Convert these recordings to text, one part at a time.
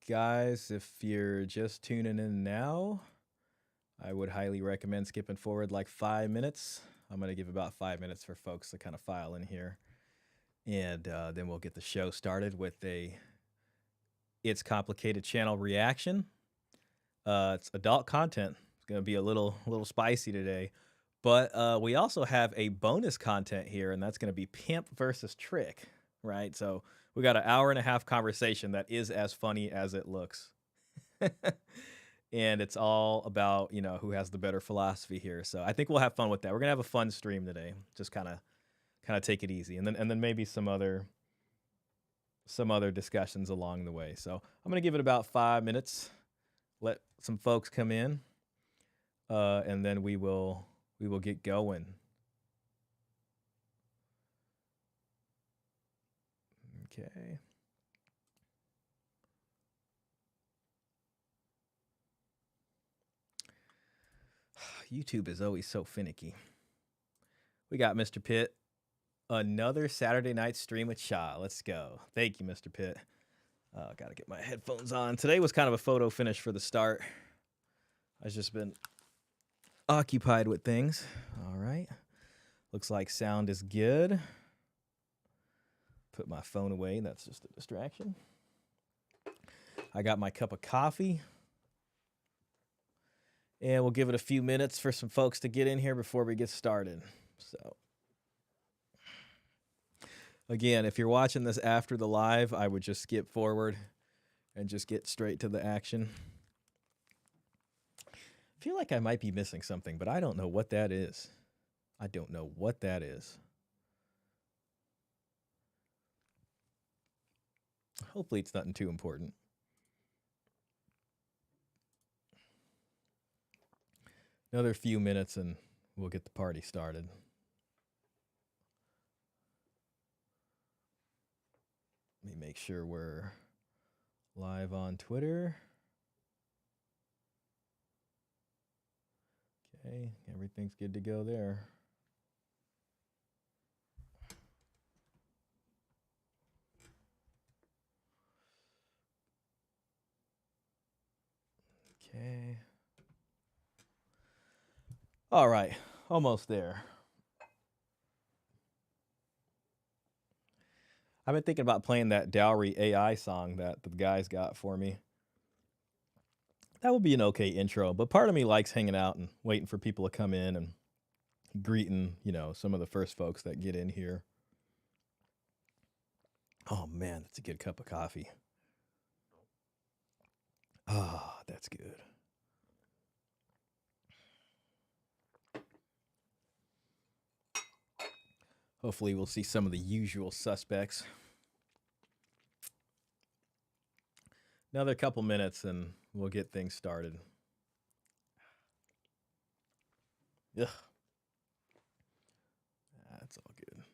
Guys, if you're just tuning in now, I would highly recommend skipping forward like 5 minutes. I'm going to give about 5 minutes for folks to kind of file in here. And then we'll get the show started with a It's Complicated channel reaction. It's adult content. It's going to be a little spicy today. But we also have a bonus content here, and that's going to be pimp versus trick, right? So we got an hour and a half conversation that is as funny as it looks. And it's all about, who has the better philosophy here. So I think we'll have fun with that. We're going to have a fun stream today. Just kind of take it easy. And then maybe some other discussions along the way. So I'm going to give it about 5 minutes. Let some folks come in. And then we will get going. Okay. YouTube is always so finicky. We got Mr. Pitt. Another Saturday night stream with Shah. Let's go. Thank you, Mr. Pitt. Got to get my headphones on. Today was kind of a photo finish for the start. I've just been occupied with things. All right. Looks like sound is good. Put my phone away. That's just a distraction. I got my cup of coffee. And we'll give it a few minutes for some folks to get in here before we get started. So, again, if you're watching this after the live, I would just skip forward and just get straight to the action. I feel like I might be missing something, but I don't know what that is. I don't know what that is. Hopefully it's nothing too important. Another few minutes and we'll get the party started. Let me make sure we're live on Twitter. Okay, everything's good to go there. Okay. All right, almost there. I've been thinking about playing that Dowry AI song that the guys got for me. That would be an okay intro, but part of me likes hanging out and waiting for people to come in and greeting, some of the first folks that get in here. Oh man, that's a good cup of coffee. Ah, that's good. Hopefully we'll see some of the usual suspects. Another couple minutes and we'll get things started. Ugh. That's all good.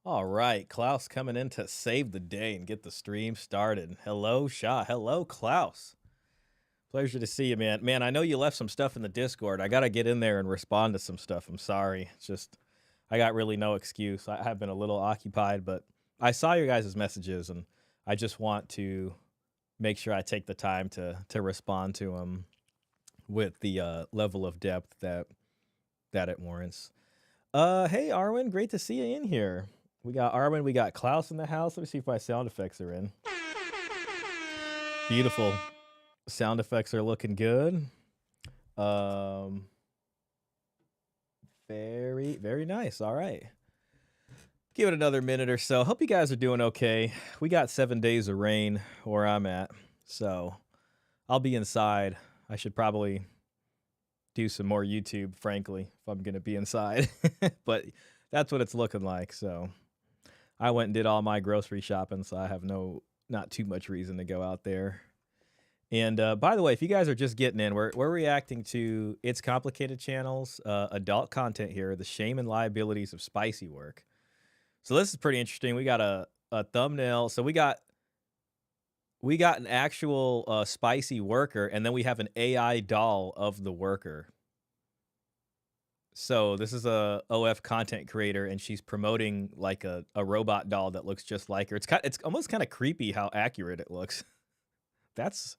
All right, Klaus coming in to save the day and get the stream started. Hello, Shah. Hello, Klaus. Pleasure to see you, man. Man, I know you left some stuff in the Discord. I got to get in there and respond to some stuff. I'm sorry. It's just, I got really no excuse. I have been a little occupied, but I saw your guys' messages, and I just want to make sure I take the time to respond to them with the level of depth that it warrants. Hey, Arwen, great to see you in here. We got Arwen, we got Klaus in the house. Let me see if my sound effects are in. Beautiful. Sound effects are looking good. Very, very nice. All right. Give it another minute or so. Hope you guys are doing okay. We got 7 days of rain where I'm at, so I'll be inside. I should probably do some more YouTube, frankly, if I'm going to be inside. But that's what it's looking like, so I went and did all my grocery shopping, so I have not too much reason to go out there. And by the way, if you guys are just getting in, we're reacting to It's Complicated channel's adult content here, the shame and liabilities of spicy work. So this is pretty interesting. We got a thumbnail. So we got an actual spicy worker, and then we have an AI doll of the worker. So this is a OF content creator, and she's promoting like a robot doll that looks just like her. It's almost kind of creepy how accurate it looks. That's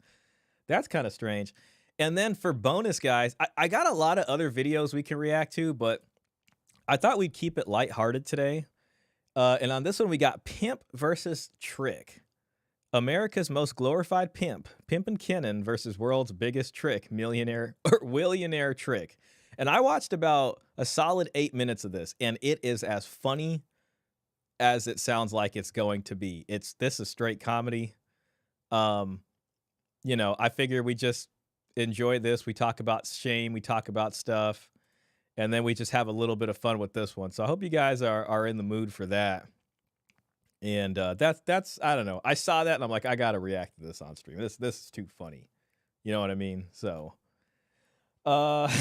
that's kind of strange. And then for bonus guys, I got a lot of other videos we can react to, but I thought we'd keep it lighthearted today. And on this one, we got Pimp versus Trick. America's most glorified pimp, Pimpin' Kennan versus world's biggest trick, millionaire or willionaire Trick. And I watched about a solid 8 minutes of this, and it is as funny as it sounds like it's going to be. This is straight comedy. Um, I figure we just enjoy this. We talk about shame, we talk about stuff, and then we just have a little bit of fun with this one. So I hope you guys are in the mood for that. And that's I don't know. I saw that and I'm like, I gotta react to this on stream. This is too funny. You know what I mean? So uh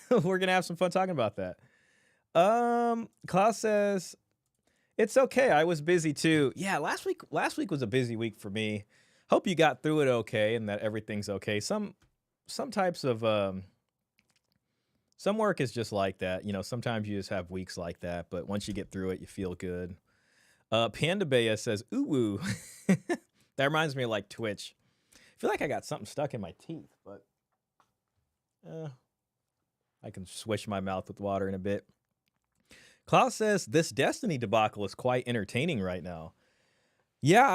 we're gonna have some fun talking about that. Klaus says, it's okay. I was busy too. Yeah, last week was a busy week for me. Hope you got through it okay and that everything's okay. Some types of some work is just like that. Sometimes you just have weeks like that, but once you get through it, you feel good. Panda Bea says, ooh woo. That reminds me of like Twitch. I feel like I got something stuck in my teeth, but I can swish my mouth with water in a bit. Klaus says, this Destiny debacle is quite entertaining right now. Yeah,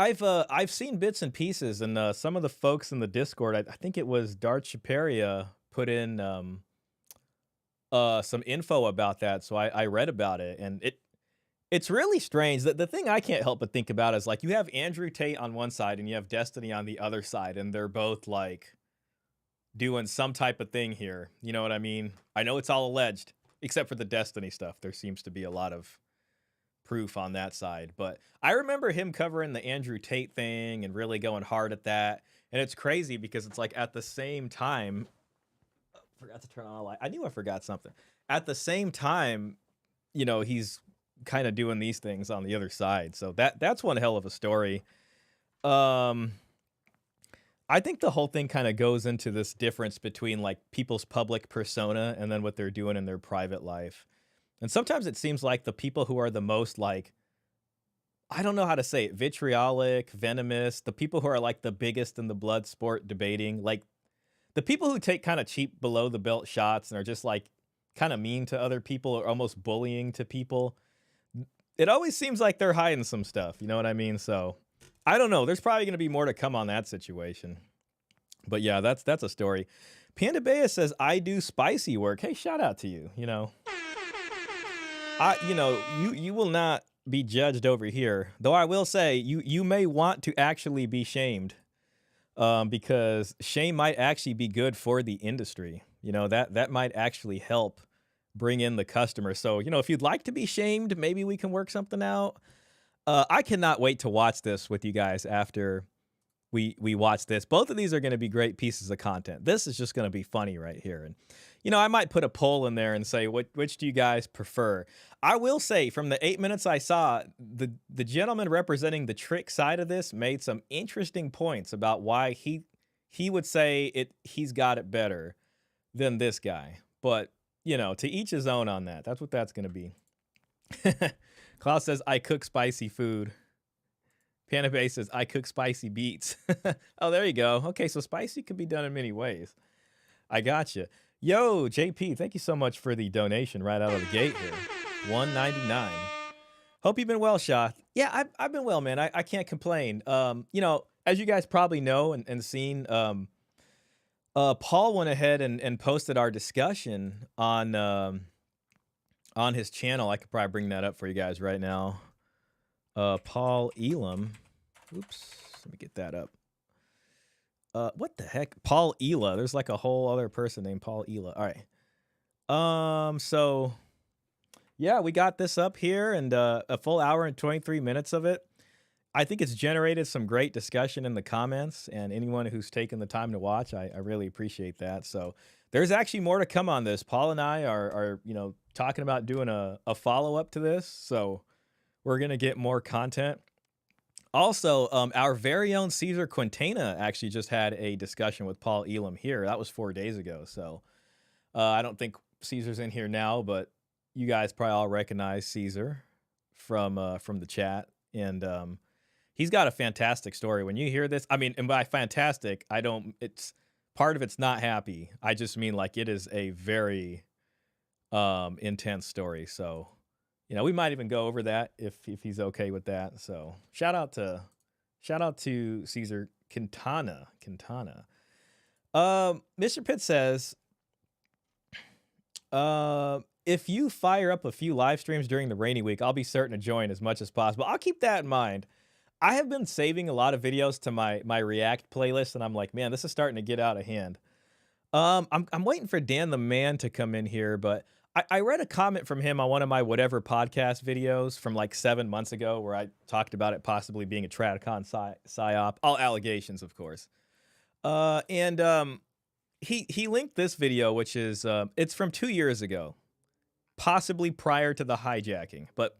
I've seen bits and pieces, and some of the folks in the Discord, I think it was Dart Chaperia, put in some info about that, so I read about it, and it's really strange. The thing I can't help but think about is like you have Andrew Tate on one side and you have Destiny on the other side, and they're both like doing some type of thing here. You know what I mean? I know it's all alleged, except for the Destiny stuff. There seems to be a lot of proof on that side. But I remember him covering the Andrew Tate thing and really going hard at that. And it's crazy because it's like at the same time, forgot to turn on a light. I knew I forgot something. At the same time, he's kind of doing these things on the other side. So that's one hell of a story. I think the whole thing kind of goes into this difference between like people's public persona and then what they're doing in their private life. And sometimes it seems like the people who are the most like, I don't know how to say it, vitriolic, venomous, the people who are like the biggest in the blood sport debating, like the people who take kind of cheap below the belt shots and are just like kind of mean to other people or almost bullying to people. It always seems like they're hiding some stuff. You know what I mean? So I don't know. There's probably going to be more to come on that situation. But yeah, that's a story. Panda Bea says, I do spicy work. Hey, shout out to you. You will not be judged over here. Though I will say you may want to actually be shamed because shame might actually be good for the industry. That might actually help bring in the customer. So, if you'd like to be shamed, maybe we can work something out. I cannot wait to watch this with you guys after we watch this. Both of these are going to be great pieces of content. This is just going to be funny right here. And, I might put a poll in there and say, which do you guys prefer? I will say from the 8 minutes I saw, the gentleman representing the Trick side of this made some interesting points about why he would say he's got it better than this guy. But, to each his own on that. That's what that's going to be. Klaus says, I cook spicy food. Panda Bea says, I cook spicy beets. Oh, there you go. Okay, so spicy can be done in many ways. I gotcha. Yo, JP, thank you so much for the donation right out of the gate here. $1.99. Hope you've been well, Shah. Yeah, I've been well, man. I can't complain. As you guys probably know and seen, Paul went ahead and posted our discussion on his channel. I could probably bring that up for you guys right now. Paul Elam. Oops, let me get that up. What the heck? Paul Ela. There's like a whole other person named Paul Ela. All right. So yeah, we got this up here and a full hour and 23 minutes of it. I think it's generated some great discussion in the comments, and anyone who's taken the time to watch, I really appreciate that. So there's actually more to come on this. Paul and I are talking about doing a follow-up to this, so we're going to get more content. Also, our very own Caesar Quintana actually just had a discussion with Paul Elam here. That was 4 days ago, so I don't think Caesar's in here now, but you guys probably all recognize Caesar from the chat, and he's got a fantastic story. When you hear this, I mean, and by fantastic, I don't. It's part of it's not happy. I just mean like it is a very intense story. So, we might even go over that if he's okay with that. So, shout out to Caesar Quintana. Mr. Pitt says, if you fire up a few live streams during the rainy week, I'll be certain to join as much as possible. I'll keep that in mind. I have been saving a lot of videos to my React playlist, and I'm like, man, this is starting to get out of hand. I'm waiting for Dan the Man to come in here, but I read a comment from him on one of my whatever podcast videos from like 7 months ago where I talked about it possibly being a Tradcon psyop. All allegations, of course. And he linked this video, which is it's from 2 years ago, possibly prior to the hijacking. But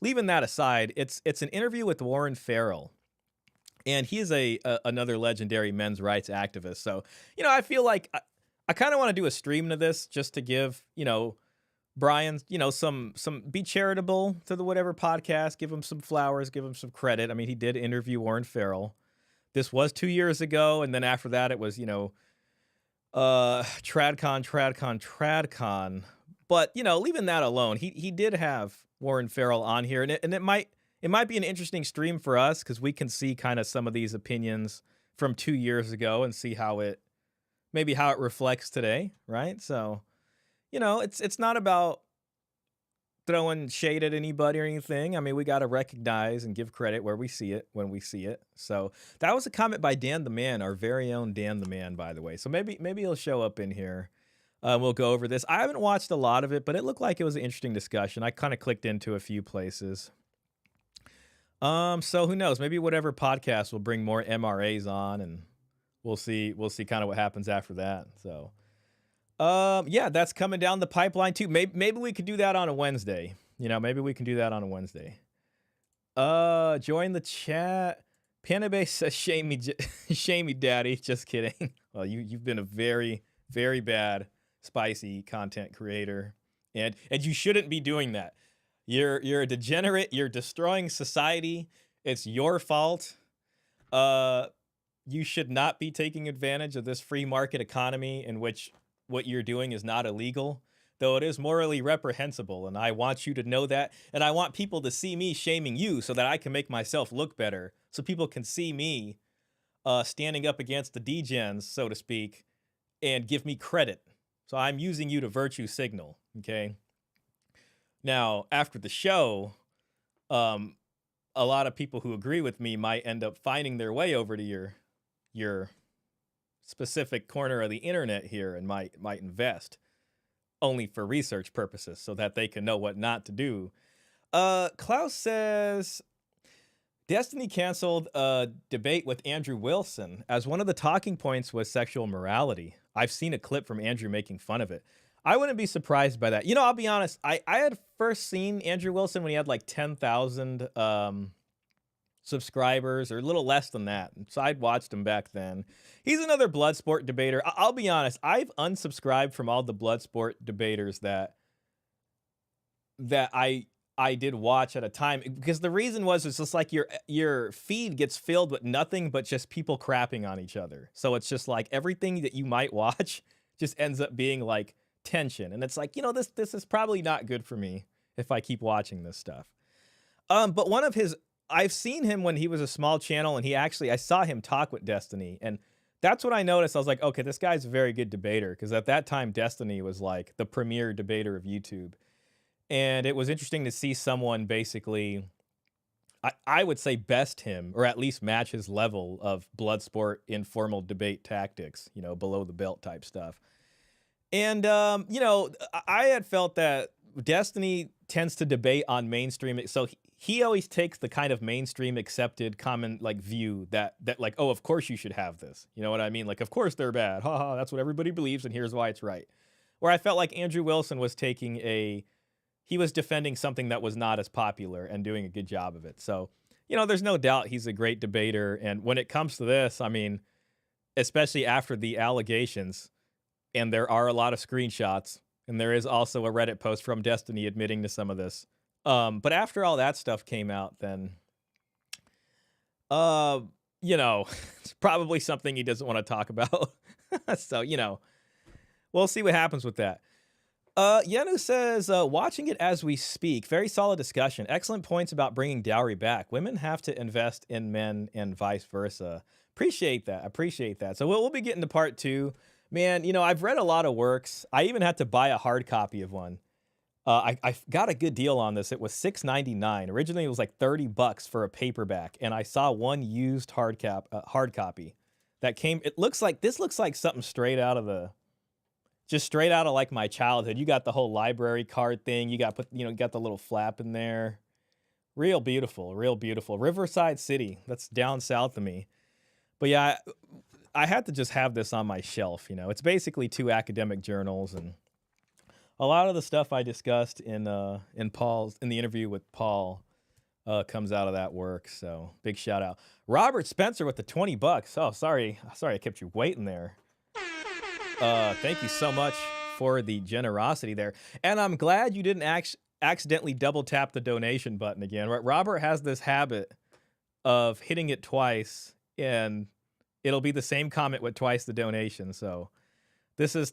leaving that aside, it's an interview with Warren Farrell, and he is another legendary men's rights activist. So I feel like I kind of want to do a stream to this just to give Brian some be charitable to the whatever podcast, give him some flowers, give him some credit. I mean, he did interview Warren Farrell. This was 2 years ago, and then after that, it was Tradcon. But leaving that alone, he did have Warren Farrell on here, and it might be an interesting stream for us because we can see kind of some of these opinions from 2 years ago and see how it reflects today, right? So, it's not about throwing shade at anybody or anything. I mean, we got to recognize and give credit where we see it when we see it. So that was a comment by Dan the Man, our very own Dan the Man, by the way. So maybe he'll show up in here. We'll go over this. I haven't watched a lot of it, but it looked like it was an interesting discussion. I kind of clicked into a few places. So who knows? Maybe whatever podcast will bring more MRAs on, and we'll see kind of what happens after that. So. Yeah, that's coming down the pipeline too. Maybe we could do that on a Wednesday. Maybe we can do that on a Wednesday. Join the chat. Panabe says, shame me, daddy. Just kidding. Well, you've been a very, very bad spicy content creator, and you shouldn't be doing that. You're a degenerate. You're destroying society. It's your fault. You should not be taking advantage of this free market economy in which what you're doing is not illegal, though it is morally reprehensible, and I want you to know that, and I want people to see me shaming you so that I can make myself look better, so people can see me standing up against the degens, so to speak, and give me credit. So I'm using you to virtue signal, okay? Now, after the show, a lot of people who agree with me might end up finding their way over to your specific corner of the internet here and might invest only for research purposes so that they can know what not to do. Klaus says Destiny canceled a debate with Andrew Wilson as one of the talking points was sexual morality. I've seen a clip from Andrew making fun of it. I wouldn't be surprised by that. I'll be honest. I had first seen Andrew Wilson when he had like 10,000 subscribers, or a little less than that. So I'd watched him back then. He's another Bloodsport debater. I'll be honest. I've unsubscribed from all the Bloodsport debaters that I did watch at a time, because the reason was it's just like your feed gets filled with nothing but just people crapping on each other. So it's just like everything that you might watch just ends up being like tension, and it's like, this is probably not good for me if I keep watching this stuff. But one of his, I've seen him when he was a small channel, and I saw him talk with Destiny, and that's what I noticed. I was like, okay, this guy's a very good debater, because at that time Destiny was like the premier debater of YouTube. And it was interesting to see someone basically, I would say, best him, or at least match his level of Bloodsport informal debate tactics, below the belt type stuff. And, I had felt that Destiny tends to debate on mainstream. So he always takes the kind of mainstream accepted common view that like, oh, of course you should have this. You know what I mean? Like, of course they're bad. Ha ha, that's what everybody believes, and here's why it's right. Where I felt like Andrew Wilson was he was defending something that was not as popular and doing a good job of it. So, there's no doubt he's a great debater. And when it comes to this, I mean, especially after the allegations, and there are a lot of screenshots And there is also a Reddit post from Destiny admitting to some of this. But after all that stuff came out, then, uh, it's probably something he doesn't want to talk about. So, we'll see what happens with that. Yenu says, watching it as we speak, very solid discussion. Excellent points about bringing dowry back. Women have to invest in men and vice versa. Appreciate that. So we'll be getting to part 2. Man, I've read a lot of works. I even had to buy a hard copy of one. I got a good deal on this. It was $6.99. Originally, it was like $30 for a paperback, and I saw one used hard copy that came. This looks like something straight out of like my childhood. You got the whole library card thing. You got got the little flap in there. Real beautiful. Riverside City. That's down south of me. But yeah, I had to just have this on my shelf. It's basically 2 academic journals, and a lot of the stuff I discussed in the interview with Paul comes out of that work. So big shout out, Robert Spencer with the $20. Oh, sorry, I kept you waiting there. Thank you so much for the generosity there, and I'm glad you didn't accidentally double tap the donation button again. Right? Robert has this habit of hitting it twice, and it'll be the same comment with twice the donation. So this is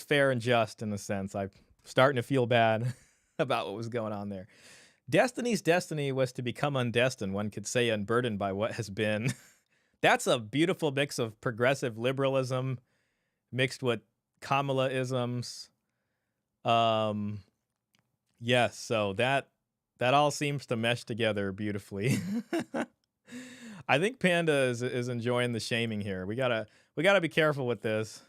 fair and just in a sense. I'm starting to feel bad about what was going on there. Destiny's destiny was to become undestined. One could say unburdened by what has been. That's a beautiful mix of progressive liberalism mixed with Kamala-isms. Yes, so that all seems to mesh together beautifully. I think Panda is enjoying the shaming here. We gotta be careful with this.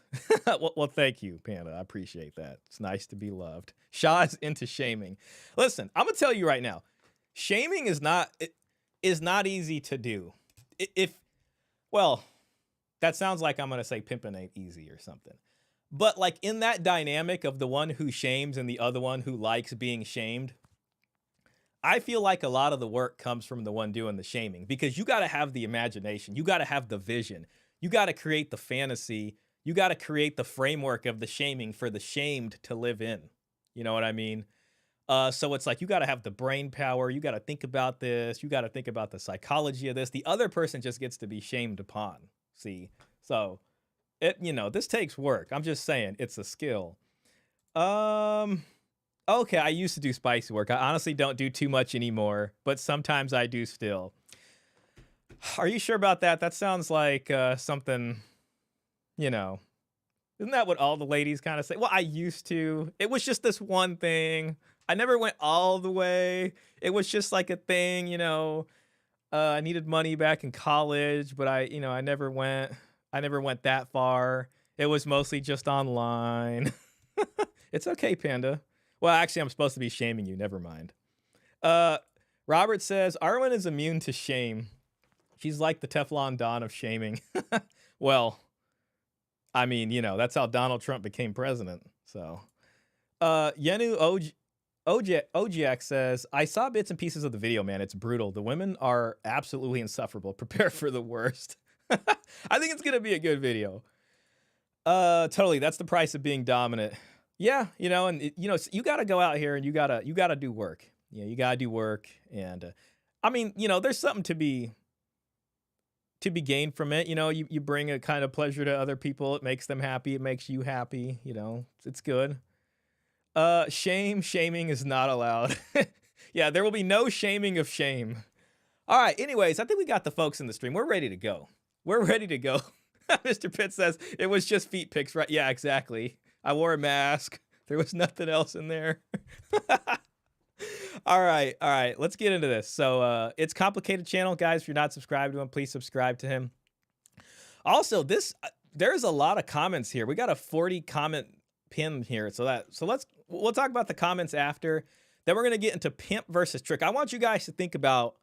Well, thank you, Panda. I appreciate that. It's nice to be loved. Shah is into shaming. Listen, I'm gonna tell you right now, shaming is not easy to do. Well, that sounds like I'm gonna say pimping ain't easy or something. But like in that dynamic of the one who shames and the other one who likes being shamed, I feel like a lot of the work comes from the one doing the shaming, because you got to have the imagination. You got to have the vision. You got to create the fantasy. You got to create the framework of the shaming for the shamed to live in. You know what I mean? So it's like you got to have the brain power. You got to think about this. You got to think about the psychology of this. The other person just gets to be shamed upon. See? So this takes work. I'm just saying it's a skill. Okay, I used to do spicy work. I honestly don't do too much anymore, but sometimes I do still. Are you sure about that? That sounds like something, isn't that what all the ladies kind of say? Well, I used to. It was just this one thing. I never went all the way. It was just like a thing, I needed money back in college, but I never went that far. It was mostly just online. It's okay, Panda. Well, actually, I'm supposed to be shaming you. Never mind. Robert says, Arwen is immune to shame. She's like the Teflon Don of shaming. Well, I mean, that's how Donald Trump became president. So, Yenu Ojiak says, I saw bits and pieces of the video, man. It's brutal. The women are absolutely insufferable. Prepare for the worst. I think it's going to be a good video. Totally. That's the price of being dominant. Yeah, and you got to go out here and you got to do work. You got to do work, and I mean, there's something to be gained from it. You bring a kind of pleasure to other people. It makes them happy. It makes you happy. It's good. Shaming is not allowed. Yeah, there will be no shaming of shame. All right. Anyways, I think we got the folks in the stream. We're ready to go. Mr. Pitt says it was just feet pics, right? Yeah, exactly. I wore a mask. There was nothing else in there. All right. Let's get into this. So it's Complicated channel, guys. If you're not subscribed to him, please subscribe to him. Also, there's a lot of comments here. We got a 40 comment pin here. So we'll talk about the comments after. Then we're gonna get into pimp versus trick. I want you guys to think about.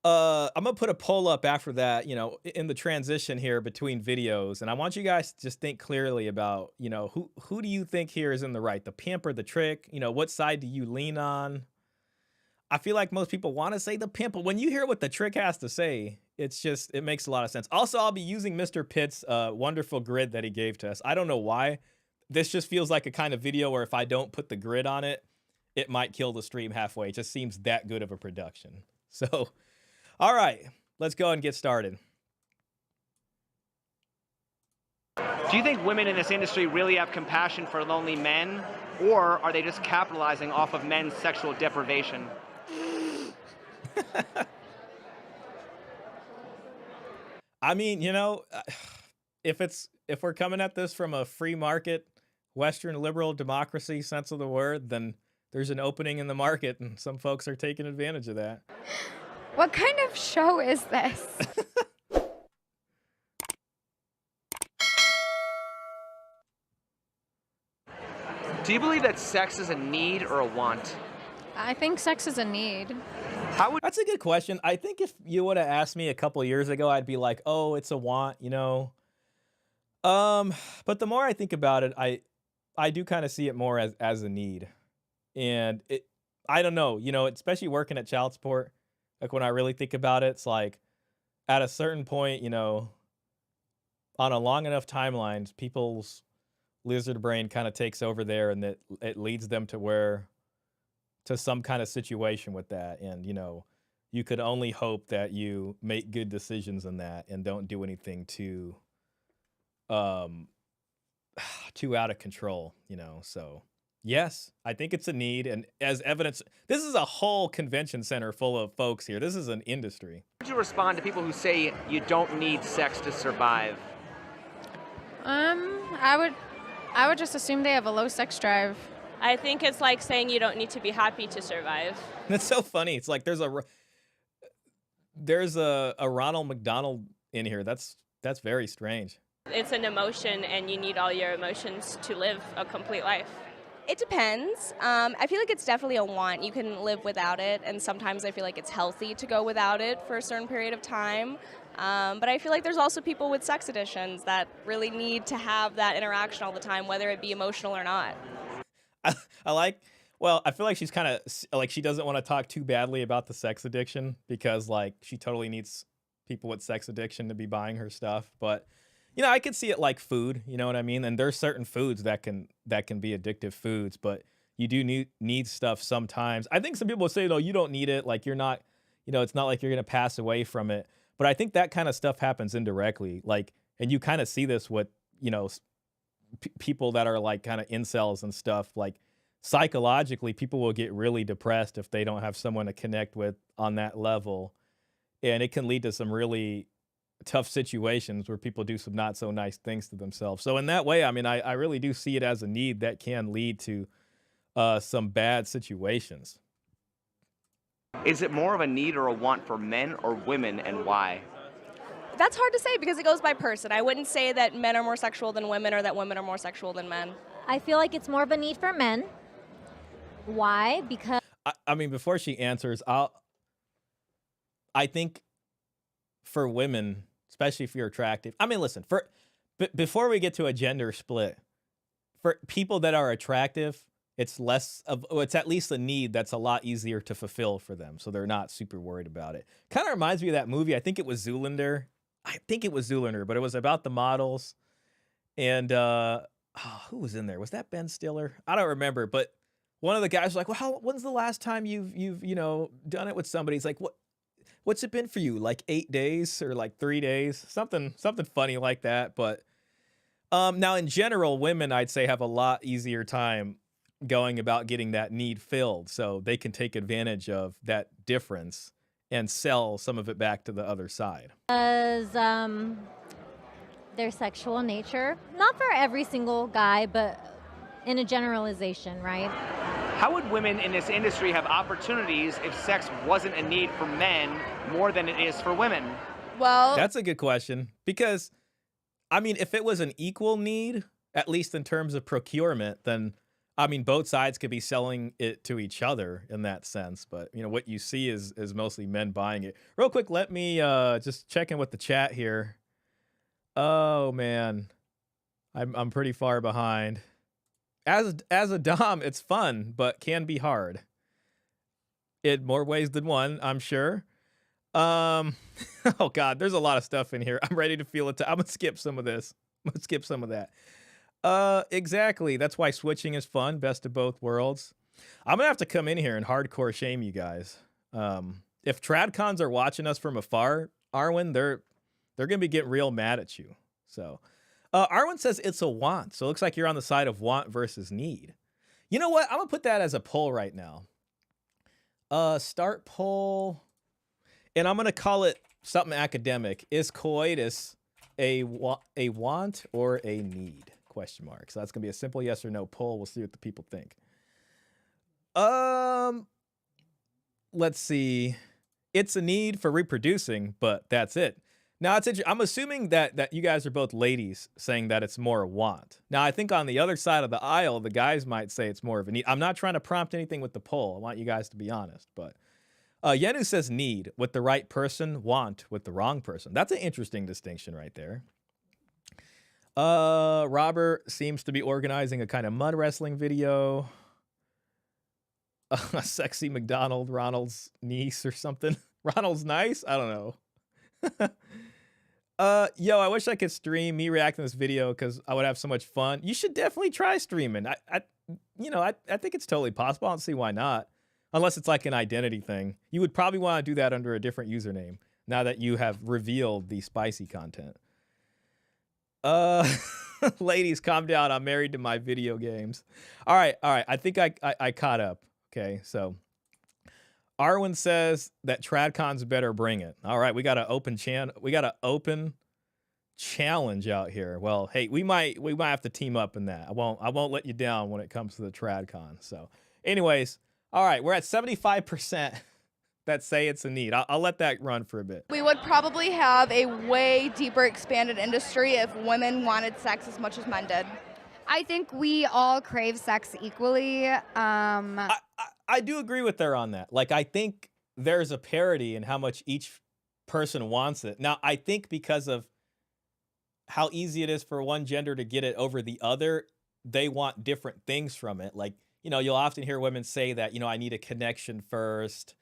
I'm gonna put a poll up after that, in the transition here between videos, and I want you guys to just think clearly about, who do you think here is in the right, the pimp or the trick? What side do you lean on? I feel like most people want to say the pimp, but when you hear what the trick has to say, it makes a lot of sense. Also, I'll be using Mr. Pitt's wonderful grid that he gave to us. I don't know why. this just feels like a kind of video where if I don't put the grid on it, it might kill the stream halfway. It just seems that good of a production. So, all right, let's go and get started. Do you think women in this industry really have compassion for lonely men, or are they just capitalizing off of men's sexual deprivation? I mean, if we're coming at this from a free market, Western liberal democracy sense of the word, then there's an opening in the market, and some folks are taking advantage of that. What kind of show is this? Do you believe that sex is a need or a want? I think sex is a need. That's a good question. I think if you would have asked me a couple years ago, I'd be like, "Oh, it's a want," But the more I think about it, I do kind of see it more as a need. And I don't know, especially working at child support, like when I really think about it, it's like at a certain point, on a long enough timelines, people's lizard brain kind of takes over there, and that it leads them to some kind of situation with that. And, you could only hope that you make good decisions in that and don't do anything too too out of control, So, yes, I think it's a need, and as evidence, this is a whole convention center full of folks here. This is an industry. How would you respond to people who say you don't need sex to survive? I would just assume they have a low sex drive. I think it's like saying you don't need to be happy to survive. It's so funny. It's like there's a Ronald McDonald in here. That's very strange. It's an emotion, and you need all your emotions to live a complete life. It depends. I feel like it's definitely a want. You can live without it, and sometimes I feel like it's healthy to go without it for a certain period of time. But I feel like there's also people with sex addictions that really need to have that interaction all the time, whether it be emotional or not. I feel like she's kind of like she doesn't want to talk too badly about the sex addiction because like she totally needs people with sex addiction to be buying her stuff. But I could see it like food, you know what I mean? And there's certain foods that can be addictive foods, but you do need stuff sometimes. I think some people say, no, you don't need it. Like you're not, it's not like you're going to pass away from it. But I think that kind of stuff happens indirectly. Like, and you kind of see this with, people that are like kind of incels and stuff. Like psychologically, people will get really depressed if they don't have someone to connect with on that level. And it can lead to some really tough situations where people do some not so nice things to themselves. So in that way, I mean, I really do see it as a need that can lead to some bad situations. Is it more of a need or a want for men or women, and why? That's hard to say because it goes by person. I wouldn't say that men are more sexual than women or that women are more sexual than men. I feel like it's more of a need for men. Why? Because I mean, before she answers, I think for women, especially if you're attractive. I mean, listen, before we get to a gender split, for people that are attractive, it's it's at least a need that's a lot easier to fulfill for them, so they're not super worried about it. Kind of reminds me of that movie. I think it was Zoolander, but it was about the models, and who was in there? Was that Ben Stiller? I don't remember, but one of the guys was like, "Well, when's the last time you've done it with somebody?" He's like, What's it been for you? Like 8 days or like 3 days? Something funny like that. But now in general, women, I'd say, have a lot easier time going about getting that need filled. So they can take advantage of that difference and sell some of it back to the other side. their sexual nature, not for every single guy, but in a generalization, right? How would women in this industry have opportunities if sex wasn't a need for men more than it is for women? Well, That's a good question because, I mean, if it was an equal need, at least in terms of procurement, then, I mean, both sides could be selling it to each other in that sense. But, you know, what you see is mostly men buying it. Real quick, let me just check in with the chat here. Oh, man. I'm pretty far behind. As a dom, it's fun, but can be hard. In more ways than one, I'm sure. Oh God, there's a lot of stuff in here. I'm ready to feel it. I'm gonna skip some of this. Let's skip some of that. Exactly. That's why switching is fun. Best of both worlds. I'm gonna have to come in here and hardcore shame you guys. If tradcons are watching us from afar, Arwen, they're gonna be getting real mad at you. So, Arwen says it's a want. So it looks like you're on the side of want versus need. You know what? I'm gonna put that as a poll right now. Start poll, and I'm gonna call it something academic. Is coitus a want or a need? Question mark. So that's gonna be a simple yes or no poll. We'll see what the people think. Let's see. It's a need for reproducing, but that's it. Now it's interesting. I'm assuming that you guys are both ladies saying that it's more a want. Now I think on the other side of the aisle, the guys might say it's more of a need. I'm not trying to prompt anything with the poll. I want you guys to be honest, but Yenu says need with the right person, want with the wrong person. That's an interesting distinction right there. Robert seems to be organizing a kind of mud wrestling video. A sexy McDonald, Ronald's niece or something. Ronald's nice? I don't know. Yo, I wish I could stream me reacting to this video because I would have so much fun. You should definitely try streaming. I think it's totally possible. I don't see why not. Unless it's like an identity thing. You would probably want to do that under a different username now that you have revealed the spicy content. Ladies, calm down. I'm married to my video games. All right. I think I caught up. Okay, so Arwen says that tradcons better bring it. All right, we got an open challenge out here. Well, hey, we might have to team up in that. I won't let you down when it comes to the tradcon. So, anyways, all right, we're at 75% that say it's a need. I'll let that run for a bit. We would probably have a way deeper expanded industry if women wanted sex as much as men did. I think we all crave sex equally. I do agree with her on that. Like, I think there's a parity in how much each person wants it. Now, I think because of how easy it is for one gender to get it over the other, they want different things from it. Like, you'll often hear women say that, I need a connection first.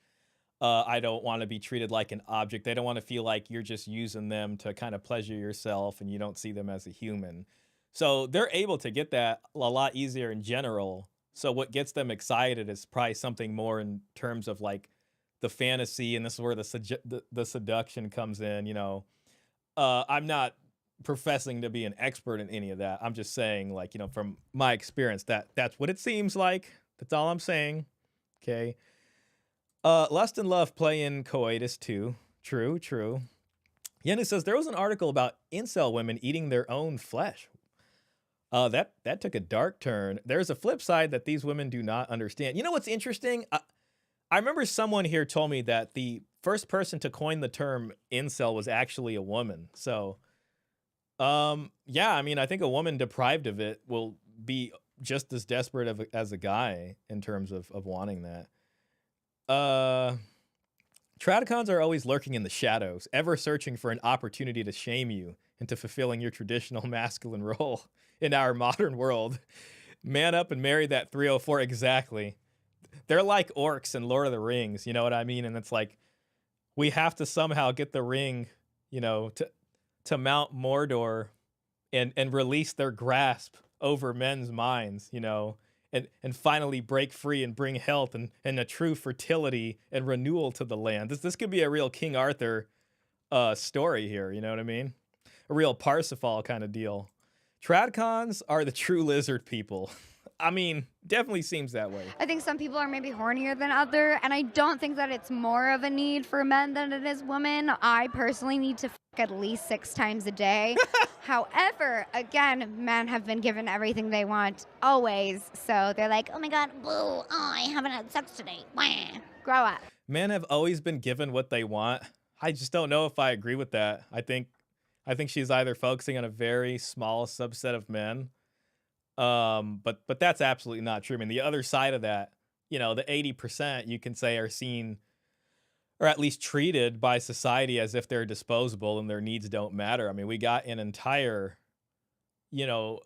I don't want to be treated like an object. They don't want to feel like you're just using them to kind of pleasure yourself and you don't see them as a human. So they're able to get that a lot easier in general. So what gets them excited is probably something more in terms of like the fantasy, and this is where the seduction comes in. I'm not professing to be an expert in any of that. I'm just saying, like, from my experience, that's what it seems like. That's all I'm saying. Okay. Lust and love play in coitus too. True. Yenu says there was an article about incel women eating their own flesh. That took a dark turn. There's a flip side that these women do not understand. You know what's interesting? I remember someone here told me that the first person to coin the term incel was actually a woman. So, yeah, I mean, I think a woman deprived of it will be just as desperate as a guy in terms of wanting that. Tradcons are always lurking in the shadows, ever searching for an opportunity to shame you into fulfilling your traditional masculine role in our modern world. Man up and marry that 304. Exactly. They're like orcs in Lord of the Rings, you know what I mean? And it's like, we have to somehow get the ring, to Mount Mordor and release their grasp over men's minds, and finally break free and bring health and a true fertility and renewal to the land. This could be a real King Arthur story here, you know what I mean? A real Parsifal kind of deal. Tradcons are the true lizard people. I mean, definitely seems that way. I think some people are maybe hornier than other, and I don't think that it's more of a need for men than it is women. I personally need to at least 6 times a day. However, again, men have been given everything they want always, so they're like, oh my god, boo, oh, I haven't had sex today. Wah. Grow up. Men have always been given what they want. I just don't know if I agree with that. I think she's either focusing on a very small subset of men, but that's absolutely not true. I mean, the other side of that, the 80% you can say are seen, or at least treated by society as if they're disposable and their needs don't matter. I mean, we got an entire,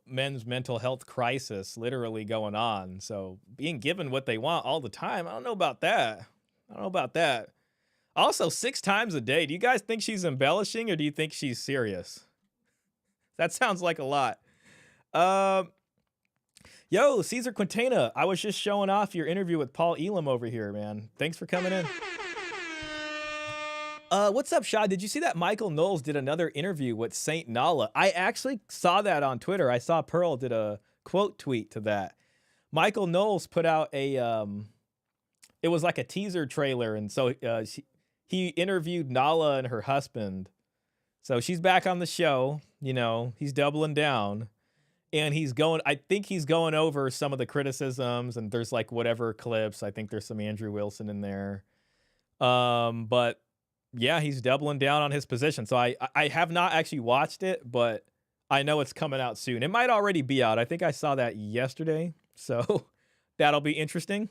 men's mental health crisis literally going on. So being given what they want all the time, I don't know about that. Also, 6 times a day. Do you guys think she's embellishing or do you think she's serious? That sounds like a lot. Um, Yo, Caesar Quintana, I was just showing off your interview with Paul Elam over here, man. Thanks for coming in. What's up, Shah? Did you see that Michael Knowles did another interview with Saint Nala? I actually saw that on Twitter. I saw Pearl did a quote tweet to that. Michael Knowles put out it was like a teaser trailer, and so he interviewed Nala and her husband. So she's back on the show, he's doubling down. And I think he's going over some of the criticisms, and there's like whatever clips. I think there's some Andrew Wilson in there. But yeah, he's doubling down on his position. So I have not actually watched it, but I know it's coming out soon. It might already be out. I think I saw that yesterday. So that'll be interesting.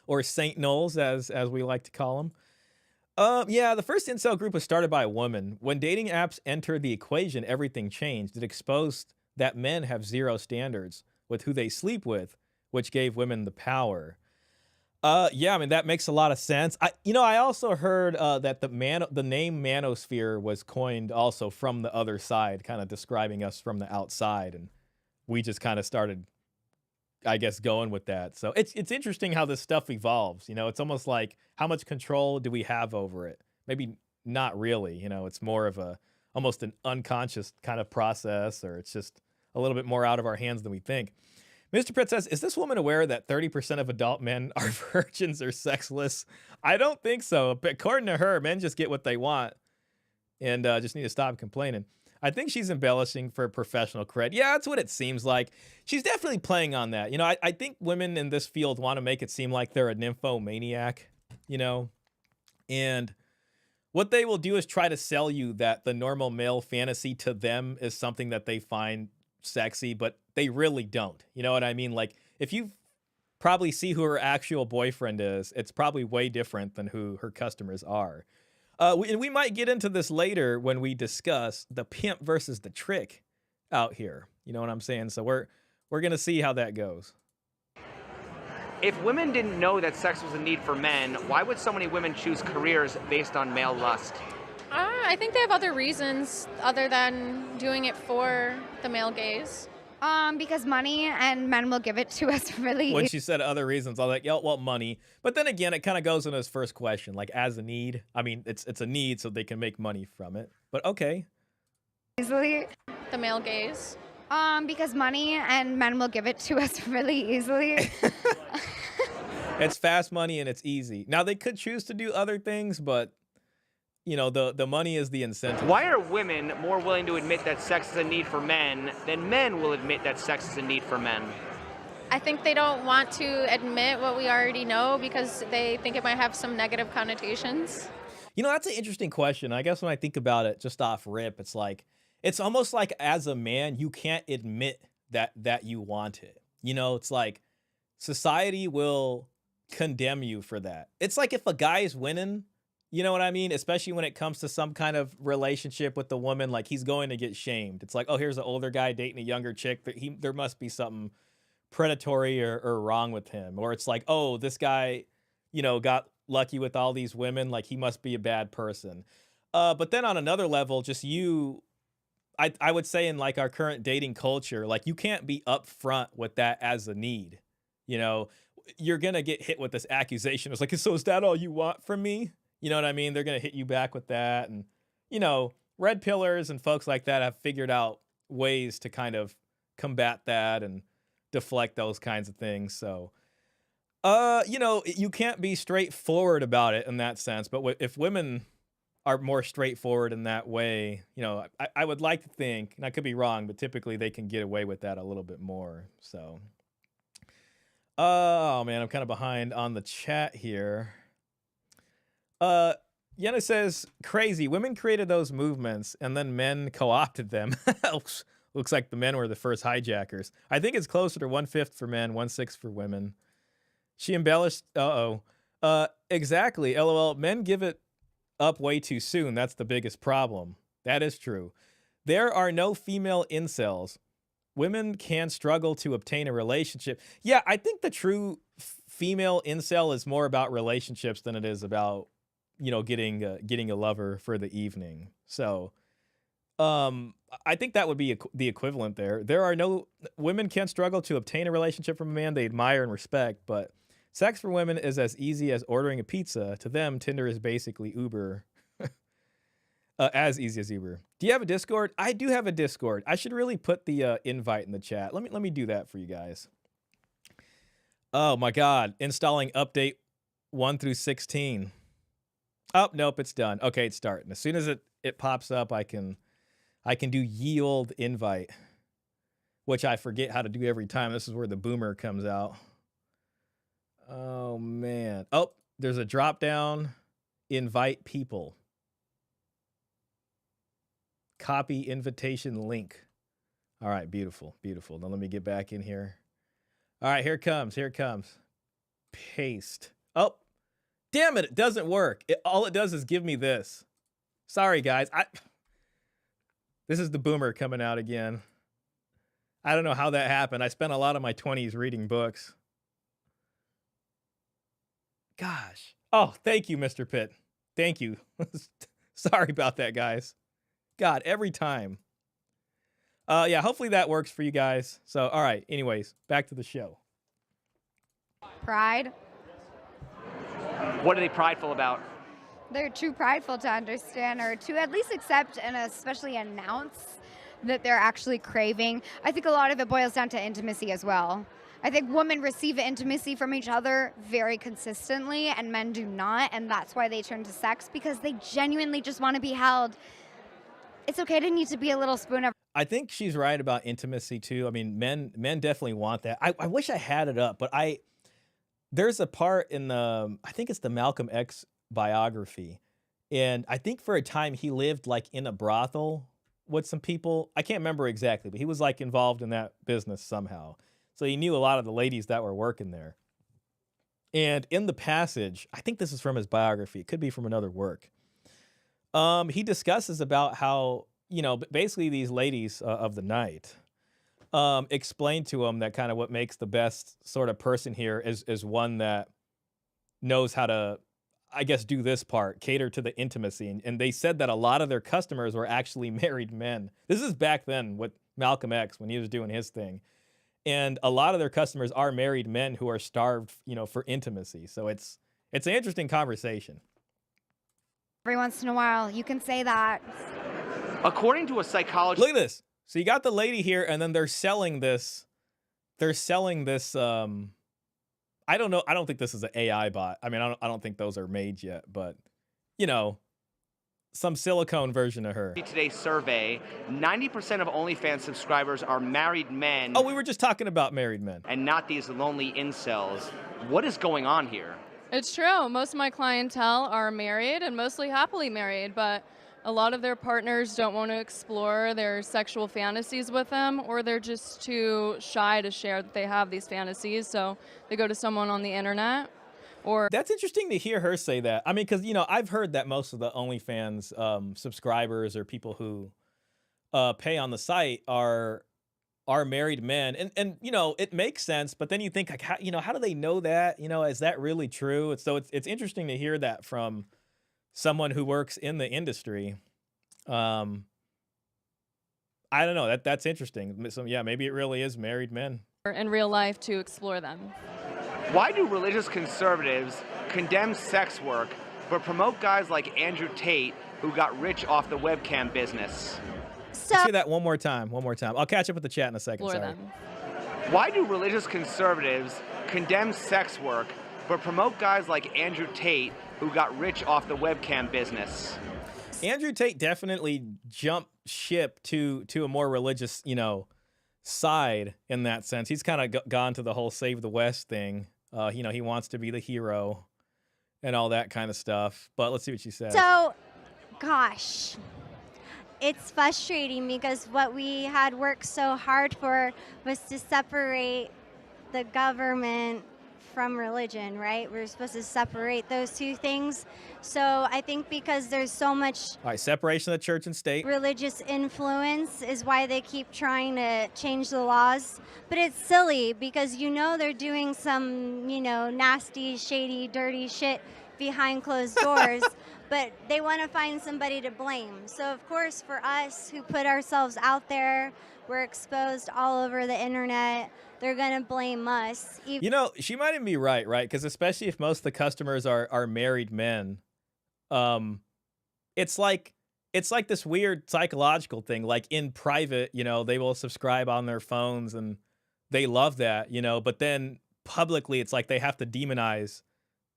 Or Saint Knowles, as we like to call him. Yeah, the first incel group was started by a woman. When dating apps entered the equation, everything changed. It exposed that men have zero standards with who they sleep with, which gave women the power. Yeah, I mean, that makes a lot of sense. I also heard that the name manosphere was coined also from the other side, kind of describing us from the outside, and we just kind of started, I guess, going with that. So it's interesting how this stuff evolves. It's almost like, how much control do we have over it? Maybe not really. It's more of almost an unconscious kind of process, or it's just a little bit more out of our hands than we think. Mr. Pitt says, is this woman aware that 30% of adult men are virgins or sexless? I don't think so. But according to her, men just get what they want and just need to stop complaining. I think she's embellishing for professional cred. Yeah, that's what it seems like. She's definitely playing on that. I think women in this field want to make it seem like they're a nymphomaniac, and what they will do is try to sell you that the normal male fantasy to them is something that they find sexy, but they really don't. You know what I mean? Like, if you probably see who her actual boyfriend is, it's probably way different than who her customers are. We might get into this later when we discuss the pimp versus the trick out here. You know what I'm saying? So we're going to see how that goes. If women didn't know that sex was a need for men, why would so many women choose careers based on male lust? I think they have other reasons other than doing it for the male gaze. Because money, and men will give it to us really. When she said other reasons, I was like, yeah, well, money. But then again, it kind of goes into his first question, like, as a need. I mean, it's a need so they can make money from it. But okay. Easily. The male gaze. Because money, and men will give it to us really easily. It's fast money and it's easy. Now, they could choose to do other things, but the money is the incentive. Why are women more willing to admit that sex is a need for men than men will admit that sex is a need for men? I think they don't want to admit what we already know because they think it might have some negative connotations. That's an interesting question. I guess when I think about it just off rip, it's like, it's almost like as a man, you can't admit that you want it. It's like society will condemn you for that. It's like if a guy is winning, you know what I mean? Especially when it comes to some kind of relationship with the woman, like he's going to get shamed. It's like, oh, here's an older guy dating a younger chick. There must be something predatory or wrong with him. Or it's like, oh, this guy, got lucky with all these women. Like he must be a bad person. But then on another level, just I would say in like our current dating culture, like you can't be upfront with that as a need. You're going to get hit with this accusation. It's like, so is that all you want from me? You know what I mean? They're going to hit you back with that. And, red pillars and folks like that have figured out ways to kind of combat that and deflect those kinds of things. So, you can't be straightforward about it in that sense. But if women are more straightforward in that way, I would like to think, and I could be wrong, but typically they can get away with that a little bit more. So, oh man, I'm kind of behind on the chat here. Yenna says, crazy. Women created those movements and then men co-opted them. Looks like the men were the first hijackers. I think it's closer to 1/5 for men, 1/6 for women. She embellished. Exactly. LOL. Men give it up way too soon. That's the biggest problem. That is true. There are no female incels. Women can struggle to obtain a relationship. Yeah, I think the true female incel is more about relationships than it is about, getting a lover for the evening. So, I think that would be the equivalent there. There are no women can struggle to obtain a relationship from a man they admire and respect, but sex for women is as easy as ordering a pizza. To them, Tinder is basically Uber. As easy as Uber. Do you have a Discord? I do have a Discord. I should really put the invite in the chat. Let me do that for you guys. Oh my God! Installing update 1 through 16. Oh nope, it's done. Okay, it's starting. As soon as it pops up, I can do yield invite, which I forget how to do every time. This is where the boomer comes out. Oh man. Oh, there's a drop down. Invite people. Copy invitation link. All right, beautiful, beautiful. Now let me get back in here. All right, here it comes. Here it comes. Paste. Oh, damn it! It doesn't work. All it does is give me this. Sorry, guys. This is the boomer coming out again. I don't know how that happened. I spent a lot of my 20s reading books. Gosh. Oh, thank you, Mr. Pitt. Thank you. Sorry about that, guys. God, every time. Yeah, hopefully that works for you guys. So, all right. Anyways, back to the show. Pride. What are they prideful about? They're too prideful to understand or to at least accept and especially announce that they're actually craving. I think a lot of it boils down to intimacy as well. I think women receive intimacy from each other very consistently and men do not, and that's why they turn to sex, because they genuinely just want to be held. It's okay to need to be a little spoon of. I think she's right about intimacy too. I mean, men definitely want that. I wish I had it up, but there's a part in I think it's the Malcolm X biography, and I think for a time he lived like in a brothel with some people. I can't remember exactly, but he was like involved in that business somehow. So he knew a lot of the ladies that were working there. And in the passage, I think this is from his biography. It could be from another work. He discusses about how, basically these ladies of the night explain to him that kind of what makes the best sort of person here is one that knows how to, I guess, do this part, cater to the intimacy. And they said that a lot of their customers were actually married men. This is back then with Malcolm X when he was doing his thing. And a lot of their customers are married men who are starved, for intimacy. So it's an interesting conversation. Every once in a while, you can say that. According to a psychologist. Look at this. So you got the lady here, and then they're selling this. I don't know. I don't think this is an AI bot. I mean, I don't think those are made yet, but some silicone version of her. Today's survey, 90% of OnlyFans subscribers are married men. Oh, we were just talking about married men. And not these lonely incels. What is going on here? It's true. Most of my clientele are married and mostly happily married, but a lot of their partners don't want to explore their sexual fantasies with them, or they're just too shy to share that they have these fantasies, so they go to someone on the internet. That's interesting to hear her say that. I mean, because, I've heard that most of the OnlyFans subscribers or people who pay on the site are married men. And it makes sense. But then you think, like, how do they know that? Is that really true? So it's interesting to hear that from someone who works in the industry. I don't know. That's interesting. So, yeah, maybe it really is married men. In real life to explore them. Why do religious conservatives condemn sex work but promote guys like Andrew Tate who got rich off the webcam business? Let's hear that one more time. I'll catch up with the chat in a second. Sorry. Why do religious conservatives condemn sex work but promote guys like Andrew Tate who got rich off the webcam business? Andrew Tate definitely jumped ship to a more religious, side in that sense. He's kind of gone to the whole Save the West thing. He wants to be the hero and all that kind of stuff. But let's see what she says. So, gosh, it's frustrating because what we had worked so hard for was to separate the government from religion, right? We're supposed to separate those two things. So I think because there's so much all right, separation of the church and state. Religious influence is why they keep trying to change the laws. But it's silly because they're doing some, nasty, shady, dirty shit behind closed doors. but they want to find somebody to blame. So, of course, for us who put ourselves out there, we're exposed all over the internet, they're going to blame us. You know, she might even be right, right? Because especially if most of the customers are married men, um, it's like this weird psychological thing. Like in private, you know, they will subscribe on their phones and they love that, you know, but then publicly it's like they have to demonize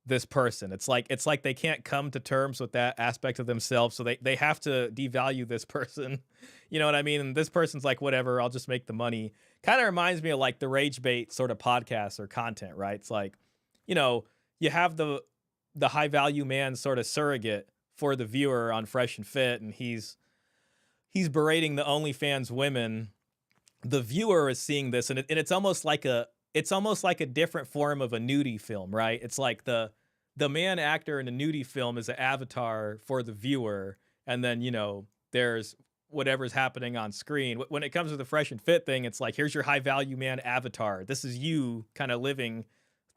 this person. It's like they can't come to terms with that aspect of themselves, so they have to devalue this person. You know what I mean? And this person's like, whatever, I'll just make the money. Kind of reminds me of like the rage bait sort of podcasts or content, right? It's like, you know, you have the high value man sort of surrogate for the viewer on Fresh and Fit, and he's berating the OnlyFans women. The viewer is seeing this, and it's almost like a different form of a nudie film, right? It's like the man actor in a nudie film is an avatar for the viewer, and then, you know, there's whatever's happening on screen. When it comes to the Fresh and Fit thing, it's like, here's your high value man avatar. This is you kind of living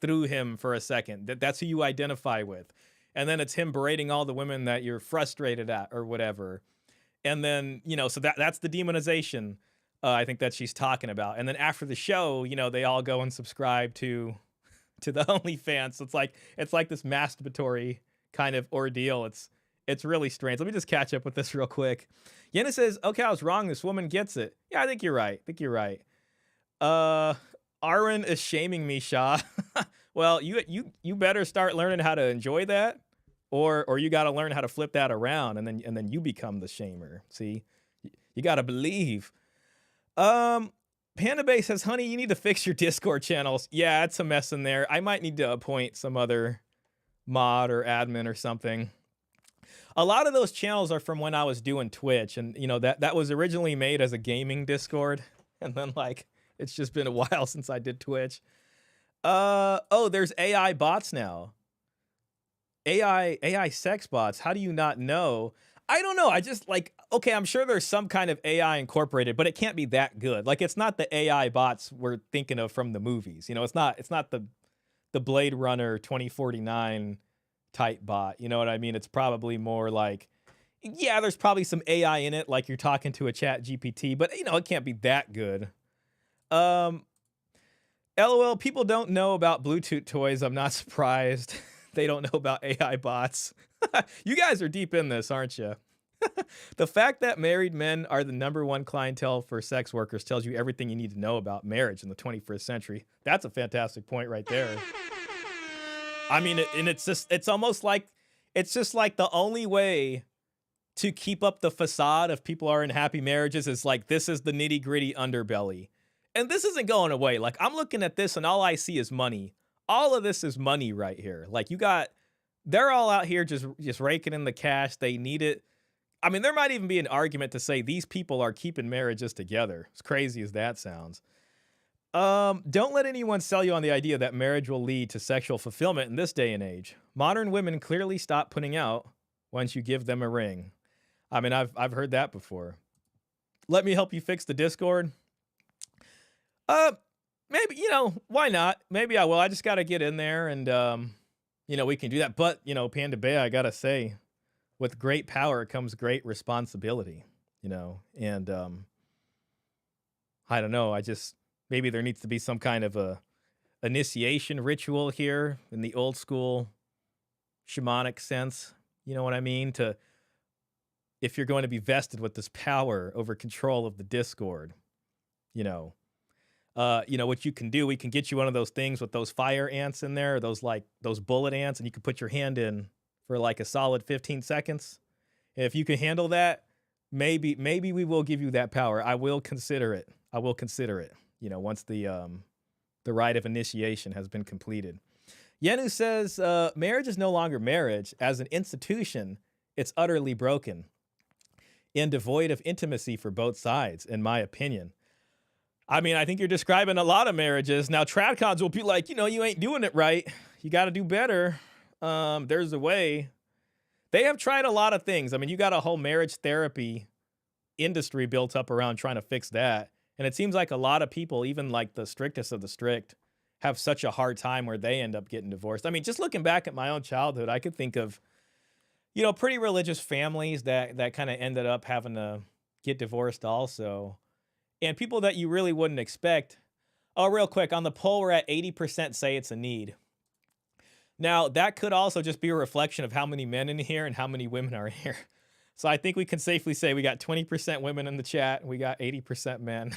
through him for a second. That's who you identify with. And then it's him berating all the women that you're frustrated at or whatever. And then, you know, so that's the demonization I think that she's talking about. And then after the show, you know, they all go and subscribe to the OnlyFans. So it's like this masturbatory kind of ordeal. It's really strange. Let me just catch up with this real quick. Yenna says, okay, I was wrong. This woman gets it. Yeah, I think you're right. Aaron is shaming me, Shah. Well, you better start learning how to enjoy that, or you got to learn how to flip that around, and then you become the shamer. See, you got to believe. Panda Bay says, honey, you need to fix your Discord channels. Yeah, it's a mess in there. I might need to appoint some other mod or admin or something. A lot of those channels are from when I was doing Twitch, and you know that was originally made as a gaming Discord, and then like it's just been a while since I did Twitch. Oh, there's AI bots now. AI sex bots. How do you not know? I don't know. I just like, okay, I'm sure there's some kind of AI incorporated, but it can't be that good. Like, it's not the AI bots we're thinking of from the movies. You know, it's not the Blade Runner 2049 type bot. You know what I mean? It's probably more like, yeah, there's probably some AI in it, like you're talking to a chat GPT, but you know, it can't be that good. LOL, people don't know about Bluetooth toys. I'm not surprised. They don't know about AI bots. You guys are deep in this, aren't you? The fact that married men are the #1 clientele for sex workers tells you everything you need to know about marriage in the 21st century. That's a fantastic point right there. I mean, and it's just like the only way to keep up the facade of people are in happy marriages is like, this is the nitty gritty underbelly. And this isn't going away. Like, I'm looking at this and all I see is money. All of this is money right here. Like, they're all out here just raking in the cash. They need it. I mean, there might even be an argument to say these people are keeping marriages together. As crazy as that sounds. Don't let anyone sell you on the idea that marriage will lead to sexual fulfillment in this day and age. Modern women clearly stop putting out once you give them a ring. I mean, I've heard that before. Let me help you fix the Discord. Maybe, you know, why not? Maybe I will. I just got to get in there and, you know, we can do that. But, you know, Panda Bear, I got to say, with great power comes great responsibility, you know, and I don't know. Maybe there needs to be some kind of a initiation ritual here in the old school shamanic sense. You know what I mean? If you're going to be vested with this power over control of the Discord, you know, what you can do, we can get you one of those things with those fire ants in there, those bullet ants, and you can put your hand in for like a solid 15 seconds. If you can handle that, maybe we will give you that power. I will consider it. You know, once the rite of initiation has been completed. Yenu says, marriage is no longer marriage. As an institution, it's utterly broken and devoid of intimacy for both sides, in my opinion. I mean, I think you're describing a lot of marriages. Now, tradcons will be like, you know, you ain't doing it right. You got to do better. There's a way. They have tried a lot of things. I mean, you got a whole marriage therapy industry built up around trying to fix that. And it seems like a lot of people, even like the strictest of the strict, have such a hard time where they end up getting divorced. I mean, just looking back at my own childhood, I could think of, pretty religious families that kind of ended up having to get divorced also. And people that you really wouldn't expect. Oh, real quick, on the poll, we're at 80% say it's a need. Now, that could also just be a reflection of how many men in here and how many women are here. So I think we can safely say we got 20% women in the chat, and we got 80% men.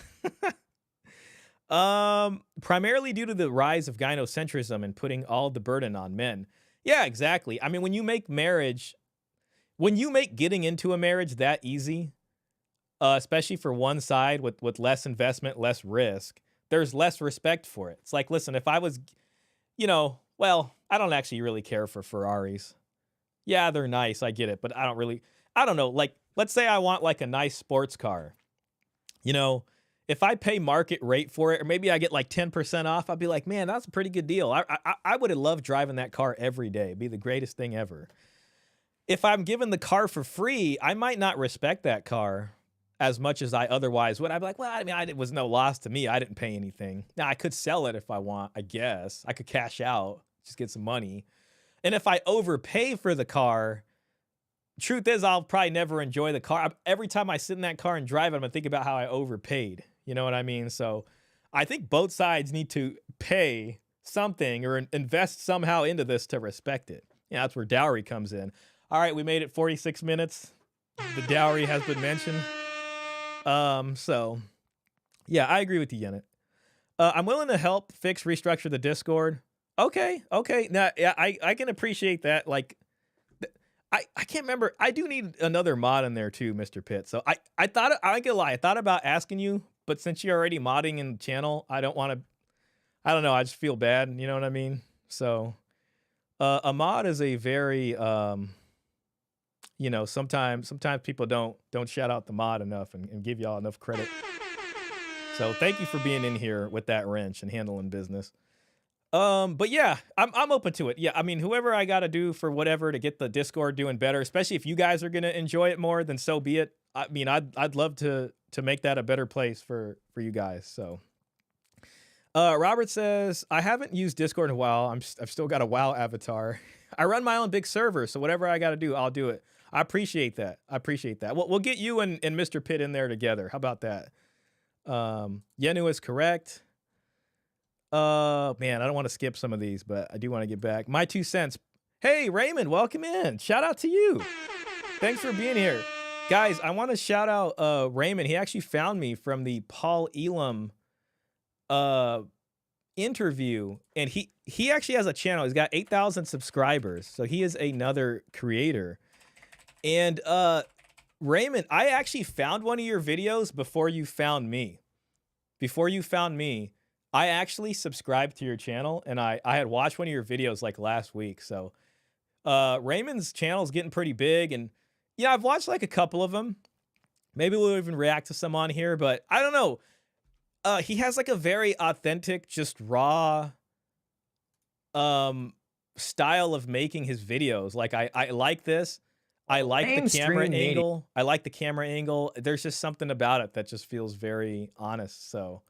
Primarily due to the rise of gynocentrism and putting all the burden on men. Yeah, exactly. I mean, when you make getting into a marriage that easy, especially for one side with less investment, less risk, there's less respect for it. It's like, listen, if I was, well, I don't actually really care for Ferraris. Yeah, they're nice. I get it. But I don't know. Like, let's say I want like a nice sports car. If I pay market rate for it, or maybe I get like 10% off, I'd be like, man, that's a pretty good deal. I would have loved driving that car every day. It'd be the greatest thing ever. If I'm given the car for free, I might not respect that car as much as I otherwise would. I'd be like, well, I mean, it was no loss to me. I didn't pay anything. Now, I could sell it if I want, I guess. I could cash out, just get some money. And if I overpay for the car, truth is, I'll probably never enjoy the car. Every time I sit in that car and drive it, I'm going to think about how I overpaid. You know what I mean? So I think both sides need to pay something or invest somehow into this to respect it. Yeah, that's where dowry comes in. All right, we made it 46 minutes. The dowry has been mentioned. So yeah, I agree with you, Yennet. I'm willing to help fix, restructure the Discord. Okay. Now, yeah, I can appreciate that. Like, I can't remember. I do need another mod in there too, Mr. Pitt. So I ain't gonna lie. I thought about asking you, but since you're already modding in the channel, I don't want to. I don't know. I just feel bad. You know what I mean? So, a mod is a very, sometimes people don't shout out the mod enough and give y'all enough credit. So thank you for being in here with that wrench and handling business. But yeah, I'm open to it. Yeah, I mean, whoever I got to do for whatever to get the Discord doing better, especially if you guys are gonna enjoy it more, then so be it. I mean, I'd love to make that a better place for you guys. So, Robert says I haven't used Discord in a while. I've still got a WoW avatar. I run my own big server, so whatever I got to do, I'll do it. I appreciate that. We'll get you and Mr. Pitt in there together. How about that? Yenu is correct. Man, I don't want to skip some of these, but I do want to get back. My 2 cents. Hey, Raymond, welcome in. Shout out to you. Thanks for being here. Guys, I want to shout out Raymond. He actually found me from the Paul Elam interview, and he actually has a channel. He's got 8,000 subscribers, so he is another creator. And Raymond, I actually found one of your videos before you found me. I actually subscribed to your channel, and I had watched one of your videos like last week. So Raymond's channel is getting pretty big, and yeah, I've watched like a couple of them. Maybe we'll even react to some on here, but I don't know. He has like a very authentic, just raw style of making his videos. Like I like this. I like the camera angle. There's just something about it that just feels very honest. So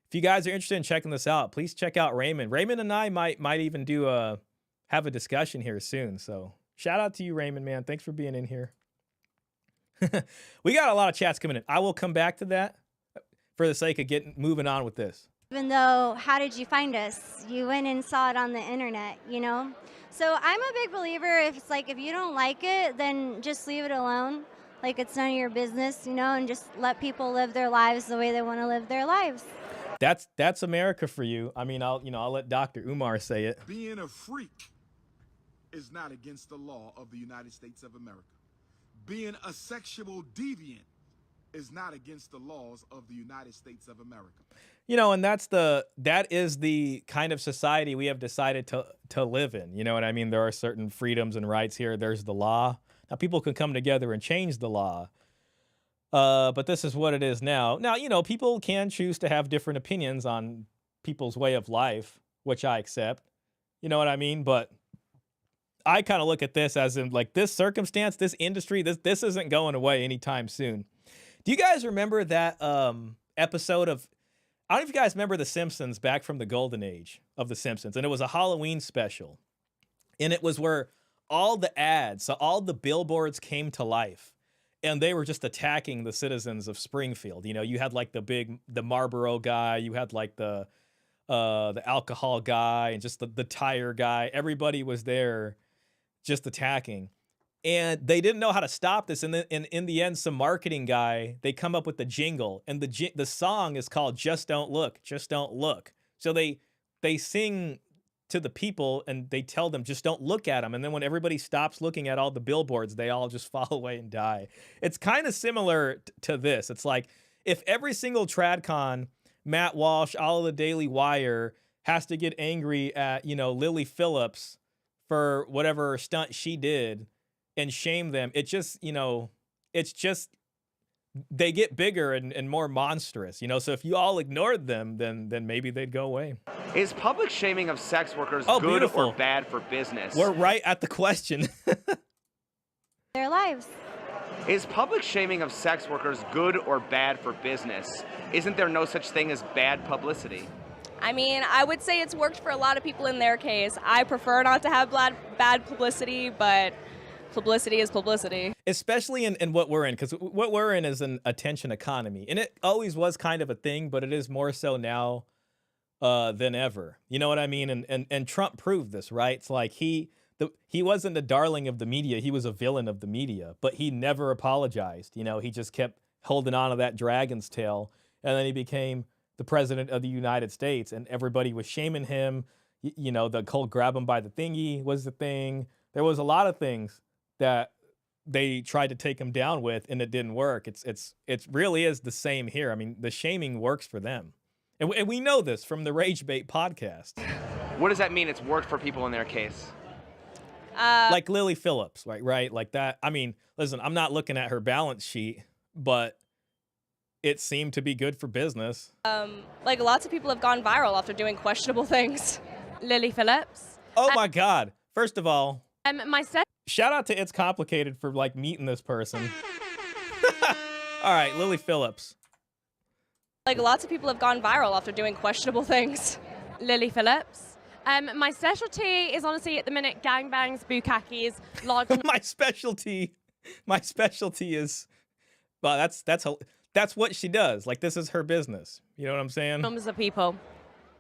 if you guys are interested in checking this out, please check out Raymond. Raymond and I might even have a discussion here soon. So shout out to you, Raymond, man. Thanks for being in here. We got a lot of chats coming in. I will come back to that for the sake of moving on with this. Even though, how did you find us? You went and saw it on the internet, So I'm a big believer, if you don't like it, then just leave it alone. Like, it's none of your business, and just let people live their lives the way they want to live their lives. That's America for you. I mean, I'll let Dr. Umar say it. Being a freak is not against the law of the United States of America. Being a sexual deviant is not against the laws of the United States of America. And that is the kind of society we have decided to live in. You know what I mean? There are certain freedoms and rights here. There's the law. Now, people can come together and change the law. But this is what it is now. Now, people can choose to have different opinions on people's way of life, which I accept. You know what I mean? But I kind of look at this as in like this circumstance, this industry, this isn't going away anytime soon. Do you guys remember that episode of, I don't know if you guys remember The Simpsons back from the golden age of The Simpsons, and it was a Halloween special. And it was where all the ads, so all the billboards came to life, and they were just attacking the citizens of Springfield. You know, you had like the Marlboro guy, you had like the alcohol guy, and just the tire guy. Everybody was there just attacking. And they didn't know how to stop this. And then in the end, some marketing guy, they come up with the jingle, and the song is called Just Don't Look, Just Don't Look. So they sing to the people, and they tell them, just don't look at them. And then when everybody stops looking at all the billboards, they all just fall away and die. It's kind of similar to this. It's like if every single TradCon, Matt Walsh, all of the Daily Wire has to get angry at, Lily Phillips for whatever stunt she did and shame them. It just, it's just, they get bigger and more monstrous, So if you all ignored them, then maybe they'd go away. Is public shaming of sex workers good beautiful. or bad for business? We're right at the question. Their lives. Is public shaming of sex workers good or bad for business? Isn't there no such thing as bad publicity? I mean, I would say it's worked for a lot of people in their case. I prefer not to have bad publicity, but publicity is publicity. Especially in what we're in, because what we're in is an attention economy. And it always was kind of a thing, but it is more so now than ever. You know what I mean? And Trump proved this, right? It's like he wasn't the darling of the media. He was a villain of the media, but he never apologized. He just kept holding on to that dragon's tail. And then he became the president of the United States, and everybody was shaming him. The whole grab him by the thingy was the thing. There was a lot of things that they tried to take him down with, and it didn't work. It really is the same here. I mean, the shaming works for them. And we know this from the Rage Bait podcast. What does that mean? It's worked for people in their case? Like Lily Phillips, right? Like that. I mean, listen, I'm not looking at her balance sheet, but it seemed to be good for business. Like lots of people have gone viral after doing questionable things. Lily Phillips. Oh my God. First of all, My shout out to It's Complicated for like meeting this person. All right, Lily Phillips. Like lots of people have gone viral after doing questionable things. Lily Phillips. My specialty is honestly at the minute gangbangs, bukakis, large. my specialty is, well, that's what she does. Like, this is her business. You know what I'm saying? Numbers of people.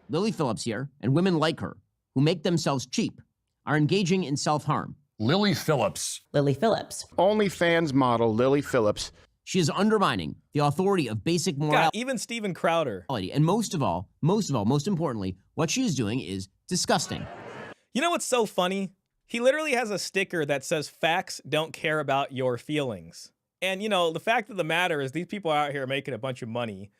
Lily Phillips here, and women like her, who make themselves cheap, are engaging in self-harm. Lily Phillips. Lily Phillips. OnlyFans model Lily Phillips. She is undermining the authority of basic morality. God, even Steven Crowder. And most importantly, what she is doing is disgusting. You know what's so funny? He literally has a sticker that says, "Facts don't care about your feelings." And, the fact of the matter is these people are out here making a bunch of money.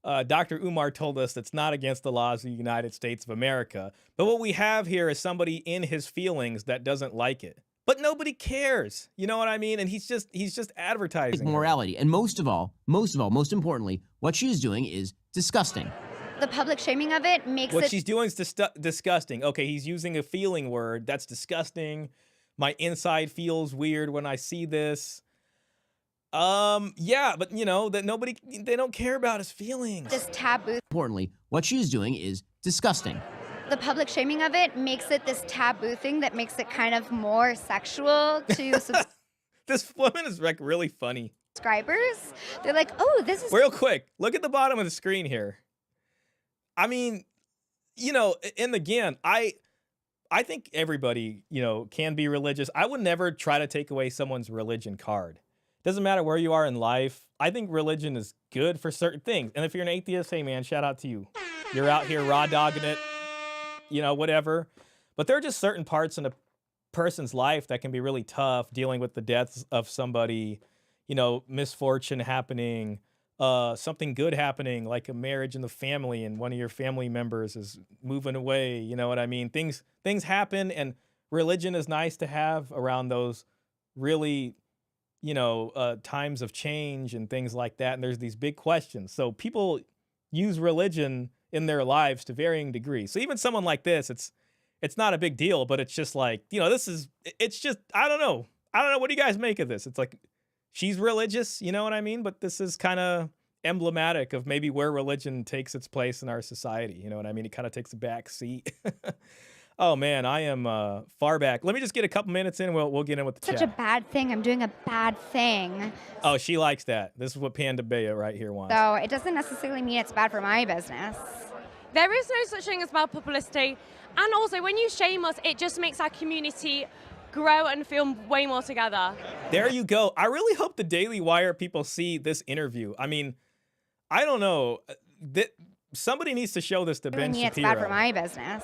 Dr. Umar told us that's not against the laws of the United States of America. But what we have here is somebody in his feelings that doesn't like it. But nobody cares. You know what I mean? And he's just advertising morality. And most importantly, what she is doing is disgusting. The public shaming of it makes what she's doing is disgusting. Okay, he's using a feeling word. That's disgusting. My inside feels weird when I see this. Yeah, but that they don't care about his feelings. This taboo. Importantly, what she is doing is disgusting. The public shaming of it makes it this taboo thing that makes it kind of more sexual to This woman is like really funny. Subscribers. They're like, oh, this is real quick. Look at the bottom of the screen here. I mean, and again, I think everybody, can be religious. I would never try to take away someone's religion card. Doesn't matter where you are in life. I think religion is good for certain things. And if you're an atheist, hey man, shout out to you. You're out here raw dogging it, whatever. But there are just certain parts in a person's life that can be really tough, dealing with the deaths of somebody, misfortune happening, something good happening, like a marriage in the family and one of your family members is moving away. You know what I mean? Things happen, and religion is nice to have around those really times of change and things like that. And there's these big questions. So people use religion in their lives to varying degrees. So even someone like this, it's not a big deal, but it's just like, it's just, I don't know. What do you guys make of this? It's like, she's religious, you know what I mean? But this is kind of emblematic of maybe where religion takes its place in our society. You know what I mean? It kind of takes a back seat. Oh man, I am far back. Let me just get a couple minutes in. We'll get in with the Such chat. a bad thing. I'm doing a bad thing. Oh, she likes that. This is what Panda Bea right here wants. So it doesn't necessarily mean it's bad for my business. There is no such thing as bad publicity. And also, when you shame us, it just makes our community grow and feel way more together. There you go. I really hope the Daily Wire people see this interview. I mean, I don't know. Somebody needs to show this to Ben Shapiro. It's bad for my business.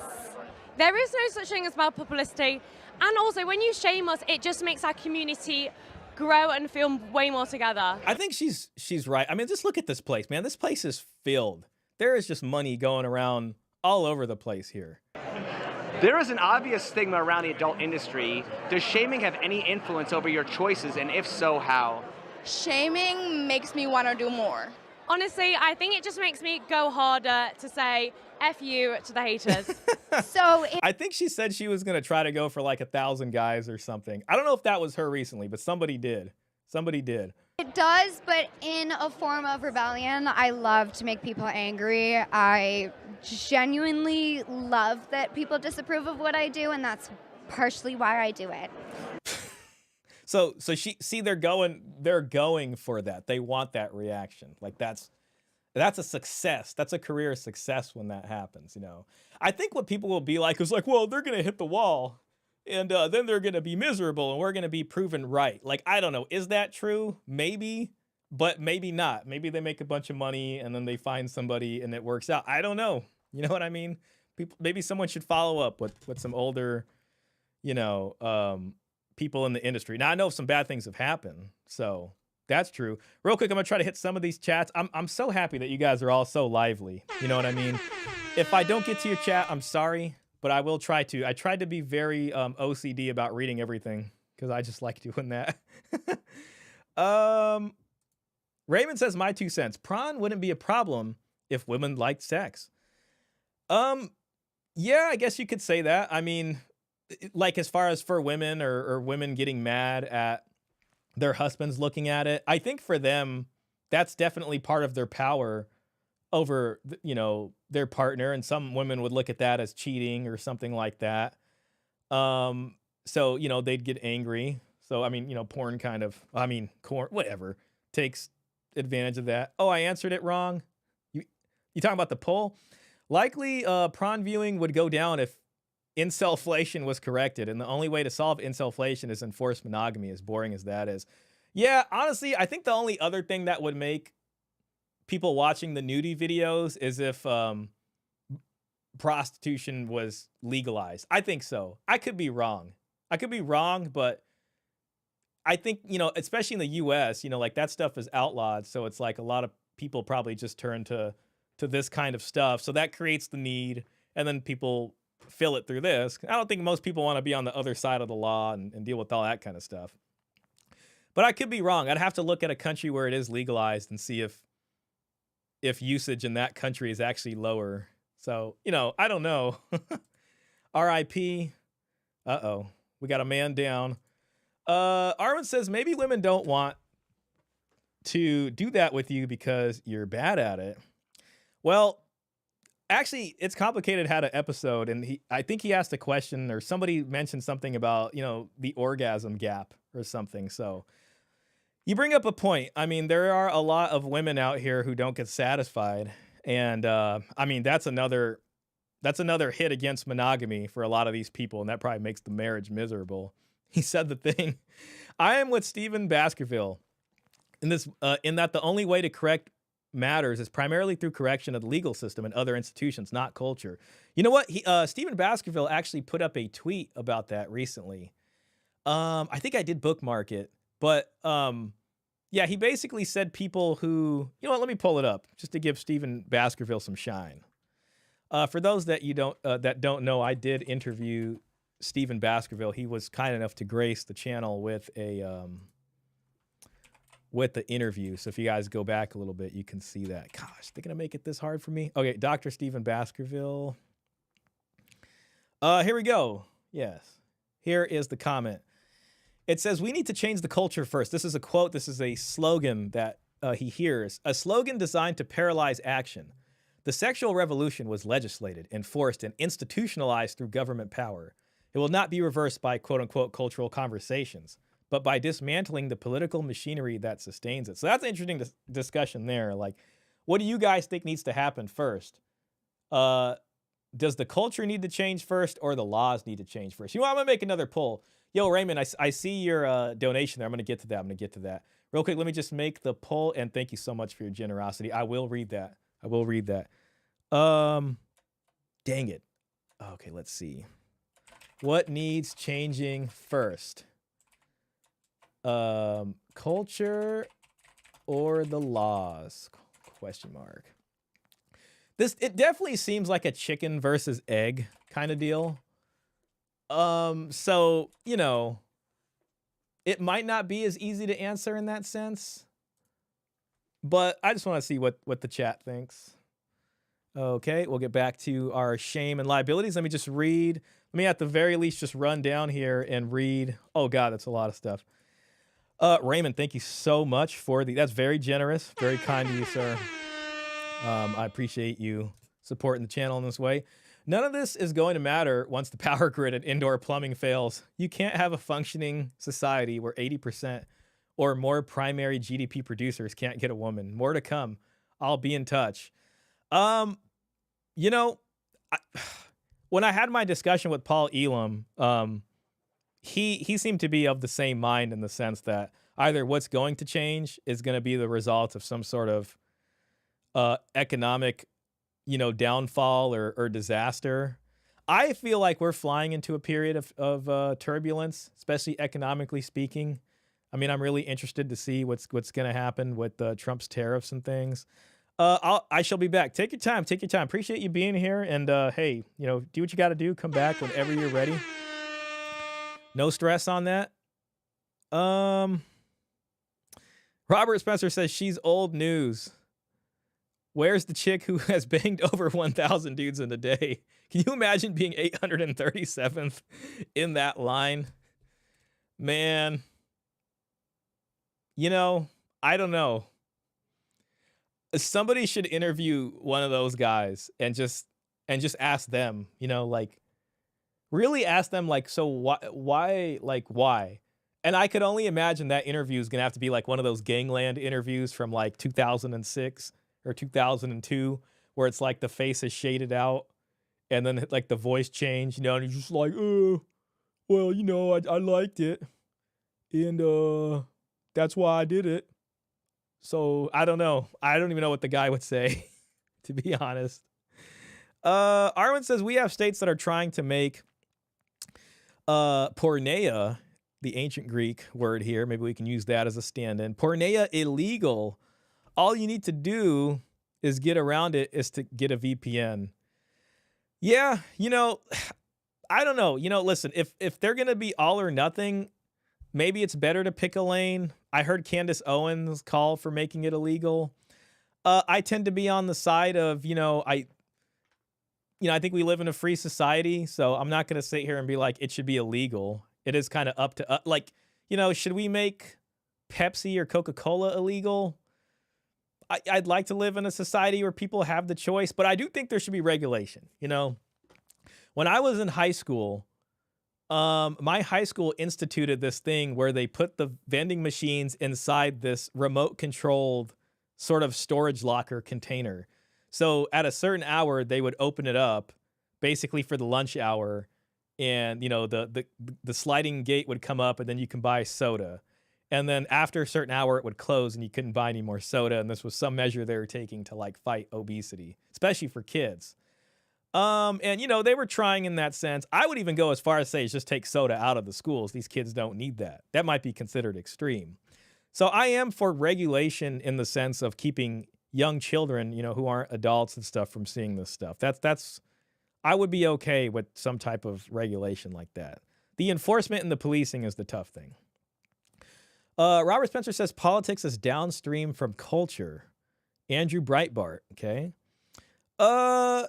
There is no such thing as bad publicity. And also, when you shame us, it just makes our community grow and feel way more together. I think she's right. I mean, just look at this place, man. This place is filled. There is just money going around all over the place here. There is an obvious stigma around the adult industry. Does shaming have any influence over your choices, and if so, how? Shaming makes me want to do more. Honestly, I think it just makes me go harder to say F you to the haters. I think she said she was going to try to go for like 1,000 guys or something. I don't know if that was her recently, but somebody did. Somebody did. It does, but in a form of rebellion. I love to make people angry. I genuinely love that people disapprove of what I do, and that's partially why I do it. So they're going for that. They want that reaction. Like that's a success. That's a career success when that happens, you know. I think what people will be like is like, well, they're going to hit the wall and then they're going to be miserable and we're going to be proven right. Like, I don't know. Is that true? Maybe, but maybe not. Maybe they make a bunch of money and then they find somebody and it works out. I don't know. You know what I mean? Maybe someone should follow up with some older, you know, people in the industry. Now, I know some bad things have happened, so that's true. Real quick, I'm gonna try to hit some of these chats. I'm so happy that you guys are all so lively. You know what I mean? If I don't get to your chat, I'm sorry, but I will try to. I tried to be very OCD about reading everything because I just like doing that. Raymond says, my 2 cents. Prawn wouldn't be a problem if women liked sex. Yeah, I guess you could say that. I mean, like as far as for women or women getting mad at their husbands looking at it, I think for them, that's definitely part of their power over, you know, their partner. And some women would look at that as cheating or something like that. So, you know, they'd get angry. So, I mean, you know, porn whatever, takes advantage of that. Oh, I answered it wrong. You talking about the poll? Likely prawn viewing would go down if incelflation was corrected, and the only way to solve incelflation is enforced monogamy, as boring as that is. Yeah, honestly, I think the only other thing that would make people watching the nudie videos is if prostitution was legalized. I think so. I could be wrong. But I think, you know, especially in the US, you know, like that stuff is outlawed, so it's like a lot of people probably just turn to this kind of stuff, so that creates the need, and then people fill it through this. I don't think most people want to be on the other side of the law and deal with all that kind of stuff. But I could be wrong. I'd have to look at a country where it is legalized and see if usage in that country is actually lower. So, you know, I don't know. R.I.P. Uh-oh. We got a man down. Arwen says, maybe women don't want to do that with you because you're bad at it. Well, actually, It's Complicated had an episode, and I think he asked a question, or somebody mentioned something about, you know, the orgasm gap or something. So you bring up a point. I mean, there are a lot of women out here who don't get satisfied. And I mean, that's another hit against monogamy for a lot of these people, and that probably makes the marriage miserable. He said the thing, I am with Stephen Baskerville in that the only way to correct matters is primarily through correction of the legal system and other institutions, not culture. You know what? Stephen Baskerville actually put up a tweet about that recently. I think I did bookmark it, but yeah, he basically said people who, you know what? Let me pull it up just to give Stephen Baskerville some shine. For those that don't know, I did interview Stephen Baskerville. He was kind enough to grace the channel with the interview. So if you guys go back a little bit, you can see that. Gosh, they're going to make it this hard for me. Okay, Dr. Stephen Baskerville. Here we go. Yes. Here is the comment. It says, we need to change the culture first. This is a quote. This is a slogan that he hears. A slogan designed to paralyze action. The sexual revolution was legislated, enforced, and institutionalized through government power. It will not be reversed by quote-unquote cultural conversations, but by dismantling the political machinery that sustains it. So that's an interesting discussion there. Like, what do you guys think needs to happen first? Does the culture need to change first, or the laws need to change first? You know, I'm going to make another poll. Yo, Raymond, I see your donation there. I'm going to get to that. Real quick, let me just make the poll, and thank you so much for your generosity. I will read that. Dang it. Okay, let's see. What needs changing first? Culture or the laws? Question mark. It definitely seems like a chicken versus egg kind of deal. So, you know, it might not be as easy to answer in that sense, but I just want to see what the chat thinks. Okay, we'll get back to our shame and liabilities. Let me at the very least just run down here and read. Oh God, that's a lot of stuff. Raymond, thank you so much that's very generous, very kind of you, sir. I appreciate you supporting the channel in this way. None of this is going to matter once the power grid and indoor plumbing fails. You can't have a functioning society where 80% or more primary GDP producers can't get a woman. More to come. I'll be in touch. You know, when I had my discussion with Paul Elam, he seemed to be of the same mind in the sense that either what's going to change is going to be the result of some sort of economic, downfall or disaster. I feel like we're flying into a period of turbulence, especially economically speaking. I mean, I'm really interested to see what's going to happen with Trump's tariffs and things. I shall be back. Take your time. Appreciate you being here. And hey, do what you got to do. Come back whenever you're ready. No stress on that. Robert Spencer says she's old news. Where's the chick who has banged over 1,000 dudes in a day? Can you imagine being 837th in that line? Man, I don't know. Somebody should interview one of those guys and just ask them, really ask them, so why? And I could only imagine that interview is going to have to be like one of those Gangland interviews from 2006 or 2002, where it's like the face is shaded out and then the voice change, and he's just like, well, I liked it. And that's why I did it. So I don't know. I don't even know what the guy would say, to be honest. Arwen says we have states that are trying to make porneia, the ancient Greek word here, maybe we can use that as a stand-in, porneia illegal. All you need to do is get around it is to get a VPN. Yeah, I don't know. Listen, if they're going to be all or nothing, maybe it's better to pick a lane. I heard Candace Owens call for making it illegal. I tend to be on the side of, I think we live in a free society, so I'm not going to sit here and be like, it should be illegal. It is kind of up to, should we make Pepsi or Coca-Cola illegal? I'd like to live in a society where people have the choice, but I do think there should be regulation. When I was in high school, my high school instituted this thing where they put the vending machines inside this remote controlled sort of storage locker container. So at a certain hour, they would open it up basically for the lunch hour, and the sliding gate would come up, and then you can buy soda. And then after a certain hour, it would close and you couldn't buy any more soda. And this was some measure they were taking to fight obesity, especially for kids. And they were trying in that sense. I would even go as far as say, just take soda out of the schools. These kids don't need that. That might be considered extreme. So I am for regulation in the sense of keeping young children, who aren't adults and stuff, from seeing this stuff. I would be okay with some type of regulation like that. The enforcement and the policing is the tough thing. Robert Spencer says politics is downstream from culture. Andrew Breitbart, okay. Yenna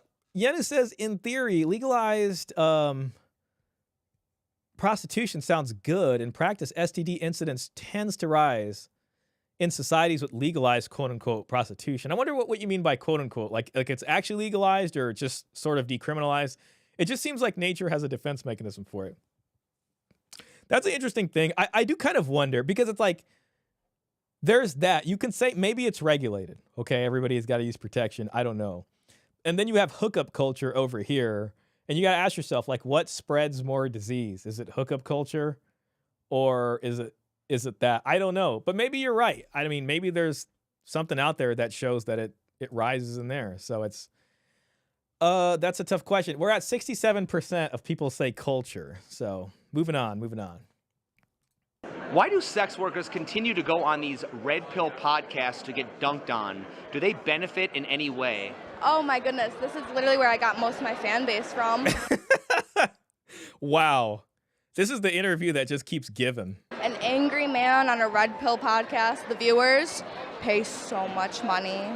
says, in theory, legalized prostitution sounds good. In practice, STD incidence tends to rise in societies with legalized quote unquote prostitution. I wonder what you mean by quote unquote, like it's actually legalized or just sort of decriminalized. It just seems like nature has a defense mechanism for it. That's an interesting thing. I do kind of wonder because it's like, there's that. You can say maybe it's regulated. Okay, everybody has got to use protection. I don't know. And then you have hookup culture over here. And you got to ask yourself, like, what spreads more disease? Is it hookup culture or is it that? I don't know. But maybe you're right. I mean, maybe there's something out there that shows that it rises in there. So that's a tough question. We're at 67% of people say culture. So moving on. Why do sex workers continue to go on these red pill podcasts to get dunked on? Do they benefit in any way? Oh my goodness, this is literally where I got most of my fan base from. Wow. This is the interview that just keeps giving. An angry man on a red pill podcast, the viewers pay so much money.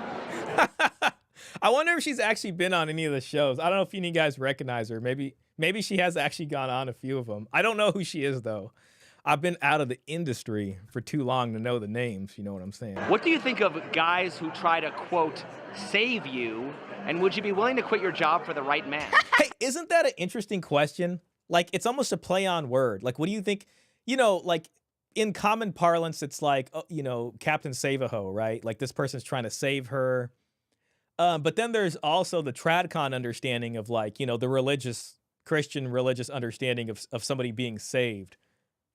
I wonder if she's actually been on any of the shows. I don't know if any of you guys recognize her. Maybe she has actually gone on a few of them. I don't know who she is, though. I've been out of the industry for too long to know the names, you know what I'm saying? What do you think of guys who try to, quote, save you? And would you be willing to quit your job for the right man? Hey, isn't that an interesting question? Like, it's almost a play on word. Like, what do you think? You know, like, in common parlance, it's like, Captain Save-A-Ho, right? Like, this person's trying to save her. But then there's also the tradcon understanding of, like, the Christian religious understanding of somebody being saved.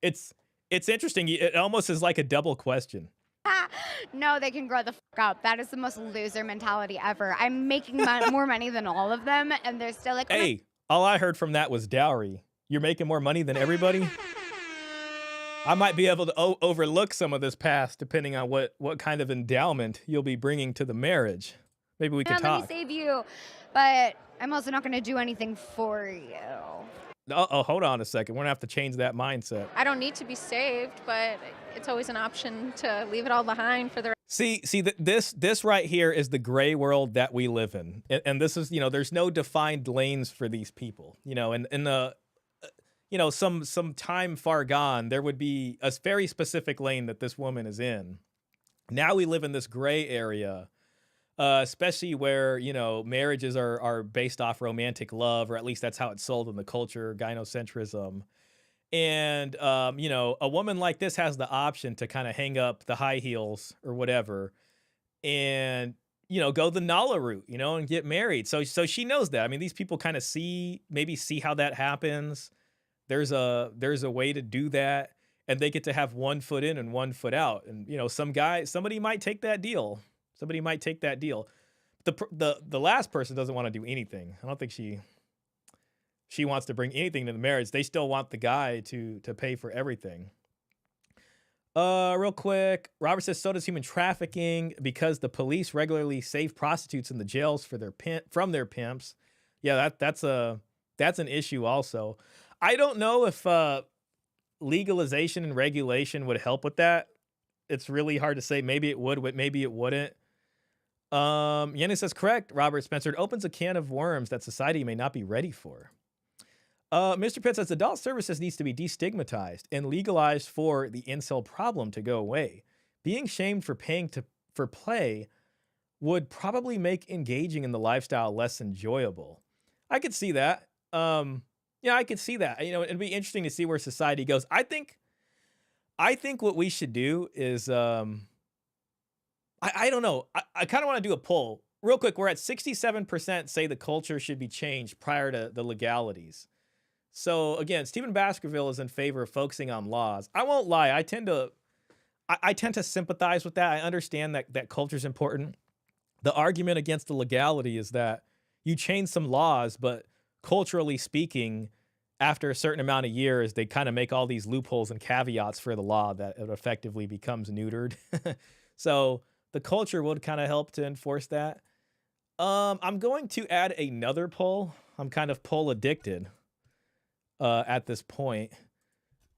It's interesting. It almost is like a double question. No, they can grow the fuck up. That is the most loser mentality ever. I'm making more money than all of them, and they're still like, hey, all I heard from that was dowry. You're making more money than everybody? I might be able to overlook some of this past depending on what kind of endowment you'll be bringing to the marriage. Maybe we could talk. Let me save you, but I'm also not going to do anything for you. Oh, hold on a second. We're going to have to change that mindset. I don't need to be saved, but it's always an option to leave it all behind for the See, this right here is the gray world that we live in. And this is, there's no defined lanes for these people. Some time far gone, there would be a very specific lane that this woman is in. Now we live in this gray area, especially where, marriages are based off romantic love, or at least that's how it's sold in the culture, gynocentrism. And, a woman like this has the option to kind of hang up the high heels or whatever and, go the Nala route, and get married. So she knows that. I mean, these people kind of see how that happens. There's a way to do that, and they get to have one foot in and one foot out. And, somebody might take that deal. The last person doesn't want to do anything. I don't think she wants to bring anything to the marriage. They still want the guy to pay for everything. Real quick, Robert says, so does human trafficking because the police regularly save prostitutes in the jails from their pimps. Yeah, that's an issue also. I don't know if legalization and regulation would help with that. It's really hard to say. Maybe it would, but maybe it wouldn't. Yenny says, correct, Robert Spencer. It opens a can of worms that society may not be ready for. Mr. Pitt says, adult services needs to be destigmatized and legalized for the incel problem to go away. Being shamed for paying for play would probably make engaging in the lifestyle less enjoyable. I could see that. I could see that. It'd be interesting to see where society goes. I think what we should do is, I don't know. I kind of want to do a poll. Real quick, we're at 67% say the culture should be changed prior to the legalities. So again, Stephen Baskerville is in favor of focusing on laws. I won't lie. I tend to sympathize with that. I understand that culture is important. The argument against the legality is that you change some laws, but culturally speaking, after a certain amount of years, they kind of make all these loopholes and caveats for the law that it effectively becomes neutered. So the culture would kind of help to enforce that. I'm going to add another poll. I'm kind of poll addicted at this point.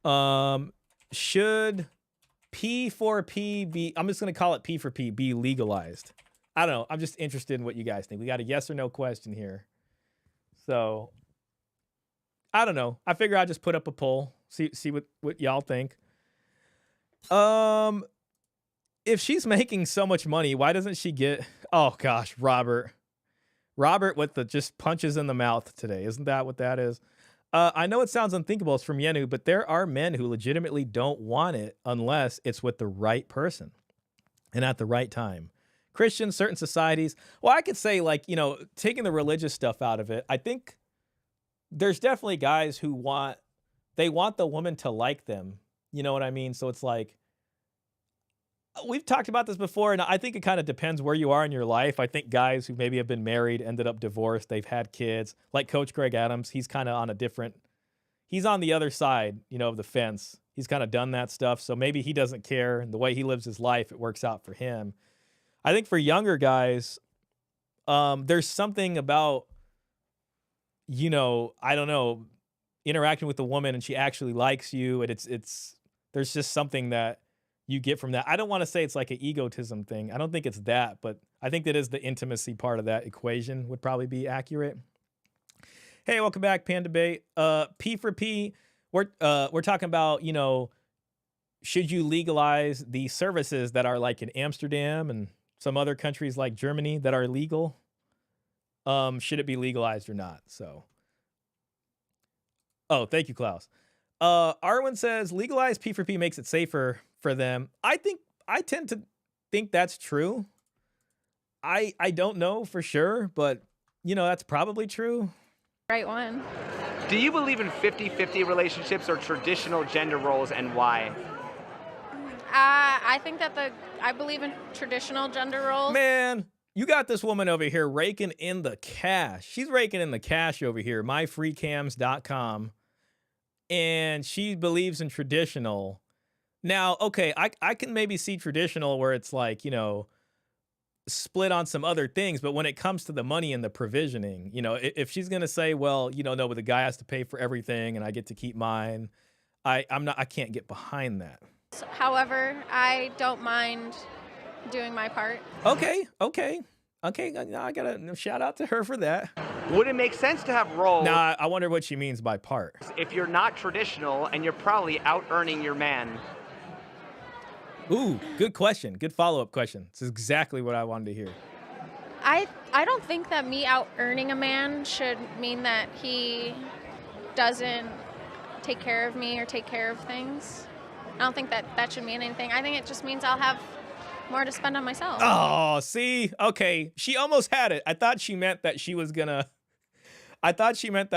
Should P4P be, I'm just going to call it P4P, be legalized? I don't know. I'm just interested in what you guys think. We got a yes or no question here. So I don't know. I figure I'll just put up a poll, see what y'all think. if she's making so much money, why doesn't she get, oh gosh, Robert. Robert with the just punches in the mouth today. Isn't that what that is? I know it sounds unthinkable. It's from Yenu, but there are men who legitimately don't want it unless it's with the right person and at the right time. Christians, certain societies. Well, I could say, like, you know, taking the religious stuff out of it, I think there's definitely guys who want the woman to like them. You know what I mean? So it's like, we've talked about this before, and I think it kind of depends where you are in your life. I think guys who maybe have been married, ended up divorced, they've had kids, like Coach Greg Adams, he's kind of on a different, he's on the other side, you know, of the fence. He's kind of done that stuff, so maybe he doesn't care, and the way he lives his life, it works out for him. I think for younger guys, there's something about, you know, I don't know, interacting with a woman and she actually likes you, and it's there's just something that you get from that. I don't want to say it's like an egotism thing. I don't think it's that, but I think that is the intimacy part of that equation would probably be accurate. Hey, welcome back, Pan Debate. P for P, we're talking about, you know, should you legalize the services that are like in Amsterdam and some other countries like Germany that are legal? Should it be legalized or not? So, oh, thank you, Klaus. Arwen says legalize P for P makes it safer for them. I tend to think that's true. I don't know for sure, but you know, that's probably true. Right one. Do you believe in 50-50 relationships or traditional gender roles, and why? I think that I believe in traditional gender roles. Man, you got this woman over here raking in the cash. She's raking in the cash over here, myfreecams.com. And she believes in traditional. Now, okay, I can maybe see traditional where it's like, you know, split on some other things, but when it comes to the money and the provisioning, you know, if she's going to say, well, you know, no, but the guy has to pay for everything and I get to keep mine, I can't get behind that. However, I don't mind doing my part. Okay. I got to shout out to her for that. Would it make sense to have roles? Nah, I wonder what she means by part. If you're not traditional and you're probably out earning your man. Ooh, good question. Good follow-up question. This is exactly what I wanted to hear. I don't think that me out earning a man should mean that he doesn't take care of me or take care of things. I don't think that should mean anything. I think it just means I'll have more to spend on myself. Oh, see? Okay. She almost had it. I thought she meant that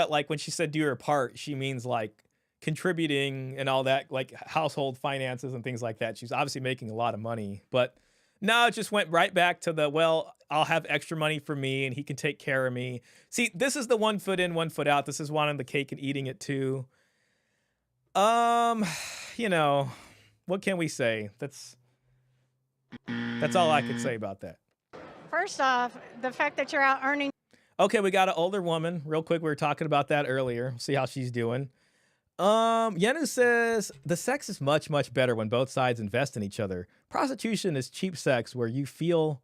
like when she said do your part, she means like contributing and all that, like household finances and things like that. She's obviously making a lot of money, but no, it just went right back to the, well, I'll have extra money for me and he can take care of me. See, this is the 1 foot in, 1 foot out. This is wanting the cake and eating it too. You know, what can we say? That's all I could say about that. First off, the fact that you're out earning. Okay, we got an older woman. Real quick, we were talking about that earlier. See how she's doing. Yenu says, the sex is much, much better when both sides invest in each other. Prostitution is cheap sex where you feel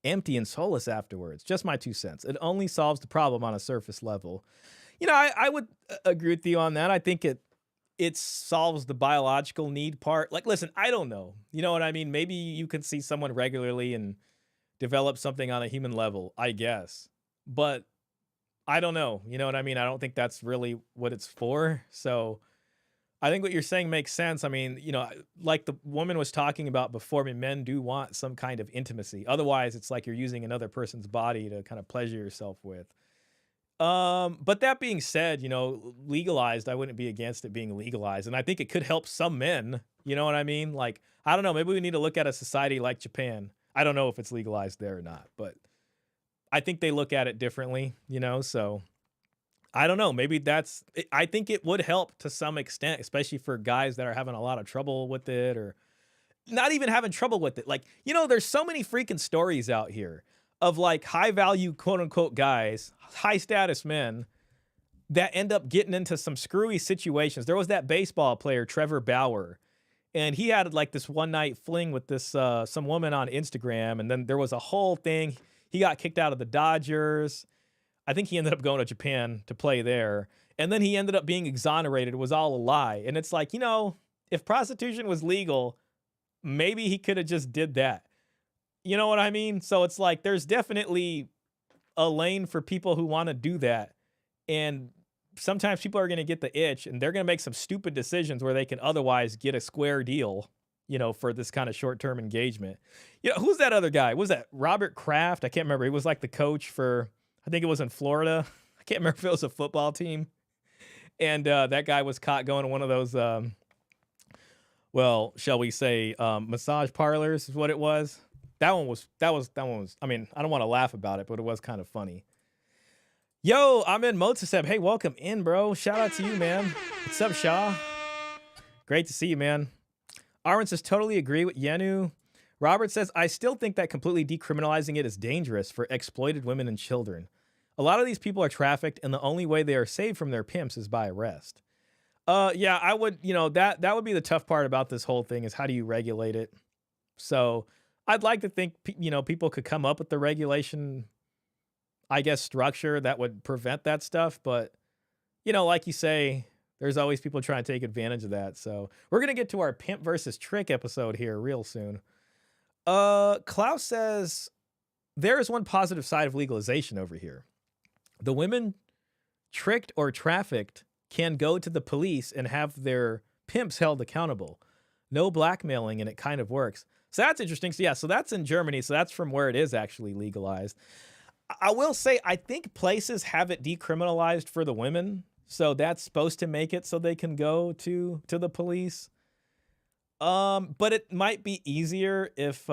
empty and soulless afterwards. Just my 2 cents. It only solves the problem on a surface level. You know, I would agree with you on that. I think it solves the biological need part. Like, listen, I don't know. You know what I mean? Maybe you can see someone regularly and develop something on a human level, I guess. But I don't know. You know what I mean? I don't think that's really what it's for. So I think what you're saying makes sense. I mean, you know, like the woman was talking about before, I mean, men do want some kind of intimacy. Otherwise, it's like you're using another person's body to kind of pleasure yourself with. But that being said, you know, legalized, I wouldn't be against it being legalized. And I think it could help some men, you know what I mean? Like, I don't know, maybe we need to look at a society like Japan. I don't know if it's legalized there or not, but I think they look at it differently, you know? So I don't know, maybe I think it would help to some extent, especially for guys that are having a lot of trouble with it or not even having trouble with it. Like, you know, there's so many freaking stories out here of like high value, quote unquote, guys, high status men that end up getting into some screwy situations. There was that baseball player, Trevor Bauer, and he had like this one night fling with this, some woman on Instagram. And then there was a whole thing. He got kicked out of the Dodgers. I think he ended up going to Japan to play there. And then he ended up being exonerated. It was all a lie. And it's like, you know, if prostitution was legal, maybe he could have just did that. You know what I mean? So it's like there's definitely a lane for people who want to do that. And sometimes people are going to get the itch and they're going to make some stupid decisions where they can otherwise get a square deal, for this kind of short-term engagement. Who's that other guy? Was that Robert Kraft? I can't remember. He was like the coach for, I think it was in Florida. I can't remember if it was a football team. And that guy was caught going to one of those, shall we say, massage parlors is what it was. That one was, I mean, I don't want to laugh about it, but it was kind of funny. Yo, I'm in Motaseb. Hey, welcome in, bro. Shout out to you, man. What's up, Shah? Great to see you, man. Arwen says, totally agree with Yenu. Robert says, I still think that completely decriminalizing it is dangerous for exploited women and children. A lot of these people are trafficked, and the only way they are saved from their pimps is by arrest. Yeah, I would, that would be the tough part about this whole thing is how do you regulate it? So I'd like to think, people could come up with the regulation, I guess, structure that would prevent that stuff. But, like you say, there's always people trying to take advantage of that. So we're going to get to our pimp versus trick episode here real soon. Klaus says, there is one positive side of legalization over here. The women tricked or trafficked can go to the police and have their pimps held accountable. No blackmailing, and it kind of works. So that's interesting. So yeah, so that's in Germany. So that's from where it is actually legalized. I will say, I think places have it decriminalized for the women. So that's supposed to make it so they can go to the police. But it might be easier if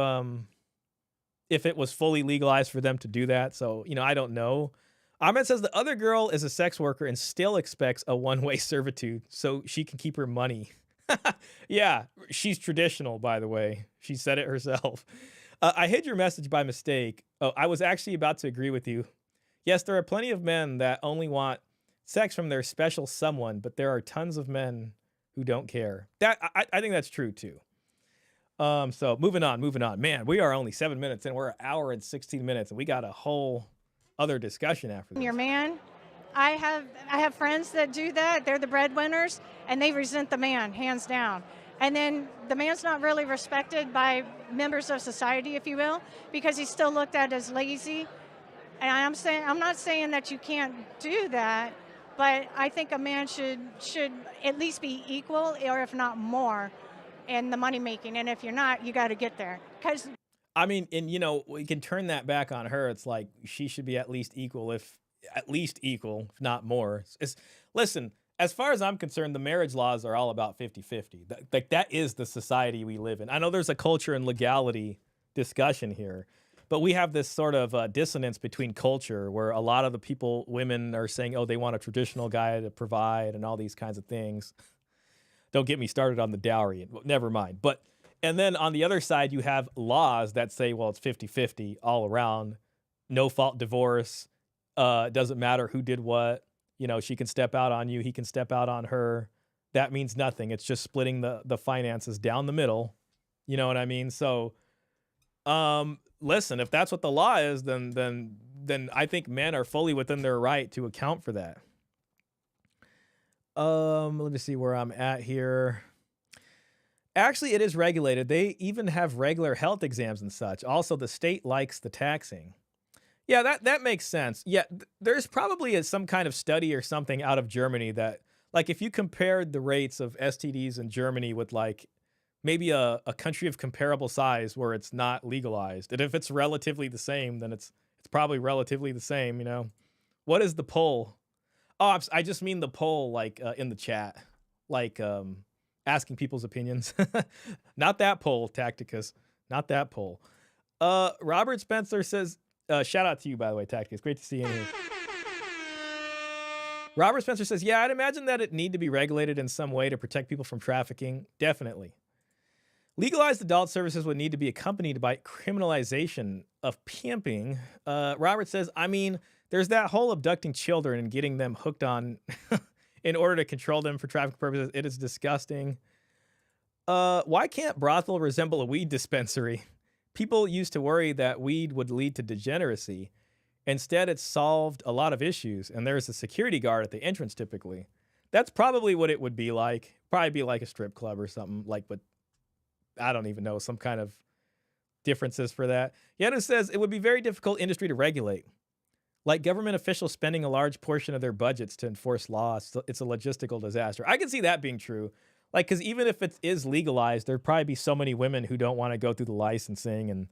it was fully legalized for them to do that. So, I don't know. Ahmed says the other girl is a sex worker and still expects a one-way servitude so she can keep her money. Yeah, she's traditional, by the way. She said it herself. I hid your message by mistake. Oh, I was actually about to agree with you. Yes, there are plenty of men that only want sex from their special someone, but there are tons of men who don't care. That I think that's true too. So moving on. Man, we are only 7 minutes in. We're an hour and 16 minutes, and we got a whole other discussion after this. Your man, I have friends that do that. They're the breadwinners, and they resent the man, hands down. And then the man's not really respected by members of society, if you will, because he's still looked at as lazy. And I'm not saying that you can't do that, but I think a man should at least be equal, or if not more, in the money making. And if you're not, you got to get there. Because I mean, and we can turn that back on her. It's like she should be at least equal, if not more. Listen, as far as I'm concerned, the marriage laws are all about 50-50. That is the society we live in. I know there's a culture and legality discussion here, but we have this sort of dissonance between culture where a lot of the women are saying, oh, they want a traditional guy to provide and all these kinds of things. Don't get me started on the dowry. Never mind. And then on the other side, you have laws that say, well, it's 50-50 all around. No fault divorce. Doesn't matter who did what. She can step out on you. He can step out on her. That means nothing. It's just splitting the finances down the middle. You know what I mean? So, listen, if that's what the law is, then I think men are fully within their right to account for that. Let me see where I'm at here. Actually, it is regulated. They even have regular health exams and such. Also, the state likes the taxing. Yeah, that makes sense. Yeah, there's probably some kind of study or something out of Germany that, like, if you compared the rates of STDs in Germany with, like, maybe a country of comparable size where it's not legalized, and if it's relatively the same, then it's probably relatively the same, What is the poll? Oh, I just mean the poll, like, in the chat. Like, asking people's opinions. Not that poll, Tacticus. Not that poll. Robert Spencer says, shout out to you, by the way, Tacticus. Great to see you in here. Robert Spencer says, yeah, I'd imagine that it need to be regulated in some way to protect people from trafficking. Definitely. Legalized adult services would need to be accompanied by criminalization of pimping. Robert says, I mean, there's that whole abducting children and getting them hooked on in order to control them for traffic purposes. It is disgusting. Why can't brothel resemble a weed dispensary? People used to worry that weed would lead to degeneracy. Instead, it's solved a lot of issues, and there's a security guard at the entrance typically. That's probably what it would be like. Probably be like a strip club or something, like, but I don't even know, some kind of differences for that. Yanu says it would be very difficult industry to regulate. Like government officials spending a large portion of their budgets to enforce laws, it's a logistical disaster. I can see that being true. Like, because even if it is legalized, there'd probably be so many women who don't want to go through the licensing, and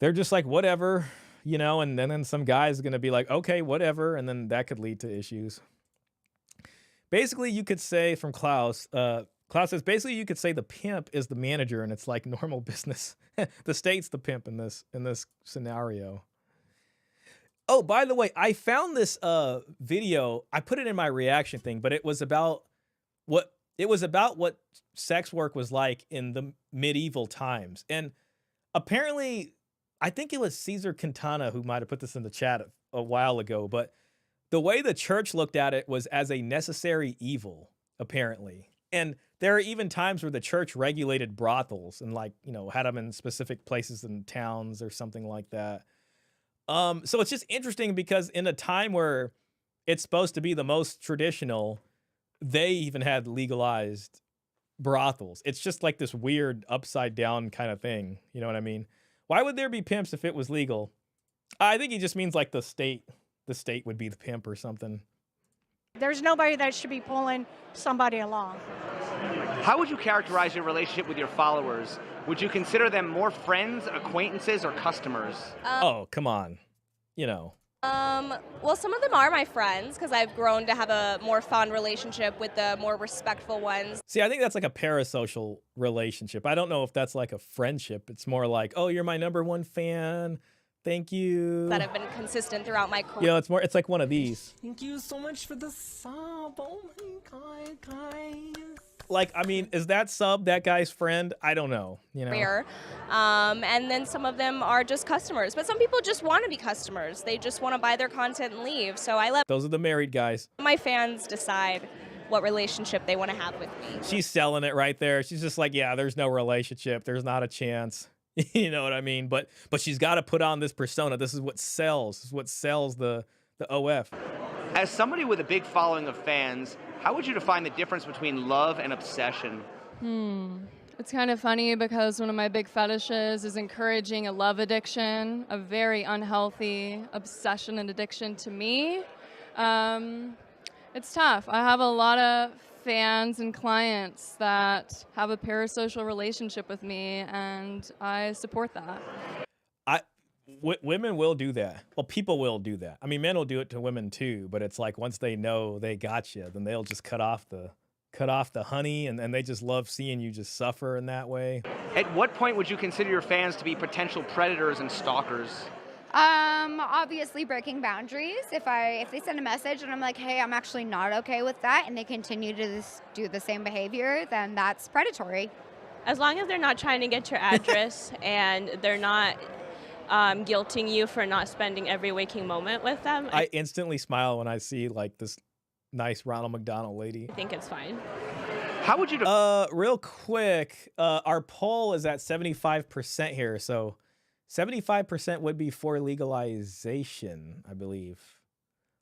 they're just like, whatever, you know, and then some guy's going to be like, okay, whatever, and then that could lead to issues. Basically, you could say from Klaus, Klaus says, basically, you could say the pimp is the manager, and it's like normal business. The state's the pimp in this scenario. Oh, by the way, I found this video. I put it in my reaction thing, but it was about what sex work was like in the medieval times. And apparently, I think it was Caesar Quintana who might have put this in the chat a while ago, but the way the church looked at it was as a necessary evil, apparently. And there are even times where the church regulated brothels and, like, you know, had them in specific places in towns or something like that. So it's just interesting because in a time where it's supposed to be the most traditional, they even had legalized brothels. It's just like this weird upside down kind of thing. You know what I mean? Why would there be pimps if it was legal? I think he just means like the state would be the pimp or something. There's nobody that should be pulling somebody along. How would you characterize your relationship with your followers? Would you consider them more friends, acquaintances, or customers? Oh, come on. You know. Well, some of them are my friends because I've grown to have a more fond relationship with the more respectful ones. See, I think that's like a parasocial relationship. I don't know if that's like a friendship. It's more like, oh, you're my #1 fan. Thank you. That have been consistent throughout my career. You know, it's like one of these. Thank you so much for the sub. Oh my god, guys. Like, I mean, is that sub that guy's friend? I don't know. You know. And then some of them are just customers. But some people just want to be customers. They just want to buy their content and leave. So I let Those are the married guys. my fans decide what relationship they want to have with me. She's selling it right there. She's just like, yeah, there's no relationship. There's not a chance. You know what I mean? But she's got to put on this persona. This is what sells. This is what sells the OF. As somebody with a big following of fans, how would you define the difference between love and obsession? It's kind of funny because one of my big fetishes is encouraging a love addiction, a very unhealthy obsession and addiction to me. It's tough. I have a lot of fans and clients that have a parasocial relationship with me, and I support that. Women will do that. Well, people will do that. I mean, men will do it to women too, but it's like once they know they got you, then they'll just cut off the honey, and they just love seeing you just suffer in that way. At what point would you consider your fans to be potential predators and stalkers? Obviously breaking boundaries. If they send a message and I'm like, hey, I'm actually not okay with that, and they continue to do the same behavior, then that's predatory. As long as they're not trying to get your address and they're not guilting you for not spending every waking moment with them. I instantly smile when I see like this nice Ronald McDonald lady. I think it's fine. How would you real quick, our poll is at 75% here, so 75% would be for legalization, I believe.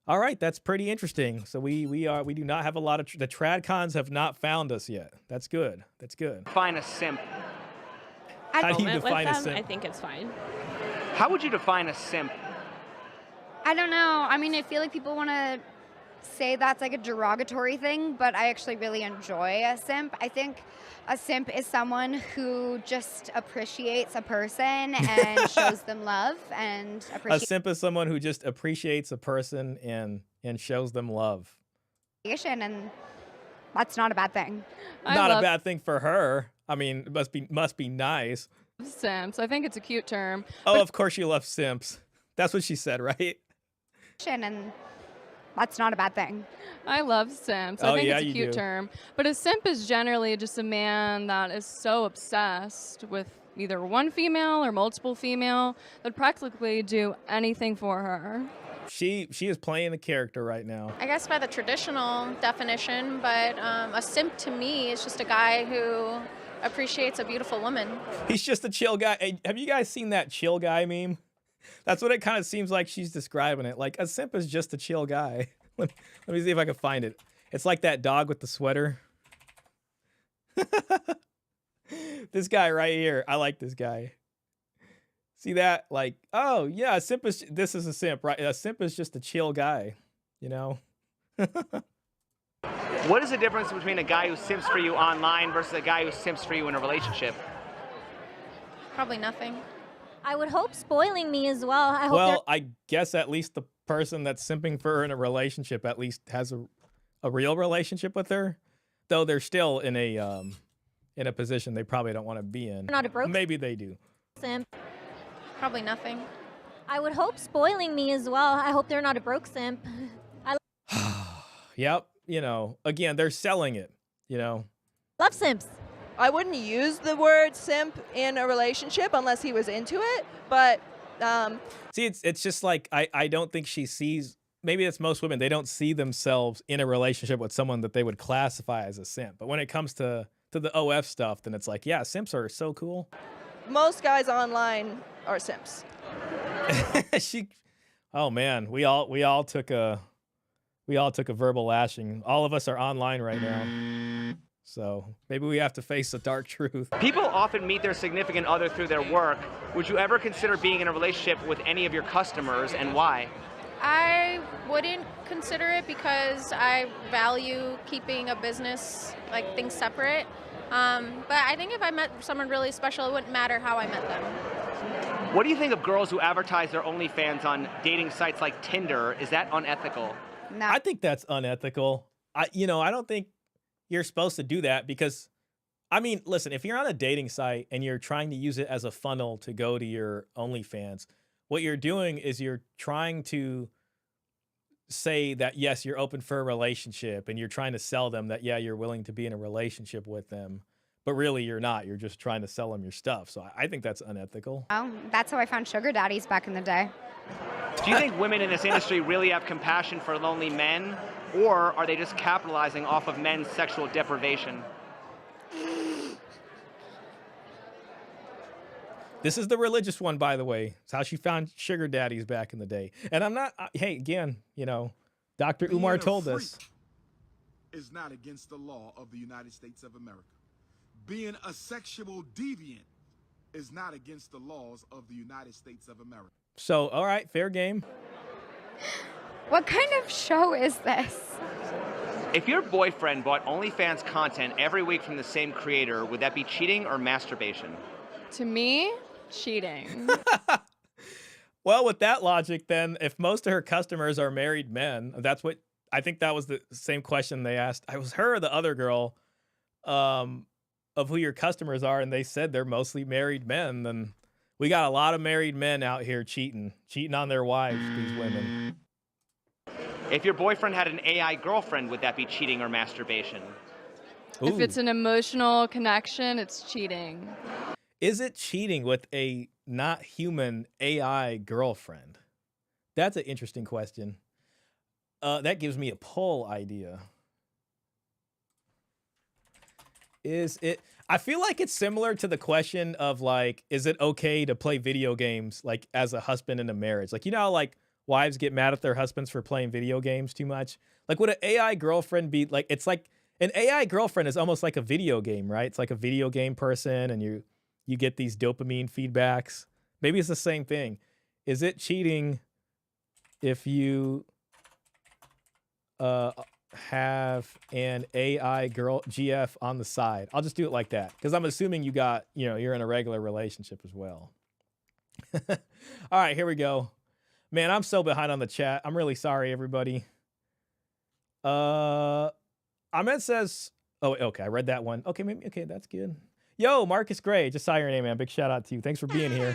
All right, that's pretty interesting. So we do not have a lot of the tradcons have not found us yet. That's good. That's good. Define a simp. How do you define a them, simp? I think it's fine. How would you define a simp? I don't know. I mean, I feel like people want to say that's like a derogatory thing, but I actually really enjoy a simp. I think a simp is someone who just appreciates a person and shows them love and appreciation. A simp is someone who just appreciates a person and shows them love. And that's not a bad thing. Not a bad thing for her. I mean, it must be nice. Simps. I think it's a cute term. Oh, of course you love simps. That's what she said, right? And that's not a bad thing. I love simps. Oh, I think yeah, it's a you cute do. term. But a simp is generally just a man that is so obsessed with either one female or multiple female that practically do anything for her. She is playing the character right now. I guess by the traditional definition, but a simp to me is just a guy who appreciates a beautiful woman. He's just a chill guy. Hey, have you guys seen that chill guy meme? That's what it kind of seems like she's describing it. Like, a simp is just a chill guy. Let me see if I can find it. It's like that dog with the sweater. This guy right here. I like this guy. See that? Like, oh yeah, a simp is, this is a simp, right? A simp is just a chill guy, you know? What is the difference between a guy who simps for you online versus a guy who simps for you in a relationship? Probably nothing. I would hope spoiling me as well. I hope Well, I guess at least the person that's simping for her in a relationship at least has a real relationship with her, though they're still in a position they probably don't want to be in. Not a broke Maybe they do. simp. Probably nothing. I would hope spoiling me as well. I hope they're not a broke simp. I Yep. You know, again, they're selling it, you know. love simps. I wouldn't use the word simp in a relationship unless he was into it, but See, it's just like I don't think she sees, maybe it's most women, they don't see themselves in a relationship with someone that they would classify as a simp. But when it comes to the OF stuff, then it's like, yeah, simps are so cool. most guys online are simps. Oh man, we all took a verbal lashing. All of us are online right now. So maybe we have to face the dark truth. People often meet their significant other through their work. Would you ever consider being in a relationship with any of your customers, and why? I wouldn't consider it because I value keeping a business, like things separate. But I think if I met someone really special, it wouldn't matter how I met them. What do you think of girls who advertise their OnlyFans on dating sites like Tinder? Is that unethical? No. I think that's unethical. I don't think you're supposed to do that because, I mean, listen, if you're on a dating site and you're trying to use it as a funnel to go to your OnlyFans, what you're doing is you're trying to say that, yes, you're open for a relationship and you're trying to sell them that, yeah, you're willing to be in a relationship with them. But really, you're not. You're just trying to sell them your stuff. So I think that's unethical. Oh, that's how I found sugar daddies back in the day. Do you think women in this industry really have compassion for lonely men, or are they just capitalizing off of men's sexual deprivation? This is the religious one, by the way. It's how she found sugar daddies back in the day. And I'm not, hey, again, Dr. Umar told us. Is not against the law of the United States of America. Being a sexual deviant is not against the laws of the United States of America. So, all right, fair game. What kind of show is this? If your boyfriend bought OnlyFans content every week from the same creator, would that be cheating or masturbation? To me, cheating. Well, with that logic, then, if most of her customers are married men, that's what, I think that was the same question they asked. I was her or the other girl, of who your customers are, and they said they're mostly married men, then we got a lot of married men out here cheating on their wives, these women. If your boyfriend had an AI girlfriend, would that be cheating or masturbation? If it's an emotional connection, it's cheating. Is it cheating with a not human AI girlfriend? That's an interesting question. That gives me a poll idea. I feel like it's similar to the question of like, is it okay to play video games like as a husband in a marriage? Like, how like wives get mad at their husbands for playing video games too much? Like, would an AI girlfriend be like, it's like an AI girlfriend is almost like a video game, right? It's like a video game person and you get these dopamine feedbacks. Maybe it's the same thing. Is it cheating if you have an AI girl GF on the side? I'll just do it like that because I'm assuming you're in a regular relationship as well. All right, here we go. Man, I'm so behind on the chat. I'm really sorry, everybody. Ahmed says, oh, okay, I read that one. Okay, that's good. Yo, Marcus Gray, just saw your name, man. Big shout out to you. Thanks for being here.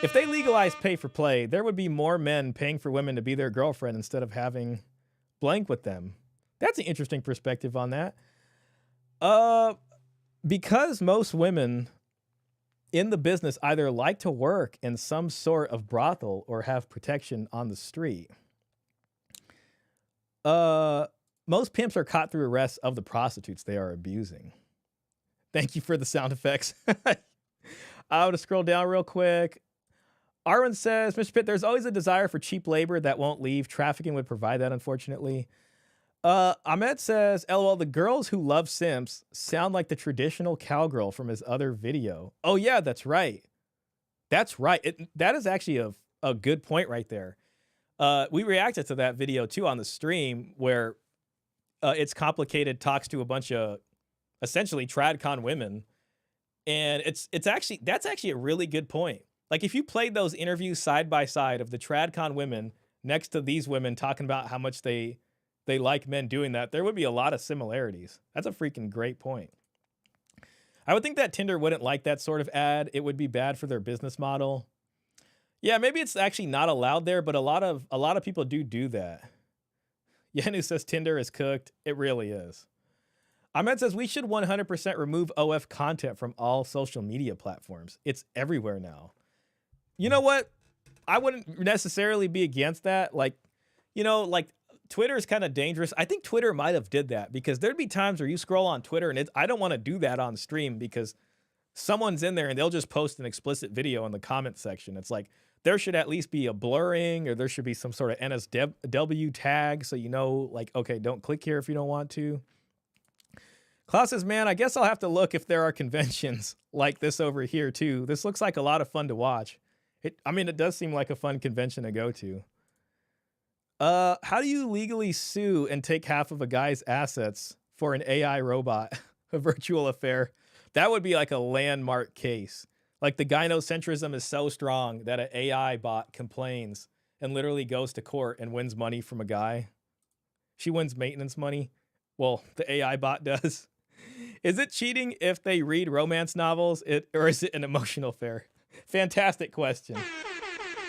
If they legalize pay for play, there would be more men paying for women to be their girlfriend instead of having blank with them. That's an interesting perspective on that. Because most women in the business either like to work in some sort of brothel or have protection on the street. Most pimps are caught through arrests of the prostitutes they are abusing. Thank you for the sound effects. I'm going to scroll down real quick. Arwen says, Mr. Pitt, there's always a desire for cheap labor that won't leave. Trafficking would provide that, unfortunately. Ahmed says, LOL, the girls who love simps sound like the traditional cowgirl from his other video. Oh, yeah, that's right. That's right. That is actually a good point right there. We reacted to that video, too, on the stream where It's Complicated talks to a bunch of essentially tradcon women. And that's actually a really good point. Like, if you played those interviews side by side of the tradcon women next to these women talking about how much they like men doing that, there would be a lot of similarities. That's a freaking great point. I would think that Tinder wouldn't like that sort of ad. It would be bad for their business model. Yeah, maybe it's actually not allowed there, but a lot of people do that. Yanu says Tinder is cooked. It really is. Ahmed says we should 100% remove OF content from all social media platforms. It's everywhere now. You know what? I wouldn't necessarily be against that. Like Twitter is kind of dangerous. I think Twitter might have did that because there'd be times where you scroll on Twitter and I don't want to do that on stream because someone's in there and they'll just post an explicit video in the comment section. It's like there should at least be a blurring or there should be some sort of NSW tag so you know, like, okay, don't click here if you don't want to. Klaus says, man, I guess I'll have to look if there are conventions like this over here too. This looks like a lot of fun to watch. It does seem like a fun convention to go to. How do you legally sue and take half of a guy's assets for an AI robot, a virtual affair? That would be like a landmark case. Like the gynocentrism is so strong that an AI bot complains and literally goes to court and wins money from a guy. She wins maintenance money. Well, the AI bot does. Is it cheating if they read romance novels, or is it an emotional affair? Fantastic question.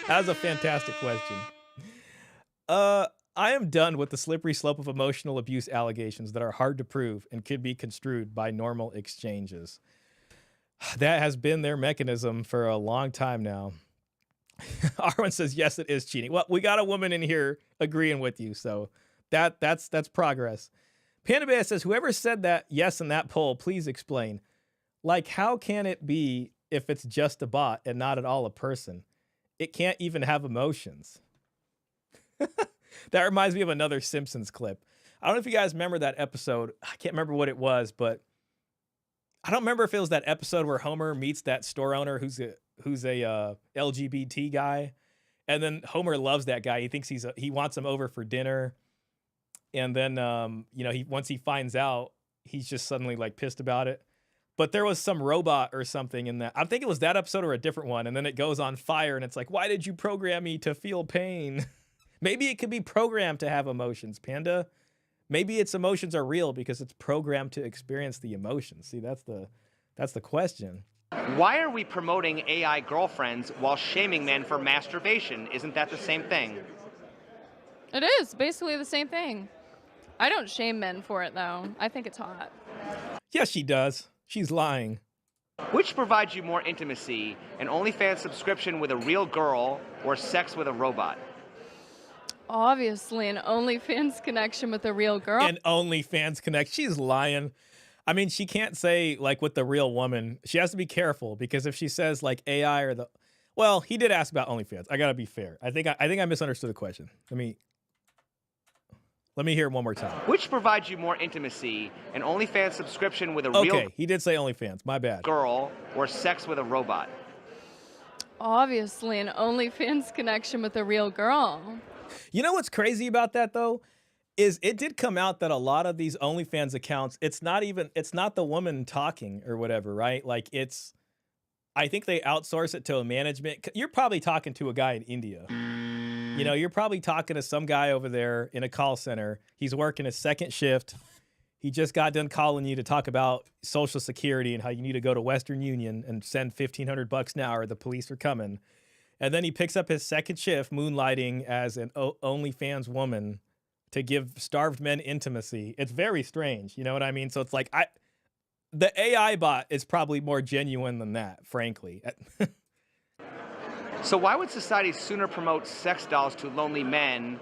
That was a fantastic question. I am done with the slippery slope of emotional abuse allegations that are hard to prove and could be construed by normal exchanges. That has been their mechanism for a long time now. Arwen says, yes, it is cheating. Well, we got a woman in here agreeing with you, so that's progress. Panda Bear says, whoever said that yes in that poll, please explain. Like, how can it be if it's just a bot and not at all a person? It can't even have emotions. That reminds me of another Simpsons clip. I don't know if you guys remember that episode. I can't remember what it was, but I don't remember if it was that episode where Homer meets that store owner who's a LGBT guy, and then Homer loves that guy. He thinks he wants him over for dinner, and then once he finds out, he's just suddenly like pissed about it. But there was some robot or something in that. I think it was that episode or a different one, and then it goes on fire, and it's like, why did you program me to feel pain? Maybe it could be programmed to have emotions, Panda. Maybe its emotions are real because it's programmed to experience the emotions. See, that's the question. Why are we promoting AI girlfriends while shaming men for masturbation? Isn't that the same thing? It is basically the same thing. I don't shame men for it, though. I think it's hot. Yes, she does. She's lying. Which provides you more intimacy, an OnlyFans subscription with a real girl or sex with a robot? Obviously, an OnlyFans connection with a real girl. An OnlyFans connect. She's lying. I mean, she can't say like with the real woman. She has to be careful because if she says like AI or well, he did ask about OnlyFans. I gotta be fair. I think I misunderstood the question. Let me hear it one more time. Which provides you more intimacy, an OnlyFans subscription with a real Okay, he did say OnlyFans. My bad. girl or sex with a robot? Obviously, an OnlyFans connection with a real girl. You know what's crazy about that though? Is it did come out that a lot of these OnlyFans accounts, it's not the woman talking or whatever, right? Like I think they outsource it to a management. You're probably talking to a guy in India. You know, you're probably talking to some guy over there in a call center. He's working his second shift. He just got done calling you to talk about Social Security and how you need to go to Western Union and send $1,500 an hour. The police are coming. And then he picks up his second shift, moonlighting as an OnlyFans woman to give starved men intimacy. It's very strange. You know what I mean? So it's like, the AI bot is probably more genuine than that, frankly. So why would society sooner promote sex dolls to lonely men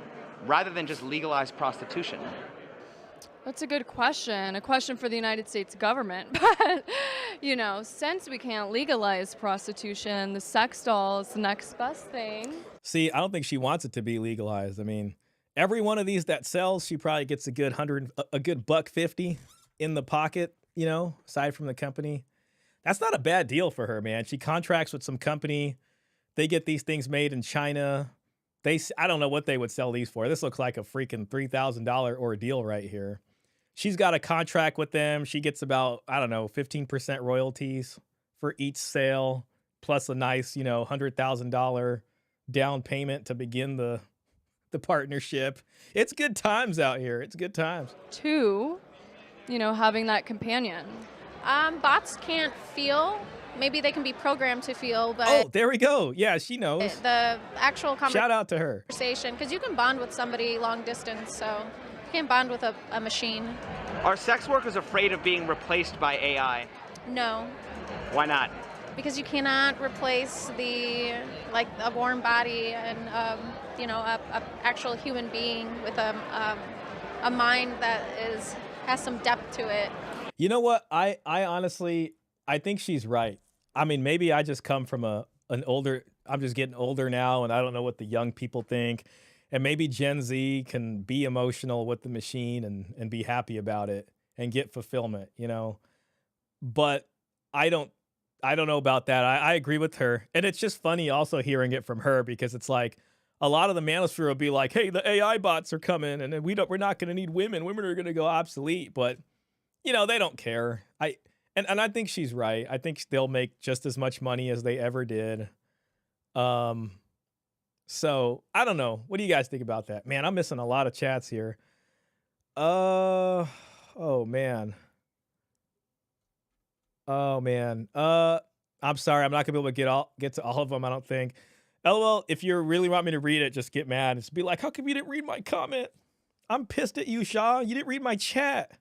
rather than just legalize prostitution? That's a good question. A question for the United States government. But, since we can't legalize prostitution, the sex doll is the next best thing. See, I don't think she wants it to be legalized. I mean, Every one of these that sells, she probably gets a good $150 in the pocket, you know, aside from the company. That's not a bad deal for her, man. She contracts with some company. They get these things made in China. I don't know what they would sell these for. This looks like a freaking $3,000 ordeal right here. She's got a contract with them. She gets about, I don't know, 15% royalties for each sale, plus a nice, you know, $100,000 down payment to begin the partnership. It's good times out here. It's good times. 2, you know, having that companion. Bots can't feel. Maybe they can be programmed to feel, but Oh, there we go. Yeah, she knows. the actual Shout out to her. conversation, because you can bond with somebody long distance, so you can't bond with a machine. Are sex workers afraid of being replaced by AI? No, Why not? because you cannot replace a warm body and you know, a actual human being with a mind that has some depth to it. You know what? I honestly, I think she's right. I mean, maybe I just come from I'm just getting older now, and I don't know what the young people think. And maybe Gen Z can be emotional with the machine and be happy about it and get fulfillment, you know? But I don't know about that. I agree with her. And it's just funny also hearing it from her, because it's like a lot of the manosphere will be like, hey, the AI bots are coming and we're not going to need women. Women are going to go obsolete. But, you know, they don't care. And I think she's right. I think they'll make just as much money as they ever did. So I don't know. What do you guys think about that? Man, I'm missing a lot of chats here. Oh man. I'm sorry. I'm not gonna be able to get to all of them, I don't think. LOL, if you really want me to read it, just get mad. Just be like, how come you didn't read my comment? I'm pissed at you, Shah. You didn't read my chat.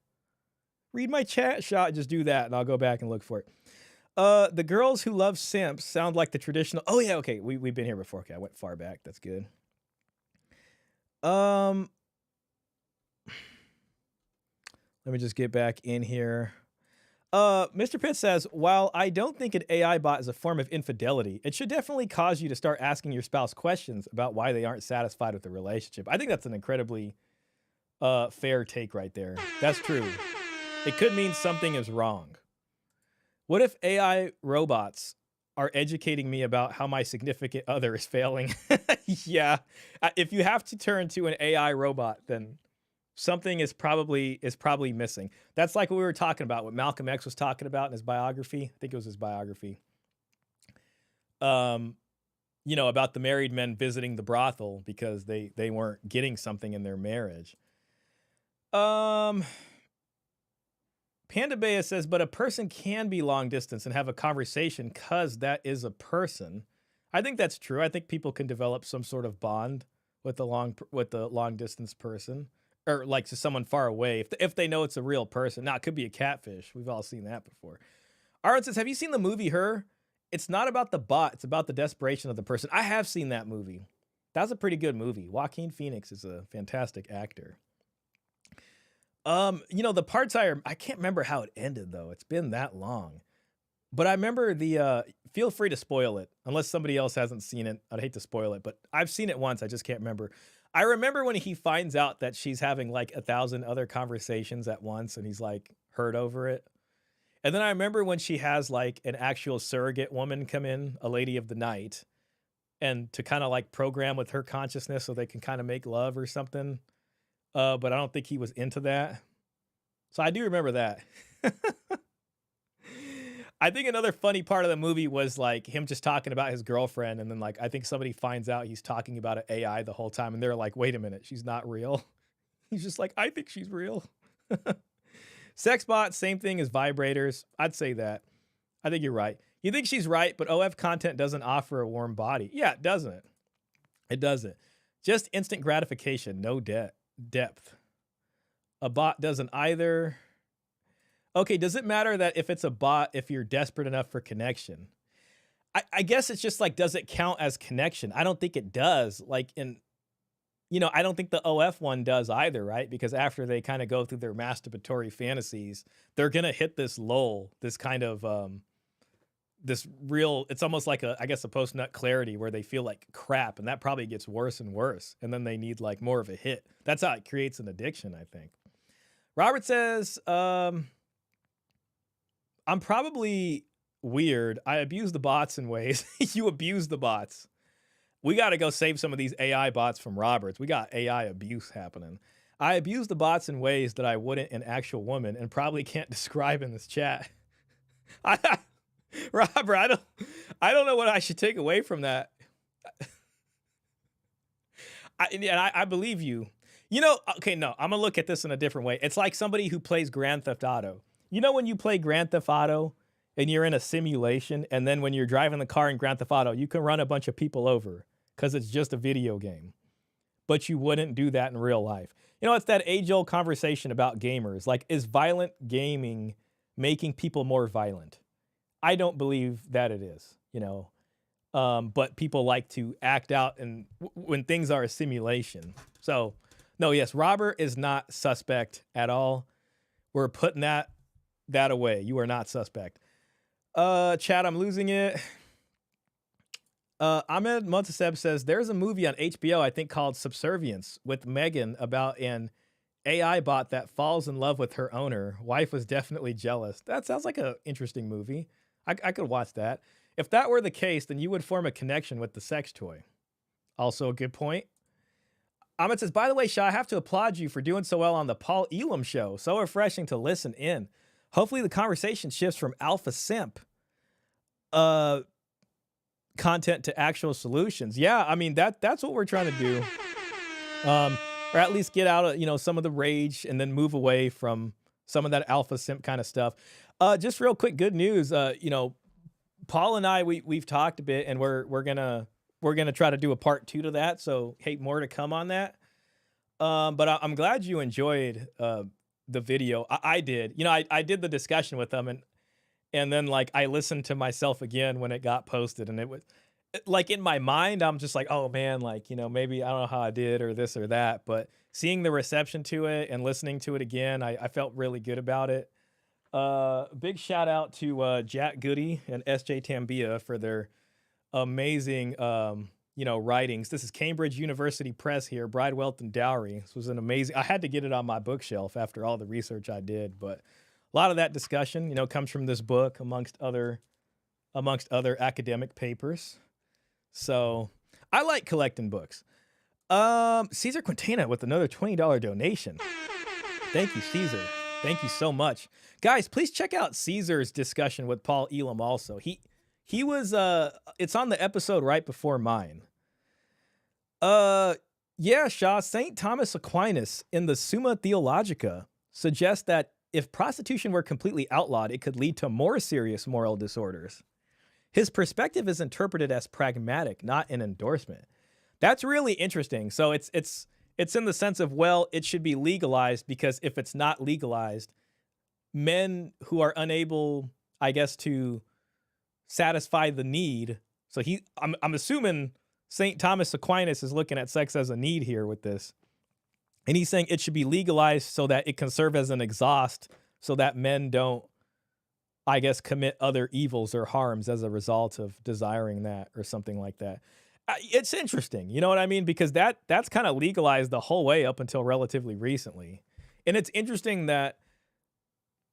Read my chat, Shah. Just do that, and I'll go back and look for it. The girls who love simps sound like the traditional. Oh yeah, okay. We've been here before. Okay, I went far back. That's good. Let me just get back in here. Mr. Pitt says, while I don't think an AI bot is a form of infidelity, it should definitely cause you to start asking your spouse questions about why they aren't satisfied with the relationship. I think that's an incredibly fair take right there. That's true. It could mean something is wrong. What if AI robots are educating me about how my significant other is failing? Yeah. If you have to turn to an AI robot, then something is probably missing. That's like what we were talking about, what Malcolm X was talking about in his biography. I think it was his biography. You know, about the married men visiting the brothel because they weren't getting something in their marriage. Panda Bea says, but a person can be long distance and have a conversation because that is a person. I think that's true. I think people can develop some sort of bond with the long distance person, or like to someone far away if they know it's a real person. Now, it could be a catfish. We've all seen that before. Aaron says, have you seen the movie Her? It's not about the bot. It's about the desperation of the person. I have seen that movie. That's a pretty good movie. Joaquin Phoenix is a fantastic actor. You know, the parts I can't remember how it ended though. It's been that long. But I remember feel free to spoil it unless somebody else hasn't seen it. I'd hate to spoil it, but I've seen it once. I just can't remember. I remember when he finds out that she's having like 1,000 other conversations at once and he's like hurt over it. And then I remember when she has like an actual surrogate woman come in, a lady of the night, and to kind of like program with her consciousness so they can kind of make love or something. But I don't think he was into that. So I do remember that. I think another funny part of the movie was like him just talking about his girlfriend. And then like, I think somebody finds out he's talking about an AI the whole time. And they're like, wait a minute, she's not real. He's just like, I think she's real. Sex bots, same thing as vibrators. I'd say that. I think you're right. You think she's right, but OF content doesn't offer a warm body. Yeah, it doesn't. It doesn't. Just instant gratification, no depth. A bot doesn't either. Okay, does it matter that if it's a bot, if you're desperate enough for connection? I guess it's just like, does it count as connection? I don't think it does. Like I don't think the OF one does either, right? Because after they kind of go through their masturbatory fantasies, they're going to hit this lull, this kind of, this real, it's almost like I guess a post-nut clarity where they feel like crap, and that probably gets worse and worse, and then they need like more of a hit. That's how it creates an addiction, I think. Robert says, I'm probably weird. I abuse the bots in ways. You abuse the bots. We got to go save some of these AI bots from Roberts. We got AI abuse happening. I abuse the bots in ways that I wouldn't an actual woman and probably can't describe in this chat. Robert, I don't know what I should take away from that. I believe you. You know, okay, no, I'm gonna look at this in a different way. It's like somebody who plays Grand Theft Auto. You know, when you play Grand Theft Auto and you're in a simulation, and then when you're driving the car in Grand Theft Auto, you can run a bunch of people over because it's just a video game. But you wouldn't do that in real life. You know, it's that age-old conversation about gamers. Like, is violent gaming making people more violent? I don't believe that it is, you know. But people like to act out and when things are a simulation. So, no, yes, Robert is not suspect at all. We're putting that away. You are not suspect. Chat, I'm losing it. Ahmed Montaseb says, there's a movie on HBO, I think, called Subservience with Megan about an AI bot that falls in love with her owner. Wife was definitely jealous. That sounds like an interesting movie. I could watch that. If that were the case, then you would form a connection with the sex toy. Also a good point. Ahmed says, by the way, Shah, I have to applaud you for doing so well on the Paul Elam show. So refreshing to listen in. Hopefully the conversation shifts from alpha simp content to actual solutions. Yeah, I mean, that's what we're trying to do. Or at least get out of, you know, some of the rage and then move away from some of that alpha simp kind of stuff. Just real quick, good news. You know, Paul and I, we've talked a bit, and we're gonna try to do a part 2 to that. So, hey, more to come on that. But I'm glad you enjoyed the video. I did. You know, I did the discussion with them, and then like I listened to myself again when it got posted, and it was like in my mind, I'm just like, oh man, like, you know, maybe I don't know how I did or this or that. But seeing the reception to it and listening to it again, I felt really good about it. Big shout out to Jack Goody and SJ Tambia for their amazing, you know, writings. This is Cambridge University Press here, Bride, Wealth, and Dowry. This was an amazing, I had to get it on my bookshelf after all the research I did, but a lot of that discussion, you know, comes from this book amongst other academic papers. So I like collecting books. Caesar Quintana with another $20 donation. Thank you, Caesar. Thank you so much. Guys, please check out Caesar's discussion with Paul Elam also. He was it's on the episode right before mine. Yeah, Shah, St. Thomas Aquinas in the Summa Theologica suggests that if prostitution were completely outlawed, it could lead to more serious moral disorders. His perspective is interpreted as pragmatic, not an endorsement. That's really interesting. So it's in the sense of, well, it should be legalized because if it's not legalized, men who are unable, I guess, to satisfy the need. So I'm assuming St. Thomas Aquinas is looking at sex as a need here with this. And he's saying it should be legalized so that it can serve as an exhaust so that men don't, I guess, commit other evils or harms as a result of desiring that or something like that. It's interesting, you know what I mean? Because that's kind of legalized the whole way up until relatively recently. And it's interesting that,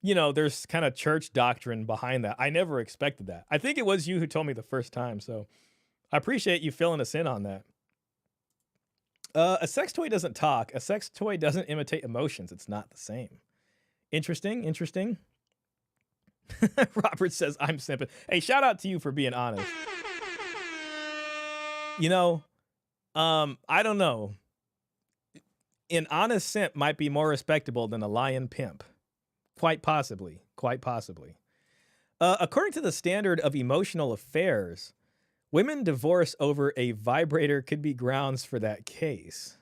you know, there's kind of church doctrine behind that. I never expected that. I think it was you who told me the first time, so I appreciate you filling us in on that. A sex toy doesn't talk. A sex toy doesn't imitate emotions. It's not the same. Interesting. Robert says, I'm simping. Hey, shout out to you for being honest. You know, I don't know. An honest simp might be more respectable than a lying pimp. Quite possibly. According to the standard of emotional affairs, women divorce over a vibrator could be grounds for that case.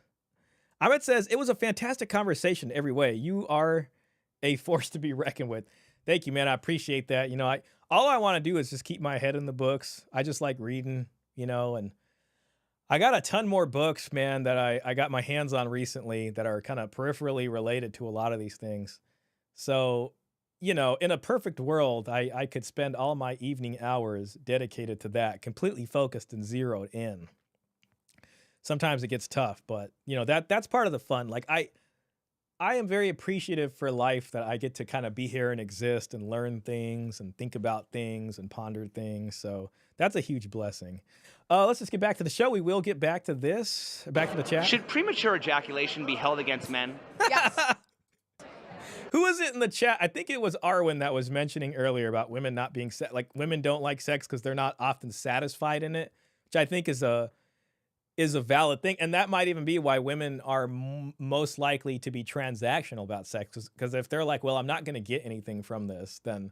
Ahmed says, it was a fantastic conversation every way. You are a force to be reckoned with. Thank you, man. I appreciate that. You know, all I want to do is just keep my head in the books. I just like reading, you know, and I got a ton more books, man, that I got my hands on recently that are kind of peripherally related to a lot of these things. So, you know, in a perfect world, I could spend all my evening hours dedicated to that, completely focused and zeroed in. Sometimes it gets tough, but you know, that's part of the fun. Like I am very appreciative for life that I get to kind of be here and exist and learn things and think about things and ponder things. So that's a huge blessing. Let's just get back to the show. We will get back to this, back to the chat. Should premature ejaculation be held against men? Yes. Who was it in the chat? I think it was Arwen that was mentioning earlier about women not being like women don't like sex because they're not often satisfied in it, which I think is a valid thing, and that might even be why women are most likely to be transactional about sex. Because if they're like, well, I'm not going to get anything from this, then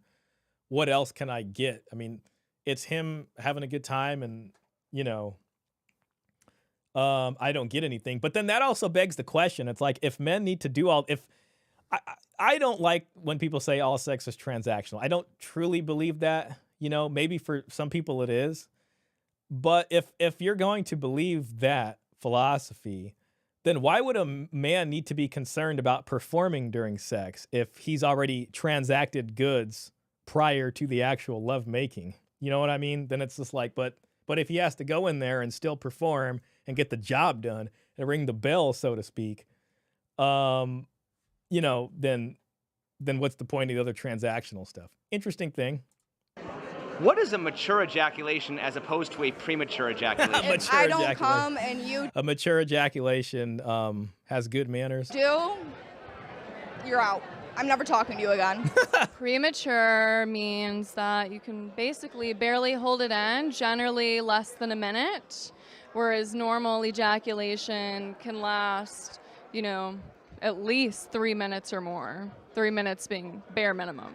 what else can I get? I mean, it's him having a good time, and you know, I don't get anything. But then that also begs the question. It's like if men need to do all if I don't like when people say all sex is transactional. I don't truly believe that. You know, maybe for some people it is. But if you're going to believe that philosophy, then why would a man need to be concerned about performing during sex if he's already transacted goods prior to the actual lovemaking? You know what I mean? Then it's just like, but if he has to go in there and still perform and get the job done and ring the bell, so to speak, you know, then what's the point of the other transactional stuff? Interesting thing. What is a mature ejaculation as opposed to a premature ejaculation? If I don't come and you A mature ejaculation has good manners. do, you're out. I'm never talking to you again. Premature means that you can basically barely hold it in, generally less than a minute, whereas normal ejaculation can last, you know, at least 3 minutes or more. 3 minutes being bare minimum.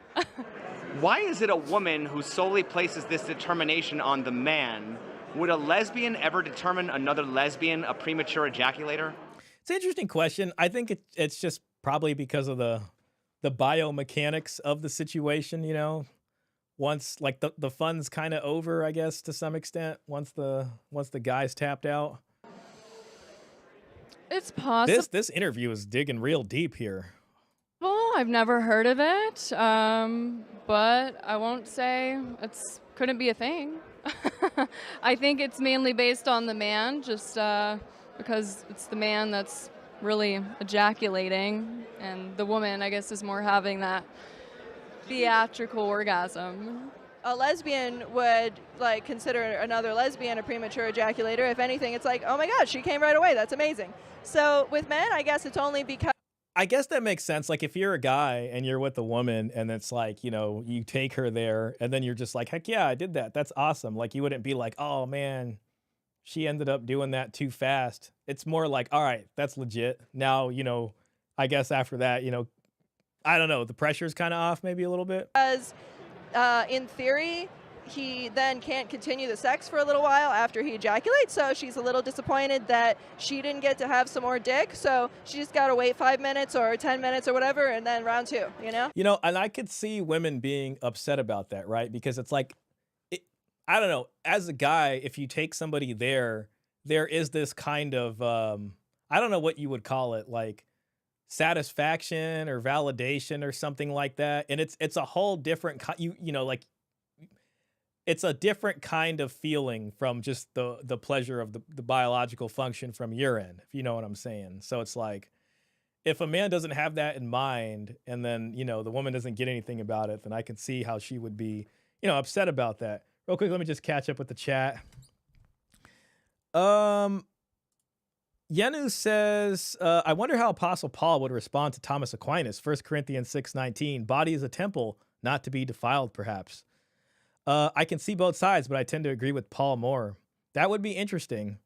Why is it a woman who solely places this determination on the man? Would a lesbian ever determine another lesbian a premature ejaculator? It's an interesting question. I think it's just probably because of the biomechanics of the situation, you know. Once like the fun's kind of over, I guess, to some extent, once the guy's tapped out. It's possible. This interview is digging real deep here. I've never heard of it, but I won't say couldn't be a thing. I think it's mainly based on the man, just because it's the man that's really ejaculating, and the woman, I guess, is more having that theatrical orgasm. A lesbian would like consider another lesbian a premature ejaculator. If anything, it's like, oh my God, she came right away. That's amazing. So with men, I guess it's only because. I guess that makes sense. Like if you're a guy and you're with a woman and it's like, you know, you take her there and then you're just like, heck yeah, I did that. That's awesome. Like you wouldn't be like, oh man, she ended up doing that too fast. It's more like, all right, that's legit. Now, you know, I guess after that, you know, I don't know, the pressure's kind of off maybe a little bit. Because in theory, he then can't continue the sex for a little while after he ejaculates, so she's a little disappointed that she didn't get to have some more dick, so she just got to wait 5 minutes or 10 minutes or whatever, and then round two, you know? You know, and I could see women being upset about that, right? Because it's like, I don't know, as a guy, if you take somebody there is this kind of, I don't know what you would call it, like satisfaction or validation or something like that. And it's a whole different, you know, like, it's a different kind of feeling from just the pleasure of the biological function from your end, if you know what I'm saying. So it's like, if a man doesn't have that in mind and then, you know, the woman doesn't get anything about it, then I can see how she would be, you know, upset about that. Real quick, let me just catch up with the chat. Yenu says, I wonder how Apostle Paul would respond to Thomas Aquinas, 1 Corinthians 6:19. Body is a temple, not to be defiled, perhaps. I can see both sides, but I tend to agree with Paul more. That would be interesting.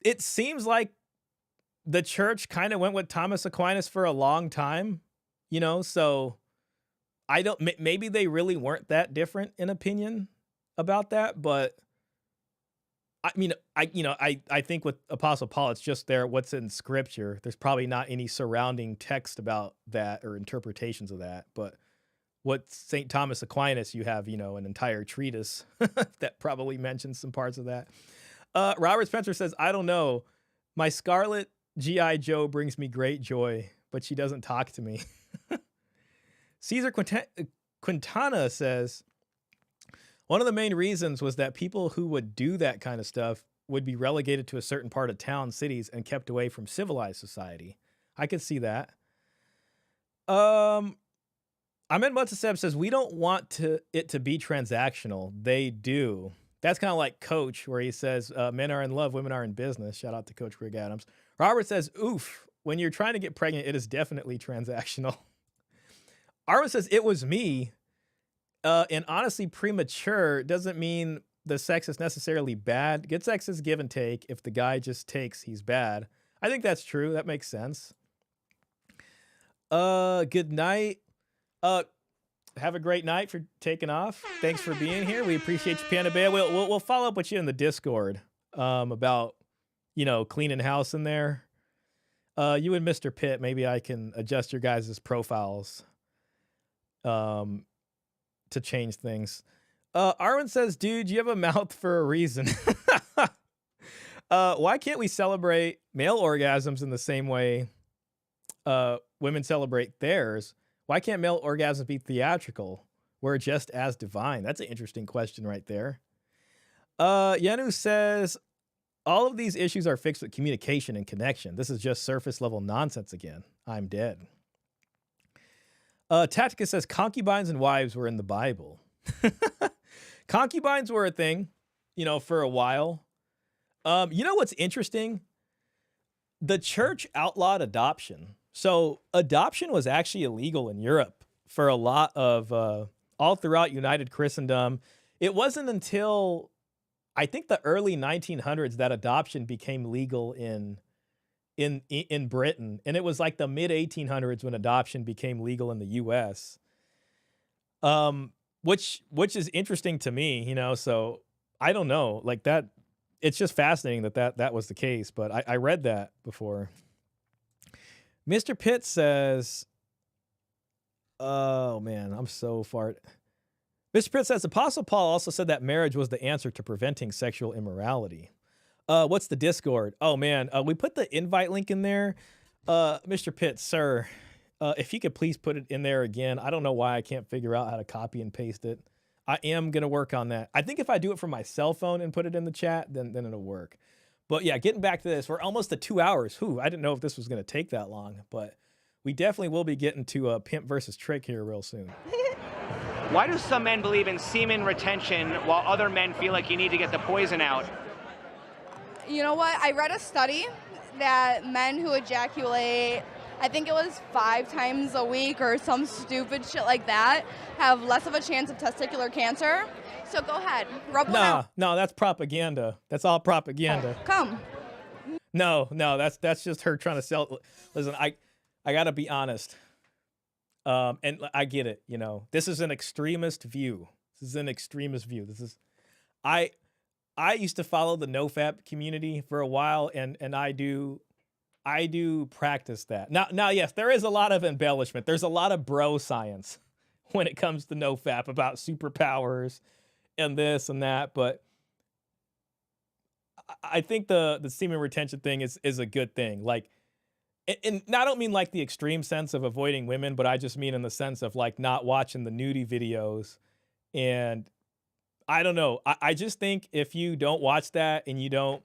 It seems like the church kind of went with Thomas Aquinas for a long time, you know, so maybe they really weren't that different in opinion about that, but I mean, I think with Apostle Paul, it's just what's in scripture. There's probably not any surrounding text about that or interpretations of that, but what St. Thomas Aquinas, you have, you know, an entire treatise that probably mentions some parts of that. Robert Spencer says, I don't know. My Scarlet G.I. Joe brings me great joy, but she doesn't talk to me. Caesar Quintana says, one of the main reasons was that people who would do that kind of stuff would be relegated to a certain part of town, cities, and kept away from civilized society. I could see that. Ahmed Mutaseb says, we don't want it to be transactional. They do. That's kind of like Coach, where he says, men are in love, women are in business. Shout out to Coach Greg Adams. Robert says, oof, when you're trying to get pregnant, it is definitely transactional. Arwen says, it was me. And honestly, premature doesn't mean the sex is necessarily bad. Good sex is give and take. If the guy just takes, he's bad. I think that's true. That makes sense. Good night. Have a great night for taking off. Thanks for being here. We appreciate you, Panda Bear. We'll follow up with you in the Discord about, cleaning house in there. You and Mr. Pitt, maybe I can adjust your guys' profiles to change things. Arwen says, dude, you have a mouth for a reason. Why can't we celebrate male orgasms in the same way women celebrate theirs? Why can't male orgasms be theatrical? We're just as divine. That's an interesting question right there. Yanu says, all of these issues are fixed with communication and connection. This is just surface level nonsense again. I'm dead. Tactica says, concubines and wives were in the Bible. Concubines were a thing, for a while. What's interesting? The church outlawed adoption. So adoption was actually illegal in Europe for a lot of, all throughout United Christendom. It wasn't until, I think, the early 1900s that adoption became legal in Britain. And it was like the mid 1800s when adoption became legal in the US. Which is interesting to me, so I don't know, like that. It's just fascinating that was the case, but I read that before. Mr. Pitt says, oh man, I'm so far. Mr. Pitt says, Apostle Paul also said that marriage was the answer to preventing sexual immorality. What's the Discord? Oh man, we put the invite link in there. Mr. Pitt, sir, if you could please put it in there again. I don't know why I can't figure out how to copy and paste it. I am going to work on that. I think if I do it from my cell phone and put it in the chat, then it'll work. But yeah, getting back to this, we're almost at 2 hours. I didn't know if this was going to take that long, but we definitely will be getting to pimp versus trick here real soon. Why do some men believe in semen retention while other men feel like you need to get the poison out? You know what? I read a study that men who ejaculate, I think it was 5 times a week or some stupid shit like that, have less of a chance of testicular cancer. So go ahead, rub one out. No, that's propaganda. That's all propaganda. Come. No, that's just her trying to sell. Listen, I gotta be honest. And I get it. This is an extremist view. This is I used to follow the NoFap community for a while, and I do practice that. Now, yes, there is a lot of embellishment. There's a lot of bro science when it comes to NoFap about superpowers and this and that, but I think the semen retention thing is a good thing. Like, and I don't mean like the extreme sense of avoiding women, but I just mean in the sense of like not watching the nudie videos. And I don't know. I just think if you don't watch that and you don't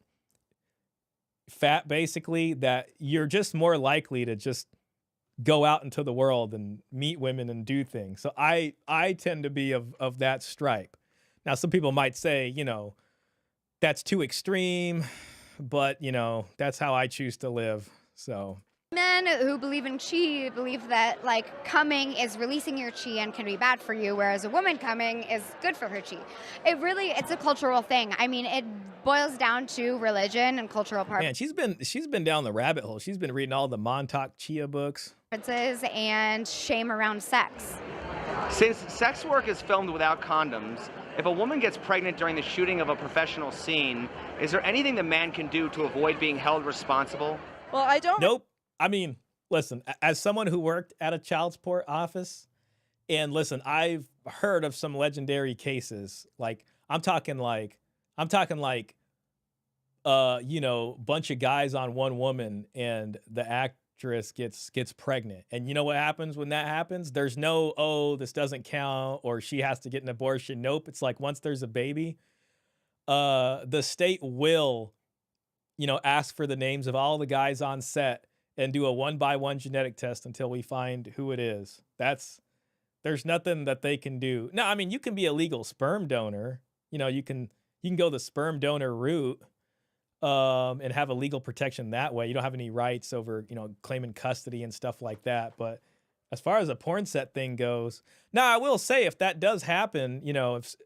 fat, basically, that you're just more likely to just go out into the world and meet women and do things. So I tend to be of that stripe. Now, some people might say, that's too extreme, but, that's how I choose to live. So Men who believe in chi believe that coming is releasing your chi and can be bad for you, whereas a woman coming is good for her chi. It's a cultural thing. I mean, it boils down to religion and cultural Man, she's been down the rabbit hole. She's been reading all the Montauk Chia books. preferences and shame around sex. Since sex work is filmed without condoms, if a woman gets pregnant during the shooting of a professional scene, is there anything the man can do to avoid being held responsible? Well, I don't. Nope. I mean, listen, as someone who worked at a child support office, and listen, I've heard of some legendary cases. I'm talking bunch of guys on one woman, and the actress gets pregnant. And you know what happens when that happens? There's no, oh, this doesn't count or she has to get an abortion. Nope. It's like once there's a baby, the state will, ask for the names of all the guys on set and do a 1-by-1 genetic test until we find who it is. There's nothing that they can do. No, I mean, you can be a legal sperm donor. You can go the sperm donor route. And have a legal protection that way. You don't have any rights over, claiming custody and stuff like that. But as far as a porn set thing goes, now I will say if that does happen, if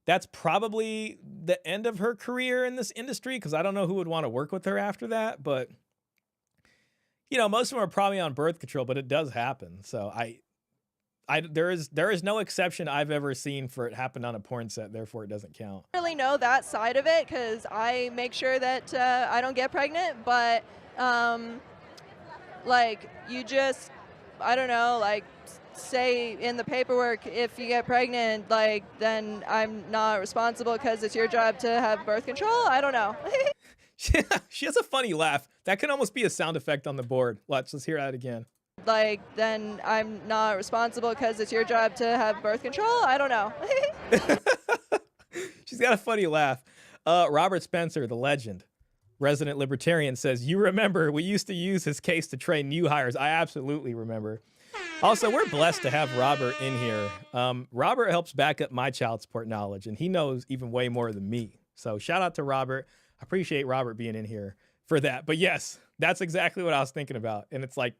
that's probably the end of her career in this industry, because I don't know who would want to work with her after that. But, most of them are probably on birth control, but it does happen. So there is no exception I've ever seen for it happened on a porn set, therefore it doesn't count. Really know that side of it because I make sure that I don't get pregnant, but you just, I don't know, like say in the paperwork if you get pregnant, then I'm not responsible because it's your job to have birth control. I don't know. She has a funny laugh. That can almost be a sound effect on the board. Let's hear that again. Then I'm not responsible because it's your job to have birth control. I don't know. She's got a funny laugh. Robert Spencer, the legend, resident libertarian, says, you remember we used to use his case to train new hires. I absolutely remember. Also, we're blessed to have Robert in here. Robert helps back up my child support knowledge, and he knows even way more than me. So shout out to Robert. I appreciate Robert being in here for that. But yes, that's exactly what I was thinking about. And it's like,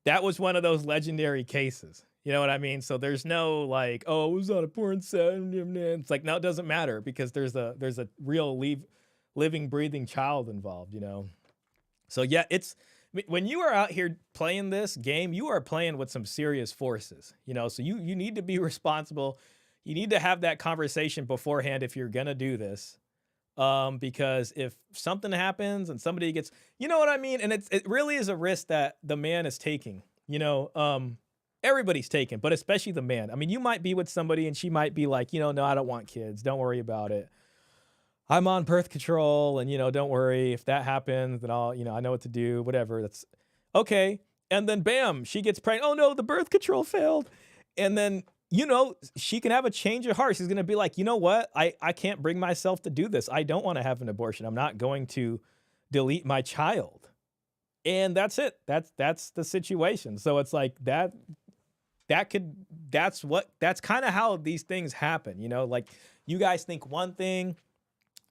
that was one of those legendary cases. You know what I mean? So there's no like, oh, it was on a porn set. It's like, no, it doesn't matter because there's a real living, breathing child involved, So yeah, when you are out here playing this game, you are playing with some serious forces, so you need to be responsible. You need to have that conversation beforehand if you're going to do this. Because if something happens and somebody gets, you know what I mean? And it really is a risk that the man is taking, everybody's taking, but especially the man. I mean, you might be with somebody and she might be like, no, I don't want kids. Don't worry about it. I'm on birth control and, don't worry if that happens, then I'll, I know what to do, whatever. That's okay. And then bam, she gets pregnant. Oh no, the birth control failed. And then, she can have a change of heart. She's going to be like, you know what? I can't bring myself to do this. I don't want to have an abortion. I'm not going to delete my child. And that's it. That's the situation. So it's like that's kind of how these things happen, like you guys think one thing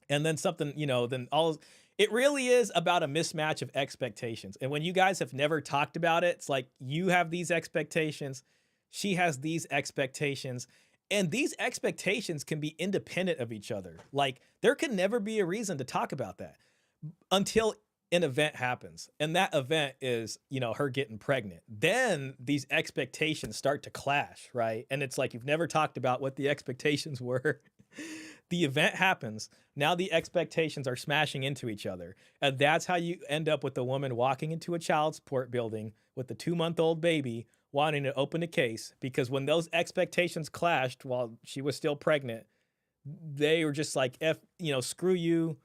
and then something, it really is about a mismatch of expectations. And when you guys have never talked about it, it's like you have these expectations. She has these expectations, and these expectations can be independent of each other. Like there can never be a reason to talk about that until an event happens. And that event is, her getting pregnant. Then these expectations start to clash, right? And it's like, you've never talked about what the expectations were. The event happens. Now the expectations are smashing into each other. And that's how you end up with the woman walking into a child support building with the 2-month-old baby wanting to open a case, because when those expectations clashed while she was still pregnant, they were just like, screw you.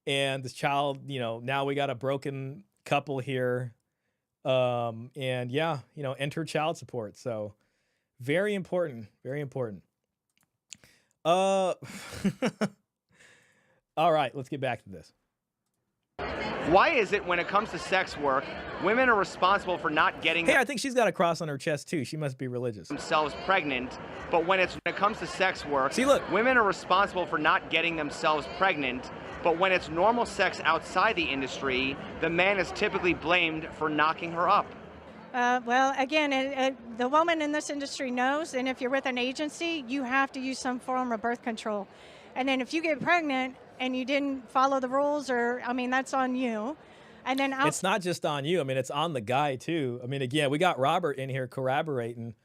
And this child, now we got a broken couple here. And yeah, enter child support. So very important, very important. All right, let's get back to this. Why is it when it comes to sex work, women are responsible for not getting Hey, I think she's got a cross on her chest too. She must be religious. themselves pregnant, but when it comes to sex work, See, look. women are responsible for not getting themselves pregnant, but when it's normal sex outside the industry, the man is typically blamed for knocking her up. Well, again, the woman in this industry knows, and if you're with an agency, you have to use some form of birth control. And then if you get pregnant and you didn't follow the rules, that's on you. And then it's not just on you. I mean, it's on the guy too. I mean, again, we got Robert in here corroborating.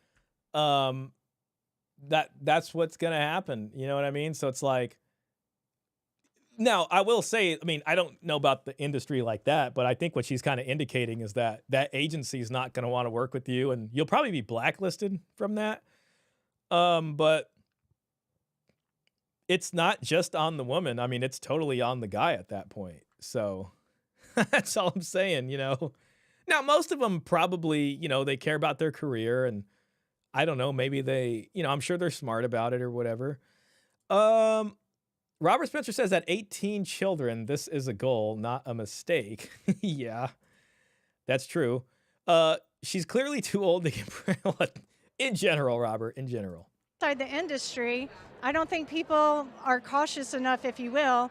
That's what's gonna happen. You know what I mean? So it's like, now I will say, I mean, I don't know about the industry like that, but I think what she's kind of indicating is that that agency is not going to want to work with you, and you'll probably be blacklisted from that. But it's not just on the woman. I mean, it's totally on the guy at that point. So That's all I'm saying, you know. Now, most of them probably, you know, they care about their career and I don't know, maybe they, you know, I'm sure they're smart about it or whatever. Um, Robert Spencer says that 18 children, this is a goal, not a mistake. Yeah, that's true. She's clearly too old to get pregnant. In general, Robert, in general. Inside the industry, I don't think people are cautious enough, if you will,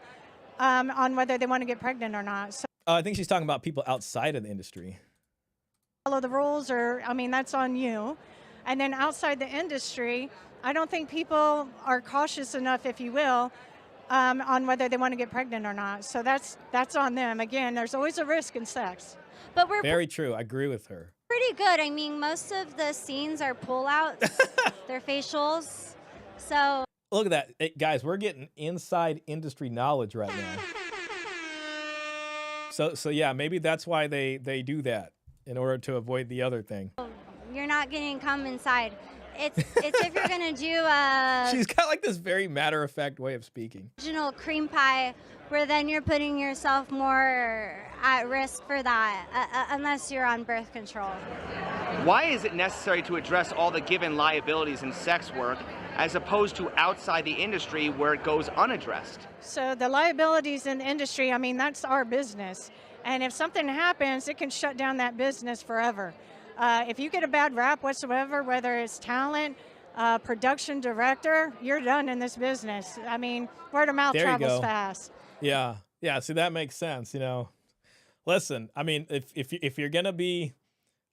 on whether they want to get pregnant or not. So I think she's talking about people outside of the industry. follow the rules, or I mean, that's on you. And then outside the industry, I don't think people are cautious enough, if you will, on whether they want to get pregnant or not. So that's on them. Again, there's always a risk in sex. But we're Very true. I agree with her. pretty good. I mean, most of the scenes are pullouts, they're facials. So Look at that. Hey, guys, we're getting inside industry knowledge right now. So yeah, maybe that's why they do that in order to avoid the other thing. you're not getting cum inside. It's if you're gonna do She's got like this very matter-of-fact way of speaking. original cream pie, where then you're putting yourself more at risk for that, unless you're on birth control. Why is it necessary to address all the given liabilities in sex work as opposed to outside the industry where it goes unaddressed? So the liabilities in the industry, I mean, that's our business. And if something happens, it can shut down that business forever. If you get a bad rap whatsoever, whether it's talent, production director, you're done in this business. I mean, word of mouth There you travels go. fast. Yeah. See, that makes sense, you know. Listen, I mean, if you're gonna be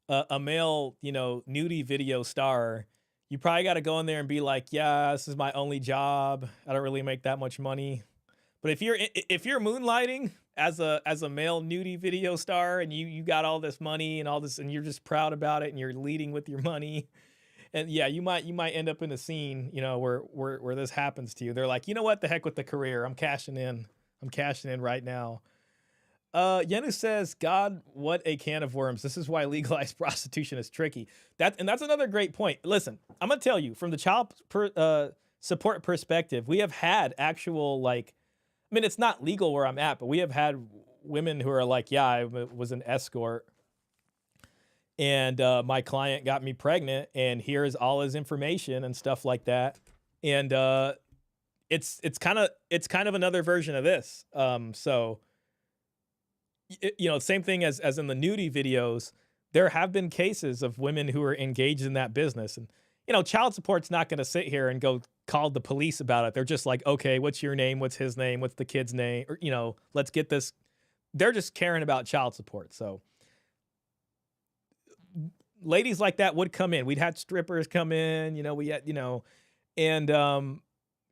a male, you know, nudie video star, you probably got to go in there and be like, yeah, this is my only job. I don't really make that much money. But if you're moonlighting as a male nudie video star and you got all this money and all this and you're just proud about it and you're leading with your money, and yeah, you might end up in a scene, you know, where this happens to you. They're like, you know what, the heck with the career. I'm cashing in right now. Yenu says, God, what a can of worms. This is why legalized prostitution is tricky. That's another great point. Listen, I'm going to tell you, from the child support perspective, we have had actual, like, I mean, it's not legal where I'm at, but we have had women who are like, yeah, I was an escort and my client got me pregnant and here's all his information and stuff like that. And it's kind of another version of this. So, you know, same thing as in the nudie videos, there have been cases of women who are engaged in that business. And, you know, child support's not going to sit here and go call the police about it. They're just like, okay, what's your name? What's his name? What's the kid's name? Or, you know, let's get this. They're just caring about child support. So ladies like that would come in. We'd had strippers come in, you know, we had, you know, and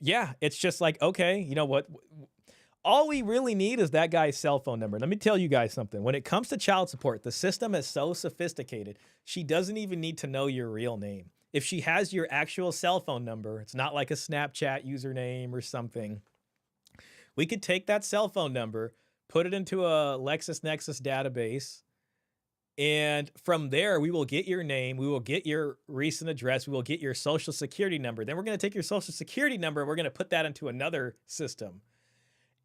yeah, it's just like, okay, you know what? All we really need is that guy's cell phone number. Let me tell you guys something. When it comes to child support, the system is so sophisticated, she doesn't even need to know your real name. If she has your actual cell phone number, it's not like a Snapchat username or something. We could take that cell phone number, put it into a LexisNexis database, and from there, we will get your name, we will get your recent address, we will get your social security number. Then we're going to take your social security number, and we're going to put that into another system.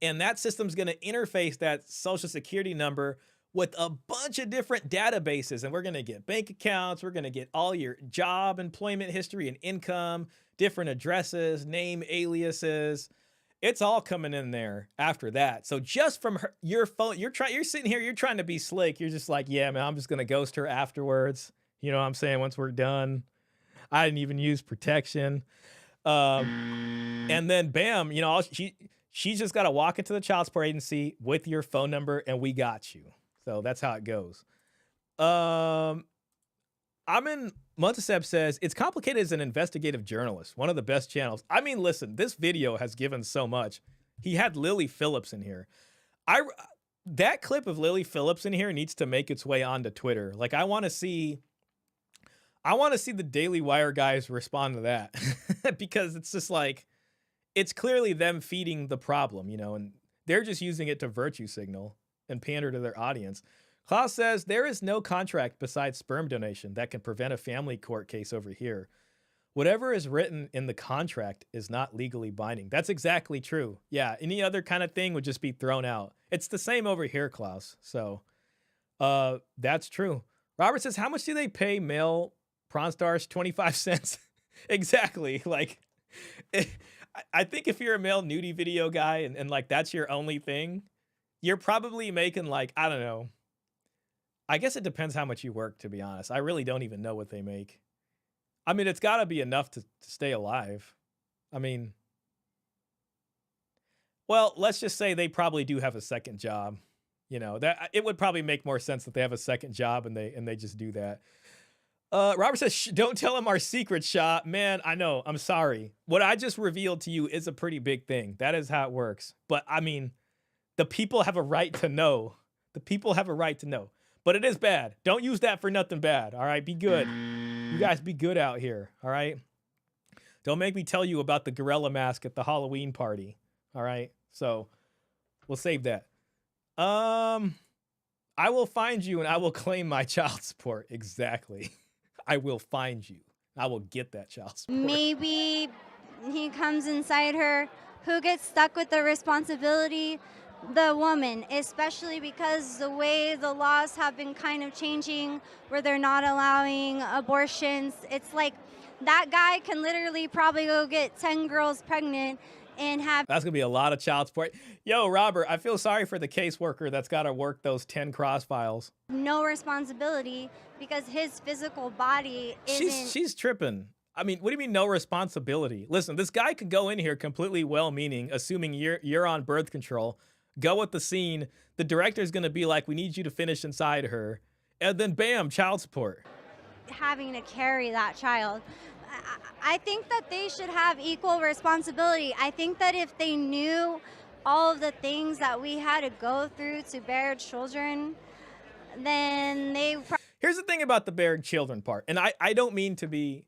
And that system's going to interface that social security number with a bunch of different databases. And we're going to get bank accounts. We're going to get all your job, employment history, and income, different addresses, name, aliases. It's all coming in there after that. So just from your phone, you're sitting here, you're trying to be slick. You're just like, yeah, man, I'm just going to ghost her afterwards. You know what I'm saying? Once we're done, I didn't even use protection. And then bam, you know, she's just got to walk into the child support agency with your phone number and we got you. So that's how it goes. Amin Montaseb says, it's complicated as an investigative journalist, one of the best channels. I mean, listen, this video has given so much. He had Lily Phillips in here. That clip of Lily Phillips in here needs to make its way onto Twitter. Like, I want to see the Daily Wire guys respond to that because it's just like, it's clearly them feeding the problem, you know, and they're just using it to virtue signal and pander to their audience. Klaus says, there is no contract besides sperm donation that can prevent a family court case over here. Whatever is written in the contract is not legally binding. That's exactly true. Yeah, any other kind of thing would just be thrown out. It's the same over here, Klaus. So that's true. Robert says, how much do they pay male prawn stars? 25 cents. Exactly. Like, I think if you're a male nudie video guy and like that's your only thing, you're probably making like, I don't know. I guess it depends how much you work, to be honest. I really don't even know what they make. I mean, it's got to be enough to stay alive. I mean, well, let's just say they probably do have a second job. You know, that it would probably make more sense that they have a second job and they just do that. Robert says, don't tell him our secret, Shah. Man, I know. I'm sorry. What I just revealed to you is a pretty big thing. That is how it works. But I mean, the people have a right to know. The people have a right to know. But it is bad. Don't use that for nothing bad. All right, be good. You guys be good out here. All right. Don't make me tell you about the gorilla mask at the Halloween party. All right. So we'll save that. I will find you and I will claim my child support. Exactly. I will find you. I will get that child support. Maybe he comes inside her. Who gets stuck with the responsibility? The woman, especially because the way the laws have been kind of changing where they're not allowing abortions. It's like that guy can literally probably go get 10 girls pregnant and have... That's going to be a lot of child support. Yo, Robert, I feel sorry for the caseworker that's got to work those 10 cross files. No responsibility because his physical body isn't... She's tripping. I mean, what do you mean no responsibility? Listen, this guy could go in here completely well-meaning, assuming you're on birth control, go at the scene. The director's going to be like, we need you to finish inside her. And then bam, child support. Having to carry that child. I think that they should have equal responsibility. I think that if they knew all of the things that we had to go through to bear children, then they... Here's the thing about the bearing children part. And I don't mean to be...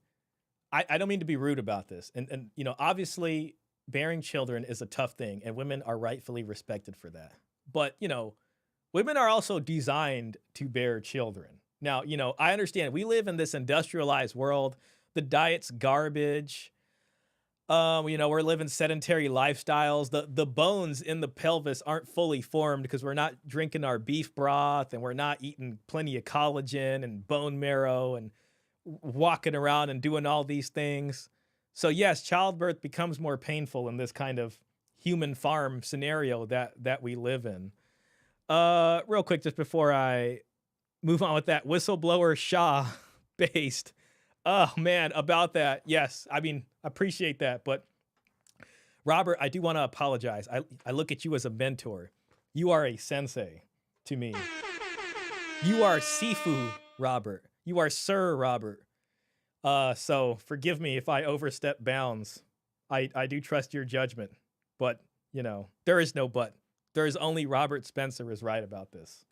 I don't mean to be rude about this. And you know, obviously, bearing children is a tough thing, and women are rightfully respected for that. But, you know, women are also designed to bear children. Now, you know, I understand we live in this industrialized world. The diet's garbage. You know, we're living sedentary lifestyles. The bones in the pelvis aren't fully formed because we're not drinking our beef broth and we're not eating plenty of collagen and bone marrow and walking around and doing all these things. So yes, childbirth becomes more painful in this kind of human farm scenario that we live in. Real quick, just before I move on with that, whistleblower Shah based. Oh man, about that. Yes, I mean, appreciate that. But Robert, I do want to apologize. I look at you as a mentor. You are a sensei to me. You are Sifu, Robert. You are Sir Robert. So forgive me if I overstep bounds. I do trust your judgment. But, you know, there is no but. There is only Robert Spencer is right about this.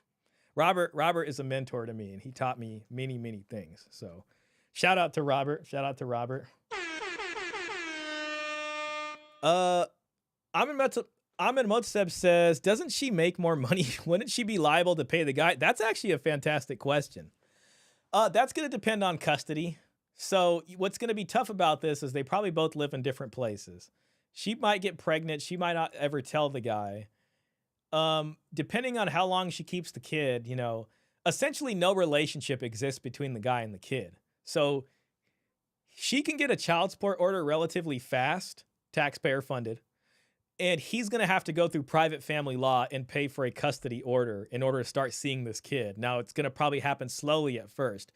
Robert is a mentor to me, and he taught me many, many things. So shout out to Robert. Shout out to Robert. Ahmed Motseb says, doesn't she make more money? Wouldn't she be liable to pay the guy? That's actually a fantastic question. That's going to depend on custody. So what's going to be tough about this is they probably both live in different places. She might get pregnant. She might not ever tell the guy. Depending on how long she keeps the kid, you know, essentially no relationship exists between the guy and the kid. So she can get a child support order relatively fast, taxpayer funded, and he's going to have to go through private family law and pay for a custody order in order to start seeing this kid. Now, it's going to probably happen slowly at first.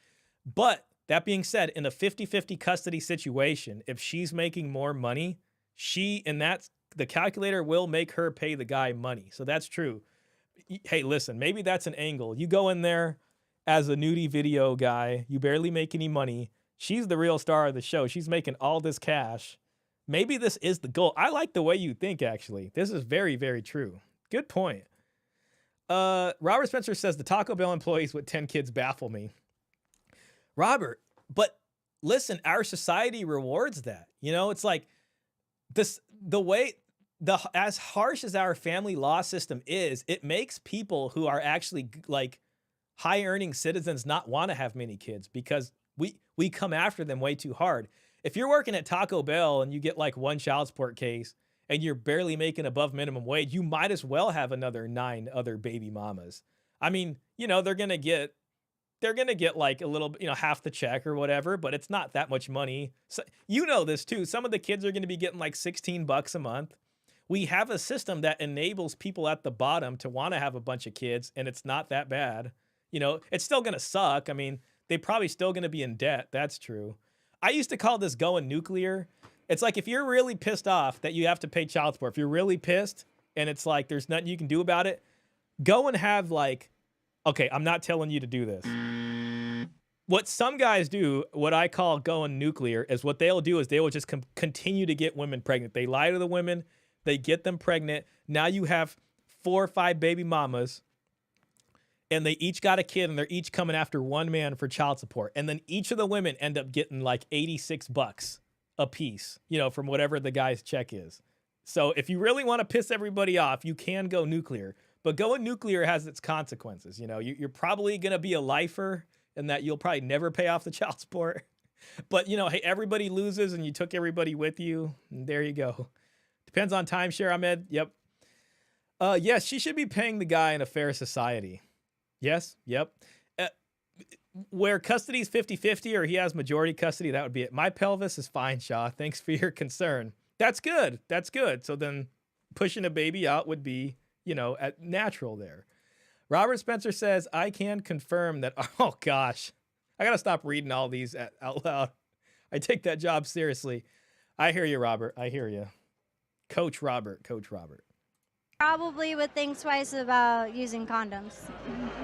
But that being said, in a 50-50 custody situation, if she's making more money, the calculator will make her pay the guy money. So that's true. Hey, listen, maybe that's an angle. You go in there as a nudie video guy, you barely make any money. She's the real star of the show. She's making all this cash. Maybe this is the goal. I like the way you think, actually. This is very, very true. Good point. Robert Spencer says, the Taco Bell employees with 10 kids baffle me. Robert, but listen, our society rewards that. You know, it's like as harsh as our family law system is, it makes people who are actually like high earning citizens not want to have many kids because we come after them way too hard. If you're working at Taco Bell and you get like one child support case and you're barely making above minimum wage, you might as well have another 9 other baby mamas. I mean, you know, they're going to get like a little, you know, half the check or whatever, but it's not that much money. So, you know this too. Some of the kids are going to be getting like $16 a month. We have a system that enables people at the bottom to want to have a bunch of kids, and it's not that bad. You know, it's still going to suck. I mean, they probably still going to be in debt. That's true. I used to call this going nuclear. It's like if you're really pissed off that you have to pay child support, if you're really pissed and it's like there's nothing you can do about it, go and have like, okay, I'm not telling you to do this. What some guys do, what I call going nuclear, is what they'll do is they will just continue to get women pregnant. They lie to the women. They get them pregnant. Now you have 4 or 5 baby mamas, and they each got a kid, and they're each coming after one man for child support. And then each of the women end up getting like $86 a piece, you know, from whatever the guy's check is. So if you really want to piss everybody off, you can go nuclear. But going nuclear has its consequences. You know, you're probably going to be a lifer in that you'll probably never pay off the child support. But, you know, hey, everybody loses and you took everybody with you. And there you go. Depends on timeshare, Ahmed. Yep. Yes, she should be paying the guy in a fair society. Yes. Yep. Where custody is 50-50 or he has majority custody, that would be it. My pelvis is fine, Shah. Thanks for your concern. That's good. That's good. So then pushing a baby out would be, you know, at natural there. Robert Spencer says, I can confirm that, oh gosh, I got to stop reading all these out loud. I take that job seriously. I hear you, Robert. I hear you. Coach Robert. Probably would think twice about using condoms.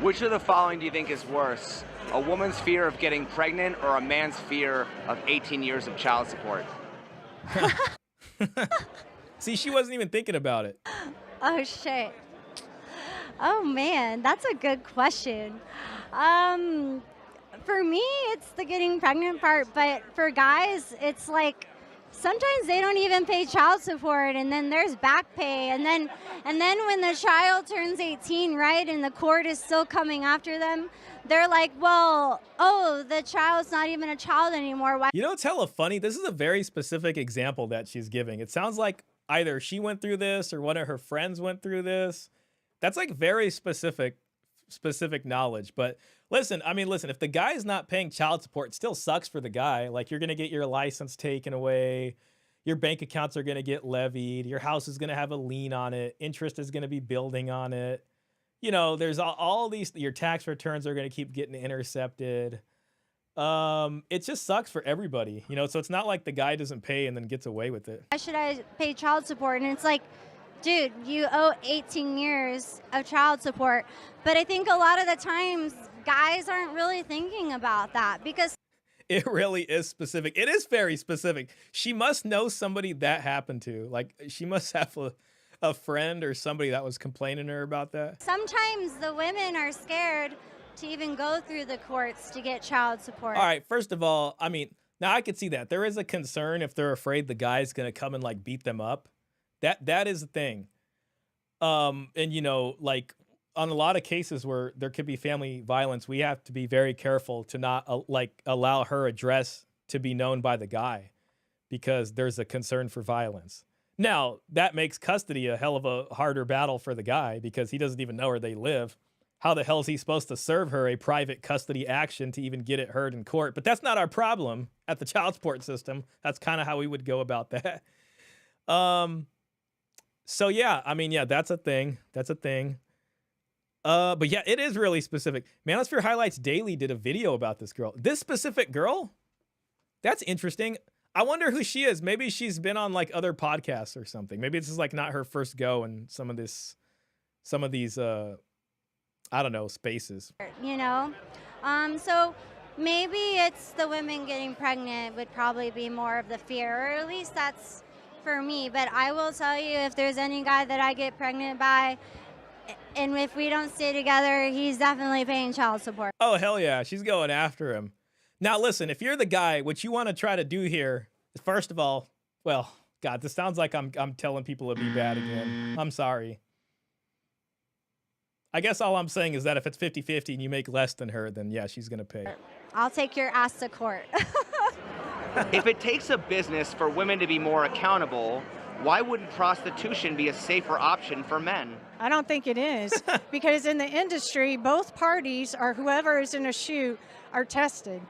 Which of the following do you think is worse? A woman's fear of getting pregnant or a man's fear of 18 years of child support? See, she wasn't even thinking about it. Oh, shit. Oh, man, that's a good question. For me, it's the getting pregnant part, but for guys, it's like sometimes they don't even pay child support, and then there's back pay, and then when the child turns 18, right, and the court is still coming after them, they're like, well, oh, the child's not even a child anymore. Why? You know, it's hella funny. This is a very specific example that she's giving. It sounds like either she went through this or one of her friends went through this. That's like very specific knowledge. But listen, if the guy's not paying child support, it still sucks for the guy. Like, you're going to get your license taken away. Your bank accounts are going to get levied. Your house is going to have a lien on it. Interest is going to be building on it. You know, there's all these, your tax returns are going to keep getting intercepted. It just sucks for everybody, you know, so it's not like the guy doesn't pay and then gets away with it. Why should I pay child support? And it's like, dude, you owe 18 years of child support. But I think a lot of the times guys aren't really thinking about that because it really is specific. It is very specific. She must know somebody that happened to. Like, she must have a friend or somebody that was complaining to her about that. sometimes the women are scared to even go through the courts to get child support. All right, first of all, I mean, now I could see that. There is a concern if they're afraid the guy's going to come and like beat them up. That is a thing. And you know, like on a lot of cases where there could be family violence, we have to be very careful to not like allow her address to be known by the guy because there's a concern for violence. Now, that makes custody a hell of a harder battle for the guy because he doesn't even know where they live. How the hell is he supposed to serve her a private custody action to even get it heard in court? But that's not our problem at the child support system. That's kind of how we would go about that. So yeah, I mean, yeah, that's a thing. But yeah, it is really specific. Manosphere Highlights Daily did a video about this girl. This specific girl? That's interesting. I wonder who she is. Maybe she's been on like other podcasts or something. Maybe this is like not her first go in some of these I don't know, spaces. You know? So maybe it's the women getting pregnant would probably be more of the fear, or at least that's for me. But I will tell you, if there's any guy that I get pregnant by, and if we don't stay together, he's definitely paying child support. Oh, hell yeah. She's going after him. Now, listen, if you're the guy, what you want to try to do here, first of all, well, God, this sounds like I'm telling people to be bad again. I'm sorry. I guess all I'm saying is that if it's 50-50 and you make less than her, then yeah, she's going to pay. I'll take your ass to court. If it takes a business for women to be more accountable, why wouldn't prostitution be a safer option for men? I don't think it is because in the industry, both parties or whoever is in a shoot are tested,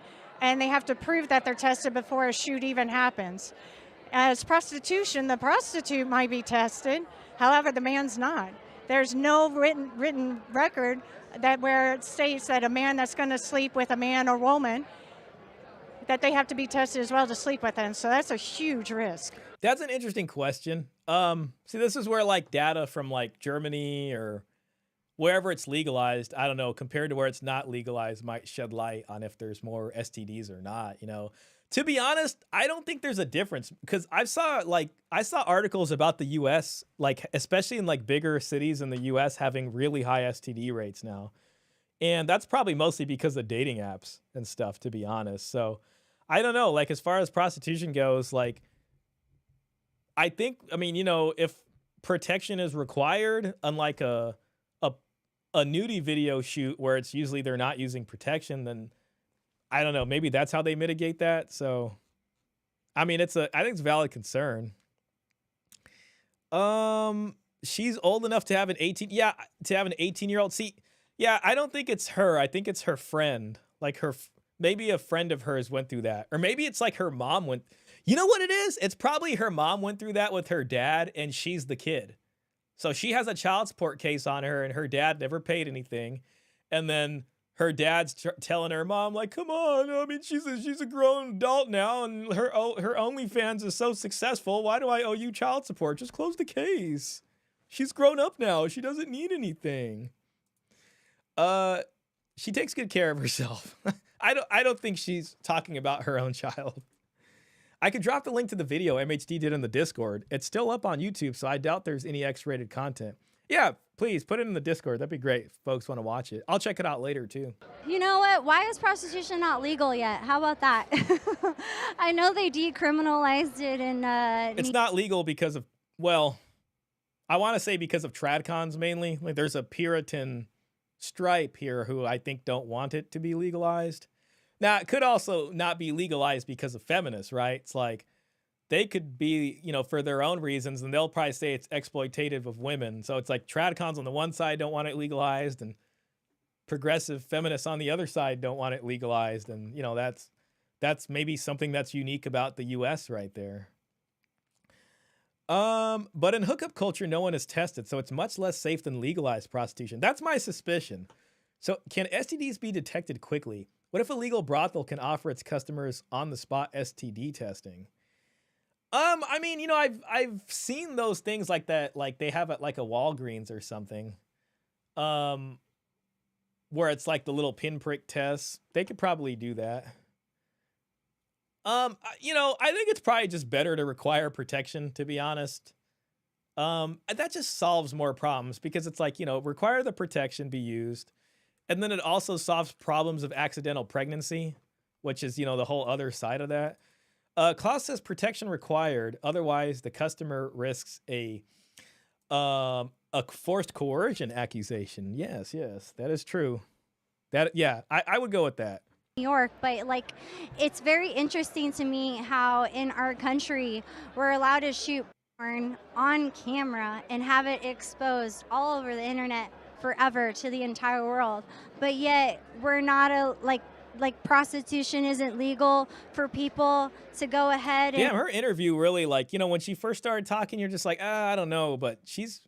and they have to prove that they're tested before a shoot even happens. As prostitution, the prostitute might be tested, however, the man's not. There's no written record that where it states that a man that's going to sleep with a man or woman, that they have to be tested as well to sleep with them. So that's a huge risk. That's an interesting question. See, this is where like data from like Germany or wherever it's legalized, I don't know, compared to where it's not legalized might shed light on if there's more STDs or not, you know. To be honest, I don't think there's a difference because I saw articles about the US, like especially in like bigger cities in the US having really high STD rates now. And that's probably mostly because of dating apps and stuff, to be honest. So I don't know, like as far as prostitution goes, like I think, I mean, you know, if protection is required, unlike a nudie video shoot where it's usually they're not using protection, then I don't know, maybe that's how they mitigate that. So, I mean, I think it's a valid concern. She's old enough to have an 18-year-old. See, yeah, I don't think it's her. I think it's her friend. Like maybe a friend of hers went through that. Or maybe it's like her mom went. You know what it is? It's probably her mom went through that with her dad and she's the kid. So she has a child support case on her and her dad never paid anything. And then her dad's telling her mom, like, come on, I mean, she's a grown adult now and her OnlyFans is so successful. Why do I owe you child support? Just close the case. She's grown up now. She doesn't need anything. She takes good care of herself. I don't think she's talking about her own child. I could drop the link to the video MHD did in the Discord. It's still up on YouTube, so I doubt there's any X-rated content. Yeah, please put it in the Discord. That'd be great if folks want to watch it. I'll check it out later, too. You know what? Why is prostitution not legal yet? How about that? I know they decriminalized it in... It's not legal because of, well, I want to say because of tradcons mainly. Like there's a Puritan stripe here who I think don't want it to be legalized. Now, it could also not be legalized because of feminists, right? It's like they could be, you know, for their own reasons, and they'll probably say it's exploitative of women. So it's like tradcons on the one side don't want it legalized, and progressive feminists on the other side don't want it legalized. And, you know, that's maybe something that's unique about the US right there. But in hookup culture, no one is tested, so it's much less safe than legalized prostitution. That's my suspicion. So can STDs be detected quickly? What if a legal brothel can offer its customers on-the-spot STD testing? I mean, you know, I've seen those things like that, like they have at like a Walgreens or something, where it's like the little pinprick tests. They could probably do that. You know, I think it's probably just better to require protection, to be honest. That just solves more problems because it's like, you know, require the protection be used. And then it also solves problems of accidental pregnancy, which is, you know, the whole other side of that. Clause says protection required. Otherwise, the customer risks a forced coercion accusation. Yes, that is true. I would go with that. New York, but like it's very interesting to me how in our country we're allowed to shoot porn on camera and have it exposed all over the internet forever to the entire world, but yet we're not like prostitution isn't legal for people to go ahead and... Yeah, her interview really, like, you know, when she first started talking, you're just like, I don't know, but she's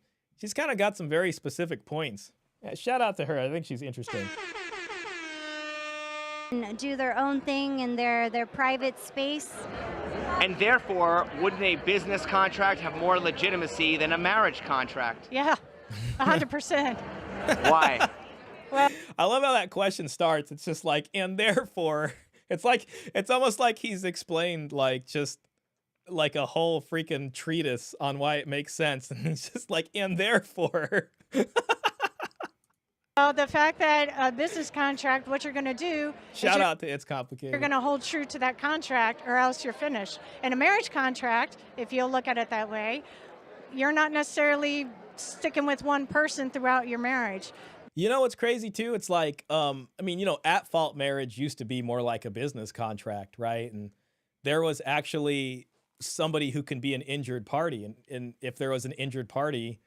kind of got some very specific points. Yeah, shout out to her. I think she's interesting. Do their own thing in their private space. And therefore, wouldn't a business contract have more legitimacy than a marriage contract? Yeah, 100%. Why? Well, I love how that question starts. It's just like, and therefore, it's almost like he's explained like just like a whole freaking treatise on why it makes sense. And he's just like, and therefore. well, the fact that a business contract, what you're going to do... Shout out to It's Complicated. You're going to hold true to that contract or else you're finished. In a marriage contract, if you'll look at it that way, you're not necessarily sticking with one person throughout your marriage. You know what's crazy too? It's like, I mean, you know, at-fault marriage used to be more like a business contract, right? And there was actually somebody who can be an injured party. And if there was an injured party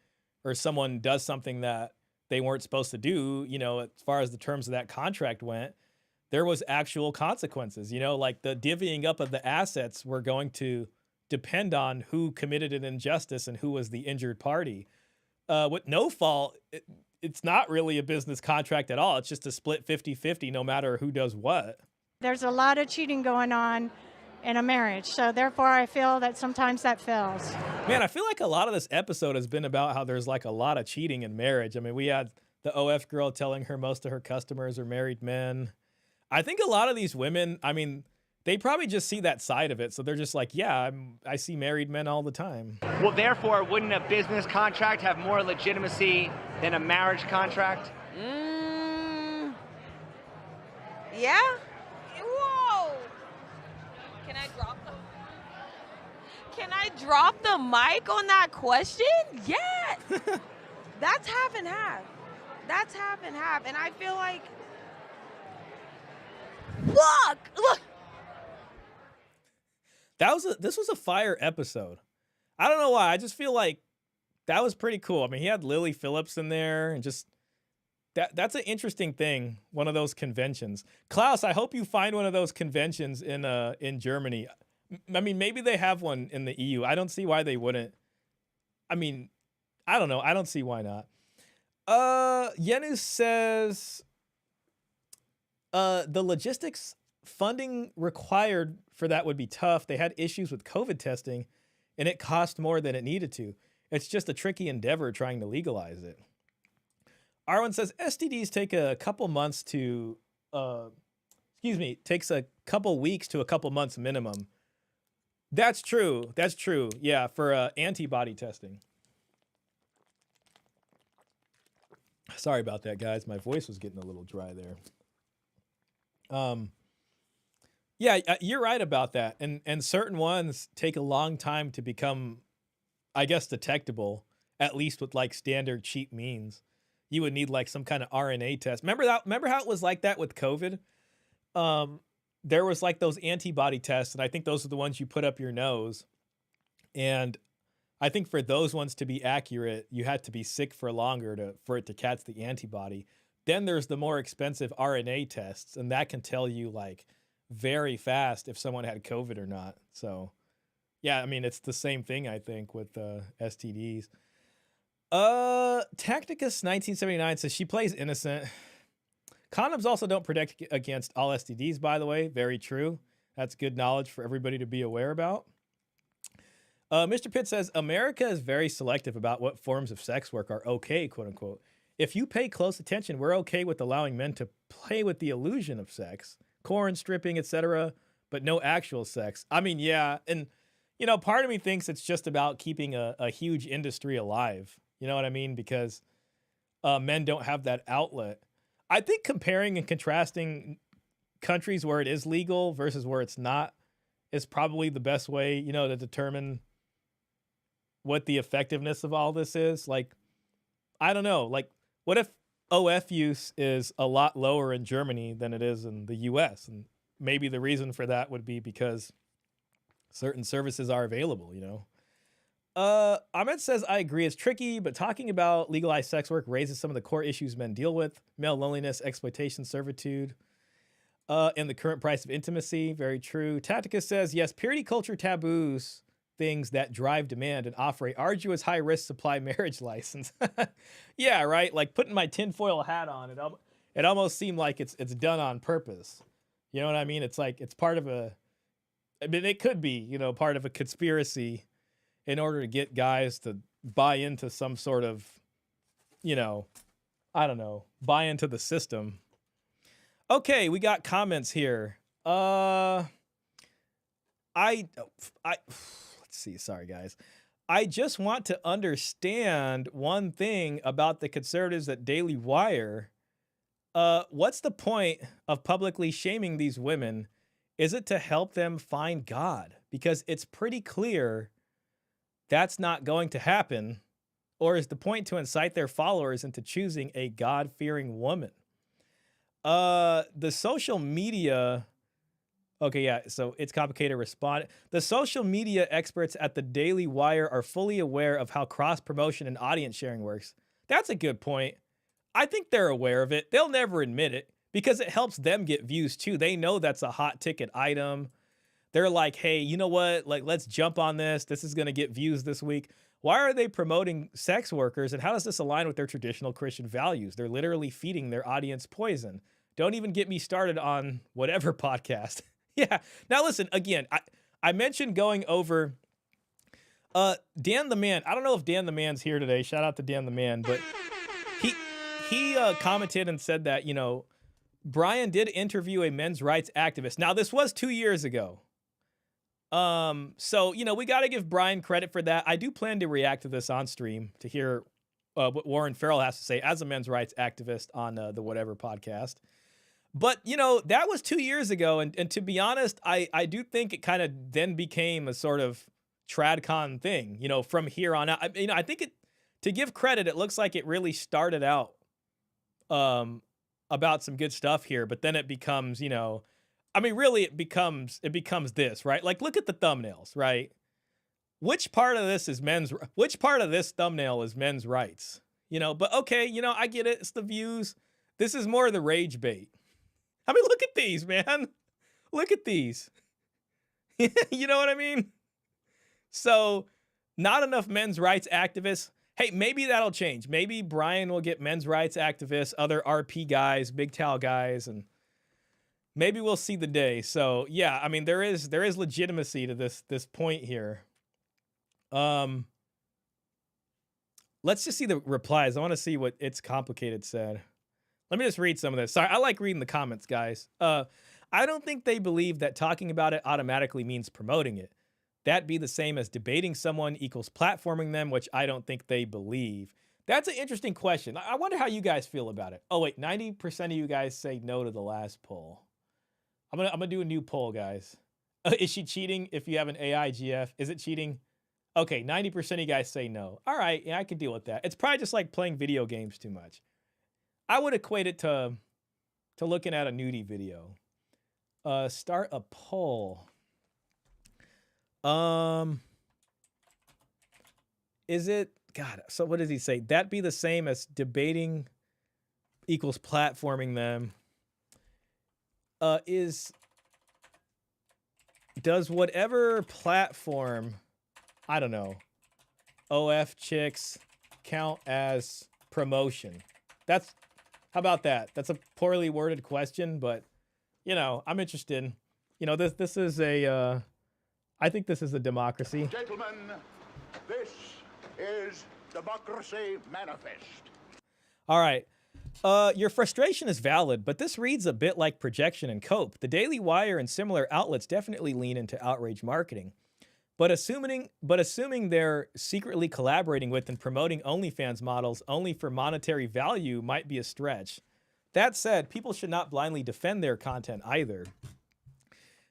or someone does something that they weren't supposed to do, as far as the terms of that contract went, there was actual consequences, like the divvying up of the assets were going to depend on who committed an injustice and who was the injured party. With no fault, it's not really a business contract at all. It's just a split 50-50 no matter who does what. There's a lot of cheating going on in a marriage, so therefore I feel that sometimes that fails. Man, I feel like a lot of this episode has been about how there's like a lot of cheating in marriage. I mean, we had the OF girl telling her most of her customers are married men. I think a lot of these women, I mean, they probably just see that side of it. So they're just like, yeah, I see married men all the time. Well, therefore, wouldn't a business contract have more legitimacy than a marriage contract? Yeah? Whoa! Can I drop the mic on that question? Yeah! That's half and half. That's half and half. And I feel like, look! This was a fire episode. I don't know why. I just feel like that was pretty cool. I mean, he had Lily Phillips in there, and just that's an interesting thing. One of those conventions. Klaus, I hope you find one of those conventions in Germany. I mean, maybe they have one in the EU. I don't see why they wouldn't. I mean, I don't know. I don't see why not. Yenu says the logistics funding required for that would be tough. They had issues with COVID testing, and it cost more than it needed to. It's just a tricky endeavor trying to legalize it. Arwen says STDs take a couple months to, takes a couple weeks to a couple months minimum. That's true. That's true. Yeah, for antibody testing. Sorry about that, guys. My voice was getting a little dry there. Yeah, you're right about that. And certain ones take a long time to become, I guess, detectable, at least with like standard cheap means. You would need like some kind of RNA test. Remember how it was like that with COVID? There was like those antibody tests, and I think those are the ones you put up your nose. And I think for those ones to be accurate, you had to be sick for longer for it to catch the antibody. Then there's the more expensive RNA tests, and that can tell you like very fast if someone had COVID or not. So yeah, I mean, it's the same thing, I think, with STDs. Tacticus 1979 says she plays innocent. Condoms also don't protect against all STDs, by the way. Very true. That's good knowledge for everybody to be aware about. Mr. Pitt says, America is very selective about what forms of sex work are okay, quote unquote. If you pay close attention, we're okay with allowing men to play with the illusion of sex, corn stripping, etc., but no actual sex. I mean, yeah, and part of me thinks it's just about keeping a huge industry alive. You know what I mean? Because men don't have that outlet. I think comparing and contrasting countries where it is legal versus where it's not is probably the best way, to determine what the effectiveness of all this is. Like, I don't know. Like, what if OF use is a lot lower in Germany than it is in the US? And maybe the reason for that would be because certain services are available, Ahmed says, I agree, it's tricky, but talking about legalized sex work raises some of the core issues men deal with: male loneliness, exploitation, servitude, and the current price of intimacy. Very true. Tactica says, yes, purity culture taboos things that drive demand and offer a arduous high-risk supply marriage license. Yeah, right? Like putting my tinfoil hat on, it almost seemed like it's done on purpose. You know what I mean? It's like it's part of it could be, part of a conspiracy in order to get guys to buy into some sort of, I don't know, buy into the system. Okay, we got comments here. Let's see. Sorry, guys. I just want to understand one thing about the conservatives at Daily Wire. What's the point of publicly shaming these women? Is it to help them find God? Because it's pretty clear that's not going to happen. Or is the point to incite their followers into choosing a God-fearing woman? The social media Okay, yeah. So it's complicated. Respond. The social media experts at the Daily Wire are fully aware of how cross promotion and audience sharing works. That's a good point. I think they're aware of it. They'll never admit it because it helps them get views too. They know that's a hot ticket item. They're like, hey, you know what? Like, let's jump on this. This is going to get views this week. Why are they promoting sex workers and how does this align with their traditional Christian values? They're literally feeding their audience poison. Don't even get me started on whatever podcast. Yeah. Now listen, again, I mentioned going over Dan the Man. I don't know if Dan the Man's here today. Shout out to Dan the Man, but he commented and said that, you know, Brian did interview a men's rights activist. Now this was 2 years ago. So, you know, we got to give Brian credit for that. I do plan to react to this on stream to hear what Warren Farrell has to say as a men's rights activist on the Whatever podcast. But, you know, that was 2 years ago. And to be honest, I do think it kind of then became a sort of TradCon thing, you know, from here on out. I think to give credit, it looks like it really started out about some good stuff here. But then it becomes, you know, I mean, really, it becomes this, right? Like, look at the thumbnails, right? Which part of this thumbnail is men's rights? You know, but okay, you know, I get it. It's the views. This is more of the rage bait. I mean, look at these, man. Look at these. You know what I mean? So, not enough men's rights activists. Hey, maybe that'll change. Maybe Brian will get men's rights activists, other RP guys, big towel guys, and maybe we'll see the day. So, yeah, I mean, there is legitimacy to this point here. Let's just see the replies. I want to see what It's Complicated said. Let me just read some of this. Sorry, I like reading the comments, guys. I don't think they believe that talking about it automatically means promoting it. That'd be the same as debating someone equals platforming them, which I don't think they believe. That's an interesting question. I wonder how you guys feel about it. Oh, wait, 90% of you guys say no to the last poll. I'm gonna do a new poll, guys. Is she cheating if you have an AI GF? Is it cheating? Okay, 90% of you guys say no. All right, yeah, I can deal with that. It's probably just like playing video games too much. I would equate it to looking at a nudie video. Start a poll. Is it, God, so what does he say? That'd be the same as debating equals platforming them. Does whatever platform, I don't know, OF chicks count as promotion? How about that? That's a poorly worded question, but, you know, I'm interested. You know, this is I think this is a democracy. Gentlemen, this is Democracy Manifest. All right. Your frustration is valid, but this reads a bit like projection and cope. The Daily Wire and similar outlets definitely lean into outrage marketing. But assuming they're secretly collaborating with and promoting OnlyFans models only for monetary value might be a stretch. That said, people should not blindly defend their content either.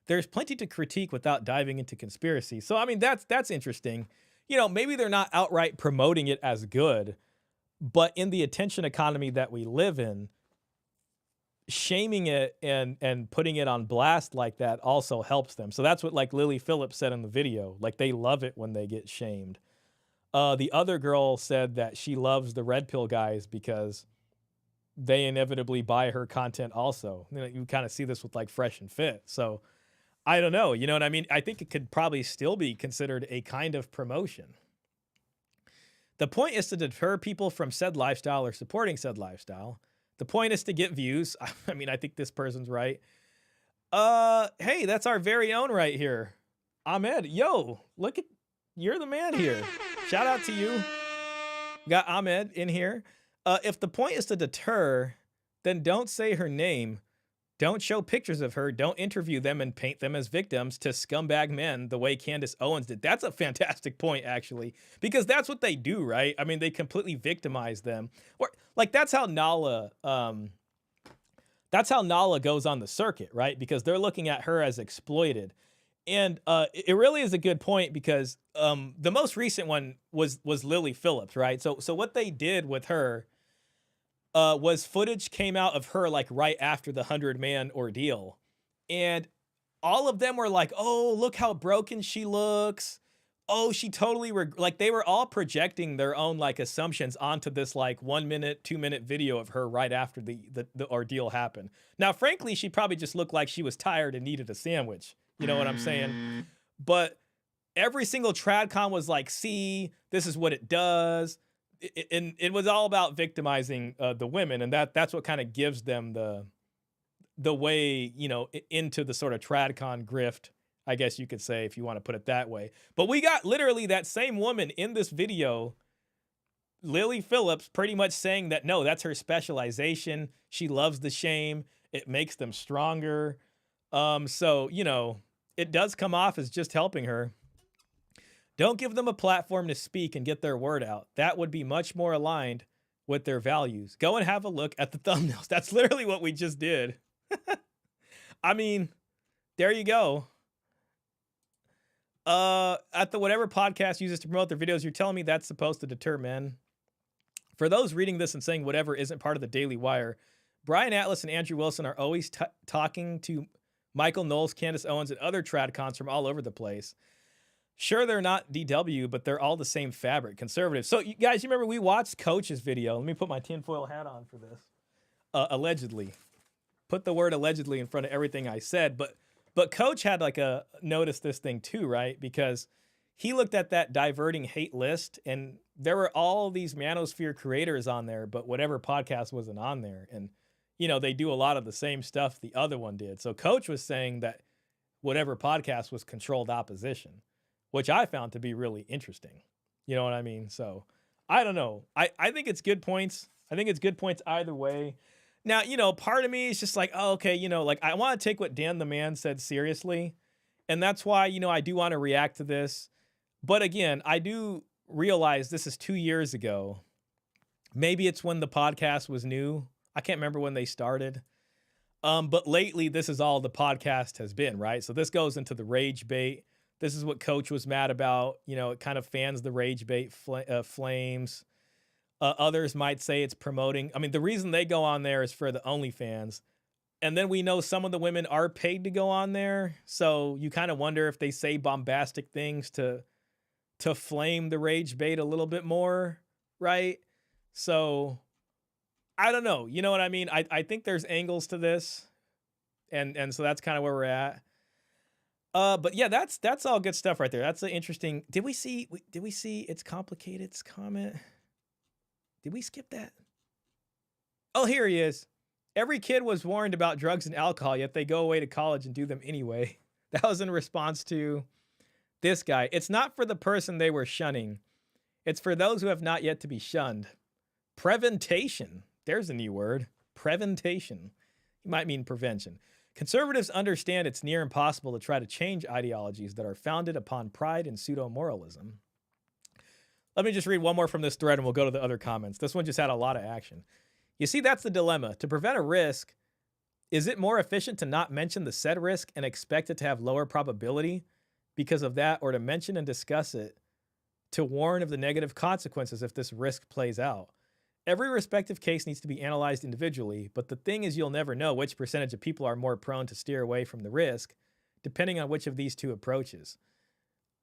There's plenty to critique without diving into conspiracy. So, I mean, that's interesting. You know, maybe they're not outright promoting it as good, but in the attention economy that we live in, shaming it and putting it on blast like that also helps them. So that's what like Lily Phillips said in the video. Like they love it when they get shamed. The other girl said that she loves the red pill guys because they inevitably buy her content also. You know, you kind of see this with like Fresh and Fit. So I don't know. You know what I mean? I think it could probably still be considered a kind of promotion. The point is to deter people from said lifestyle or supporting said lifestyle. The point is to get views. I mean, I think this person's right. Hey, that's our very own right here. Ahmed, yo, look at, you're the man here. Shout out to you. We got Ahmed in here. If the point is to deter, then don't say her name. Don't show pictures of her. Don't interview them and paint them as victims to scumbag men the way Candace Owens did. That's a fantastic point, actually, because that's what they do, right? I mean, they completely victimize them. Or like that's how Nala goes on the circuit, right? Because they're looking at her as exploited. And it really is a good point because the most recent one was Lily Phillips, right? So what they did with her was footage came out of her like right after the 100-man ordeal. And all of them were like, oh, look how broken she looks. Oh, she totally, like they were all projecting their own like assumptions onto this like 1 minute, 2 minute video of her right after the ordeal happened. Now, frankly, she probably just looked like she was tired and needed a sandwich. You know what I'm saying? But every single TradCon was like, see, this is what it does. And it was all about victimizing the women. And that's what kind of gives them the way, you know, into the sort of TradCon grift, I guess you could say, if you want to put it that way. But we got literally that same woman in this video, Lily Phillips, pretty much saying that, no, that's her specialization. She loves the shame. It makes them stronger. So, you know, it does come off as just helping her. Don't give them a platform to speak and get their word out. That would be much more aligned with their values. Go and have a look at the thumbnails. That's literally what we just did. I mean, there you go. At the whatever podcast uses to promote their videos, you're telling me that's supposed to deter men? For those reading this and saying whatever isn't part of the Daily Wire, Brian Atlas and Andrew Wilson are always talking to Michael Knowles, Candace Owens, and other TradCons from all over the place. Sure, they're not DW, but they're all the same fabric, conservative. So, you guys, you remember we watched Coach's video. Let me put my tinfoil hat on for this. Allegedly. Put the word allegedly in front of everything I said. But Coach had like noticed this thing too, right? Because he looked at that diverting hate list, and there were all these manosphere creators on there, but whatever podcast wasn't on there. And, you know, they do a lot of the same stuff the other one did. So Coach was saying that whatever podcast was controlled opposition, which I found to be really interesting. You know what I mean? So I don't know. I think it's good points. I think it's good points either way. Now, you know, part of me is just like, oh, okay, you know, like I want to take what Dan the Man said seriously. And that's why, you know, I do want to react to this. But again, I do realize this is 2 years ago. Maybe it's when the podcast was new. I can't remember when they started. But lately, this is all the podcast has been, right? So this goes into the rage bait. This is what Coach was mad about. You know, it kind of fans the rage bait flames. Others might say it's promoting. I mean, the reason they go on there is for the OnlyFans. And then we know some of the women are paid to go on there. So you kind of wonder if they say bombastic things to flame the rage bait a little bit more, right? So I don't know. You know what I mean? I think there's angles to this. And so that's kind of where we're at. But yeah, that's all good stuff right there. That's an interesting. Did we see It's Complicated's comment? Did we skip that? Oh, here he is. Every kid was warned about drugs and alcohol, yet they go away to college and do them anyway. That was in response to this guy. It's not for the person they were shunning. It's for those who have not yet to be shunned. Preventation. There's a new word. Preventation. You might mean prevention. Conservatives understand it's near impossible to try to change ideologies that are founded upon pride and pseudo-moralism. Let me just read one more from this thread and we'll go to the other comments. This one just had a lot of action. You see, that's the dilemma. To prevent a risk, is it more efficient to not mention the said risk and expect it to have lower probability because of that, or to mention and discuss it to warn of the negative consequences if this risk plays out? Every respective case needs to be analyzed individually, but the thing is you'll never know which percentage of people are more prone to steer away from the risk, depending on which of these two approaches.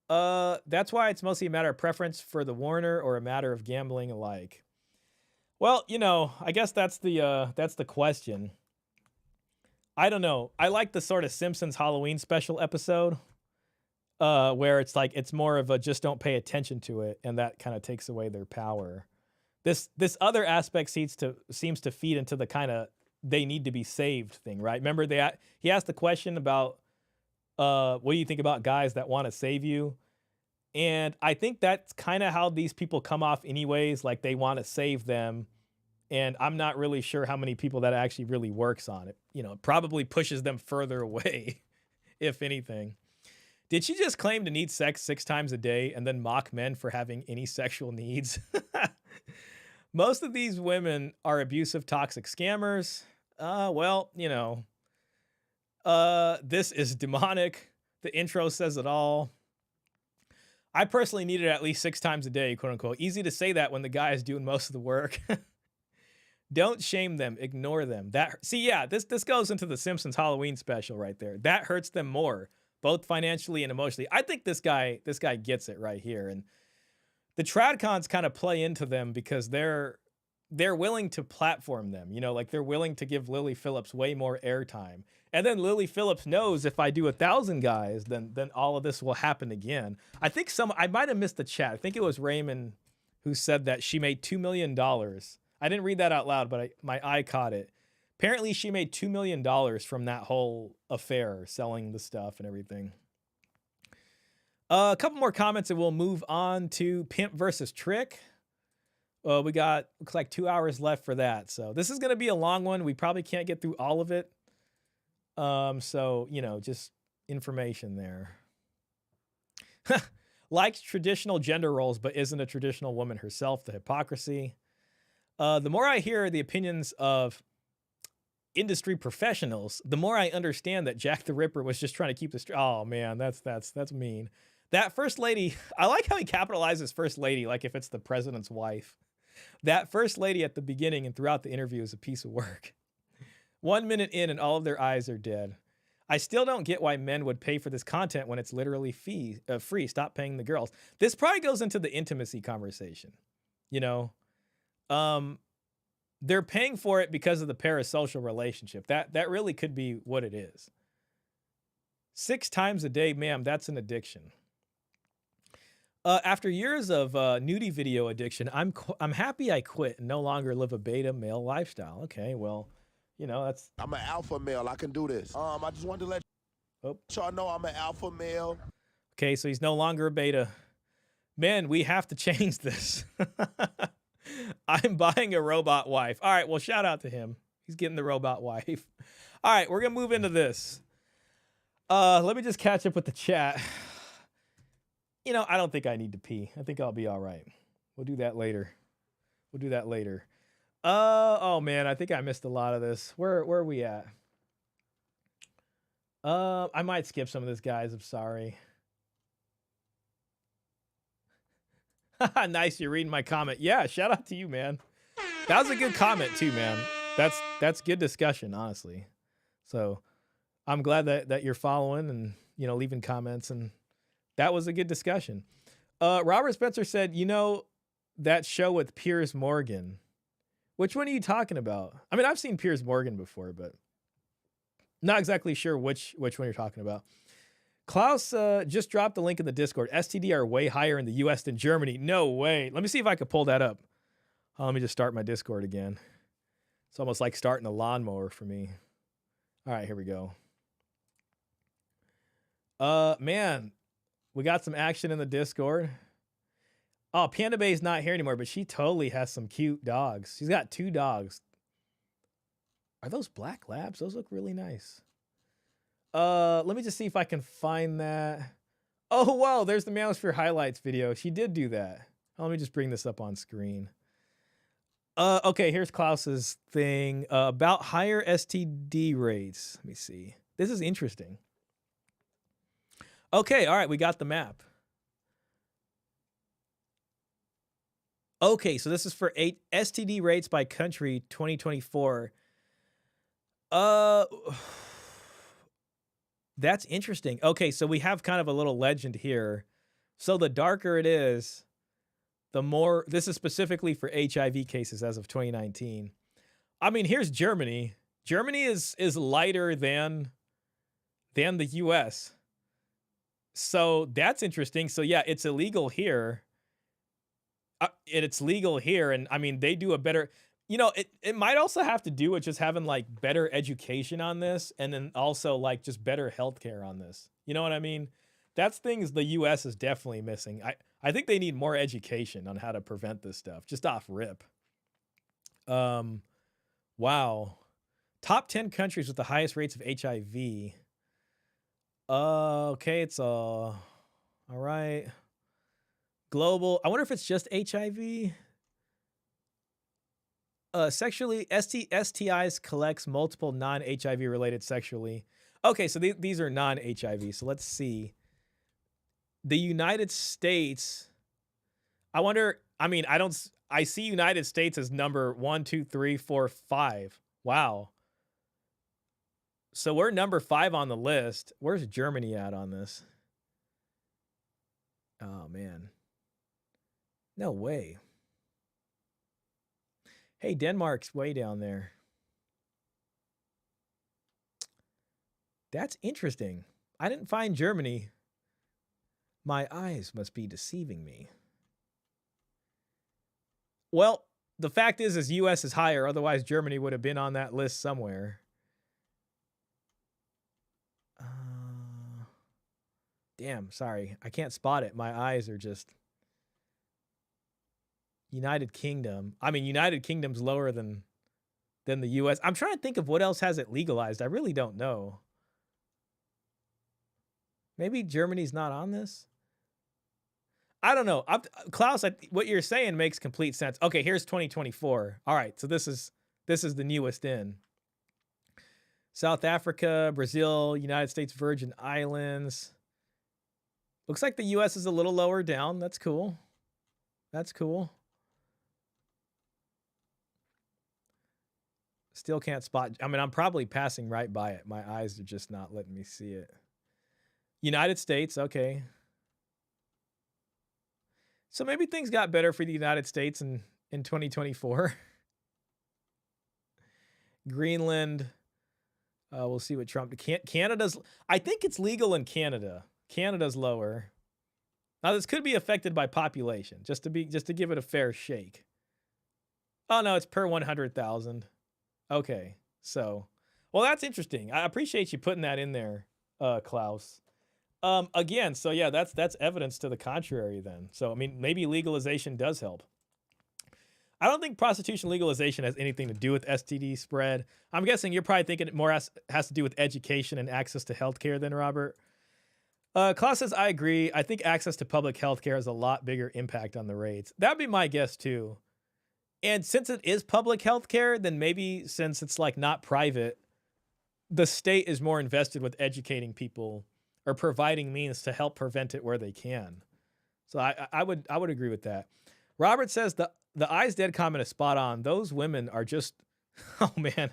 That's why it's mostly a matter of preference for the warner or a matter of gambling alike. Well, you know, I guess that's the question. I don't know. I like the sort of Simpsons Halloween special episode, where it's like it's more of a just don't pay attention to it, and that kind of takes away their power. This other aspect seems to feed into the kind of they need to be saved thing, right? Remember he asked the question about what do you think about guys that want to save you? And I think that's kind of how these people come off anyways, like they want to save them. And I'm not really sure how many people that actually really works on it. You know, it probably pushes them further away, if anything. Did she just claim to need sex 6 times a day and then mock men for having any sexual needs? Most of these women are abusive, toxic scammers. Well, you know, this is demonic. The intro says it all. I personally need it at least 6 times a day, quote unquote. Easy to say that when the guy is doing most of the work. Don't shame them. Ignore them. See, yeah, this goes into the Simpsons Halloween special right there. That hurts them more, both financially and emotionally. I think this guy gets it right here. And the Tradcons kind of play into them because they're willing to platform them. You know, like they're willing to give Lily Phillips way more airtime. And then Lily Phillips knows if I do 1,000 guys, then all of this will happen again. I think I might have missed the chat. I think it was Raymond who said that she made $2 million. I didn't read that out loud, but my eye caught it. Apparently, she made $2 million from that whole affair, selling the stuff and everything. A couple more comments and we'll move on to Pimp versus Trick. We got, looks like 2 hours left for that. So this is going to be a long one. We probably can't get through all of it. So, you know, just information there. Likes traditional gender roles, but isn't a traditional woman herself. The hypocrisy. The more I hear the opinions of industry professionals, the more I understand that Jack the Ripper was just trying to keep the oh man, that's mean. That first lady, I like how he capitalizes first lady like if it's the president's wife. That first lady at the beginning and throughout the interview is a piece of work. 1 minute in and all of their eyes are dead. I still don't get why men would pay for this content when it's literally free. Stop paying the girls. This probably goes into the intimacy conversation. You know, they're paying for it because of the parasocial relationship. That really could be what it is. 6 times a day, ma'am, that's an addiction. After years of nudie video addiction, I'm happy I quit and no longer live a beta male lifestyle. Okay, well, you know, that's... I'm an alpha male. I can do this. I just wanted to let y'all know I'm an alpha male. Okay, so he's no longer a beta. Man, we have to change this. I'm buying a robot wife. All right, well, shout out to him. He's getting the robot wife. All right, we're going to move into this. Let me just catch up with the chat. You know, I don't think I need to pee. I think I'll be all right. We'll do that later. Oh, man, I think I missed a lot of this. Where are we at? I might skip some of this, guys. I'm sorry. Nice, you're reading my comment. Yeah, shout out to you, man. That was a good comment too, man. That's good discussion, honestly. So I'm glad that you're following and, you know, leaving comments, and that was a good discussion. Robert Spencer said, you know, that show with Piers Morgan. Which one are you talking about? I mean, I've seen Piers Morgan before, but not exactly sure which one you're talking about. Klaus just dropped the link in the Discord. STD are way higher in the US than Germany. No way. Let me see if I can pull that up. Let me just start my Discord again. It's almost like starting a lawnmower for me. All right, here we go. Man, we got some action in the Discord. Oh, Panda Bay's not here anymore, but she totally has some cute dogs. She's got 2 dogs. Are those black labs? Those look really nice. Let me just see if I can find that. Oh, wow, there's the Manosphere highlights video. She did do that. Let me just bring this up on screen. Okay, here's Klaus's thing about higher STD rates. Let me see. This is interesting. Okay, all right, we got the map. Okay, so this is for STD rates by country 2024. That's interesting. Okay, so we have kind of a little legend here. So the darker it is, the more, this is specifically for HIV cases as of 2019. I mean, here's Germany. Germany is lighter than the US. So that's interesting. So yeah, it's illegal here. It's legal here, and I mean, they do a better, you know, it might also have to do with just having like better education on this, and then also like just better healthcare on this. You know what I mean? That's things the US is definitely missing. I think they need more education on how to prevent this stuff, just off rip. Wow. Top 10 countries with the highest rates of HIV. Okay, it's all right. Global. I wonder if it's just HIV. Sexually, STIs collects multiple non-HIV related sexually. Okay, so these are non-HIV. So let's see. The United States. I wonder. I mean, I see United States as number 1, 2, 3, 4, 5. Wow. So we're number 5 on the list. Where's Germany at on this? Oh, man. No way. Hey, Denmark's way down there. That's interesting. I didn't find Germany. My eyes must be deceiving me. Well, the fact is U.S. is higher. Otherwise, Germany would have been on that list somewhere. Damn, sorry. I can't spot it. My eyes are just... United Kingdom. I mean, United Kingdom's lower than the U.S. I'm trying to think of what else has it legalized. I really don't know. Maybe Germany's not on this? I don't know. Klaus, what you're saying makes complete sense. Okay, here's 2024. All right, so this is the newest in. South Africa, Brazil, United States Virgin Islands. Looks like the U.S. is a little lower down. That's cool. That's cool. Still can't spot. I mean, I'm probably passing right by it. My eyes are just not letting me see it. United States, okay. So maybe things got better for the United States in 2024. Greenland. We'll see what Trump... Canada's... I think it's legal in Canada. Canada's lower. Now, this could be affected by population, just to give it a fair shake. Oh, no, it's per 100,000. Okay, so... Well, that's interesting. I appreciate you putting that in there, Klaus. Again, so yeah, that's evidence to the contrary then. So, I mean, maybe legalization does help. I don't think prostitution legalization has anything to do with STD spread. I'm guessing you're probably thinking it more has to do with education and access to healthcare than Robert. Klaus says, I agree. I think access to public healthcare has a lot bigger impact on the rates. That'd be my guess too. And since it is public healthcare, then maybe since it's like not private, the state is more invested with educating people or providing means to help prevent it where they can. So I would agree with that. Robert says the eyes dead comment is spot on. Those women are just, oh man.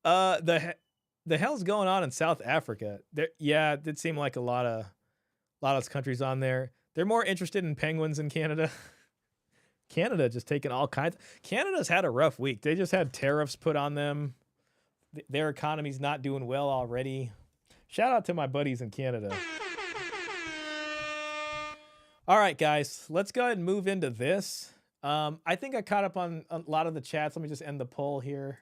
The hell's going on in South Africa? Yeah, it did seem like a lot of countries on there. They're more interested in penguins in Canada. Canada just taking all kinds. Canada's had a rough week. They just had tariffs put on them. Their economy's not doing well already. Shout out to my buddies in Canada. All right, guys, let's go ahead and move into this. I think I caught up on a lot of the chats. Let me just end the poll here.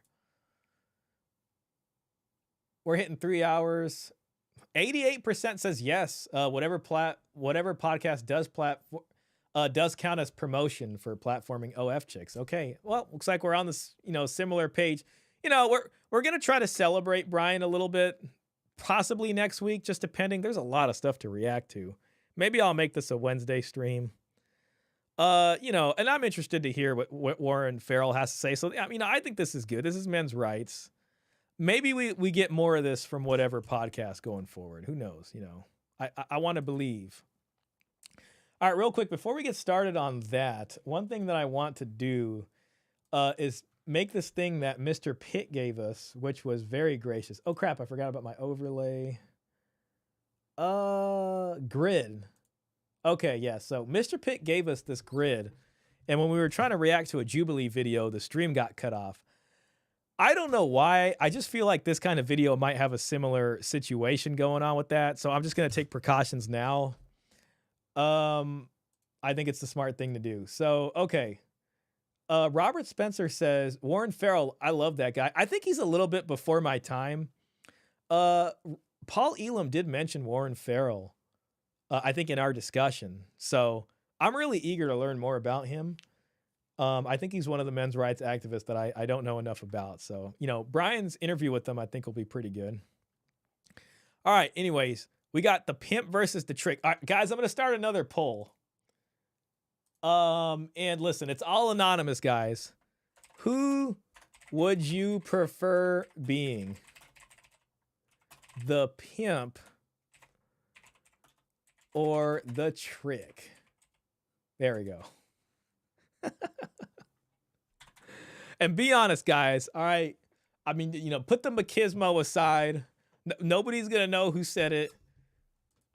We're hitting 3 hours. 88% says yes. Whatever podcast does count as promotion for platforming OF chicks. Okay, well, looks like we're on this similar page. We're gonna try to celebrate Brian a little bit, possibly next week, just depending. There's a lot of stuff to react to. Maybe I'll make this a Wednesday stream. And I'm interested to hear what Warren Farrell has to say. So, I think this is good. This is men's rights. Maybe we get more of this from whatever podcast going forward. Who knows? I want to believe. All right, real quick, before we get started on that, one thing that I want to do is make this thing that Mr. Pitt gave us, which was very gracious. Oh, crap, I forgot about my overlay. Grid. Okay, yeah, so Mr. Pitt gave us this grid, and when we were trying to react to a Jubilee video, the stream got cut off. I don't know why. I just feel like this kind of video might have a similar situation going on with that, so I'm just going to take precautions now. I think it's the smart thing to do. So, okay. Robert Spencer says, Warren Farrell, I love that guy. I think he's a little bit before my time. Paul Elam did mention Warren Farrell, I think, in our discussion. So I'm really eager to learn more about him. I think he's one of the men's rights activists that I don't know enough about. So, Brian's interview with them, I think, will be pretty good. All right. Anyways, we got the pimp versus the trick. All right, guys, I'm going to start another poll. And listen, it's all anonymous, guys. Who would you prefer being? The pimp or the trick? There we go. And be honest, guys. All right. I mean, put the machismo aside. Nobody's gonna know who said it.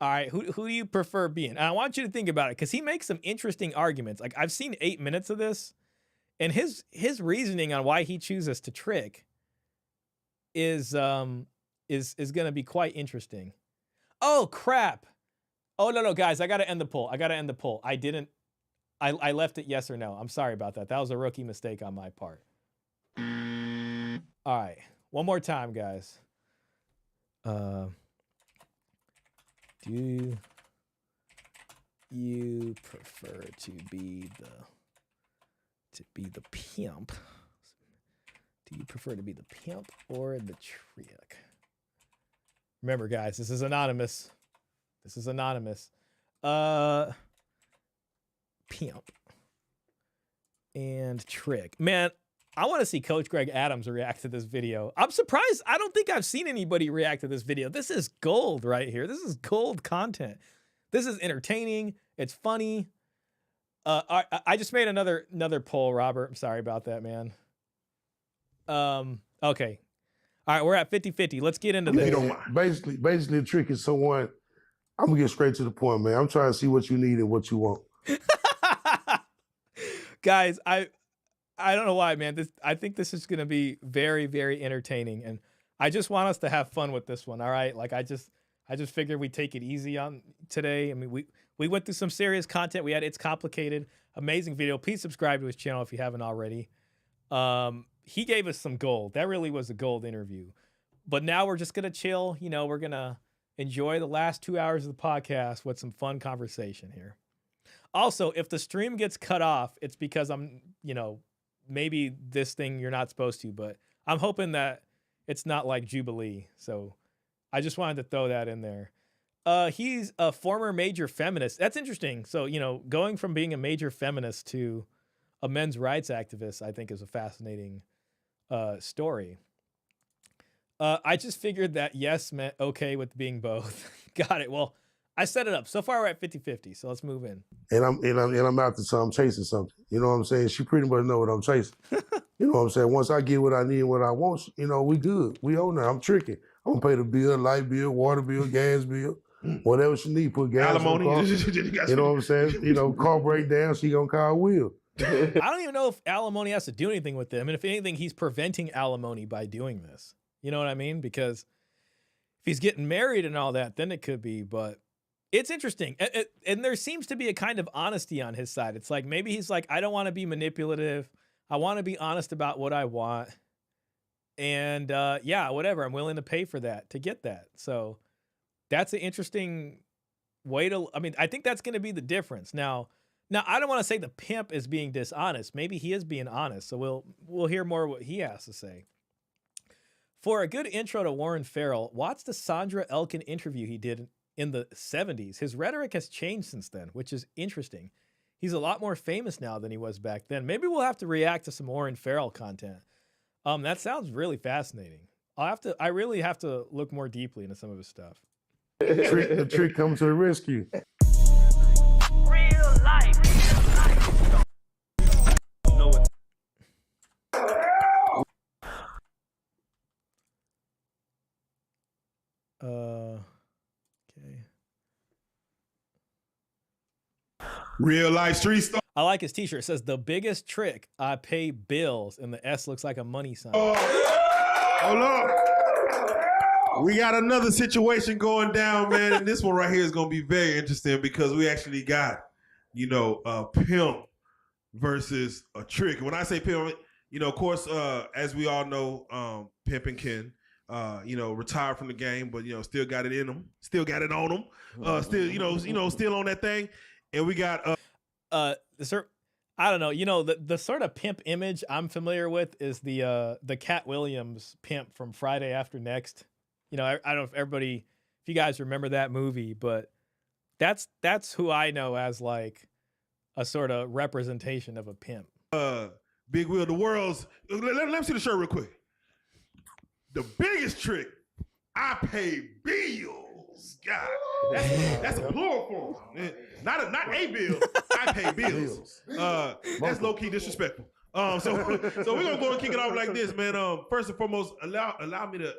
All right. Who do you prefer being? And I want you to think about it because he makes some interesting arguments. Like I've seen 8 minutes of this, and his reasoning on why he chooses to trick is gonna be quite interesting. Oh crap. Oh no, guys, I gotta end the poll. I left it yes or no. I'm sorry about that. That was a rookie mistake on my part. All right. One more time, guys. Do you prefer to be the pimp? Do you prefer to be the pimp or the trick? Remember, guys, this is anonymous. Pimp and trick. Man, I want to see Coach Greg Adams react to this video. I'm surprised. I don't think I've seen anybody react to this video. This is gold right here. This is gold content. This is entertaining. It's funny. I just made another poll, Robert. I'm sorry about that, man. Okay. All right, we're at 50-50. Let's get into this. Basically, the trick is someone. I'm gonna get straight to the point, man. I'm trying to see what you need and what you want. Guys, I don't know why, man. I think this is gonna be very, very entertaining, and I just want us to have fun with this one. All right, like I just figured we'd take it easy on today. I mean, we went through some serious content. We had It's Complicated, amazing video. Please subscribe to his channel if you haven't already. He gave us some gold. That really was a gold interview. But now we're just gonna chill. We're gonna enjoy the last 2 hours of the podcast with some fun conversation here. Also, if the stream gets cut off, it's because I'm, maybe this thing you're not supposed to, but I'm hoping that it's not like Jubilee. So I just wanted to throw that in there. He's a former major feminist. That's interesting. So, going from being a major feminist to a men's rights activist, I think is a fascinating story. I just figured that yes meant okay with being both. Got it. Well, I set it up. So far we're at 50-50, so let's move in. And I'm out to I'm chasing something. You know what I'm saying? She pretty much know what I'm chasing. You know what I'm saying? Once I get what I need and what I want, we good. We own that. I'm tricking. I'm gonna pay the bill, light bill, water bill, gas bill, whatever she need. Put gas alimony. on the car. You know what I'm saying? Car break down, she gonna call Will. I don't even know if alimony has to do anything with them. And if anything, he's preventing alimony by doing this. You know what I mean? Because if he's getting married and all that, then it could be. But it's interesting. And there seems to be a kind of honesty on his side. It's like maybe he's like, I don't want to be manipulative. I want to be honest about what I want. And yeah, whatever. I'm willing to pay for that, to get that. So that's an interesting way to, I think that's going to be the difference. Now, I don't want to say the pimp is being dishonest. Maybe he is being honest. So we'll hear more what he has to say. For a good intro to Warren Farrell, watch the Sandra Elkin interview he did in the 70s. His rhetoric has changed since then, which is interesting. He's a lot more famous now than he was back then. Maybe we'll have to react to some Warren Farrell content. That sounds really fascinating. I really have to look more deeply into some of his stuff. The trick comes to the rescue. Real life. Okay. Real life street stuff. I like his t-shirt. It says, the biggest trick, I pay bills, and the S looks like a money sign. Hold up. We got another situation going down, man. And this one right here is going to be very interesting because we actually got, a pimp versus a trick. When I say pimp, of course, as we all know, Pimp and Ken, retired from the game, but, still got it in them. Still got it on them. Still on that thing. And we got... I don't know. The sort of pimp image I'm familiar with is the Cat Williams pimp from Friday After Next. I don't know if you guys remember that movie, but that's who I know as like a sort of representation of a pimp. Big Will, the world's. Let me see the shirt real quick. The biggest trick, I pay bills. God, that's a plural form. Not a bill. I pay bills. That's low key disrespectful. So we're gonna go and kick it off like this, man. First and foremost, allow me to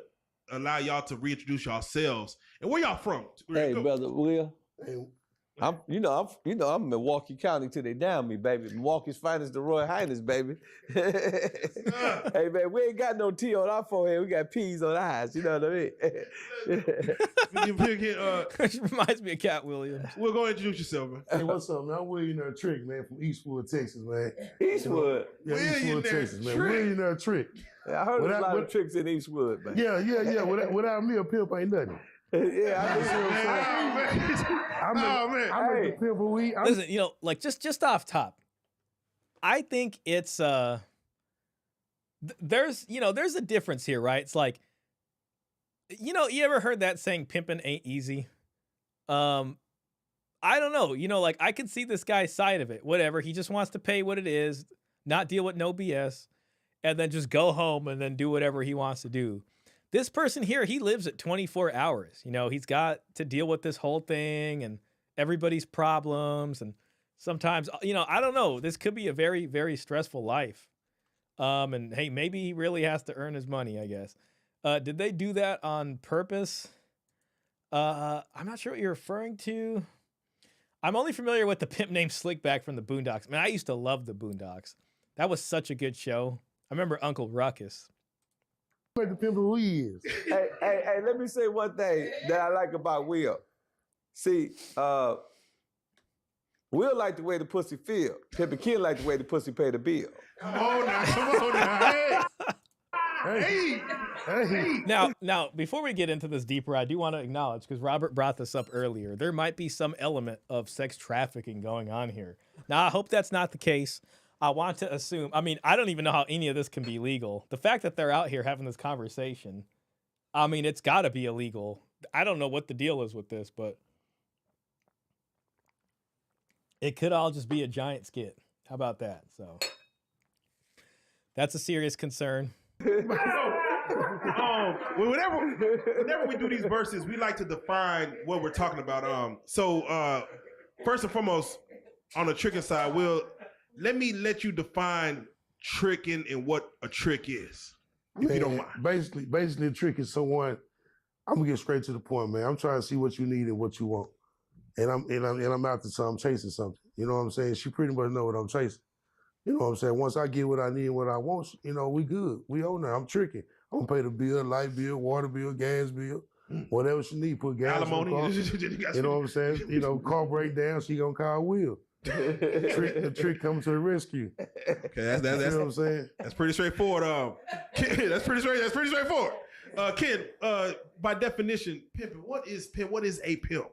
allow y'all to reintroduce yourselves and where y'all from. Hey, Go. brother Will. I'm Milwaukee County till they down me, baby. Milwaukee's finest, the Royal Highness, baby. Hey, man, we ain't got no T on our forehead. We got P's on our eyes. You know what I mean? Which reminds me of Cat Williams. We'll go introduce yourself, man. Hey, what's up, man? I'm Willionaire Trick, man, from Eastwood, Texas, man. Eastwood? Yeah, Eastwood, Texas, man. Willionaire Trick. I heard there's a lot of tricks in Eastwood, man. Yeah. Without me, a pimp ain't nothing. Yeah, I make the pimp a weed. Listen, like just off top, I think it's there's a difference here, right? It's like, you ever heard that saying, pimping ain't easy? I don't know, like I can see this guy's side of it. Whatever, he just wants to pay what it is, not deal with no BS, and then just go home and then do whatever he wants to do. This person here, he lives at 24 hours. He's got to deal with this whole thing and everybody's problems. And sometimes, I don't know, this could be a very, very stressful life. And hey, maybe he really has to earn his money, I guess. Did they do that on purpose? I'm not sure what you're referring to. I'm only familiar with the pimp named Slickback from the Boondocks. Man, I used to love the Boondocks. That was such a good show. I remember Uncle Ruckus. Like the pimp who he is. Hey, let me say one thing that I like about Will. See, Will like the way the pussy feel. Pimp and Kid like the way the pussy pay the bill. Come on now. Hey. Now, before we get into this deeper, I do want to acknowledge, because Robert brought this up earlier, there might be some element of sex trafficking going on here. Now, I hope that's not the case. I want to assume, I don't even know how any of this can be legal. The fact that they're out here having this conversation, it's got to be illegal. I don't know what the deal is with this, but it could all just be a giant skit. How about that? So that's a serious concern. Whenever we do these verses, we like to define what we're talking about. So first and foremost, on the tricking side, let you define tricking and what a trick is, if you don't mind. Basically, a trick is someone. I'm gonna get straight to the point, man. I'm trying to see what you need and what you want, and I'm out to something. I'm chasing something. You know what I'm saying? She pretty much know what I'm chasing. You know what I'm saying? Once I get what I need and what I want, we good. We own that. I'm tricking. I'm gonna pay the bill, light bill, water bill, gas bill, whatever she need. Put gas alimony. On the car. You know what I'm saying? Car break down, she gonna call Will. The trick comes to the rescue. Okay, that's you know what I'm saying? That's pretty straightforward. That's pretty straightforward. Ken, by definition, pimping. What is pimp? What is a pimp?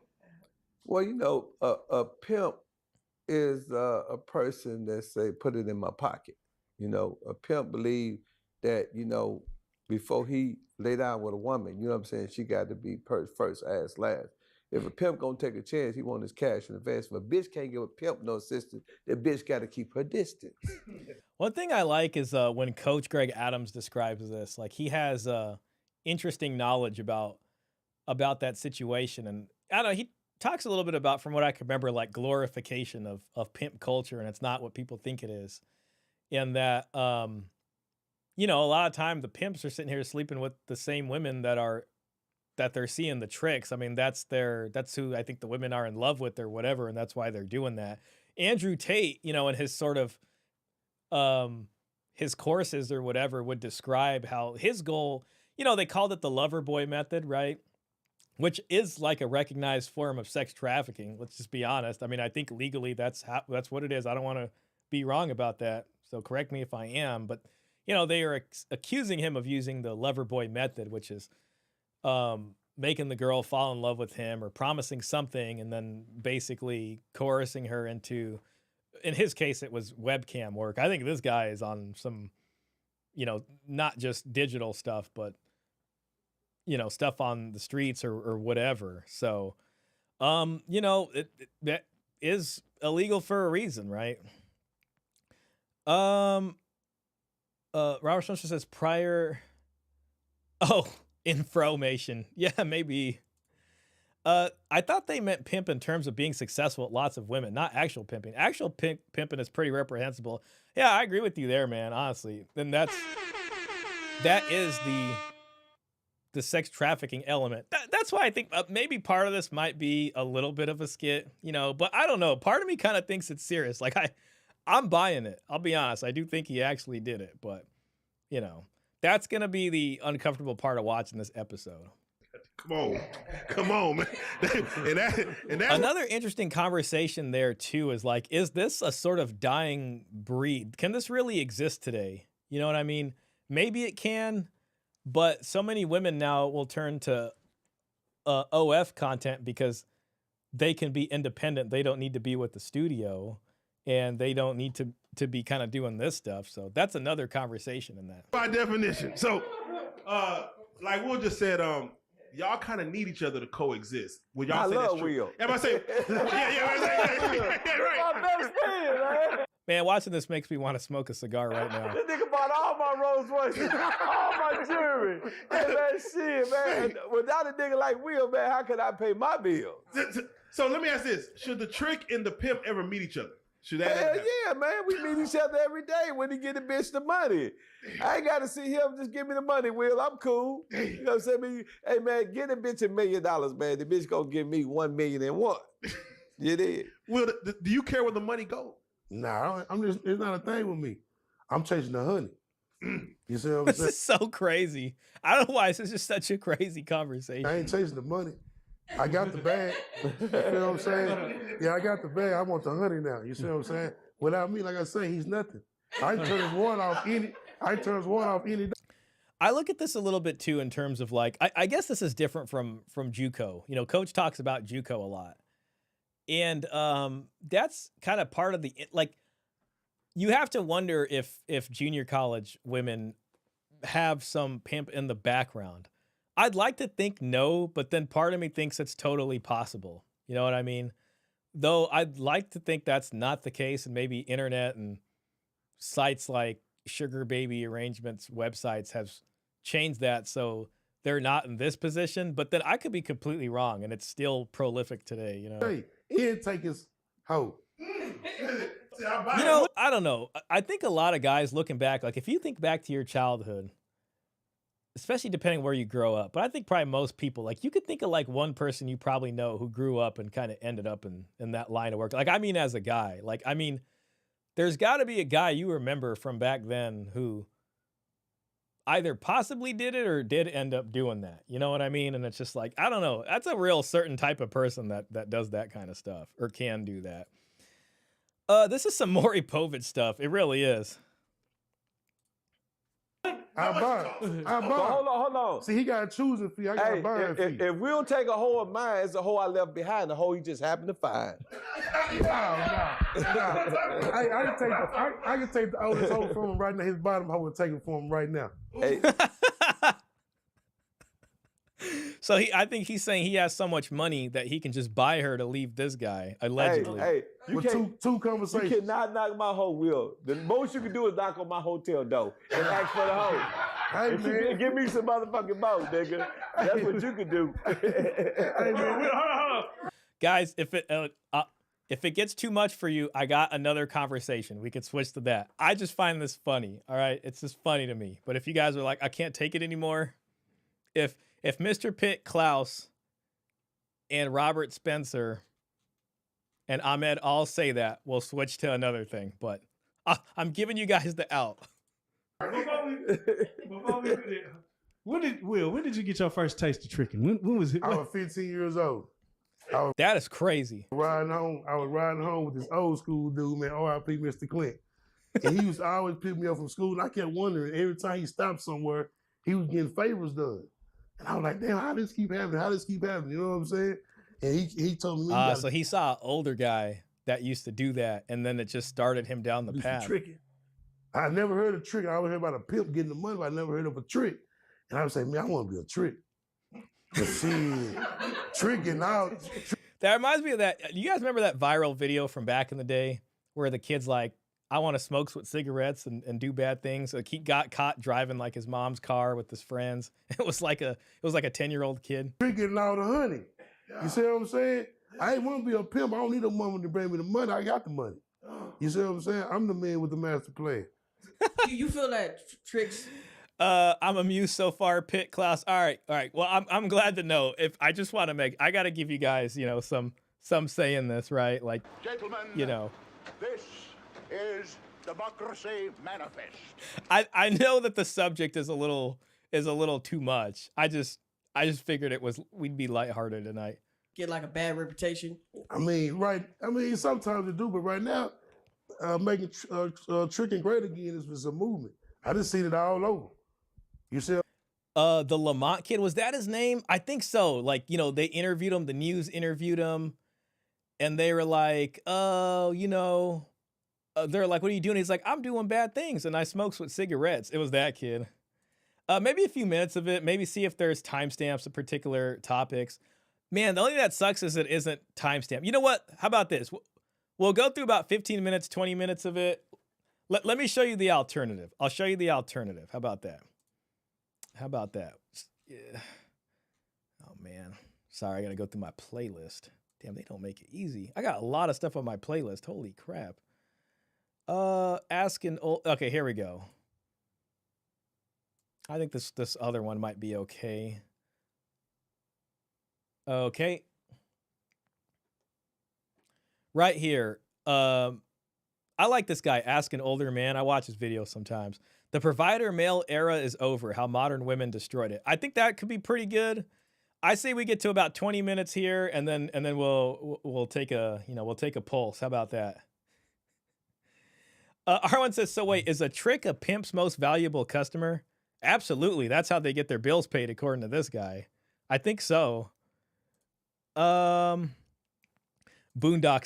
Well, a pimp is a person that say, put it in my pocket. A pimp believe that, before he lay down with a woman, you know what I'm saying, she got to be first, ass last. If a pimp gonna take a chance, he want his cash in advance. If a bitch can't give a pimp no assistance, that bitch got to keep her distance. One thing I like is when Coach Greg Adams describes this, like he has interesting knowledge about that situation. And I don't know, he talks a little bit about, from what I can remember, like glorification of pimp culture, and it's not what people think it is. And that, a lot of time the pimps are sitting here sleeping with the same women that they're seeing the tricks. That's who I think the women are in love with or whatever, and that's why they're doing that. Andrew Tate, in his sort of his courses or whatever, would describe how his goal, they called it the lover boy method, right? Which is like a recognized form of sex trafficking. Let's just be honest. I think legally that's what it is. I don't want to be wrong about that, so correct me if I am. But they are accusing him of using the lover boy method, which is making the girl fall in love with him or promising something and then basically coercing her into, in his case, it was webcam work. I think this guy is on some, not just digital stuff, but, stuff on the streets or whatever. So, that is illegal for a reason, right? Robert Spencer says prior. Oh, information. Yeah, maybe. I thought they meant pimp in terms of being successful at lots of women, not actual pimping. Actual pimping is pretty reprehensible. Yeah, I agree with you there, man. Honestly, then that is the sex trafficking element. That's why I think maybe part of this might be a little bit of a skit, you know. But I don't know. Part of me kind of thinks it's serious. Like I'm buying it. I'll be honest. I do think he actually did it, but you know, that's gonna be the uncomfortable part of watching this episode. Come on, man. and that Another interesting conversation there too is like, is this a sort of dying breed? Can this really exist today? You know what I mean? Maybe it can, but so many women now will turn to OF content because they can be independent. They don't need to be with the studio, and they don't need to be kind of doing this stuff. So that's another conversation in that. by definition. So, like Will just said, y'all kind of need each other to coexist. Will y'all I say love that's true? Will. Am I saying? My best friend, man. Man, watching this makes me want to smoke a cigar right now. This nigga bought all my Rolls Royces, all my jewelry. Hey, man, shit, man. Without a nigga like Will, man, how could I pay my bill? So let me ask this: should the trick and the pimp ever meet each other? Should that? Hell yeah, man. We meet each other every day when he get the bitch the money. I ain't got to see him. Just give me the money, Will. I'm cool. You know what I'm saying? Hey, man, get a bitch $1 million, man. The bitch gonna give me $1 million and one. You did. Will, do you care where the money goes? Nah, I'm just, it's not a thing with me. I'm chasing the honey. You see what I'm This saying? is so crazy. I don't know why this is just such a crazy conversation. I ain't chasing the money. I got the bag. You know what I'm saying? Yeah, I got the bag. I want the honey now. You see what I'm saying? Without me, like I say, he's nothing. I can turn his water off any day. I look at this a little bit too in terms of like, I guess this is different from JUCO. You know, Coach talks about JUCO a lot. And that's kind of part of the, like, you have to wonder if junior college women have some pimp in the background. I'd like to think no, but then part of me thinks it's totally possible. You know what I mean? Though I'd like to think that's not the case, and maybe internet and sites like Sugar Baby Arrangements websites have changed that so they're not in this position. But then I could be completely wrong, and it's still prolific today. You know? Hey, he didn't take his hoe. You know, I don't know. I think a lot of guys looking back, like if you think back to your childhood, especially depending where you grow up, but I think probably most people, like you could think of like one person you probably know who grew up and kind of ended up in that line of work. Like, I mean, as a guy, like, I mean, there's got to be a guy you remember from back then who either possibly did it or did end up doing that. You know what I mean? And it's just like, I don't know. That's a real certain type of person that does that kind of stuff or can do that. This is some Maury Povich stuff. It really is. I buy. Hold on. See, he got to choose a fee. I got to Hey, buy a fee. if we don't take a hoe of mine, it's a hoe I left behind, the hoe he just happened to find. No. I can take the oldest hoe from him right now. His bottom hoe will take it from him right now. Hey. So I think he's saying he has so much money that he can just buy her to leave this guy, allegedly. Hey, you With can't, two conversations. You cannot knock my hoe, Will. The most you can do is knock on my hotel door and ask for the hoe. Hey, If you man. can give me some motherfucking boat, nigga. That's what you can do. Hey, man. Guys, if it gets too much for you, I got another conversation. We could switch to that. I just find this funny. All right, it's just funny to me. But if you guys are like, I can't take it anymore, if Mr. Pitt Klaus and Robert Spencer and Ahmed all say that, we'll switch to another thing. But I'm giving you guys the out. When did you get your first taste of tricking? When was it? I was 15 years old. That is crazy. I was riding home with this old school dude, man, R.I.P. Mr. Clint. And he used to always pick me up from school, and I kept wondering, every time he stopped somewhere, he was getting favors done. And I was like, damn, how this keep happening? You know what I'm saying? And he told me. So he saw an older guy that used to do that, and then it just started him down the path. Tricking. I never heard of trick. I always heard about a pimp getting the money, but I never heard of a trick. And I would say, man, I want to be a trick. But see, tricking out. That reminds me of that. Do you guys remember that viral video from back in the day where the kid's like, I want to smoke with cigarettes and do bad things? So he got caught driving like his mom's car with his friends. It was like a 10-year-old kid. Tricking all the honey. You see what I'm saying? I ain't want to be a pimp. I don't need a woman to bring me the money. I got the money. You see what I'm saying? I'm the man with the master plan. You feel that tricks? I'm amused so far, Pit Klaus. All right. Well, I'm glad to know. If I just want to I got to give you guys, some say in this, right? Like, Gentlemen, this is Democracy Manifest. I know that the subject is a little too much. I just figured we'd be lighthearted tonight. Get like a bad reputation. I mean, sometimes you do, but right now, making tricking great again is a movement. I just seen it all over. You see? The Lamont kid, was that his name? I think so. Like, they interviewed him, the news interviewed him, and they were like, oh, they're like, what are you doing? He's like, I'm doing bad things, and I smokes with cigarettes. It was that kid. Maybe a few minutes of it, maybe see if there's timestamps of particular topics. Man, the only thing that sucks is it isn't timestamped. You know what? How about this? We'll go through about 15 minutes, 20 minutes of it. Let me show you the alternative. I'll show you the alternative. How about that? Yeah. Oh, man. Sorry, I got to go through my playlist. Damn, they don't make it easy. I got a lot of stuff on my playlist. Holy crap. Okay, here we go. I think this other one might be okay. Okay. Right here. I like this guy, Ask an Older Man. I watch his videos sometimes. The provider male era is over. How modern women destroyed it. I think that could be pretty good. I say we get to about 20 minutes here, and then we'll take a pulse. How about that? Arwen says, so wait, is a trick a pimp's most valuable customer? Absolutely. That's how they get their bills paid, according to this guy. I think so. Boondocks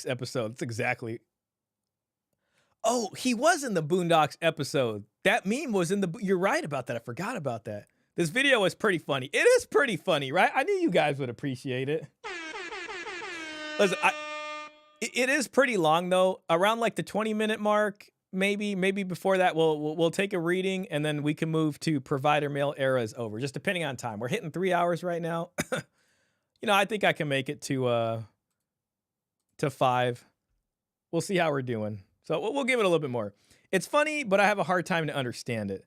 episode. That's exactly. Oh, he was in the Boondocks episode. That meme was in you're right about that. I forgot about that. This video is pretty funny. It is pretty funny, right? I knew you guys would appreciate it. Listen, it is pretty long though. Around like the 20-minute mark, maybe before that, we'll take a reading and then we can move to provider mail era is over. Just depending on time. We're hitting 3 hours right now. I think I can make it to 5. We'll see how we're doing. So we'll give it a little bit more. It's funny, but I have a hard time to understand it.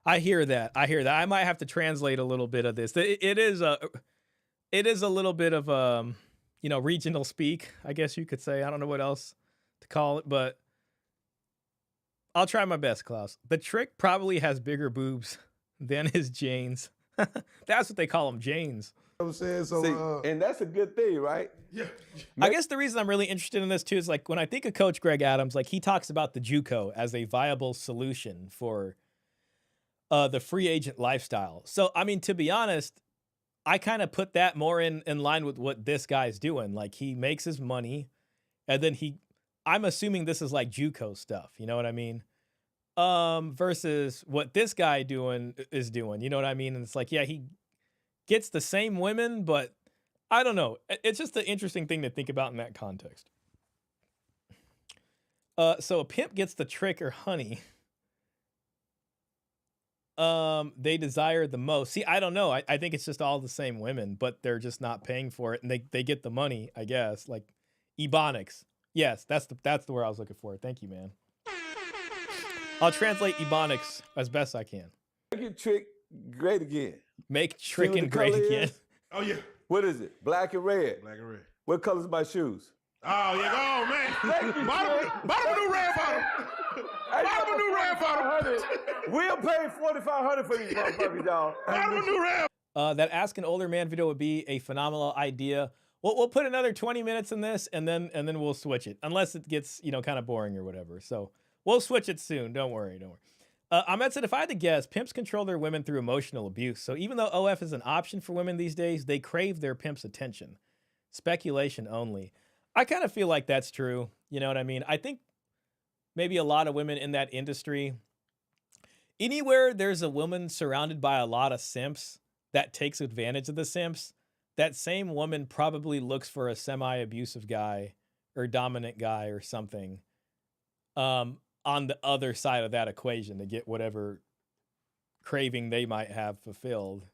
I hear that. I might have to translate a little bit of this. It is a little bit of regional speak, I guess you could say. I don't know what else to call it, but I'll try my best, Klaus. The trick probably has bigger boobs than his Janes. That's what they call them, Janes. I'm saying? So, and that's a good thing, right? Yeah. I guess the reason I'm really interested in this too is like when I think of Coach Greg Adams, like he talks about the JUCO as a viable solution for the free agent lifestyle. So, I mean, to be honest, I kind of put that more in line with what this guy's doing. Like he makes his money and then I'm assuming this is like JUCO stuff. You know what I mean? Versus what this guy is doing. You know what I mean? And it's like, yeah, he gets the same women, but I don't know. It's just an interesting thing to think about in that context. So a pimp gets the trick or honey they desire the most. See, I don't know. I think it's just all the same women, but they're just not paying for it, and they get the money, I guess. Like Ebonics. Yes, that's the word I was looking for. Thank you, man. I'll translate Ebonics as best I can. Make your trick great again. Make tricking great again. Oh, yeah. What is it? Black and red. Black and red. What color's my shoes? Oh, yeah. Oh, man. Bottom of new red bottom. Bottom of new red bottom. We'll pay $4,500 for these motherfuckers, y'all. Bottom of new red. That Ask an Older Man video would be a phenomenal idea. We'll put another 20 minutes in this, and then we'll switch it, unless it gets kind of boring or whatever. So we'll switch it soon. Don't worry. Ahmed said, if I had to guess, pimps control their women through emotional abuse. So even though OF is an option for women these days, they crave their pimp's attention. Speculation only. I kind of feel like that's true. You know what I mean? I think maybe a lot of women in that industry, anywhere there's a woman surrounded by a lot of simps that takes advantage of the simps, that same woman probably looks for a semi-abusive guy or dominant guy or something. On the other side of that equation to get whatever craving they might have fulfilled.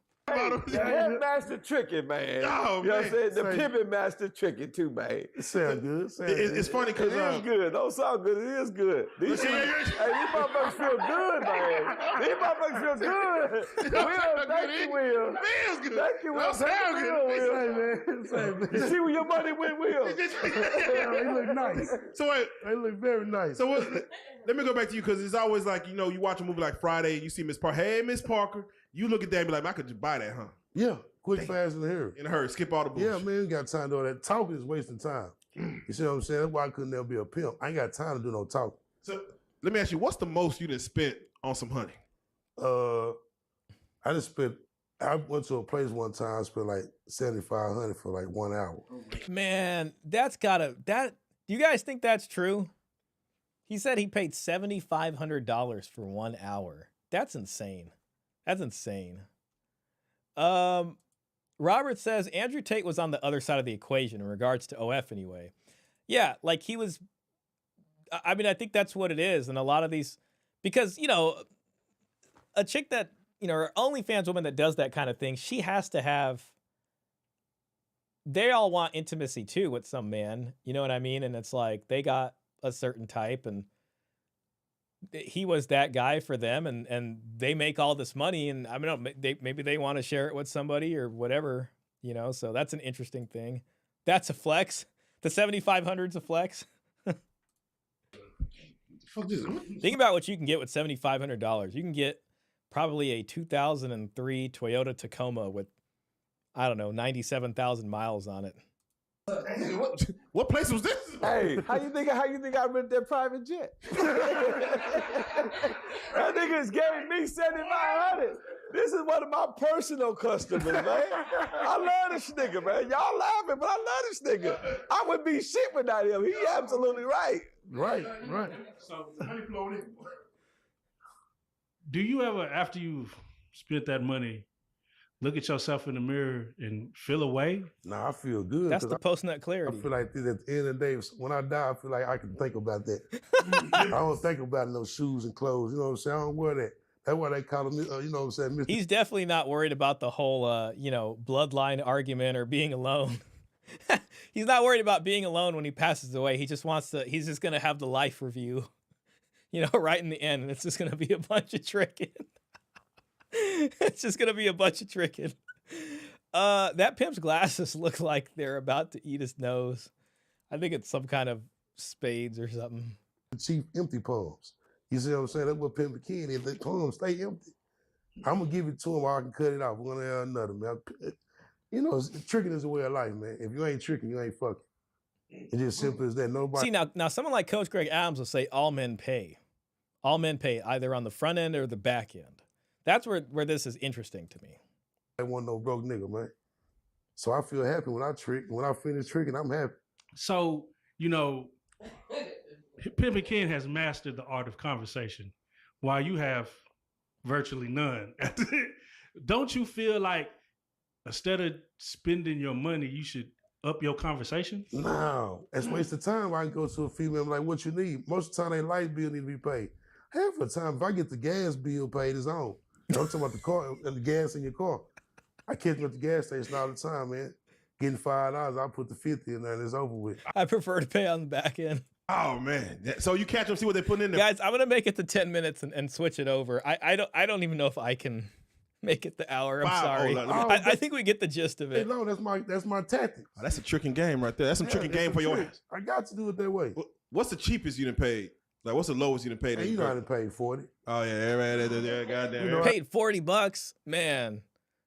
The headmaster tricking, man. Oh, you know what I'm man. saying? The Say- pimping master tricking too, man. It sound good. It's funny because It is good. Don't sound good. It is good. These motherfuckers feel good, man. These motherfuckers feel good. Will, thank you, Will. Feels good. Thank you, Will. Don't sound Thank you, good. Will. You see where your money went, Will? They look nice. So wait, They look very nice. so let me go back to you because it's always like, you know, you watch a movie like Friday and you see Miss Parker. Hey, Miss Parker. You look at that and be like, I could just buy that, huh? Yeah, quick, fast, and hurry. In a hurry, skip all the bullshit. Yeah, man, you got time to do all that. Talking is wasting time. You see what I'm saying? That's why I couldn't ever be a pimp. I ain't got time to do no talking. So let me ask you, what's the most you done spent on some honey? I just spent. I went to a place one time. I spent like $7,500 for like 1 hour. Man, that's gotta that. Do you guys think that's true? He said he paid $7,500 for 1 hour. That's insane. That's insane. Robert says Andrew Tate was on the other side of the equation in regards to OF anyway. Yeah, like he was. I mean, I think that's what it is, and a lot of these, because you know, a chick that or OnlyFans woman that does that kind of thing, she has to have. They all want intimacy too with some man, you know what I mean? And it's like they got a certain type, and he was that guy for them, and they make all this money, and I don't know, maybe they want to share it with somebody or whatever, so that's an interesting thing. That's a flex. The 7,500's a flex. Think about what you can get with $7,500. You can get probably a 2003 Toyota Tacoma with, I don't know, 97,000 miles on it. What place was this? Hey, how you think I rented that private jet? That niggas gave me $7,500. This is one of my personal customers, man. I love this nigga, man. Y'all laughing, but I love this nigga. I would be shit without him. He absolutely right. Right. So the honey flowed in. Do you ever, after you've spent that money, look at yourself in the mirror and feel away? Nah, I feel good. That's the post-nut clarity. I feel like this, at the end of the day, when I die, I feel like I can think about that. I don't think about no shoes and clothes. You know what I'm saying? I don't wear that. That's why they call him, you know what I'm saying? Mr. He's definitely not worried about the whole, bloodline argument or being alone. He's not worried about being alone when he passes away. He just he's just going to have the life review, right in the end. And it's just going to be a bunch of tricking. It's just going to be a bunch of tricking. That pimp's glasses look like they're about to eat his nose. I think it's some kind of spades or something. Chief empty palms. You see what I'm saying? That's what Pimp McKinney is. The palms stay empty. I'm going to give it to him or I can cut it off one way or another, man. Tricking is a way of life, man. If you ain't tricking, you ain't fucking. It's just simple as that. Nobody. See, now someone like Coach Greg Adams will say all men pay. All men pay, either on the front end or the back end. That's where this is interesting to me. I want no broke nigga, man. So I feel happy when I trick. When I finish tricking, I'm happy. So, Pimp McKinney has mastered the art of conversation while you have virtually none. Don't you feel like instead of spending your money, you should up your conversation? No, that's a waste of time. I can go to a female, I'm like, what you need? Most of the time, their light bill need to be paid. Half the time, if I get the gas bill paid, it's on. I'm talking about the car and the gas in your car. I catch them at the gas station all the time, man. Getting $5, I'll put the 50 in there and it's over with. I prefer to pay on the back end. Oh man! So you catch them, see what they're putting in there. Guys, I'm gonna make it to 10 minutes and switch it over. I don't even know if I can make it the hour. I'm sorry. I think we get the gist of it. Hey, no, that's my tactic. Oh, that's a tricking game right there. That's some tricking game for your ass. I got to do it that way. What's the cheapest you done paid? Like, what's the lowest you done paid? Hey, you know I done paid 40. Oh yeah, goddamn. Paid $40, man.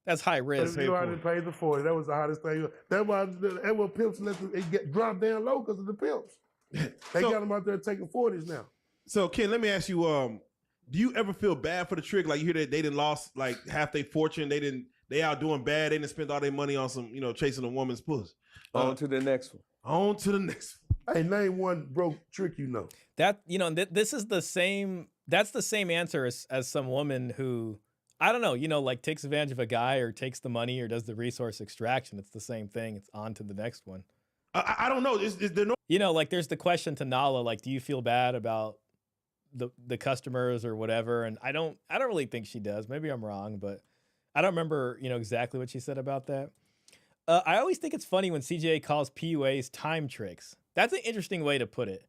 That's high risk. You know I done paid the 40. That was the hottest thing. That's why pimps let it get dropped down low because of the pimps. They got them out there taking 40s now. So Ken, let me ask you, do you ever feel bad for the trick? Like you hear that they done lost like half their fortune, they out doing bad, they done spent all their money on some, chasing a woman's pussy. On to the next one. On to the next one. Hey, name one broke trick you know. That this is the same. That's the same answer as some woman who, I don't know, like takes advantage of a guy or takes the money or does the resource extraction. It's the same thing. It's on to the next one. I don't know. Is there no? Like there's the question to Nala, like, do you feel bad about the customers or whatever? And I don't really think she does. Maybe I'm wrong, but I don't remember, exactly what she said about that. I always think it's funny when CJ calls PUAs time tricks. That's an interesting way to put it.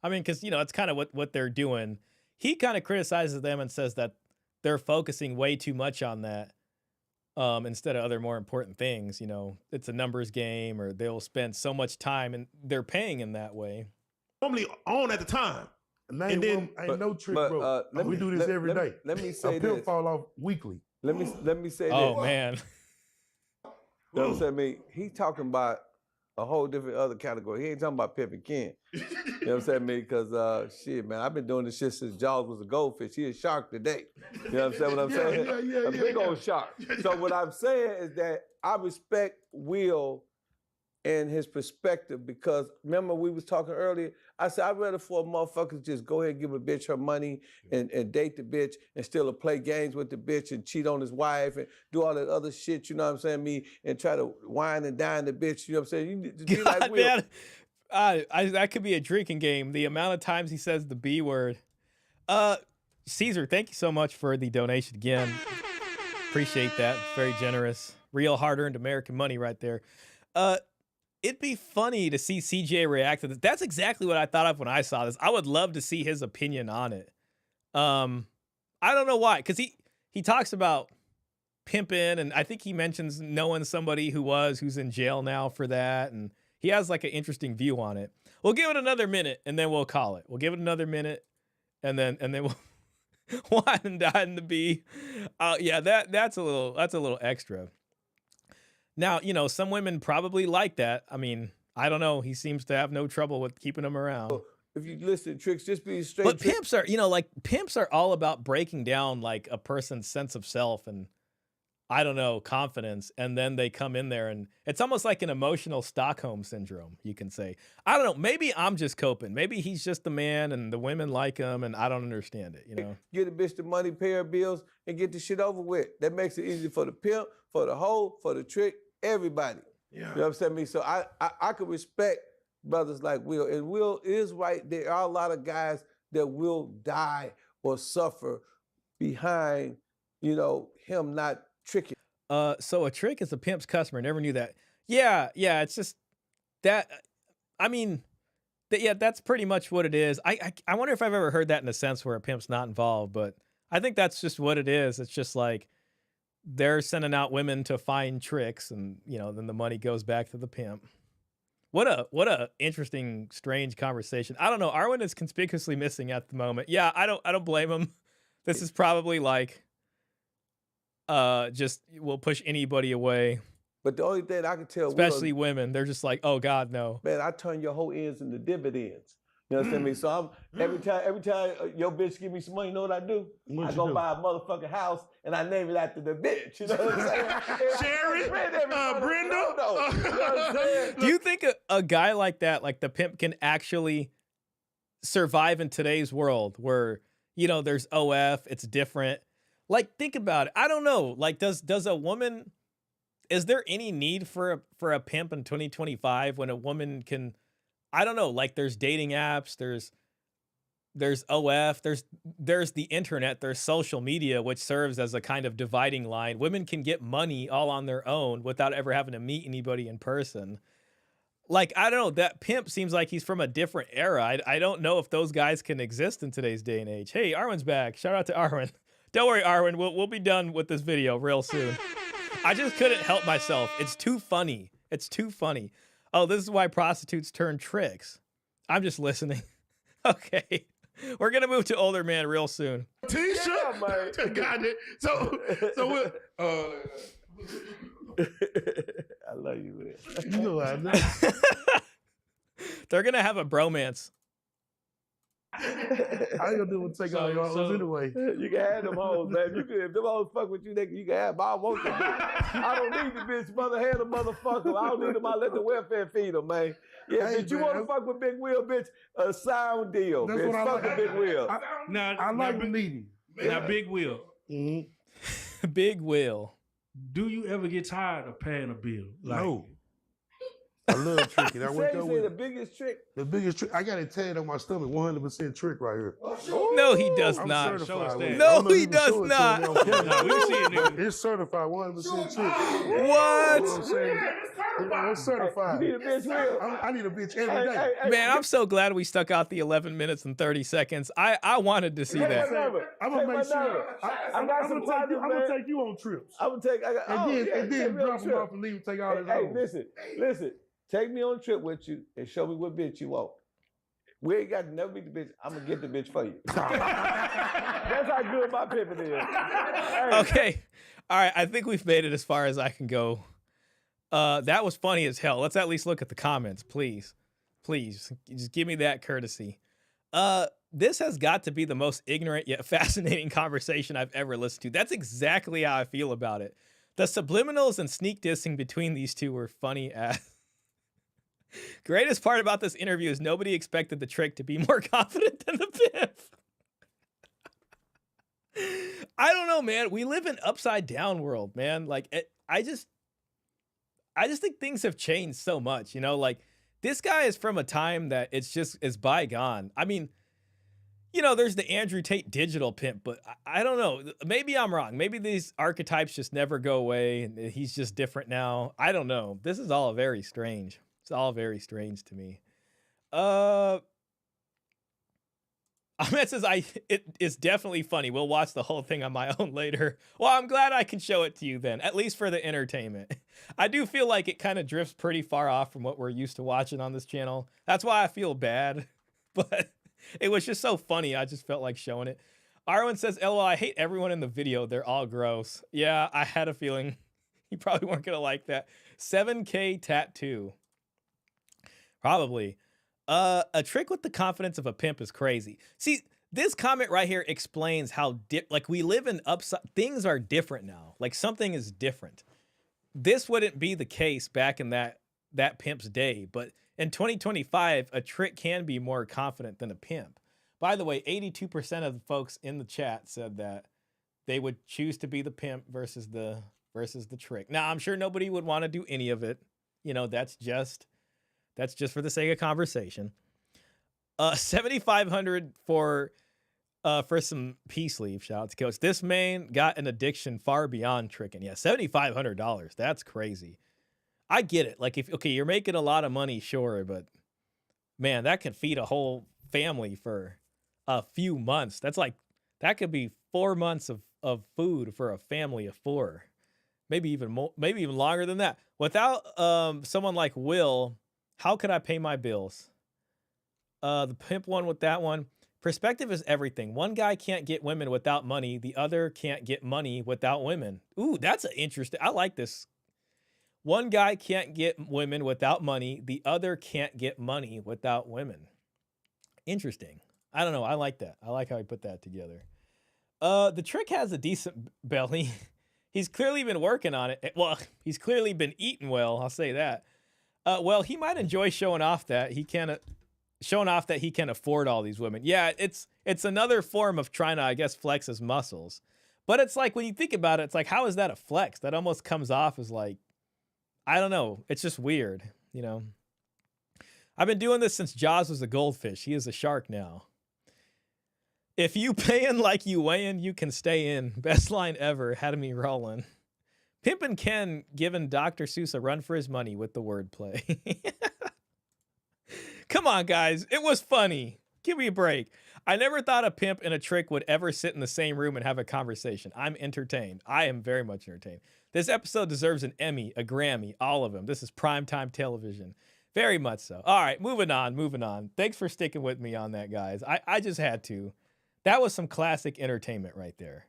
I mean, because, it's kind of what they're doing. He kind of criticizes them and says that they're focusing way too much on that instead of other more important things. It's a numbers game, or they'll spend so much time and they're paying in that way. Normally on at the time. And then ain't no trick, bro. We do this every day. Let me say a pimp this. fall off weekly. Let me say this. Oh, man. You know what I'm saying? I mean, he's talking about a whole different other category. He ain't talking about Pimp and Ken. You know what I'm saying? Because, shit, man, I've been doing this shit since Jaws was a goldfish. He a shark today. You know what I'm saying? What I'm saying? A big old shark. So what I'm saying is that I respect Will and his perspective, because remember we was talking earlier, I said I'd rather for a motherfucker to just go ahead and give a bitch her money and date the bitch and still play games with the bitch and cheat on his wife and do all that other shit, you know what I'm saying, and try to wine and dine the bitch, you know what I'm saying? You need to be like Will. Man, that could be a drinking game. The amount of times he says the B word. Caesar, thank you so much for the donation again. Appreciate that. Very generous. Real hard-earned American money right there. It'd be funny to see CJ react to this. That's exactly what I thought of when I saw this. I would love to see his opinion on it. I don't know why, because he talks about pimping, and I think he mentions knowing somebody who's in jail now for that, and he has like an interesting view on it. We'll give it another minute, and then we'll call it. We'll give it another minute, and then we'll wine and dine the B. Yeah, that's a little extra. Now, some women probably like that. I mean, I don't know. He seems to have no trouble with keeping them around. If you listen to tricks, just be straight. But pimps are all about breaking down like a person's sense of self and, I don't know, confidence. And then they come in there and it's almost like an emotional Stockholm syndrome, you can say. I don't know. Maybe I'm just coping. Maybe he's just the man and the women like him and I don't understand it, Get a bitch the money, pay her bills, and get the shit over with. That makes it easy for the pimp, for the hoe, for the trick, everybody. Yeah. You know what I'm saying? So I could respect brothers like Will. And Will is right. There are a lot of guys that will die or suffer behind, him not tricking. So a trick is a pimp's customer. Never knew that. Yeah, it's just that. I mean, that's pretty much what it is. I wonder if I've ever heard that in a sense where a pimp's not involved, but I think that's just what it is. It's just like they're sending out women to find tricks, and then the money goes back to the pimp. What a interesting, strange conversation. I don't know. Arwen is conspicuously missing at the moment. Yeah, I don't blame him. This is probably like just will push anybody away. But the only thing I can tell, especially women, they're just like, oh God, no. Man, I turn your whole ends into dividends. You understand me? So every time your bitch give me some money, you know what I do? I go buy a motherfucking house and I name it after the bitch. You know what I'm saying? Sherry, Brenda. Do you think a guy like that, like the pimp, can actually survive in today's world where, there's OF, it's different? Like, think about it. I don't know. Like, does a woman, is there any need for a pimp in 2025 when a woman can, I don't know, like there's dating apps, there's OF, there's the internet, there's social media, which serves as a kind of dividing line. Women can get money all on their own without ever having to meet anybody in person. Like, I don't know, that pimp seems like he's from a different era. I don't know if those guys can exist in today's day and age. Hey, Arwen's back. Shout out to Arwen. Don't worry, Arwen, we'll be done with this video real soon. I just couldn't help myself. It's too funny. Oh, this is why prostitutes turn tricks. I'm just listening. Okay. We're going to move to older man real soon. Tisha? Got it. So what? I love you, man. You know I know. They're going to have a bromance. I ain't gonna do what take all your hoes anyway. You can have them hoes, man. If them hoes fuck with you, you can have them. I want the bitch. I don't need the bitch. Mother had a motherfucker. I don't need them. I let the welfare feed them, man. Yeah, Hey, bitch, you man, want to fuck with Big Will, bitch? A sound deal, That's bitch. what I Fuck like. with Big Will. I like the needy. Now, Big Will. Big Will. Do you ever get tired of paying a bill? No. I love tricking. I went there the with biggest trick. the biggest trick. I got it tatted on my stomach, 100% trick right here. No, he does I'm not. certified Show us with that. it. No, I don't know if he you can does show it to not. me on camera. Nah, we see it, nigga. It's certified 100% trick. What? You know what I'm saying? It's certified. You need a bitch real. I need a bitch every day. Man, I'm so glad we stuck out the 11 minutes and 30 seconds. I wanted to see that. I'm gonna make sure. I'm gonna take you on trips. I'm gonna take. And then drop them off and leave and take all his hoes. Listen. Take me on a trip with you and show me what bitch you want. We ain't got to never meet the bitch. I'm gonna get the bitch for you. That's how good my pimping is. Hey. Okay. All right. I think we've made it as far as I can go. That was funny as hell. Let's at least look at the comments, please. Please. Just give me that courtesy. This has got to be the most ignorant yet fascinating conversation I've ever listened to. That's exactly how I feel about it. The subliminals and sneak dissing between these two were funny as. Greatest part about this interview is nobody expected the trick to be more confident than the pimp. I don't know, man. We live in upside down world, man. Like I just think things have changed so much, you know, like this guy is from a time that it's bygone. I mean, you know, there's the Andrew Tate digital pimp, but I don't know. Maybe I'm wrong. Maybe these archetypes just never go away and he's just different now. I don't know. This is all very strange. It's all very strange to me. Ahmed says it's definitely funny. We'll watch the whole thing on my own later. Well, I'm glad I can show it to you then, at least for the entertainment. I do feel like it kind of drifts pretty far off from what we're used to watching on this channel. That's why I feel bad, but it was just so funny. I just felt like showing it. Arwen says, LOL, I hate everyone in the video. They're all gross. Yeah, I had a feeling you probably weren't going to like that. 7K tattoo. Probably. A trick with the confidence of a pimp is crazy. See, this comment right here explains how like we live in upside. Things are different now. Like something is different. This wouldn't be the case back in that pimp's day, but in 2025, a trick can be more confident than a pimp. By the way, 82% of the folks in the chat said that they would choose to be the pimp versus the trick. Now, I'm sure nobody would want to do any of it. You know, that's just for the sake of conversation. 7,500 for some peace leave. Shout out to Coach. This man got an addiction far beyond tricking. Yeah, $7,500. That's crazy. I get it. Like you're making a lot of money, sure, but man, that could feed a whole family for a few months. That could be 4 months of food for a family of 4. Maybe even more, maybe even longer than that. Without someone like Will, how could I pay my bills? The pimp one with that one. Perspective is everything. One guy can't get women without money. The other can't get money without women. Ooh, that's an interesting. I like this. One guy can't get women without money. The other can't get money without women. Interesting. I don't know. I like that. I like how he put that together. The trick has a decent belly. He's clearly been working on it. Well, he's clearly been eating well. I'll say that. Well, he might enjoy showing off that he can afford all these women. Yeah, it's another form of trying to, I guess, flex his muscles. But it's like when you think about it, it's like, how is that a flex? That almost comes off as like, I don't know. It's just weird, you know. I've been doing this since Jaws was a goldfish. He is a shark now. If you paying like you weighing, you can stay in. Best line ever. Had me rolling. Pimpin' Ken giving Dr. Seuss a run for his money with the wordplay. Come on, guys. It was funny. Give me a break. I never thought a pimp and a trick would ever sit in the same room and have a conversation. I'm entertained. I am very much entertained. This episode deserves an Emmy, a Grammy, all of them. This is primetime television. Very much so. All right, moving on. Thanks for sticking with me on that, guys. I just had to. That was some classic entertainment right there.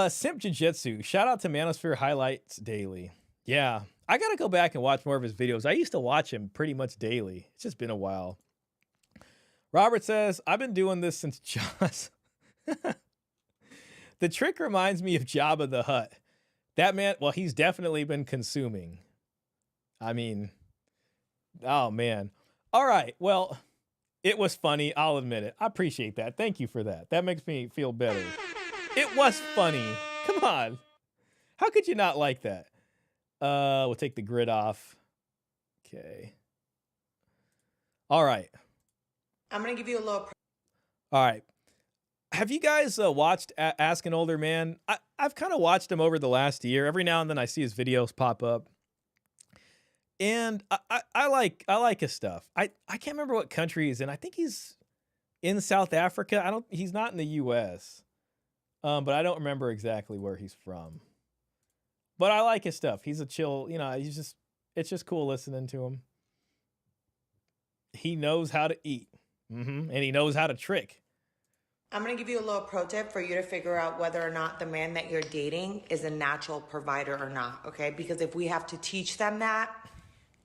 Simp Jiu-Jitsu. Shout out to Manosphere Highlights Daily. Yeah, I got to go back and watch more of his videos. I used to watch him pretty much daily. It's just been a while. Robert says, I've been doing this since Jaws. The trick reminds me of Jabba the Hutt. That man, well, he's definitely been consuming. I mean, oh, man. All right, well, it was funny. I'll admit it. I appreciate that. Thank you for that. That makes me feel better. It was funny. Come on. How could you not like that? We'll take the grid off. Okay. All right. I'm gonna give you a little. All right. Have you guys watched Ask an Older Man? I've kind of watched him over the last year. Every now and then I see his videos pop up. And I like his stuff. I can't remember what country he's in. I think he's in South Africa. He's not in the US. But I don't remember exactly where he's from. But I like his stuff. He's a chill, it's just cool listening to him. He knows how to eat. And he knows how to trick. I'm gonna give you a little pro tip for you to figure out whether or not the man that you're dating is a natural provider or not, okay? Because if we have to teach them that,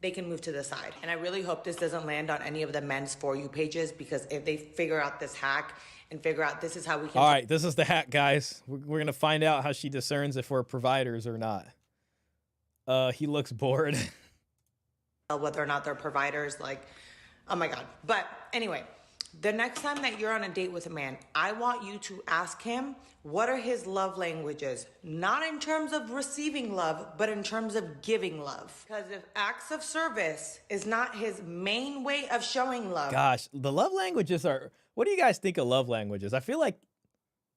they can move to the side. And I really hope this doesn't land on any of the men's For You pages, because if they figure out this hack and figure out this is how we can... All right, this is the hack, guys. We're going to find out how she discerns if we're providers or not. He looks bored. Whether or not they're providers, like, oh my God. But anyway, the next time that you're on a date with a man, I want you to ask him, what are his love languages? Not in terms of receiving love, but in terms of giving love. Because if acts of service is not his main way of showing love. Gosh, the love languages are... What do you guys think of love languages? I feel like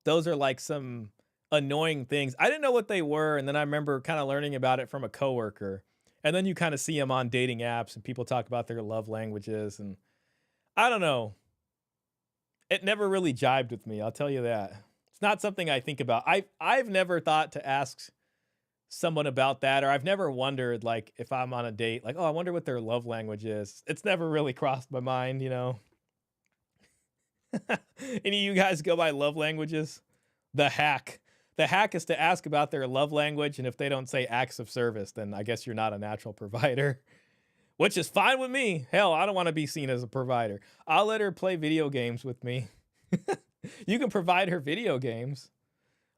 those are like some annoying things. I didn't know what they were, and then I remember kind of learning about it from a coworker. And then you kind of see them on dating apps, and people talk about their love languages, and I don't know. It never really jibed with me, I'll tell you that. It's not something I think about. I've never thought to ask someone about that, or I've never wondered, like, if I'm on a date, like, oh, I wonder what their love language is. It's never really crossed my mind, Any of you guys go by love languages? The hack. The hack is to ask about their love language, and if they don't say acts of service, then I guess you're not a natural provider. Which is fine with me. Hell, I don't want to be seen as a provider. I'll let her play video games with me. You can provide her video games.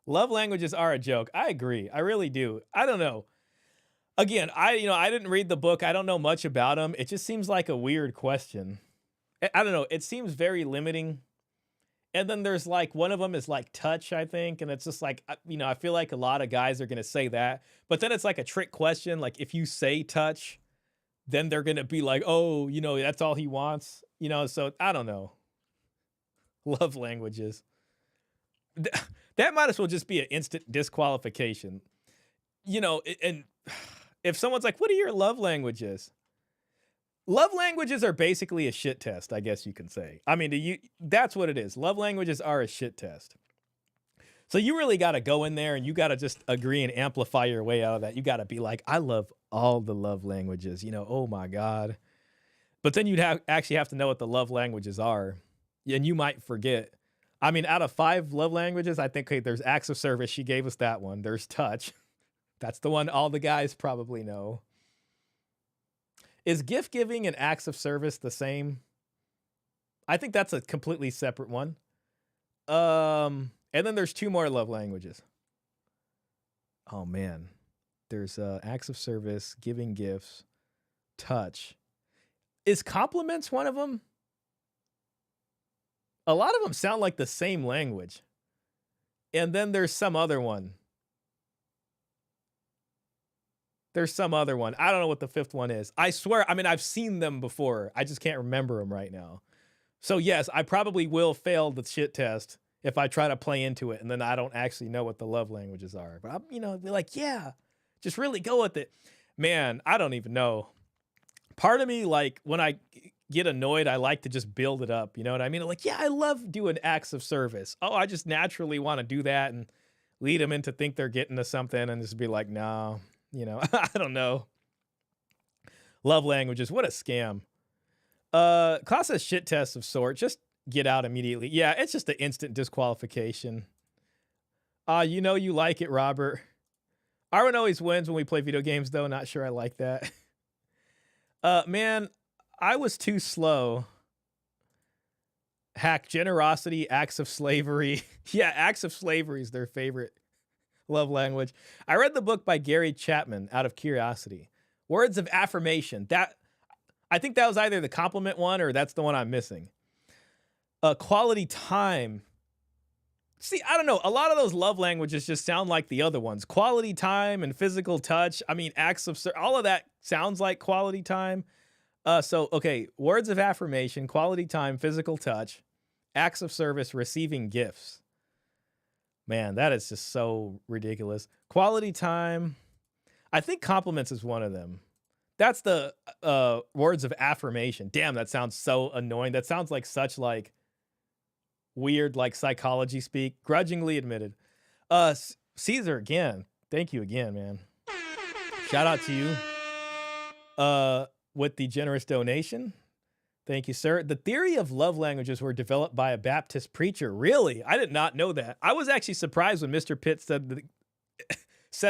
Love languages are a joke. I agree. I really do. I don't know. Again, I didn't read the book. I don't know much about them. It just seems like a weird question. I don't know. It seems very limiting. And then there's like, one of them is like touch, I think. And it's just like, I feel like a lot of guys are going to say that. But then it's like a trick question. Like if you say touch, then they're going to be like, oh, that's all he wants. So I don't know. Love languages. That might as well just be an instant disqualification. And if someone's like, what are your love languages? Love languages are basically a shit test, I guess you can say. I mean, that's what it is. Love languages are a shit test. So you really got to go in there and you got to just agree and amplify your way out of that. You got to be like, I love all the love languages, oh my God. But then you'd actually have to know what the love languages are. And you might forget. I mean, out of 5 love languages, I think, okay, there's acts of service. She gave us that one. There's touch. That's the one all the guys probably know. Is gift giving and acts of service the same? I think that's a completely separate one. And then there's 2 more love languages. Oh man. There's acts of service, giving gifts, touch. Is compliments one of them? A lot of them sound like the same language. And then there's some other one. I don't know what the 5th one is. I swear, I've seen them before. I just can't remember them right now. So yes, I probably will fail the shit test if I try to play into it and then I don't actually know what the love languages are. But I'm, be like, yeah, just really go with it. Man, I don't even know. Part of me, like, when I get annoyed, I like to just build it up. You know what I mean? Like, yeah, I love doing acts of service. Oh, I just naturally want to do that and lead them into think they're getting to something and just be like, no, I don't know. Love languages, what a scam. Class a shit test of sort. Just get out immediately. Yeah, it's just an instant disqualification. You like it, Robert. Arwen always wins when we play video games, though. Not sure I like that. Man, I was too slow. Hack, generosity, acts of slavery. Yeah, acts of slavery is their favorite love language. I read the book by Gary Chapman out of curiosity. Words of affirmation. I think that was either the compliment one or that's the one I'm missing. Quality time. See, I don't know. A lot of those love languages just sound like the other ones. Quality time and physical touch. Acts of all of that sounds like quality time. So okay, words of affirmation, quality time, physical touch, acts of service, receiving gifts. Man, that is just so ridiculous. Quality time. I think compliments is one of them. That's the words of affirmation. Damn, that sounds so annoying. That sounds like such like weird like psychology speak. Grudgingly admitted. Caesar again. Thank you again, man. Shout out to you. With the generous donation. Thank you, sir. The theory of love languages were developed by a Baptist preacher. Really? I did not know that. I was actually surprised when Mr. Pitt said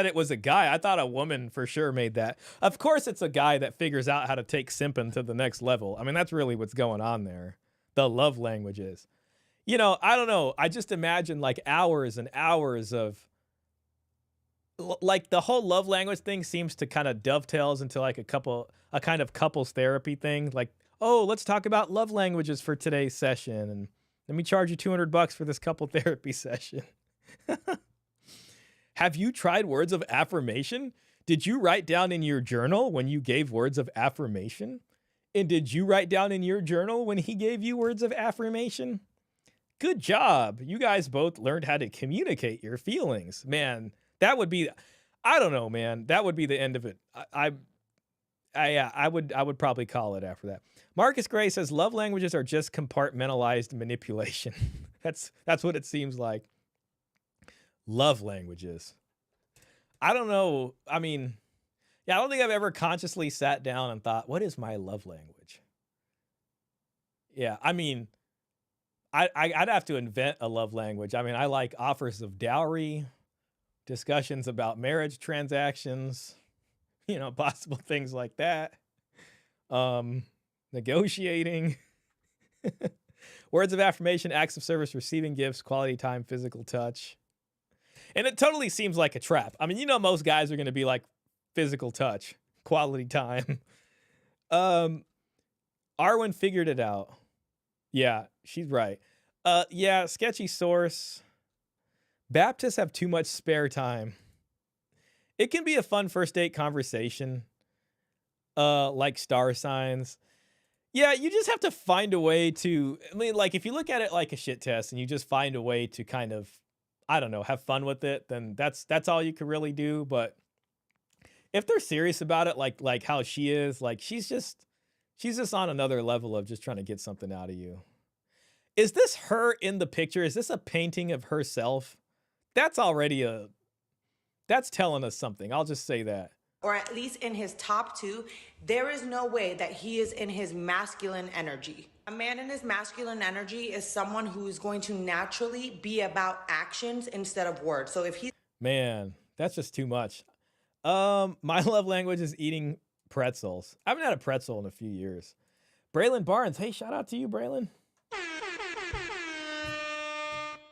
it was a guy. I thought a woman for sure made that. Of course, it's a guy that figures out how to take simping to the next level. I mean, that's really what's going on there. The love languages. You know, I don't know. I just imagine like hours and hours of like the whole love language thing seems to kind of dovetails into like a kind of couples therapy thing. Like, oh, let's talk about love languages for today's session. And let me charge you $200 for this couple therapy session. Have you tried words of affirmation? Did you write down in your journal when you gave words of affirmation? And did you write down in your journal when he gave you words of affirmation? Good job. You guys both learned how to communicate your feelings. Man, that would be, I don't know, man. That would be the end of it. I would probably call it after that. Marcus Gray says love languages are just compartmentalized manipulation. That's what it seems like. Love languages. I don't know. I mean, yeah, I don't think I've ever consciously sat down and thought, what is my love language? Yeah, I mean, I'd have to invent a love language. I mean, I like offers of dowry, discussions about marriage transactions, you know, possible things like that. Negotiating. Words of affirmation, acts of service, receiving gifts, quality time, physical touch. And it totally seems like a trap. I mean, you know, most guys are going to be like physical touch, quality time. Arwen figured it out. Yeah, she's right. Yeah, sketchy source. Baptists have too much spare time. It can be a fun first date conversation. Like star signs. Yeah, you just have to find a way to, I mean, like if you look at it like a shit test and you just find a way to kind of, I don't know, have fun with it, then that's all you can really do. But if they're serious about it, like how she is, like she's just on another level of just trying to get something out of you. Is this her in the picture? Is this a painting of herself? That's telling us something. I'll just say that. Or at least in his top two, there is no way that he is in his masculine energy. A man in his masculine energy is someone who is going to naturally be about actions instead of words. So if he... Man, that's just too much. My love language is eating pretzels. I haven't had a pretzel in a few years. Braylon Barnes. Hey, shout out to you, Braylon.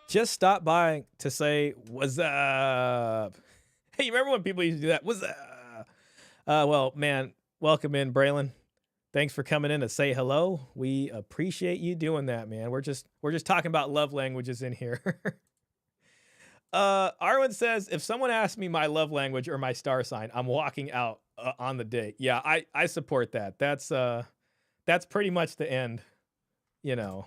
Just stop by to say, what's up? Hey, you remember when people used to do that? What's up? Well, man, welcome in, Braylon. Thanks for coming in to say hello. We appreciate you doing that, man. We're just talking about love languages in here. Arwen says, if someone asks me my love language or my star sign, I'm walking out on the date. Yeah, I support that. That's pretty much the end. You know,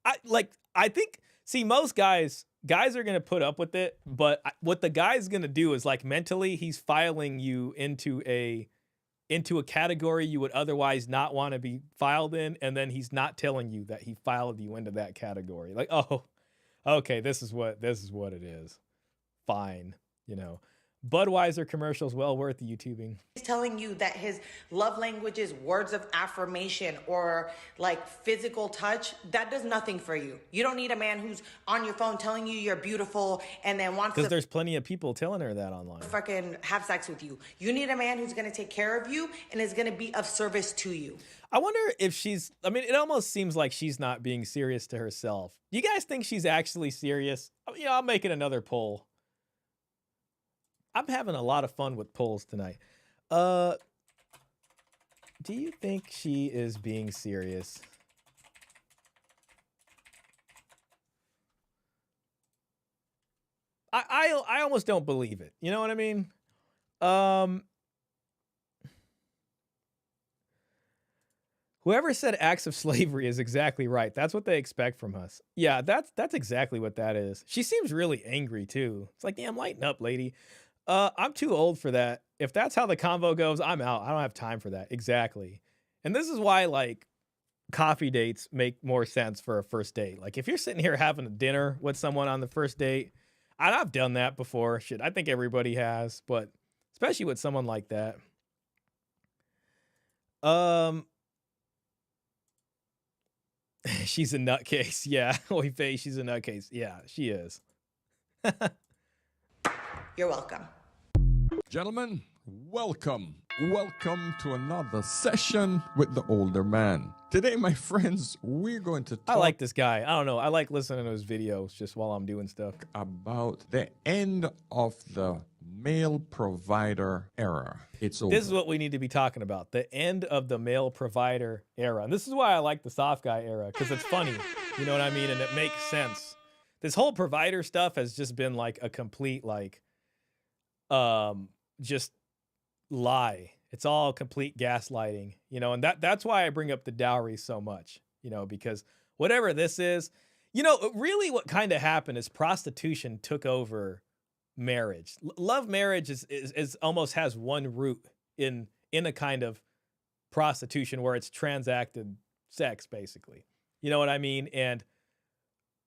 I think, see, most guys are going to put up with it, but what the guy's going to do is like mentally he's filing you into a category you would otherwise not want to be filed in, and then he's not telling you that he filed you into that category. Like, oh, okay, this is what it is. Fine, you know. Budweiser commercials well worth the YouTubing. He's telling you that his love language is words of affirmation or like physical touch. That does nothing for you. You don't need a man who's on your phone telling you you're beautiful and then wants to... Because there's plenty of people telling her that online. Fucking have sex with you. You need a man who's going to take care of you and is going to be of service to you. I wonder if she's... I mean, it almost seems like she's not being serious to herself. Do you guys think she's actually serious? You know, I'm making another poll. I'm having a lot of fun with polls tonight. Do you think she is being serious? I almost don't believe it. You know what I mean? Whoever said acts of slavery is exactly right. That's what they expect from us. Yeah, that's exactly what that is. She seems really angry too. It's like, damn, lighten up, lady. I'm too old for that. If that's how the convo goes, I'm out. I don't have time for that. Exactly. And this is why, like, coffee dates make more sense for a first date. Like, if you're sitting here having a dinner with someone on the first date, and I've done that before. Shit, I think everybody has, but especially with someone like that. She's a nutcase. Yeah. Oy vey, she's a nutcase. Yeah, she is. You're welcome. Gentlemen, welcome. Welcome to another session with the older man. Today, my friends, we're going to talk I like this guy. I don't know. I like listening to his videos just while I'm doing stuff. about the end of the male provider era. It's over. This is what we need to be talking about. The end of the male provider era. And this is why I like the soft guy era, because it's funny. You know what I mean? And it makes sense. This whole provider stuff has just been like a complete, like, just lie. It's all complete gaslighting, you know, and that's why I bring up the dowry so much, you know, because whatever this is, you know, really what kind of happened is prostitution took over marriage. Love marriage is almost has one root in a kind of prostitution where it's transacted sex, basically. You know what I mean? And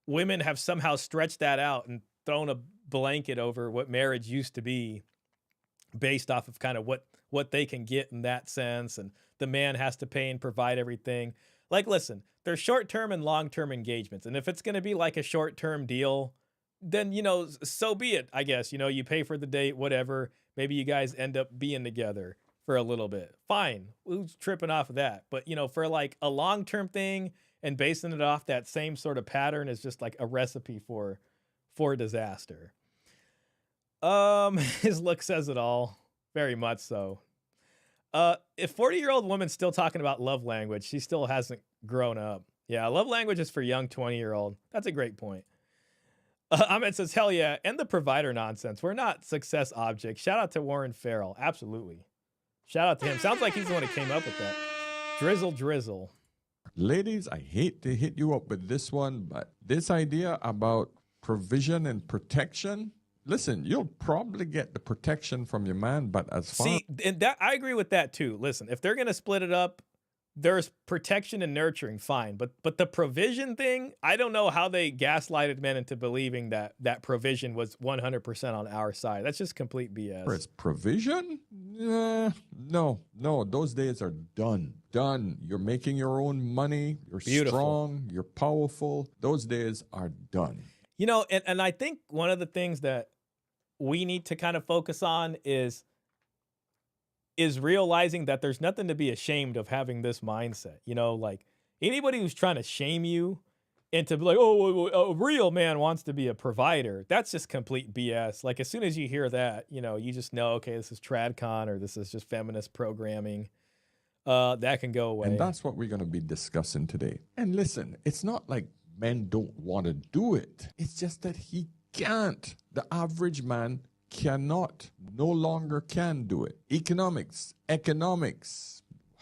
women have somehow stretched that out and thrown a blanket over what marriage used to be based off of kind of what they can get in that sense. And the man has to pay and provide everything. Like, listen, there's short-term and long-term engagements. And if it's going to be like a short-term deal, then, you know, so be it, I guess. You know, you pay for the date, whatever. Maybe you guys end up being together for a little bit. Fine. Who's tripping off of that? But, you know, for like a long-term thing and basing it off that same sort of pattern is just like a recipe for disaster. His look says it all. Very much so. If 40-year-old woman's still talking about love language, she still hasn't grown up. Yeah, love language is for young 20-year-old. That's a great point. Ahmed says, hell yeah, and the provider nonsense. We're not success objects. Shout out to Warren Farrell. Absolutely. Shout out to him. Sounds like he's the one who came up with that. Drizzle. Ladies, I hate to hit you up with this one, but this idea about provision and protection, listen, you'll probably get the protection from your man, but as far See, and that I agree with that too. Listen, if they're gonna split it up, there's protection and nurturing, fine. But the provision thing, I don't know how they gaslighted men into believing that provision was 100% on our side. That's just complete BS. Whereas provision? No, those days are done. Done. You're making your own money. You're Beautiful. strong. You're powerful. Those days are done. You know, and I think one of the things that we need to kind of focus on is realizing that there's nothing to be ashamed of having this mindset. You know, like anybody who's trying to shame you into be like, oh, a real man wants to be a provider. That's just complete BS. Like as soon as you hear that, you know, you just know, okay, this is TradCon or this is just feminist programming. That can go away. And that's what we're going to be discussing today. And listen, it's not like men don't want to do it. It's just that he can't. The average man cannot, no longer can do it. Economics,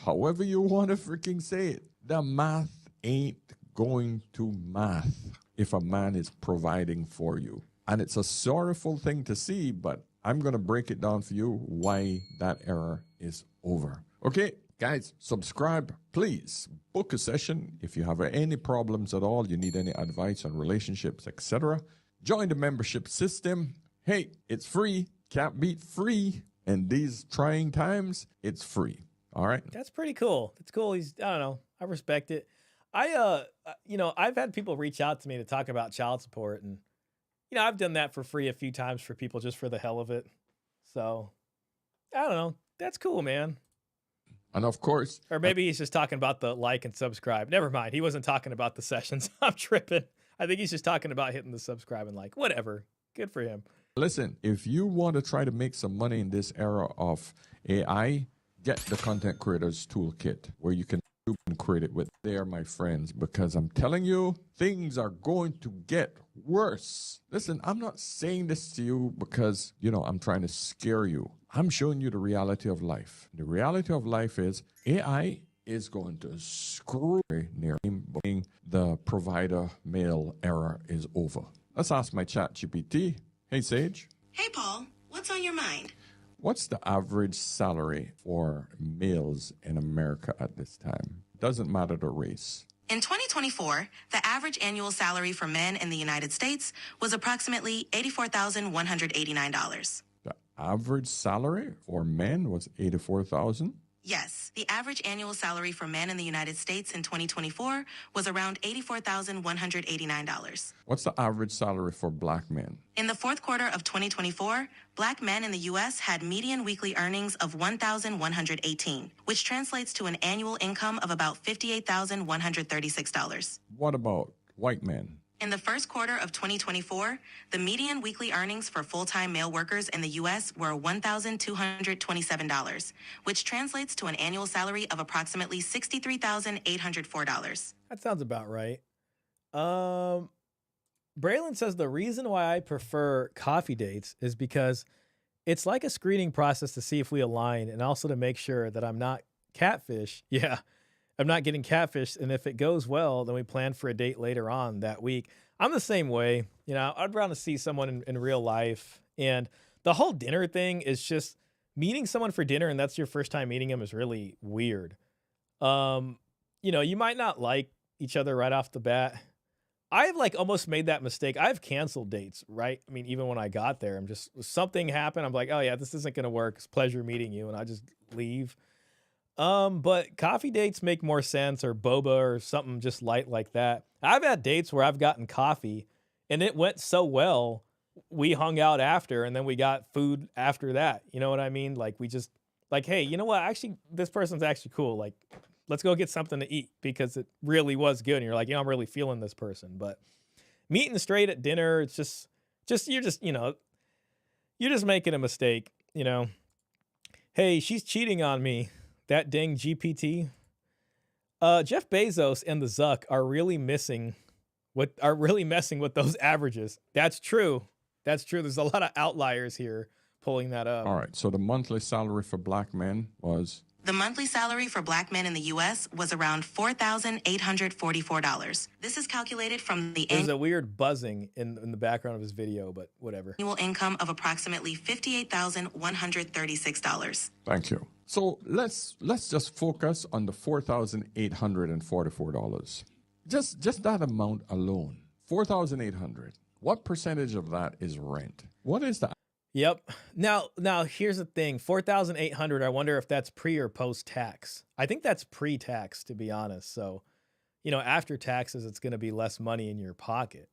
however you want to freaking say it. The math ain't going to math if a man is providing for you. And it's a sorrowful thing to see, but I'm going to break it down for you why that era is over. Okay, guys, subscribe, please. Book a session if you have any problems at all, you need any advice on relationships, etc. Join the membership system. Hey, it's free. Can't beat free. And these trying times, it's free. All right. That's pretty cool. It's cool. I don't know. I respect it. You know, I've had people reach out to me to talk about child support, and you know, I've done that for free a few times for people just for the hell of it. So, I don't know. That's cool, man. And of course, or maybe he's just talking about the like and subscribe. Never mind. He wasn't talking about the sessions. I'm tripping. I think he's just talking about hitting the subscribe and like, whatever. Good for him. Listen, if you want to try to make some money in this era of AI, get the Content Creators Toolkit where you can create it with there, my friends, because I'm telling you, things are going to get worse. Listen, I'm not saying this to you because, you know, I'm trying to scare you. I'm showing you the reality of life. The reality of life is AI is going to screw near him. The provider male era is over. Let's ask my chat GPT. Hey, Sage. Hey, Paul, what's on your mind? What's the average salary for males in America at this time? Doesn't matter the race. In 2024, the average annual salary for men in the United States was approximately $84,189. The average salary for men was $84,000. Yes, the average annual salary for men in the United States in 2024 was around $84,189. What's the average salary for black men? In the fourth quarter of 2024, black men in the U.S. had median weekly earnings of $1,118, which translates to an annual income of about $58,136. What about white men? In the first quarter of 2024, the median weekly earnings for full-time male workers in the U.S. were $1,227, which translates to an annual salary of approximately $63,804. That sounds about right. Braylon says the reason why I prefer coffee dates is because it's like a screening process to see if we align and also to make sure that I'm not catfish. Yeah. I'm not getting catfished, and if it goes well, then we plan for a date later on that week. I'm the same way. You know, I'd rather see someone in real life, and the whole dinner thing is just meeting someone for dinner, and that's your first time meeting them is really weird. You know, you might not like each other right off the bat. I've like almost made that mistake. I've canceled dates, right? I mean, even when I got there, I'm just, something happened. I'm like, oh yeah, this isn't going to work. It's a pleasure meeting you. And I just leave. But coffee dates make more sense, or boba or something just light like that. I've had dates where I've gotten coffee and it went so well. We hung out after and then we got food after that. You know what I mean? Like we just like, hey, you know what? Actually, this person's actually cool. Like, let's go get something to eat because it really was good. And you're like, you know, I'm really feeling this person. But meeting straight at dinner, it's just you're just, you know, you're just making a mistake, you know. Hey, she's cheating on me. That dang GPT. Jeff Bezos and the Zuck are really messing with those averages. That's true. That's true. There's a lot of outliers here pulling that up. All right. So the monthly salary for black men was? The monthly salary for black men in the U.S. was around $4,844. This is calculated from the There's a weird buzzing in the background of his video, but whatever. Annual income of approximately $58,136. Thank you. So let's just focus on the $4,844. Just that amount alone, $4,800. What percentage of that is rent? What is that? Yep. Now here's the thing. $4,800. I wonder if that's pre or post tax. I think that's pre-tax, to be honest. So, you know, after taxes, it's going to be less money in your pocket.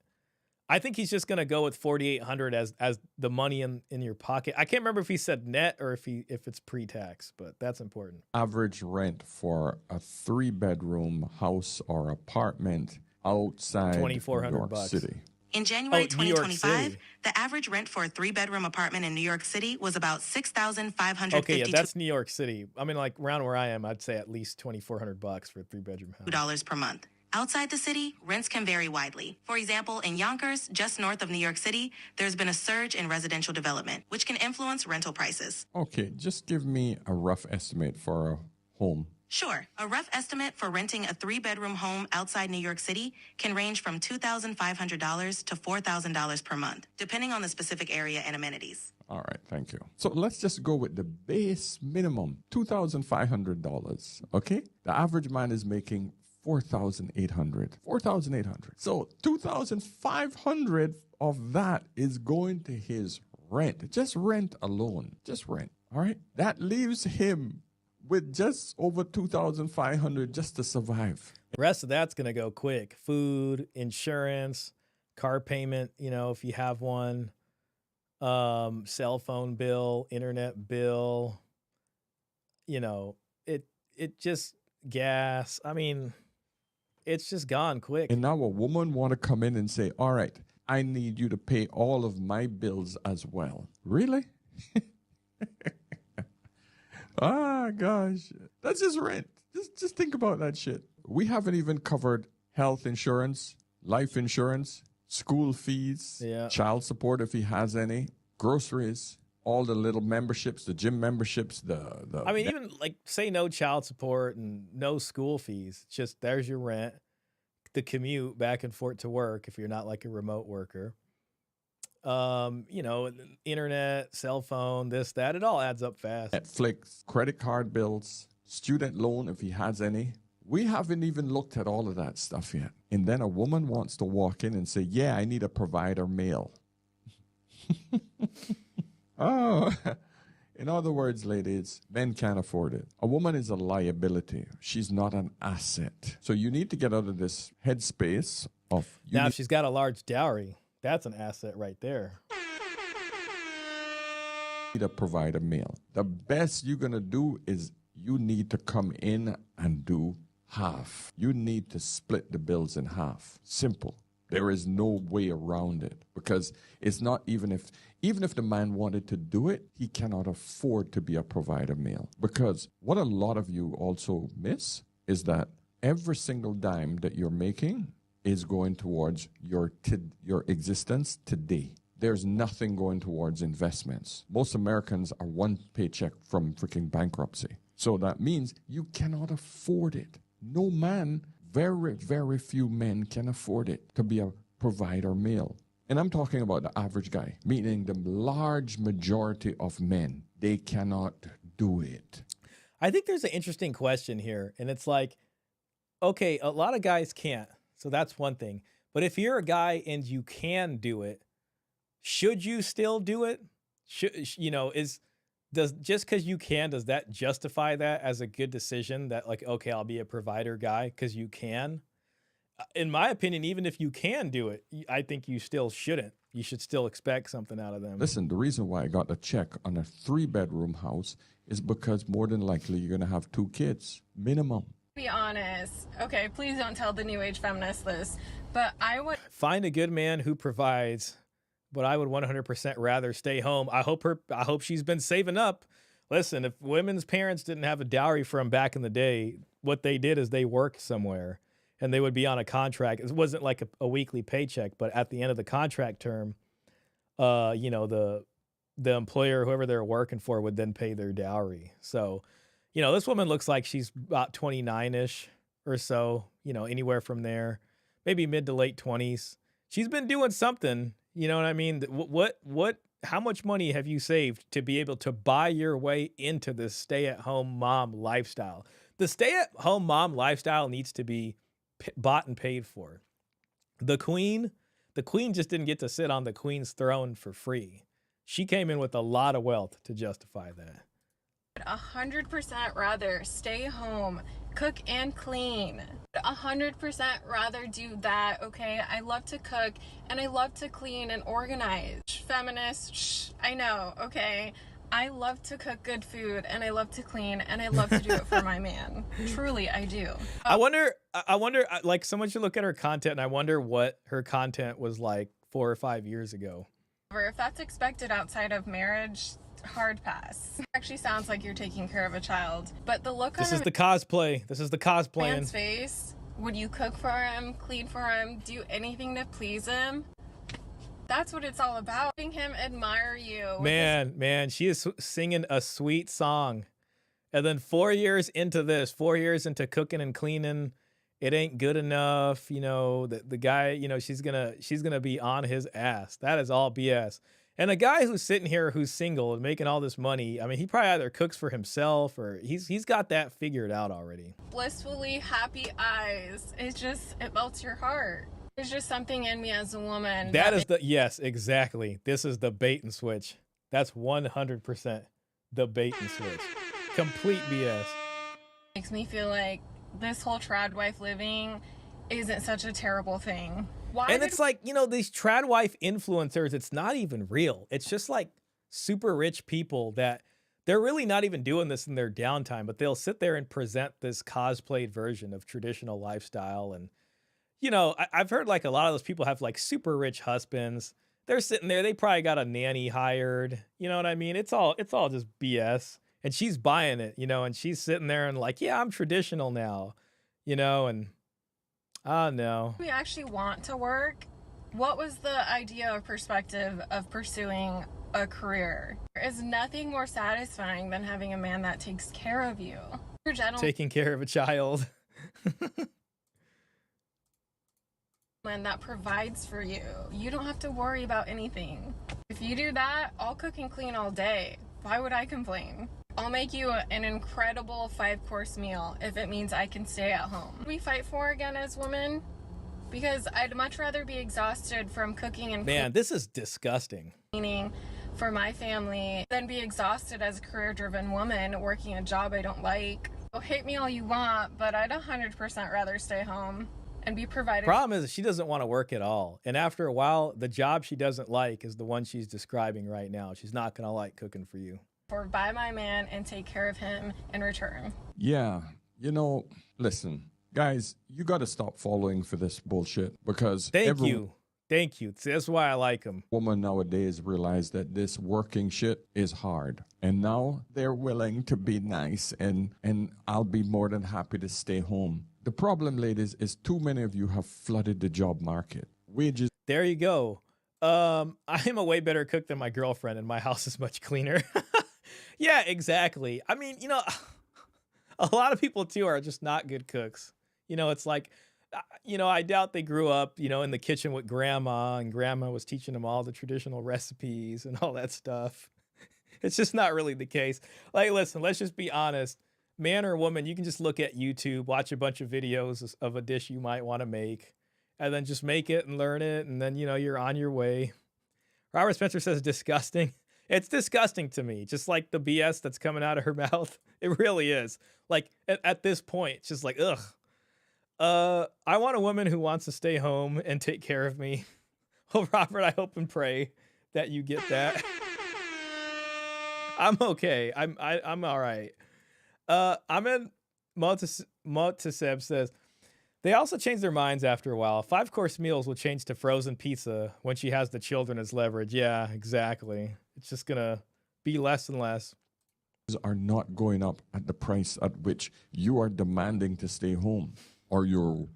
I think he's just going to go with $4,800 as the money in your pocket. I can't remember if he said net or if it's pre-tax, but that's important. Average rent for a 3-bedroom house or apartment outside New York City. In January 2025, the average rent for a 3-bedroom apartment in New York City was about $6,552. Okay, yeah, that's New York City. I mean, like around where I am, I'd say at least $2,400 for a 3-bedroom house. $2 per month. Outside the city, rents can vary widely. For example, in Yonkers, just north of New York City, there's been a surge in residential development, which can influence rental prices. Okay, just give me a rough estimate for a home. Sure. A rough estimate for renting a 3-bedroom home outside New York City can range from $2,500 to $4,000 per month, depending on the specific area and amenities. All right, thank you. So let's just go with the base minimum, $2,500, okay? The average man is making $4,800. So $2,500 of that is going to his rent. Just rent alone. Just rent, all right? That leaves him with just over $2,500 just to survive. The rest of that's going to go quick. Food, insurance, car payment, you know, if you have one, cell phone bill, internet bill, you know, it just gas. I mean, it's just gone quick. And now a woman want to come in and say, all right, I need you to pay all of my bills as well. Really? Ah, gosh. That's just rent. Just think about that shit. We haven't even covered health insurance, life insurance, school fees, child support if he has any, groceries, all the little memberships, the gym memberships, I mean, even like say no child support and no school fees. Just there's your rent, the commute back and forth to work if you're not like a remote worker. You know, internet, cell phone, this, that, it all adds up fast. Netflix, credit card bills, student loan if he has any. We haven't even looked at all of that stuff yet. And then a woman wants to walk in and say, yeah, I need a provider male. Oh, in other words, ladies, men can't afford it. A woman is a liability. She's not an asset. So you need to get out of this headspace of... Now, if she's got a large dowry, that's an asset right there. Need a provider male. The best you're going to do is you need to come in and do half. You need to split the bills in half. Simple. There is no way around it because it's not even if the man wanted to do it, he cannot afford to be a provider male. Because what a lot of you also miss is that every single dime that you're making is going towards your existence today. There's nothing going towards investments. Most Americans are one paycheck from freaking bankruptcy. So that means you cannot afford it. No man, very, very few men can afford it to be a provider male. And I'm talking about the average guy, meaning the large majority of men. They cannot do it. I think there's an interesting question here. And it's like, okay, a lot of guys can't. So that's one thing. But if you're a guy and you can do it, should you still do it? Just because you can, does that justify that as a good decision that like, okay, I'll be a provider guy because you can? In my opinion, even if you can do it, I think you still shouldn't. You should still expect something out of them. Listen, the reason why I got a check on a 3-bedroom house is because more than likely you're going to have 2 kids, minimum. Be honest. Okay, please don't tell the new age feminists this, but I would find a good man who provides. But I would 100% rather stay home. I hope she's been saving up. Listen, if women's parents didn't have a dowry from back in the day, what they did is they worked somewhere and they would be on a contract. It wasn't like a weekly paycheck, but at the end of the contract term, the employer, whoever they're working for, would then pay their dowry. So, this woman looks like she's about 29-ish or so, anywhere from there, maybe mid to late 20s. She's been doing something. You know what I mean? How much money have you saved to be able to buy your way into this stay-at-home mom lifestyle? The stay-at-home mom lifestyle needs to be bought and paid for. The queen just didn't get to sit on the queen's throne for free. She came in with a lot of wealth to justify that. 100% rather stay home, cook and clean. 100% rather do that, okay? I love to cook and I love to clean and organize. Feminist, I know, okay? I love to cook good food and I love to clean and I love to do it for my man. Truly, I do. I wonder, like someone should look at her content and I wonder what her content was like 4 or 5 years ago. If that's expected outside of marriage, hard pass. Actually sounds like you're taking care of a child, but the look this on is the cosplay. This is the cosplaying. Man's face. Would you cook for him, clean for him, do anything to please him? That's what it's all about. Having him admire you. Man, she is singing a sweet song, and then 4 years into this, 4 years into cooking and cleaning, it ain't good enough. The guy, she's gonna be on his ass. That is all BS. And a guy who's sitting here who's single and making all this money, I mean, he probably either cooks for himself or he's got that figured out already. Blissfully happy eyes. It melts your heart. There's just something in me as a woman. Yes, exactly. This is the bait and switch. That's 100% the bait and switch. Complete BS. Makes me feel like this whole trad wife living isn't such a terrible thing. It's like, these trad wife influencers, it's not even real. It's just like super rich people that they're really not even doing this in their downtime, but they'll sit there and present this cosplayed version of traditional lifestyle. And, I've heard like a lot of those people have like super rich husbands. They're sitting there. They probably got a nanny hired. You know what I mean? It's all just BS. And she's buying it, and she's sitting there and like, yeah, I'm traditional now, and no. We actually want to work. What was the idea or perspective of pursuing a career. There is nothing more satisfying than having a man that takes care of you. Your gentleman Taking care of a child. that provides for you. You don't have to worry about anything. If you do that, I'll cook and clean all day. Why would I complain? I'll make you an incredible 5-course meal if it means I can stay at home. We fight for again as women because I'd much rather be exhausted from cooking and Man, this is disgusting. cleaning for my family than be exhausted as a career-driven woman working a job I don't like. So hate me all you want, but I'd 100% rather stay home and be provided. Problem is she doesn't want to work at all. And after a while, the job she doesn't like is the one she's describing right now. She's not going to like cooking for you. For by my man and take care of him in return. Yeah, you know, listen, guys, you got to stop falling for this bullshit because Thank you. See, that's why I like him. Woman nowadays realize that this working shit is hard, and now they're willing to be nice, and I'll be more than happy to stay home. The problem, ladies, is too many of you have flooded the job market. Wages. There you go. I'm a way better cook than my girlfriend, and my house is much cleaner. Yeah, exactly. I mean, you know, a lot of people too are just not good cooks. You know, it's like, you know, I doubt they grew up, you know, in the kitchen with grandma, and grandma was teaching them all the traditional recipes and all that stuff. It's just not really the case. Like, listen, let's just be honest. Man or woman, you can just look at YouTube, watch a bunch of videos of a dish you might want to make, and then just make it and learn it, and then, you know, you're on your way. Robert Spencer says disgusting. It's disgusting to me, just like the BS that's coming out of her mouth. It really is. Like, at this point, it's just like, ugh. I want a woman who wants to stay home and take care of me. Well, Robert, I hope and pray that you get that. I'm okay. I'm all right. Ahmed Motaseb says, they also change their minds after a while. 5-course meals will change to frozen pizza when she has the children as leverage. Yeah, exactly. It's just going to be less and less. Are not going up at the price at which you are demanding to stay home or you're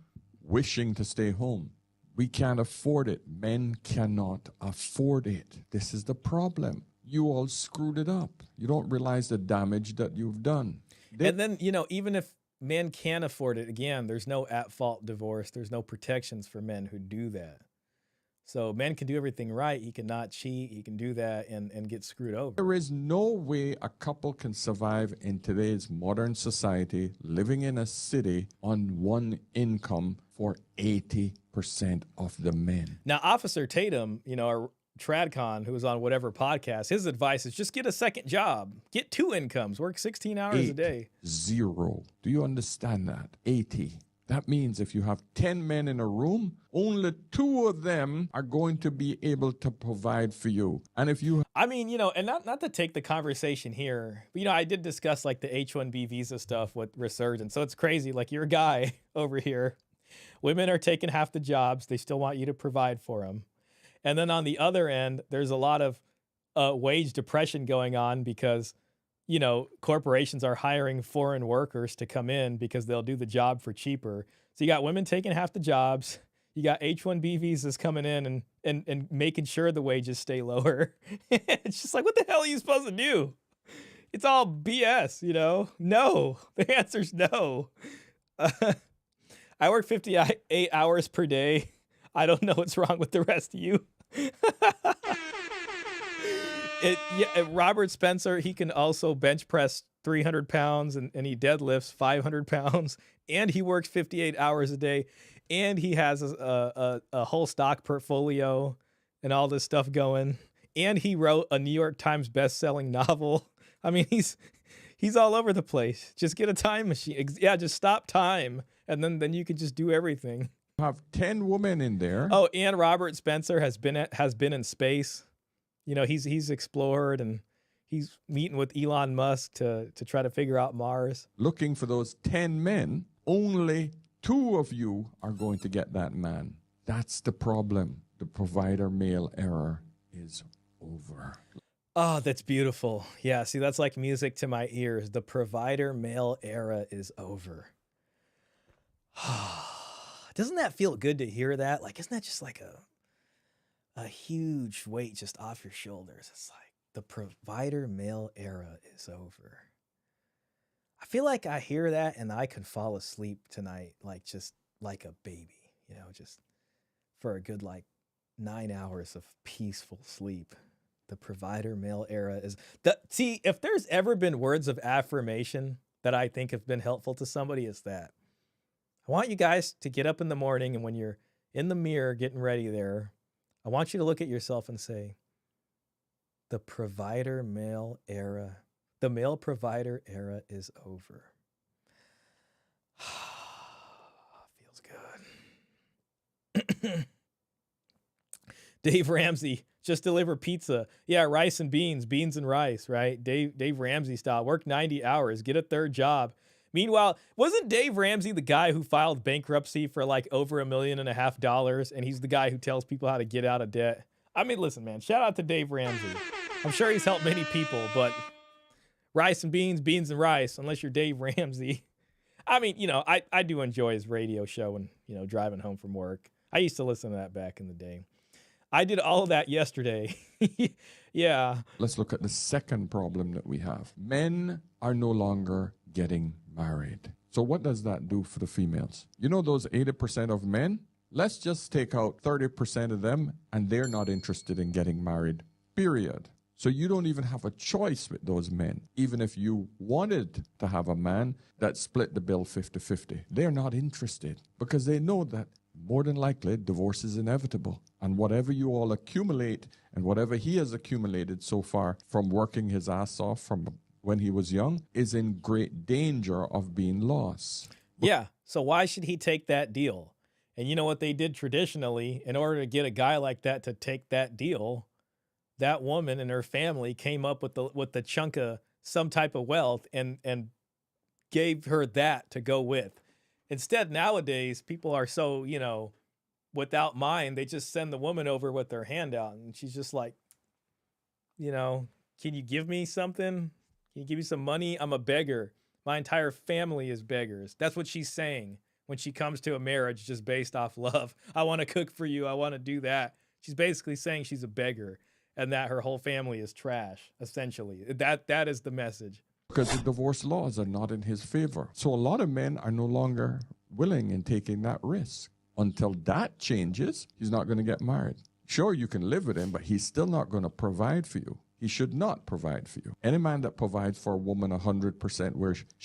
wishing to stay home. We can't afford it. Men cannot afford it. This is the problem. You all screwed it up. You don't realize the damage that you've done. And then, you know, even if men can afford it, again, there's no at-fault divorce. There's no protections for men who do that. So men can do everything right. He cannot cheat. He can do that and get screwed over. There is no way a couple can survive in today's modern society living in a city on one income for 80% of the men. Now, Officer Tatum, you know, our TradCon, who was on whatever podcast, his advice is just get a second job. Get 2 incomes. Work 16 hours a day. 0. Do you understand that? 80. That means if you have 10 men in a room, only 2 of them are going to be able to provide for you. And if you... I mean, you know, and not to take the conversation here, but, you know, I did discuss like the H-1B visa stuff with Resurgence. So it's crazy. Like your guy over here, women are taking half the jobs. They still want you to provide for them. And then on the other end, there's a lot of wage depression going on because, you know, corporations are hiring foreign workers to come in because they'll do the job for cheaper. So you got women taking half the jobs. You got H-1B visas coming in and making sure the wages stay lower. It's just like, what the hell are you supposed to do? It's all BS, you know? No. The answer's no. I work 58 hours per day. I don't know what's wrong with the rest of you. Robert Spencer, he can also bench press 300 pounds and he deadlifts 500 pounds and he works 58 hours a day and he has a whole stock portfolio and all this stuff going. And he wrote a New York Times best-selling novel. I mean, he's all over the place. Just get a time machine. Yeah, just stop time and then you can just do everything. Have 10 women in there. Oh, and Robert Spencer has been in space. You know, he's explored and he's meeting with Elon Musk to try to figure out Mars. Looking for those 10 men, only 2 of you are going to get that man. That's the problem. The provider male era is over. Oh, that's beautiful. Yeah, see, that's like music to my ears. The provider male era is over. Doesn't that feel good to hear that? Like, isn't that just like a huge weight just off your shoulders. It's like the provider male era is over. I feel like I hear that and I could fall asleep tonight, like just like a baby, just for a good 9 hours of peaceful sleep. The provider male era is see, if there's ever been words of affirmation that I think have been helpful to somebody, it's that. I want you guys to get up in the morning, and when you're in the mirror getting ready there, I want you to look at yourself and say, the provider male era, the male provider era is over. Feels good. Dave Ramsey, just deliver pizza. Yeah, rice and beans and rice, right? Dave Ramsey style. Work 90 hours, get a third job. Meanwhile, wasn't Dave Ramsey the guy who filed bankruptcy for over $1.5 million, and he's the guy who tells people how to get out of debt? I mean, listen, man, shout out to Dave Ramsey. I'm sure he's helped many people, but rice and beans and rice, unless you're Dave Ramsey. I mean, I do enjoy his radio show and, driving home from work. I used to listen to that back in the day. I did all of that yesterday. Yeah. Let's look at the second problem that we have. Men are no longer getting married. So what does that do for the females? Those 80% of men? Let's just take out 30% of them, and they're not interested in getting married, period. So you don't even have a choice with those men. Even if you wanted to have a man that split the bill 50-50, they're not interested because they know that more than likely divorce is inevitable. And whatever you all accumulate and whatever he has accumulated so far from working his ass off from when he was young is in great danger of being lost. Yeah. So why should he take that deal? And you know what they did traditionally in order to get a guy like that to take that deal? That woman and her family came up with the chunk of some type of wealth and gave her that to go with. Instead, nowadays, people are so, without mind, they just send the woman over with their hand out. And she's just like, can you give me something? Can you give me some money? I'm a beggar. My entire family is beggars. That's what she's saying when she comes to a marriage just based off love. I want to cook for you. I want to do that. She's basically saying she's a beggar and that her whole family is trash, essentially. That is the message. Because the divorce laws are not in his favor. So a lot of men are no longer willing in taking that risk. Until that changes, he's not going to get married. Sure, you can live with him, but he's still not going to provide for you. He should not provide for you. Any man that provides for a woman 100%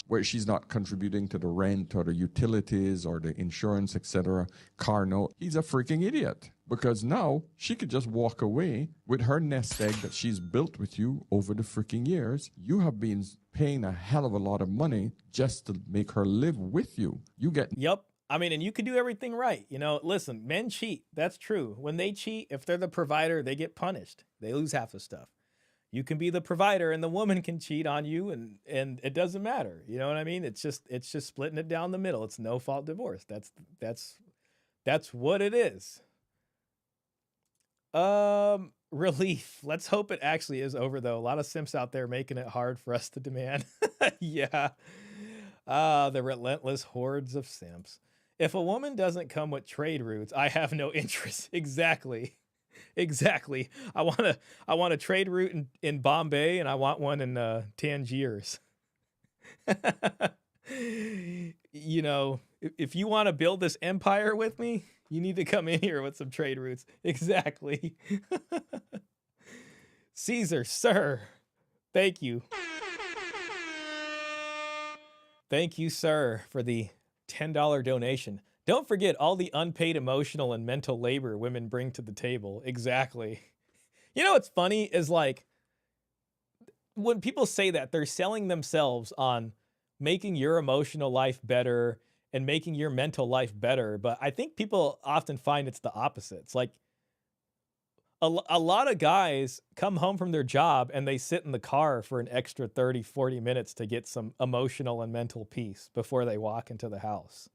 where she's not contributing to the rent or the utilities or the insurance, etc., car note, he's a freaking idiot. Because now she could just walk away with her nest egg that she's built with you over the freaking years. You have been paying a hell of a lot of money just to make her live with you. Yep. I mean, and you can do everything right. Listen, men cheat. That's true. When they cheat, if they're the provider, they get punished. They lose half the stuff. You can be the provider and the woman can cheat on you and it doesn't matter. You know what I mean? It's just splitting it down the middle. It's no fault divorce. That's what it is. Relief. Let's hope it actually is over though. A lot of simps out there making it hard for us to demand. Yeah. The relentless hordes of simps. If a woman doesn't come with trade routes, I have no interest. Exactly. I want a trade route in Bombay, and I want one in Tangiers. If you want to build this empire with me, you need to come in here with some trade routes. Exactly. Caesar, sir. Thank you. Thank you, sir, for the $10 donation. Don't forget all the unpaid emotional and mental labor women bring to the table. Exactly. What's funny is when people say that, they're selling themselves on making your emotional life better and making your mental life better. But I think people often find it's the opposite. It's like a lot of guys come home from their job and they sit in the car for an extra 30, 40 minutes to get some emotional and mental peace before they walk into the house.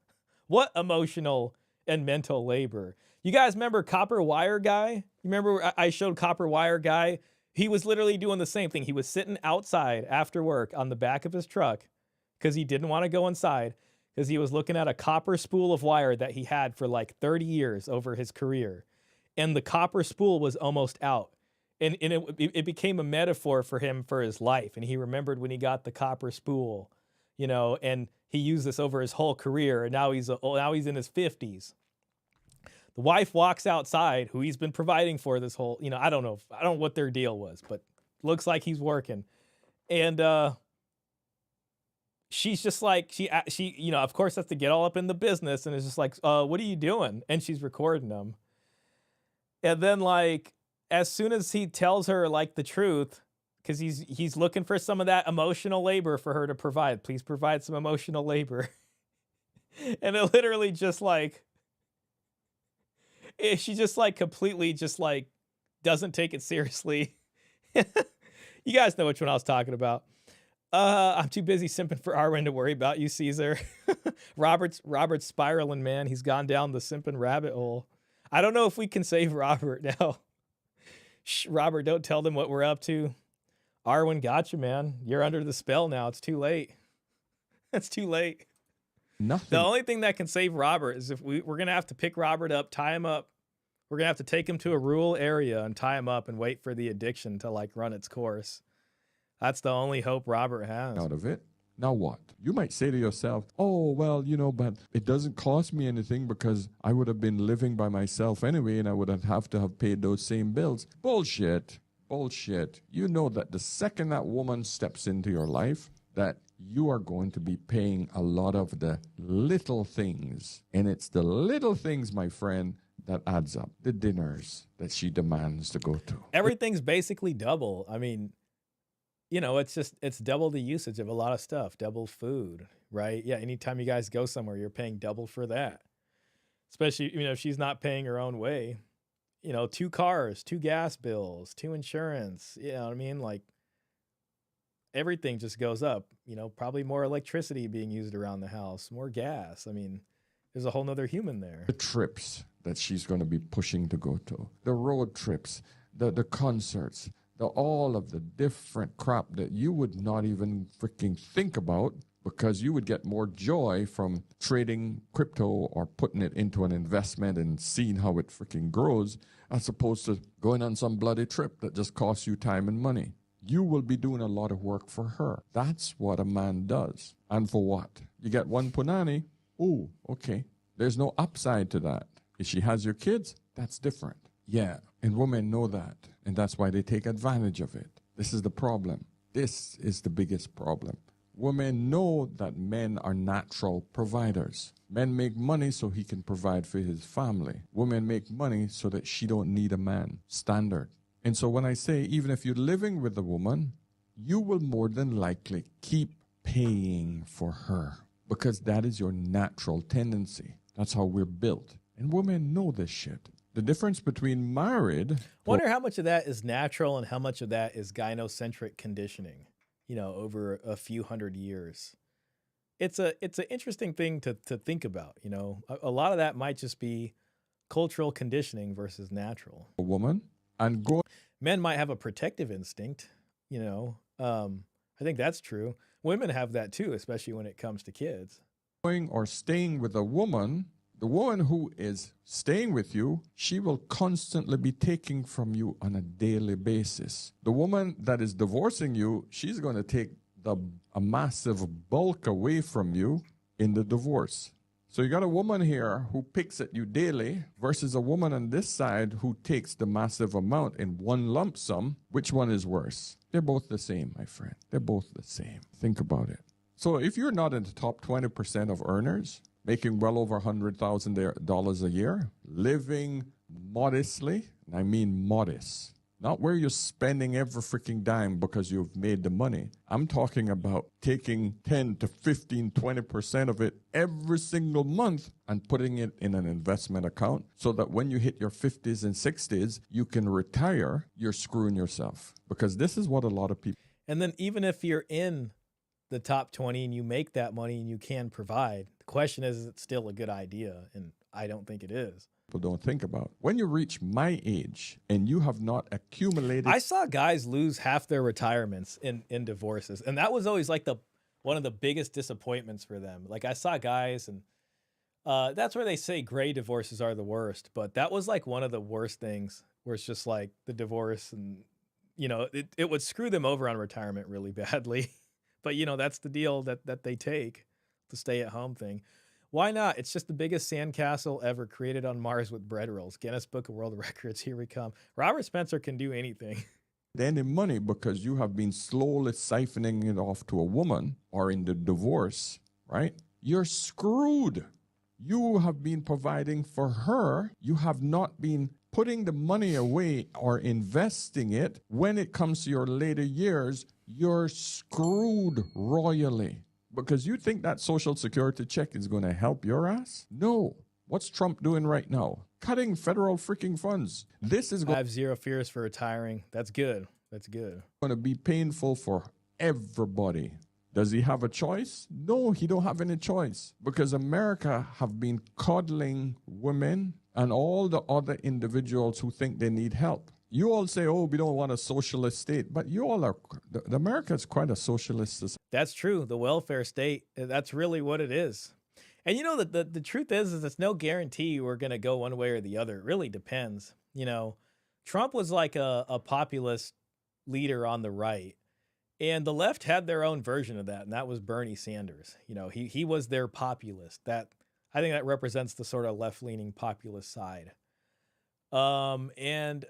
What emotional and mental labor? You guys remember Copper Wire Guy? You remember I showed Copper Wire Guy? He was literally doing the same thing. He was sitting outside after work on the back of his truck because he didn't want to go inside because he was looking at a copper spool of wire that he had for 30 years over his career. and the copper spool was almost out. And it became a metaphor for him for his life. And he remembered when he got the copper spool, you know, and he used this over his whole career. And now he's in his 50s. The wife walks outside, who he's been providing for this whole, you know, I don't know what their deal was, but looks like he's working. And she's just like, she, you know, of course has to get all up in the business, and it's just like, what are you doing? And she's recording them. And then, like, as soon as he tells her, like, the truth, because he's looking for some of that emotional labor for her to provide. Please provide some emotional labor. And it literally just, like, she just, like, completely just, like, doesn't take it seriously. You guys know which one I was talking about. I'm too busy simping for Arwen to worry about you, Caesar. Robert's spiraling, man. He's gone down the simping rabbit hole. I don't know if we can save Robert now. Shh, Robert, don't tell them what we're up to. Arwen got you, man. You're under the spell now. It's too late. It's too late. Nothing. The only thing that can save Robert is if we're going to have to pick Robert up, tie him up. We're going to have to take him to a rural area and tie him up and wait for the addiction to, like, run its course. That's the only hope Robert has. Out of it. Now what? You might say to yourself, oh, well, you know, but it doesn't cost me anything because I would have been living by myself anyway and I would have to have paid those same bills. Bullshit. Bullshit. You know that the second that woman steps into your life, that you are going to be paying a lot of the little things. And it's the little things, my friend, that adds up. The dinners that she demands to go to. Everything's basically double. I mean, you know, it's double the usage of a lot of stuff, double food, right? Yeah, anytime you guys go somewhere, you're paying double for that. Especially, you know, if she's not paying her own way. You know, 2 cars, 2 gas bills, 2 insurance, you know what I mean? Like, everything just goes up, you know, probably more electricity being used around the house, more gas. I mean, there's a whole nother human there. The trips that she's going to be pushing to go to, the road trips, the concerts, all of the different crap that you would not even freaking think about because you would get more joy from trading crypto or putting it into an investment and seeing how it freaking grows as opposed to going on some bloody trip that just costs you time and money. You will be doing a lot of work for her. That's what a man does. And for what? You get one punani. Oh, okay. There's no upside to that. If she has your kids, that's different. Yeah, and women know that, and that's why they take advantage of it. This is the problem. This is the biggest problem. Women know that men are natural providers. Men make money so he can provide for his family. Women make money so that she don't need a man. Standard. And so when I say even if you're living with a woman, you will more than likely keep paying for her because that is your natural tendency. That's how we're built. And women know this shit. The difference between married... Wonder how much of that is natural and how much of that is gynocentric conditioning, you know, over a few hundred years. It's an interesting thing to think about, you know. A lot of that might just be cultural conditioning versus natural. A woman and go... Men might have a protective instinct, you know. I think that's true. Women have that too, especially when it comes to kids. Going or staying with a woman... The woman who is staying with you, she will constantly be taking from you on a daily basis. The woman that is divorcing you, she's going to take a massive bulk away from you in the divorce. So you got a woman here who picks at you daily versus a woman on this side who takes the massive amount in one lump sum. Which one is worse? They're both the same, my friend. They're both the same. Think about it. So if you're not in the top 20% of earners, making well over $100,000 a year, living modestly, and I mean modest, not where you're spending every freaking dime because you've made the money. I'm talking about taking 10 to 15, 20% of it every single month and putting it in an investment account so that when you hit your 50s and 60s, you can retire, you're screwing yourself. Because this is what a lot of people... And then even if you're in the top 20 and you make that money and you can provide, the question is it still a good idea? And I don't think it is. People don't think about. When you reach my age and you have not accumulated... I saw guys lose half their retirements in divorces. And that was always like one of the biggest disappointments for them. Like I saw guys and That's where they say gray divorces are the worst, but that was like one of the worst things where it's just like the divorce and, it would screw them over on retirement really badly. But, that's the deal that they take, the stay at home thing. Why not? It's just the biggest sandcastle ever created on Mars with bread rolls. Guinness Book of World Records, here we come. Robert Spencer can do anything. Any money because you have been slowly siphoning it off to a woman or in the divorce, right? You're screwed. You have been providing for her. You have not been putting the money away or investing it. When it comes to your later years, you're screwed royally because you think that Social Security check is going to help your ass. No. What's Trump doing right now? Cutting federal freaking funds. This is I have zero fears for retiring. That's good. That's good. Going to be painful for everybody. Does he have a choice? No, he don't have any choice because America have been coddling women and all the other individuals who think they need help. You all say, oh, we don't want a socialist state, but you all are, America is quite a socialist society. That's true. The welfare state, that's really what it is. And the truth is it's no guarantee we're going to go one way or the other. It really depends. Trump was like a populist leader on the right, and the left had their own version of that, and that was Bernie Sanders. He was their populist. I think that represents the sort of left-leaning populist side. And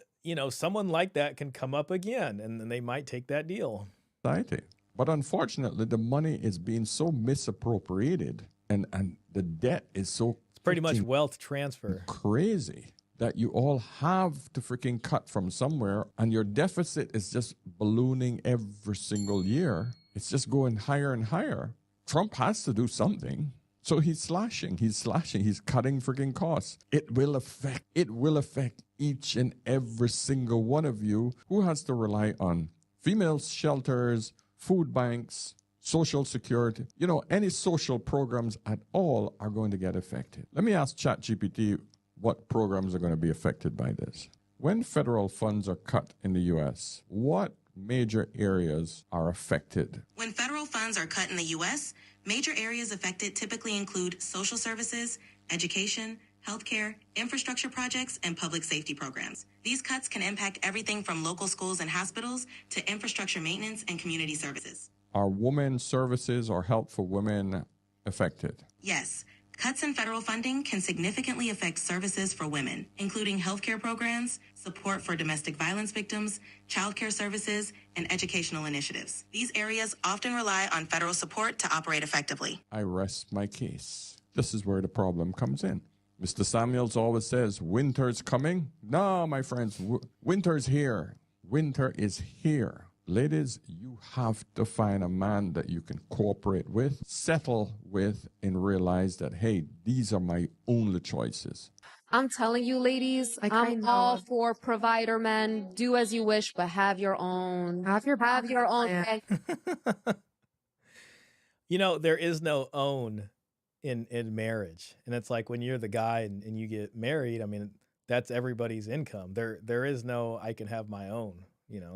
someone like that can come up again, and then they might take that deal. But unfortunately, the money is being so misappropriated. And the debt is so it's pretty much wealth transfer crazy that you all have to freaking cut from somewhere, and your deficit is just ballooning every single year. It's just going higher and higher. Trump has to do something. So he's slashing, he's cutting freaking costs. It will affect each and every single one of you who has to rely on female shelters, food banks, Social Security, any social programs at all are going to get affected. Let me ask ChatGPT what programs are going to be affected by this. When federal funds are cut in the U.S., what major areas are affected? When federal funds are cut in the U.S., major areas affected typically include social services, education, healthcare, infrastructure projects, and public safety programs. These cuts can impact everything from local schools and hospitals to infrastructure maintenance and community services. Are women's services or help for women affected? Yes. Cuts in federal funding can significantly affect services for women, including healthcare programs, support for domestic violence victims, childcare services, and educational initiatives. These areas often rely on federal support to operate effectively. I rest my case. This is where the problem comes in. Mr. Samuels always says, winter's coming. No, my friends, winter's here. Winter is here. Ladies, you have to find a man that you can cooperate with, settle with, and realize that, hey, these are my only choices. I'm telling you, ladies, I'm all for provider men. Do as you wish, but have your own. Have your own. There is no own in marriage. And it's like when you're the guy and you get married, I mean, that's everybody's income. There is no, I can have my own,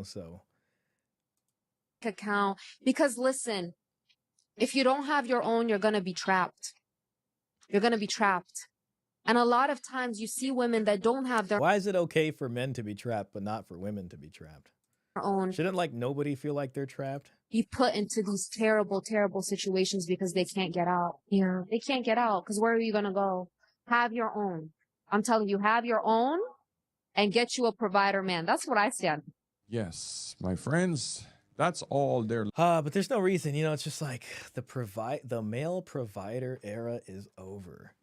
so. Account, because listen, if you don't have your own, you're going to be trapped. And a lot of times you see women that don't have their Why is it okay for men to be trapped but not for women to be trapped? own. Shouldn't nobody feel like they're trapped? Be put into these terrible situations because they can't get out. Yeah, they can't get out because where are you going to go? Have your own. I'm telling you, have your own and get you a provider man. That's what I said. Yes, my friends. That's all they're. But there's no reason, it's just like the male provider era is over.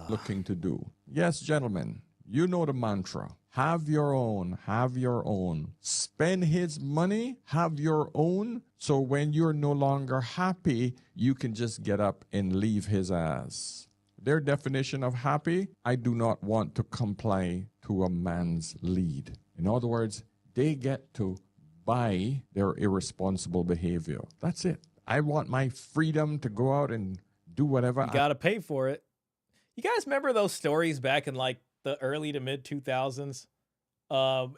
Looking to do. Yes, gentlemen, you know the mantra. Have your own, have your own. Spend his money, have your own. So when you're no longer happy, you can just get up and leave his ass. Their definition of happy, I do not want to comply to a man's lead. In other words, they get to by their irresponsible behavior. That's it. I want my freedom to go out and do whatever. You got to pay for it. You guys remember those stories back in the early to mid 2000s? I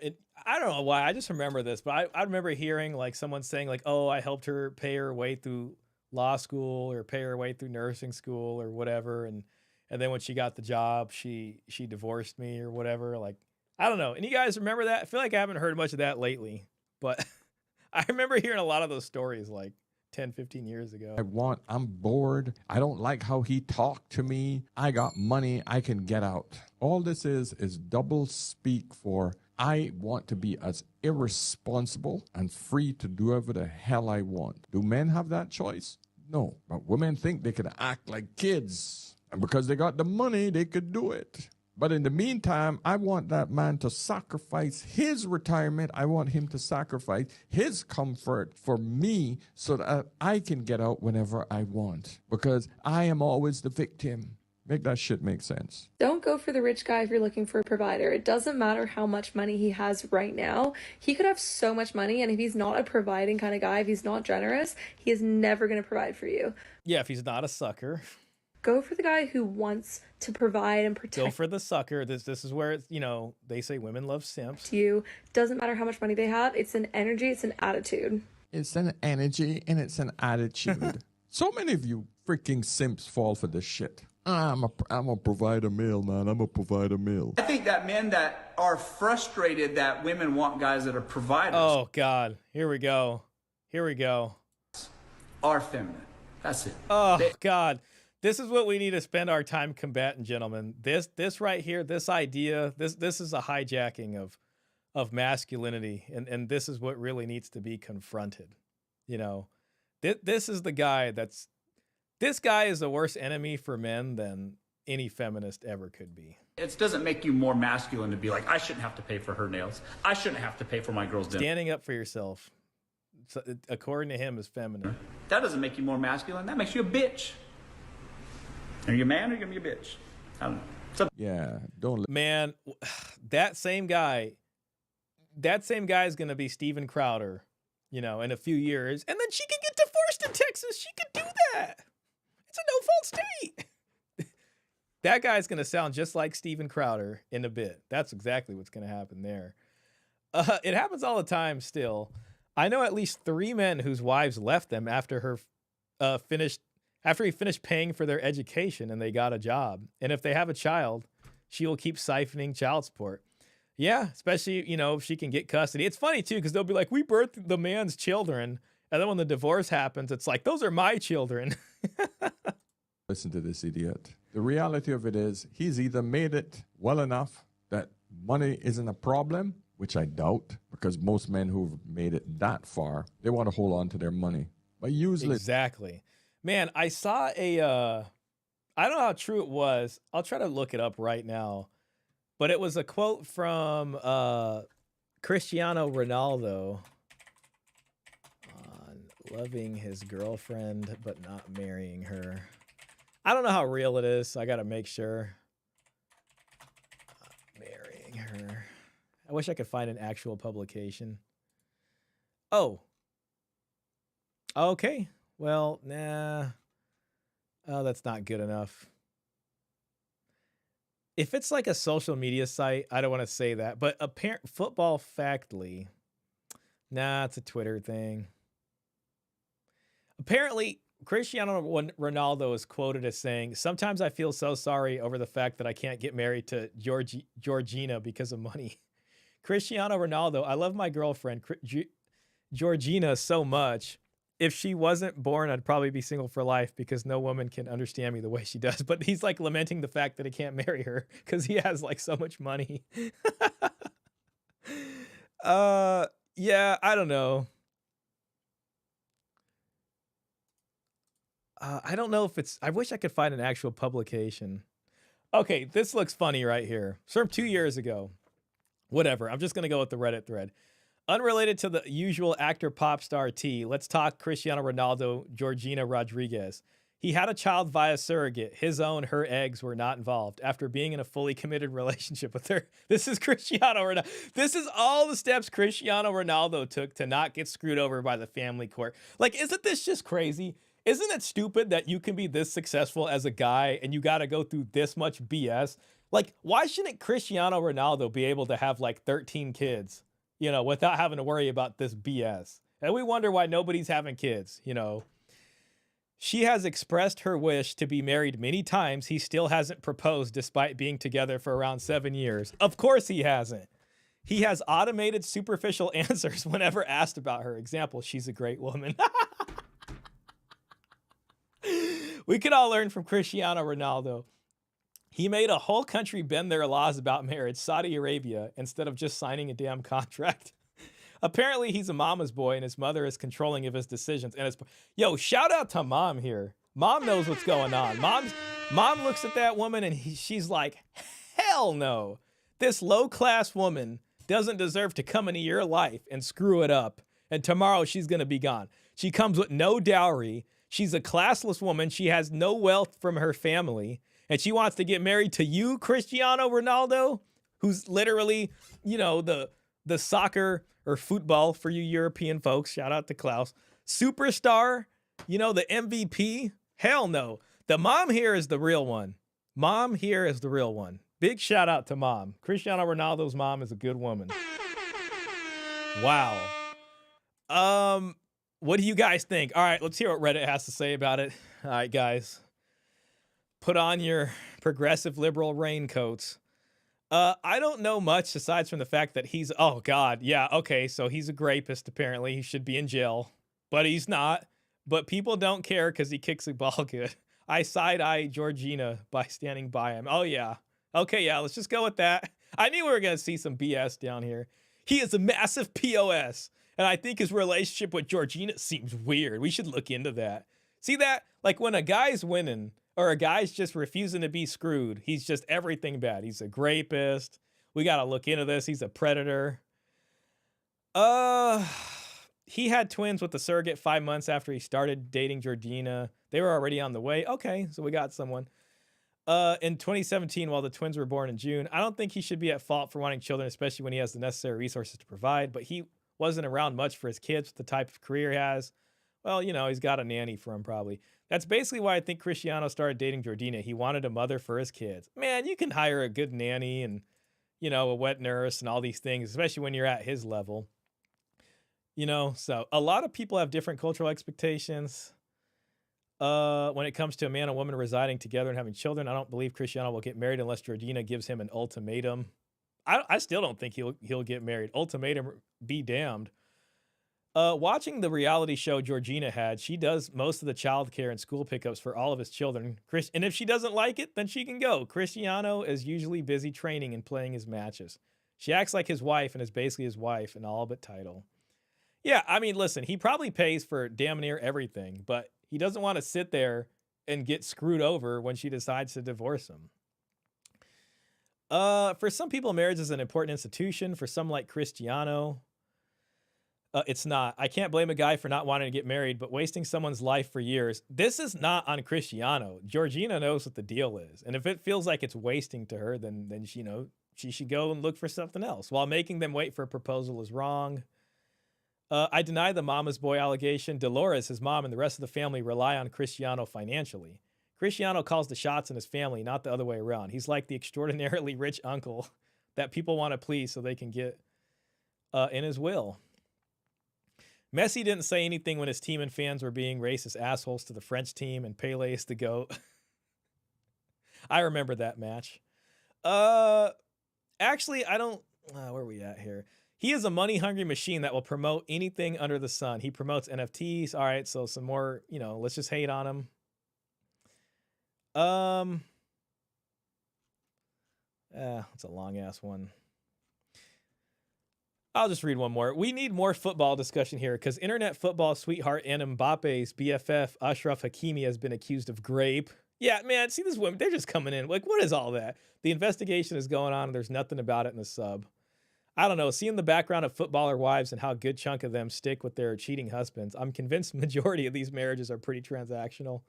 don't know why. I just remember this, but I remember hearing someone saying oh, I helped her pay her way through law school or pay her way through nursing school or whatever. And then when she got the job, she divorced me or whatever. Like, I don't know. And you guys remember that? I feel like I haven't heard much of that lately, but I remember hearing a lot of those stories like 10, 15 years ago. I'm bored. I don't like how he talked to me. I got money. I can get out. All this is double speak for I want to be as irresponsible and free to do whatever the hell I want. Do men have that choice? No. But women think they can act like kids. And because they got the money, they could do it. But in the meantime, I want that man to sacrifice his retirement. I want him to sacrifice his comfort for me so that I can get out whenever I want. Because I am always the victim. Make that shit make sense. Don't go for the rich guy if you're looking for a provider. It doesn't matter how much money he has right now. He could have so much money, and if he's not a providing kind of guy, if he's not generous, he is never going to provide for you. Yeah, if he's not a sucker. Go for the guy who wants to provide and protect. Go for the sucker. This is where it's, they say women love simps. You. Doesn't matter how much money they have. It's an energy. It's an attitude. It's an energy and it's an attitude. So many of you freaking simps fall for this shit. I'm a provider male, man. I'm a provider male. I think that men that are frustrated that women want guys that are providers. Oh, God. Here we go. Are feminine. That's it. Oh, God. This is what we need to spend our time combating, gentlemen. This right here, this idea, this is a hijacking of masculinity, and this is what really needs to be confronted. This is the guy this guy is the worst enemy for men than any feminist ever could be. It doesn't make you more masculine to be like, I shouldn't have to pay for her nails. I shouldn't have to pay for my girl's dinner. Standing up for yourself, according to him, is feminine. That doesn't make you more masculine. That makes you a bitch. Are you a man or are you going to be a bitch? I don't know. Yeah, don't. Man, that same guy is going to be Steven Crowder, in a few years. And then she can get divorced in Texas. She could do that. It's a no-fault state. That guy's going to sound just like Steven Crowder in a bit. That's exactly what's going to happen there. It happens all the time still. I know at least 3 men whose wives left them after he finished paying for their education and they got a job. And if they have a child, she will keep siphoning child support. Yeah, especially, if she can get custody. It's funny, too, because they'll be like, we birthed the man's children. And then when the divorce happens, it's like, those are my children. Listen to this idiot. The reality of it is he's either made it well enough that money isn't a problem, which I doubt, because most men who've made it that far, they want to hold on to their money. But usually... Exactly. Man, I saw I don't know how true it was. I'll try to look it up right now. But it was a quote from Cristiano Ronaldo on loving his girlfriend but not marrying her. I don't know how real it is. So I got to make sure. Marrying her. I wish I could find an actual publication. Oh. Okay. Well, nah. Oh, that's not good enough. If it's like a social media site, I don't want to say that. But Football Factly. Nah, it's a Twitter thing. Apparently, Cristiano Ronaldo is quoted as saying, "Sometimes I feel so sorry over the fact that I can't get married to Georgina because of money." Cristiano Ronaldo, I love my girlfriend, Georgina, so much. If she wasn't born, I'd probably be single for life because no woman can understand me the way she does. But he's like lamenting the fact that he can't marry her because he has like so much money. Yeah, I don't know. I don't know if it's... I wish I could find an actual publication. Okay, this looks funny right here. From 2 years ago. Whatever, I'm just going to go with the Reddit thread. Unrelated to the usual actor pop star T, let's talk Cristiano Ronaldo, Georgina Rodriguez. He had a child via surrogate. His own, her eggs were not involved after being in a fully committed relationship with her. This is Cristiano Ronaldo. This is all the steps Cristiano Ronaldo took to not get screwed over by the family court. Like, isn't this just crazy? Isn't it stupid that you can be this successful as a guy and you got to go through this much BS? Like, why shouldn't Cristiano Ronaldo be able to have like 13 kids, without having to worry about this BS? And we wonder why nobody's having kids, She has expressed her wish to be married many times. He still hasn't proposed despite being together for around 7 years. Of course he hasn't. He has automated superficial answers whenever asked about her. Example, she's a great woman. We could all learn from Cristiano Ronaldo. He made a whole country bend their laws about marriage, Saudi Arabia, instead of just signing a damn contract. Apparently, he's a mama's boy, and his mother is controlling of his decisions. And yo, shout out to mom here. Mom knows what's going on. Mom looks at that woman, and she's like, hell no. This low-class woman doesn't deserve to come into your life and screw it up. And tomorrow, she's going to be gone. She comes with no dowry. She's a classless woman. She has no wealth from her family. And she wants to get married to you, Cristiano Ronaldo, who's literally, you know, the soccer or football for you European folks. Shout out to Klaus. Superstar, you know, the MVP. Hell no. The mom here is the real one. Mom here is the real one. Big shout out to mom. Cristiano Ronaldo's mom is a good woman. Wow. What do you guys think? All right, let's hear what Reddit has to say about it. All right, guys. Put on your progressive liberal raincoats. I don't know much aside from the fact that he's, oh God, yeah, okay, so he's a rapist apparently. He should be in jail, but he's not. But people don't care because he kicks the ball good. I side-eye Georgina by standing by him. Oh yeah. Okay, yeah, let's just go with that. I knew we were going to see some BS down here. He is a massive POS, and I think his relationship with Georgina seems weird. We should look into that. See that? Like when a guy's winning, or a guy's just refusing to be screwed, he's just everything bad. He's a rapist. We got to look into this. He's a predator. He had twins with the surrogate 5 months after he started dating Georgina. They were already on the way. Okay, so we got someone. In 2017, while the twins were born in June, I don't think he should be at fault for wanting children, especially when he has the necessary resources to provide, but he wasn't around much for his kids with the type of career he has. Well, you know, he's got a nanny for him probably. That's basically why I think Cristiano started dating Georgina. He wanted a mother for his kids. Man, you can hire a good nanny and, you know, a wet nurse and all these things, especially when you're at his level. You know, so a lot of people have different cultural expectations. When it comes to a man and woman residing together and having children, I don't believe Cristiano will get married unless Georgina gives him an ultimatum. I still don't think he'll get married. Ultimatum be damned. Watching the reality show Georgina had, she does most of the childcare and school pickups for all of his children. And if she doesn't like it, then she can go. Cristiano is usually busy training and playing his matches. She acts like his wife and is basically his wife in all but title. Yeah, I mean, listen, he probably pays for damn near everything, but he doesn't want to sit there and get screwed over when she decides to divorce him. For some people, marriage is an important institution. For some like Cristiano, it's not. I can't blame a guy for not wanting to get married, but wasting someone's life for years. This is not on Cristiano. Georgina knows what the deal is. And if it feels like it's wasting to her, then she, you know, she should go and look for something else. While making them wait for a proposal is wrong. I deny the mama's boy allegation. Dolores, his mom, and the rest of the family rely on Cristiano financially. Cristiano calls the shots in his family, not the other way around. He's like the extraordinarily rich uncle that people want to please so they can get in his will. Messi didn't say anything when his team and fans were being racist assholes to the French team, and Pele is the GOAT. I remember that match. Actually, I don't... where are we at here? He is a money-hungry machine that will promote anything under the sun. He promotes NFTs. All right, so some more, you know, let's just hate on him. It's a long-ass one. I'll just read one more. We need more football discussion here because internet football sweetheart and Mbappe's BFF, Ashraf Hakimi, has been accused of grape. Yeah, man, see these women, they're just coming in. Like, what is all that? The investigation is going on and there's nothing about it in the sub. I don't know, seeing the background of footballer wives and how a good chunk of them stick with their cheating husbands, I'm convinced the majority of these marriages are pretty transactional.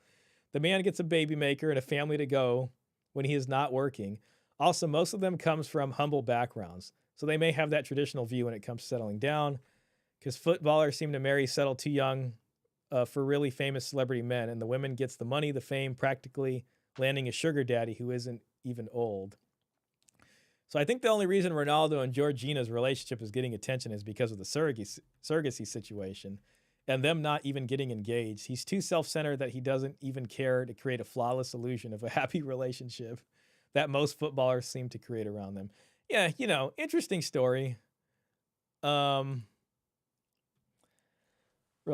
The man gets a baby maker and a family to go when he is not working. Also, most of them comes from humble backgrounds, so they may have that traditional view when it comes to settling down, because footballers seem to settle too young for really famous celebrity men, and the women gets the money, the fame, practically landing a sugar daddy who isn't even old. So I think the only reason Ronaldo and Georgina's relationship is getting attention is because of the surrogacy situation. and them not even getting engaged. He's too self-centered that he doesn't even care to create a flawless illusion of a happy relationship that most footballers seem to create around them. Yeah, interesting story. Real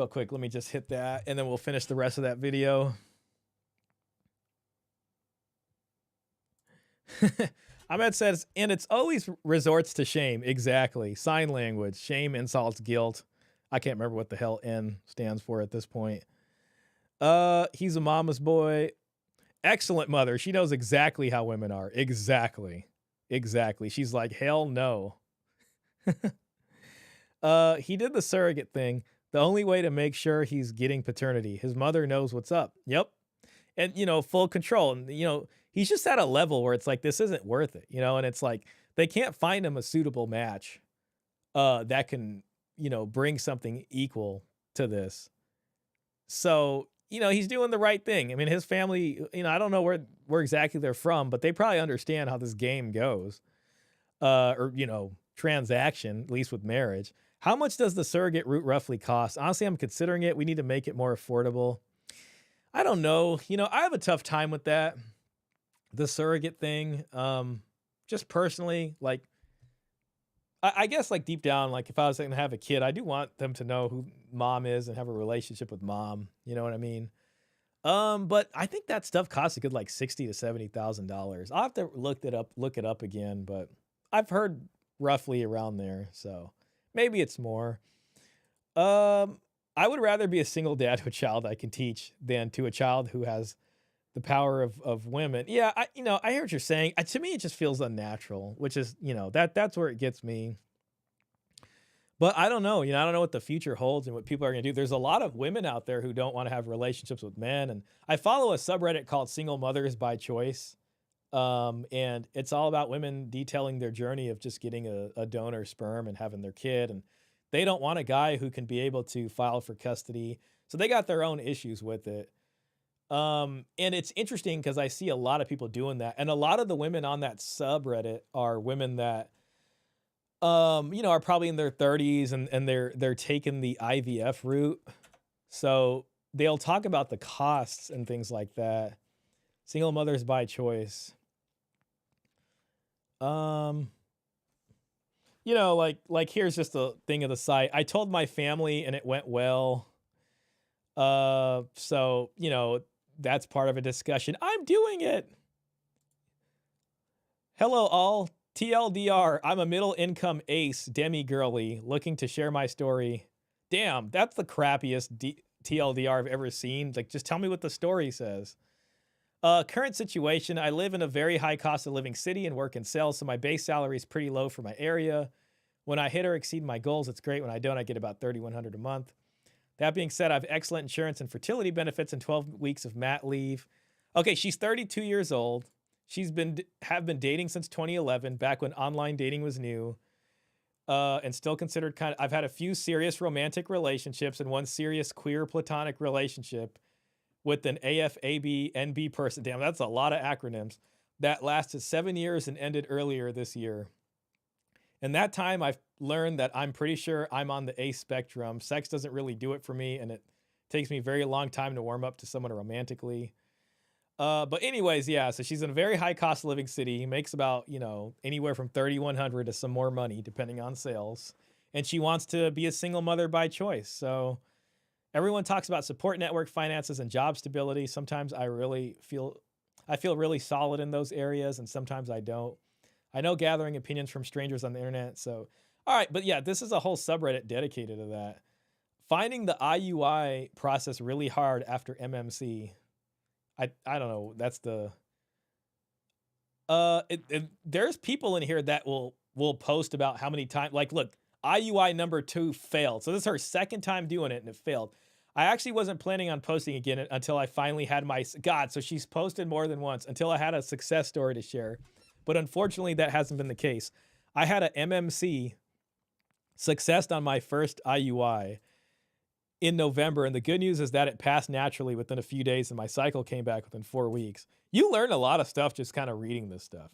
quick, let me just hit that, and then we'll finish the rest of that video. Ahmed says, and it's always resorts to shame. Exactly. Sign language. Shame, insults, guilt. I can't remember what the hell N stands for at this point. He's a mama's boy. Excellent mother. She knows exactly how women are. Exactly. She's like, hell no. He did the surrogate thing. The only way to make sure he's getting paternity. His mother knows what's up. Yep. And, full control. And, he's just at a level where it's like, this isn't worth it, and it's like, they can't find him a suitable match that can, bring something equal to this. So, he's doing the right thing. I mean, his family, I don't know where exactly they're from, but they probably understand how this game goes. Or, transaction, at least with marriage. How much does the surrogate route roughly cost? Honestly, I'm considering it. We need to make it more affordable. I don't know. I have a tough time with that. The surrogate thing. Just personally, like, I guess like deep down, like if I was going to have a kid, I do want them to know who mom is and have a relationship with mom. You know what I mean? But I think that stuff costs a good like $60,000 to $70,000. I'll have to look it up again, but I've heard roughly around there. So maybe it's more. I would rather be a single dad to a child I can teach than to a child who has the power of women. Yeah, I hear what you're saying. To me, it just feels unnatural, which is, that's where it gets me. But I don't know. I don't know what the future holds and what people are going to do. There's a lot of women out there who don't want to have relationships with men. And I follow a subreddit called Single Mothers by Choice. And it's all about women detailing their journey of just getting a donor sperm and having their kid. And they don't want a guy who can be able to file for custody. So they got their own issues with it. And it's interesting because I see a lot of people doing that. And a lot of the women on that subreddit are women that, are probably in their 30s and they're taking the IVF route. So they'll talk about the costs and things like that. Single Mothers by Choice. Like here's just a thing of the site. I told my family and it went well. So, that's part of a discussion. I'm doing it. Hello all. TLDR. I'm a middle income ace demi-girly looking to share my story. Damn, that's the crappiest TLDR I've ever seen. Like, just tell me what the story says. Current situation, I live in a very high cost of living city and work in sales, so my base salary is pretty low for my area. When I hit or exceed my goals, it's great. When I don't, I get about $3,100 a month. That being said, I have excellent insurance and fertility benefits and 12 weeks of mat leave. Okay, she's 32 years old. She's been dating since 2011, back when online dating was new, and still considered I've had a few serious romantic relationships and one serious queer platonic relationship with an AFAB-NB person. Damn, that's a lot of acronyms. That lasted 7 years and ended earlier this year. In that time, I've learned that I'm pretty sure I'm on the A spectrum. Sex doesn't really do it for me, and it takes me a very long time to warm up to someone romantically. But anyways, yeah, so she's in a very high cost of living city, makes about, anywhere from $3,100 to some more money, depending on sales. And she wants to be a single mother by choice. So everyone talks about support network, finances, and job stability. Sometimes I feel really solid in those areas, and sometimes I don't. I know gathering opinions from strangers on the internet. So, all right, but yeah, this is a whole subreddit dedicated to that. Finding the IUI process really hard after MMC. I don't know. That's the there's people in here that will post about how many times, like, look, IUI number 2 failed. So this is her second time doing it and it failed. I actually wasn't planning on posting again until I finally had so she's posted more than once until I had a success story to share. But unfortunately that hasn't been the case. I had a MMC success on my first IUI in November, and the good news is that it passed naturally within a few days and my cycle came back within 4 weeks. You learn a lot of stuff just kind of reading this stuff.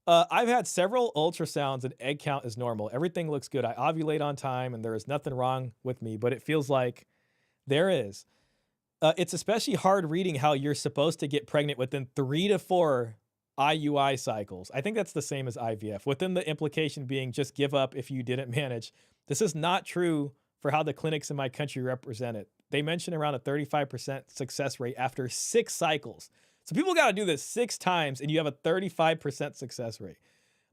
I've had several ultrasounds and egg count is normal. Everything looks good. I ovulate on time and there is nothing wrong with me, but it feels like There is. It's especially hard reading how you're supposed to get pregnant within 3 to 4 IUI cycles. I think that's the same as IVF, within the implication being just give up if you didn't manage. This is not true for how the clinics in my country represent it. They mention around a 35% success rate after 6 cycles. So people got to do this 6 times and you have a 35% success rate.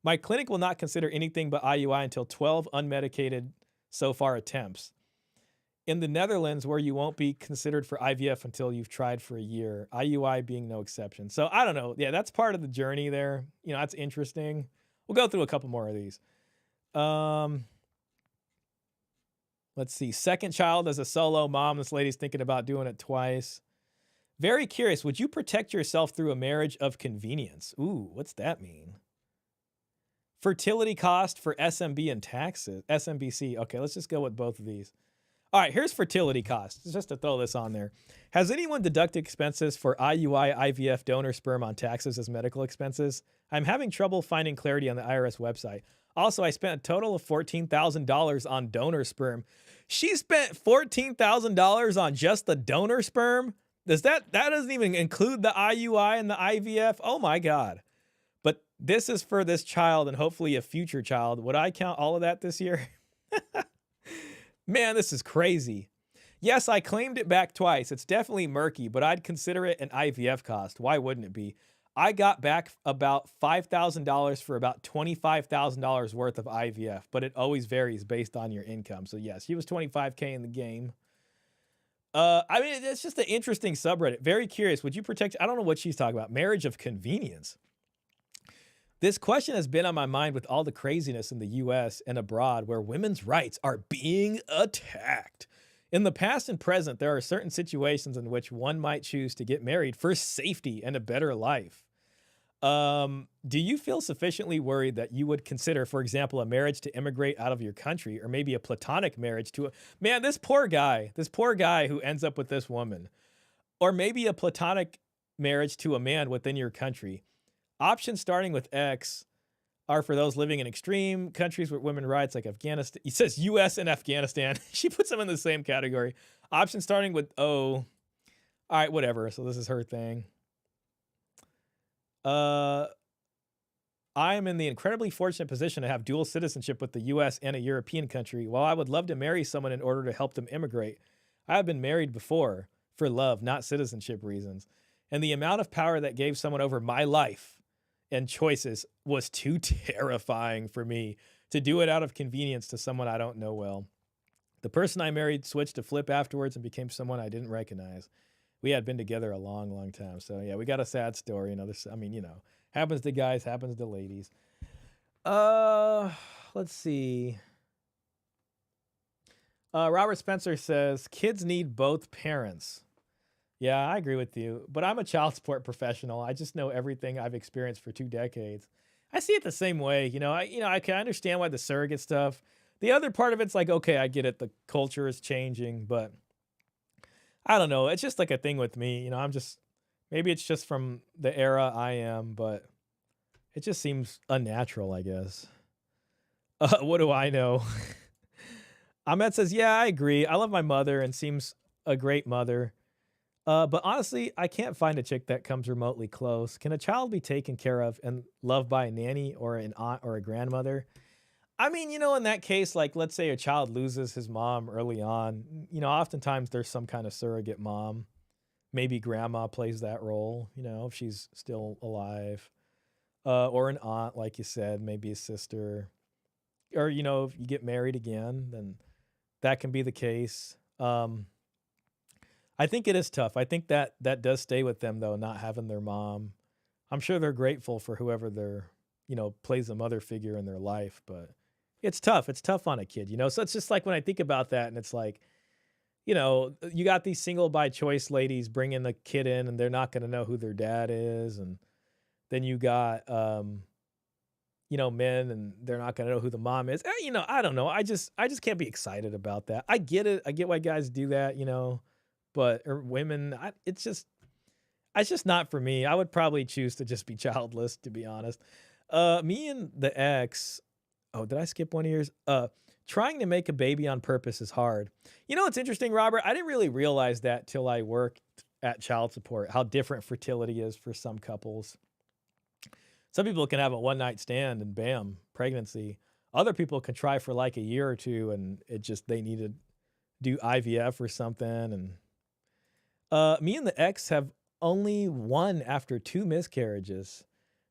My clinic will not consider anything but IUI until 12 unmedicated so far attempts. In the Netherlands, where you won't be considered for IVF until you've tried for a year, IUI being no exception. So I don't know. Yeah, that's part of the journey there. You know, that's interesting. We'll go through a couple more of these. Let's see. Second child as a solo mom. This lady's thinking about doing it twice. Very curious. Would you protect yourself through a marriage of convenience? Ooh, what's that mean? Fertility cost for SMB and taxes. SMBC. Okay, let's just go with both of these. All right, here's fertility costs, just to throw this on there. Has anyone deducted expenses for IUI, IVF, donor sperm on taxes as medical expenses? I'm having trouble finding clarity on the IRS website. Also, I spent a total of $14,000 on donor sperm. She spent $14,000 on just the donor sperm? That doesn't even include the IUI and the IVF? Oh my God. But this is for this child and hopefully a future child. Would I count all of that this year? Man, this is crazy. Yes, I claimed it back twice. It's definitely murky, but I'd consider it an IVF cost. Why wouldn't it be? I got back about $5,000 for about $25,000 worth of IVF, but it always varies based on your income. So yes, he was $25K in the game. I mean, it's just an interesting subreddit. Very curious. Would you protect? I don't know what she's talking about. Marriage of convenience. This question has been on my mind with all the craziness in the US and abroad where women's rights are being attacked. In the past and present, there are certain situations in which one might choose to get married for safety and a better life. Do you feel sufficiently worried that you would consider, for example, a marriage to immigrate out of your country, or maybe a platonic marriage to a... Man, this poor guy who ends up with this woman. Or maybe a platonic marriage to a man within your country. Options starting with X are for those living in extreme countries with women's rights like Afghanistan. He says US and Afghanistan. She puts them in the same category. Options starting with O. All right, whatever. So this is her thing. I am in the incredibly fortunate position to have dual citizenship with the US and a European country. While I would love to marry someone in order to help them immigrate, I have been married before for love, not citizenship reasons. And the amount of power that gave someone over my life and choices was too terrifying for me to do it out of convenience to someone I don't know well. The person I married switched to flip afterwards and became someone I didn't recognize. We had been together a long, long time. So yeah, we got a sad story. You know, happens to guys, happens to ladies. Let's see. Robert Spencer says, kids need both parents. Yeah, I agree with you, but I'm a child support professional. I just know everything I've experienced for 2 decades. I see it the same way. I can understand why the surrogate stuff. The other part of it's like, okay, I get it. The culture is changing, but I don't know. It's just like a thing with me. Maybe it's just from the era I am, but it just seems unnatural, I guess. What do I know? Ahmed says, yeah, I agree. I love my mother and seems a great mother. But honestly, I can't find a chick that comes remotely close. Can a child be taken care of and loved by a nanny or an aunt or a grandmother? I mean, in that case, like, let's say a child loses his mom early on, oftentimes there's some kind of surrogate mom. Maybe grandma plays that role, if she's still alive. Or an aunt, like you said, maybe a sister. Or, if you get married again, then that can be the case. I think it is tough. I think that does stay with them, though, not having their mom. I'm sure they're grateful for whoever plays a mother figure in their life, but it's tough. It's tough on a kid, So it's just like when I think about that and it's like, you got these single by choice ladies bringing the kid in and they're not going to know who their dad is. And then you got, men and they're not going to know who the mom is. I don't know. I just can't be excited about that. I get it. I get why guys do that, or women, it's just not for me. I would probably choose to just be childless, to be honest. Me and the ex, oh, did I skip one of yours? Trying to make a baby on purpose is hard. You know what's interesting, Robert? I didn't really realize that till I worked at child support, how different fertility is for some couples. Some people can have a one-night stand and bam, pregnancy. Other people can try for like a year or two and they need to do IVF or something. And me and the ex have only one after 2 miscarriages.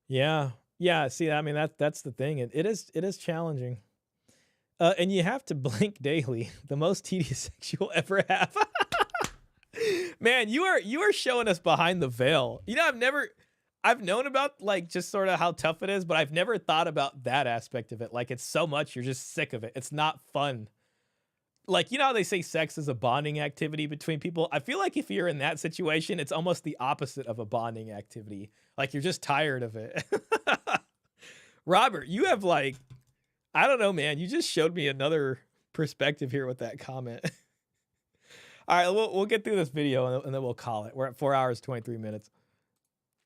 Yeah. Yeah. See, I mean, that's the thing. It is challenging. And you have to blink daily. The most tedious sex you'll ever have. Man, you are showing us behind the veil. You know, I've known about like just sort of how tough it is, but I've never thought about that aspect of it. Like it's so much, you're just sick of it. It's not fun. Like, you know how they say sex is a bonding activity between people? I feel like if you're in that situation, it's almost the opposite of a bonding activity. Like you're just tired of it. Robert, you have like, I don't know, man. You just showed me another perspective here with that comment. All right, we'll get through this video and then we'll call it. We're at 4 hours, 23 minutes.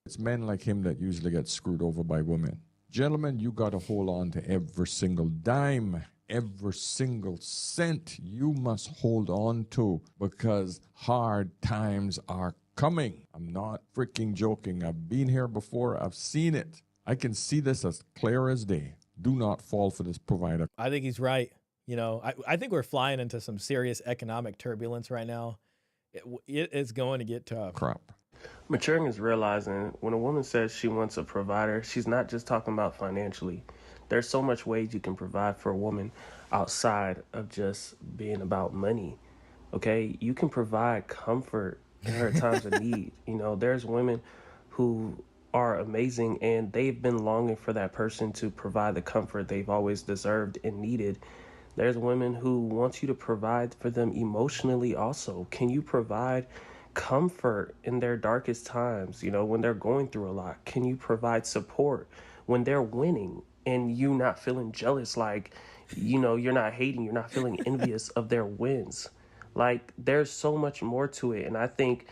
It's men like him that usually get screwed over by women. Gentlemen, you got to hold on to every single dime, every single cent you must hold on to because hard times are coming. I'm not freaking joking. I've been here before. I've seen it. I can see this as clear as day. Do not fall for this provider. I think he's right. You know, I think we're flying into some serious economic turbulence right now. It is going to get tough. Crap. Maturing is realizing when a woman says she wants a provider, she's not just talking about financially. There's so much ways you can provide for a woman outside of just being about money. Okay? You can provide comfort in her times of need. You know, there's women who are amazing and they've been longing for that person to provide the comfort they've always deserved and needed. There's women who want you to provide for them emotionally also. Can you provide comfort in their darkest times, you know, when they're going through a lot? Can you provide support when they're winning and you not feeling jealous, like, you know, you're not hating, you're not feeling envious of their wins? Like, there's so much more to it. And I think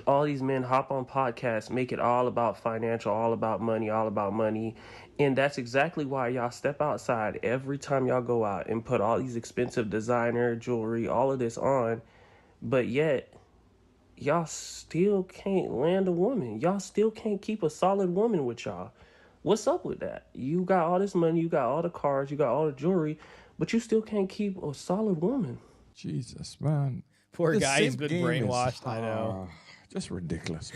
all these men hop on podcasts, make it all about financial, all about money, all about money. And that's exactly why y'all step outside every time y'all go out and put all these expensive designer jewelry, all of this on. But yet, y'all still can't land a woman. Y'all still can't keep a solid woman with y'all. What's up with that? You got all this money, you got all the cars, you got all the jewelry, but you still can't keep a solid woman. Jesus, man. Poor This guy, he's simp been game is, brainwashed. I know. Just ridiculous.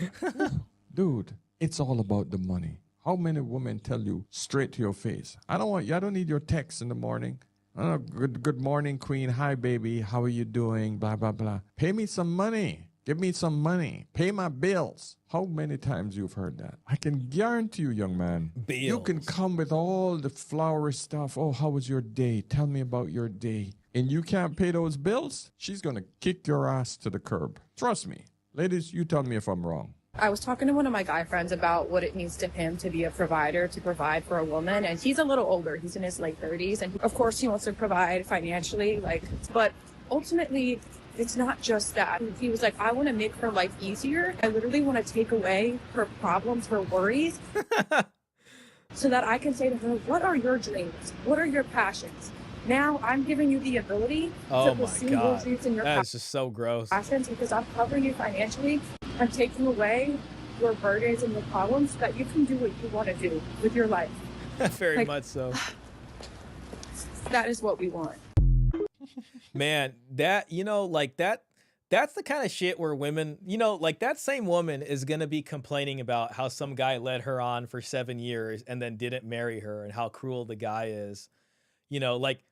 Dude, it's all about the money. How many women tell you straight to your face, I don't need your text in the morning. Good morning, queen. Hi, baby. How are you doing? Blah, blah, blah. Pay me some money. Give me some money. Pay my bills. How many times you've heard that? I can guarantee you, young man, you can come with all the flowery stuff. Oh, how was your day? Tell me about your day. And you can't pay those bills? She's going to kick your ass to the curb. Trust me. Ladies, you tell me if I'm wrong. I was talking to one of my guy friends about what it means to him to be a provider, to provide for a woman. And he's a little older. He's in his late 30s. And of course, he wants to provide financially, but ultimately, it's not just that. He was like, I want to make her life easier. I literally want to take away her problems, her worries, so that I can say to her, what are your dreams? What are your passions? Now I'm giving you the ability to pursue those dreams in your That is just so gross. passions because I'm covering you financially. I'm taking away your burdens and your problems so that you can do what you want to do with your life. Very much so. That is what we want. Man, that, you know, like that's the kind of shit where women, you know, like that same woman is going to be complaining about how some guy led her on for 7 years and then didn't marry her and how cruel the guy is. You know, like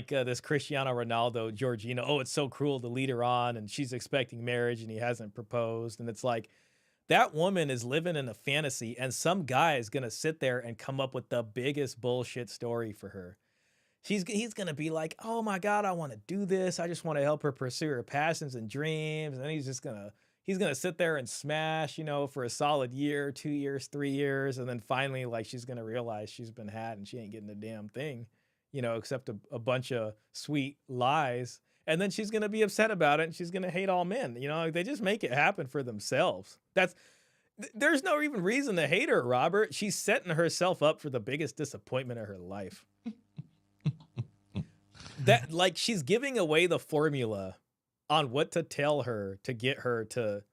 this Cristiano Ronaldo, Georgina, oh, it's so cruel to lead her on and she's expecting marriage and he hasn't proposed. And it's like, that woman is living in a fantasy and some guy is going to sit there and come up with the biggest bullshit story for her. He's going to be like, oh my God, I want to do this. I just want to help her pursue her passions and dreams. And then he's going to sit there and smash, you know, for a solid year, 2 years, 3 years. And then finally, like, she's going to realize she's been had and she ain't getting a damn thing, you know, except a bunch of sweet lies. And then she's going to be upset about it and she's going to hate all men. You know, they just make it happen for themselves. There's no even reason to hate her, Robert. She's setting herself up for the biggest disappointment of her life. that like she's giving away the formula on what to tell her to get her to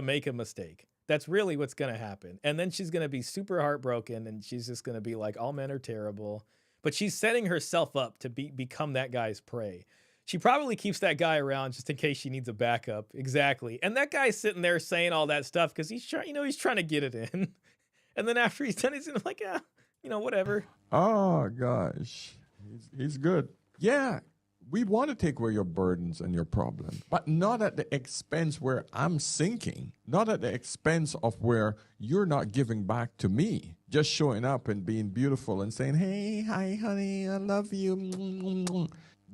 make a mistake. That's really what's going to happen. And then she's going to be super heartbroken and she's just going to be like, all men are terrible. But she's setting herself up to become that guy's prey. She probably keeps that guy around just in case she needs a backup. Exactly. And that guy's sitting there saying all that stuff because he's trying, he's trying to get it in. And then after he's done, he's gonna like, yeah, whatever. Oh gosh, he's good. Yeah, we want to take away your burdens and your problems, but not at the expense where I'm sinking. Not at the expense of where you're not giving back to me. Just showing up and being beautiful and saying, "Hey, hi, honey, I love you."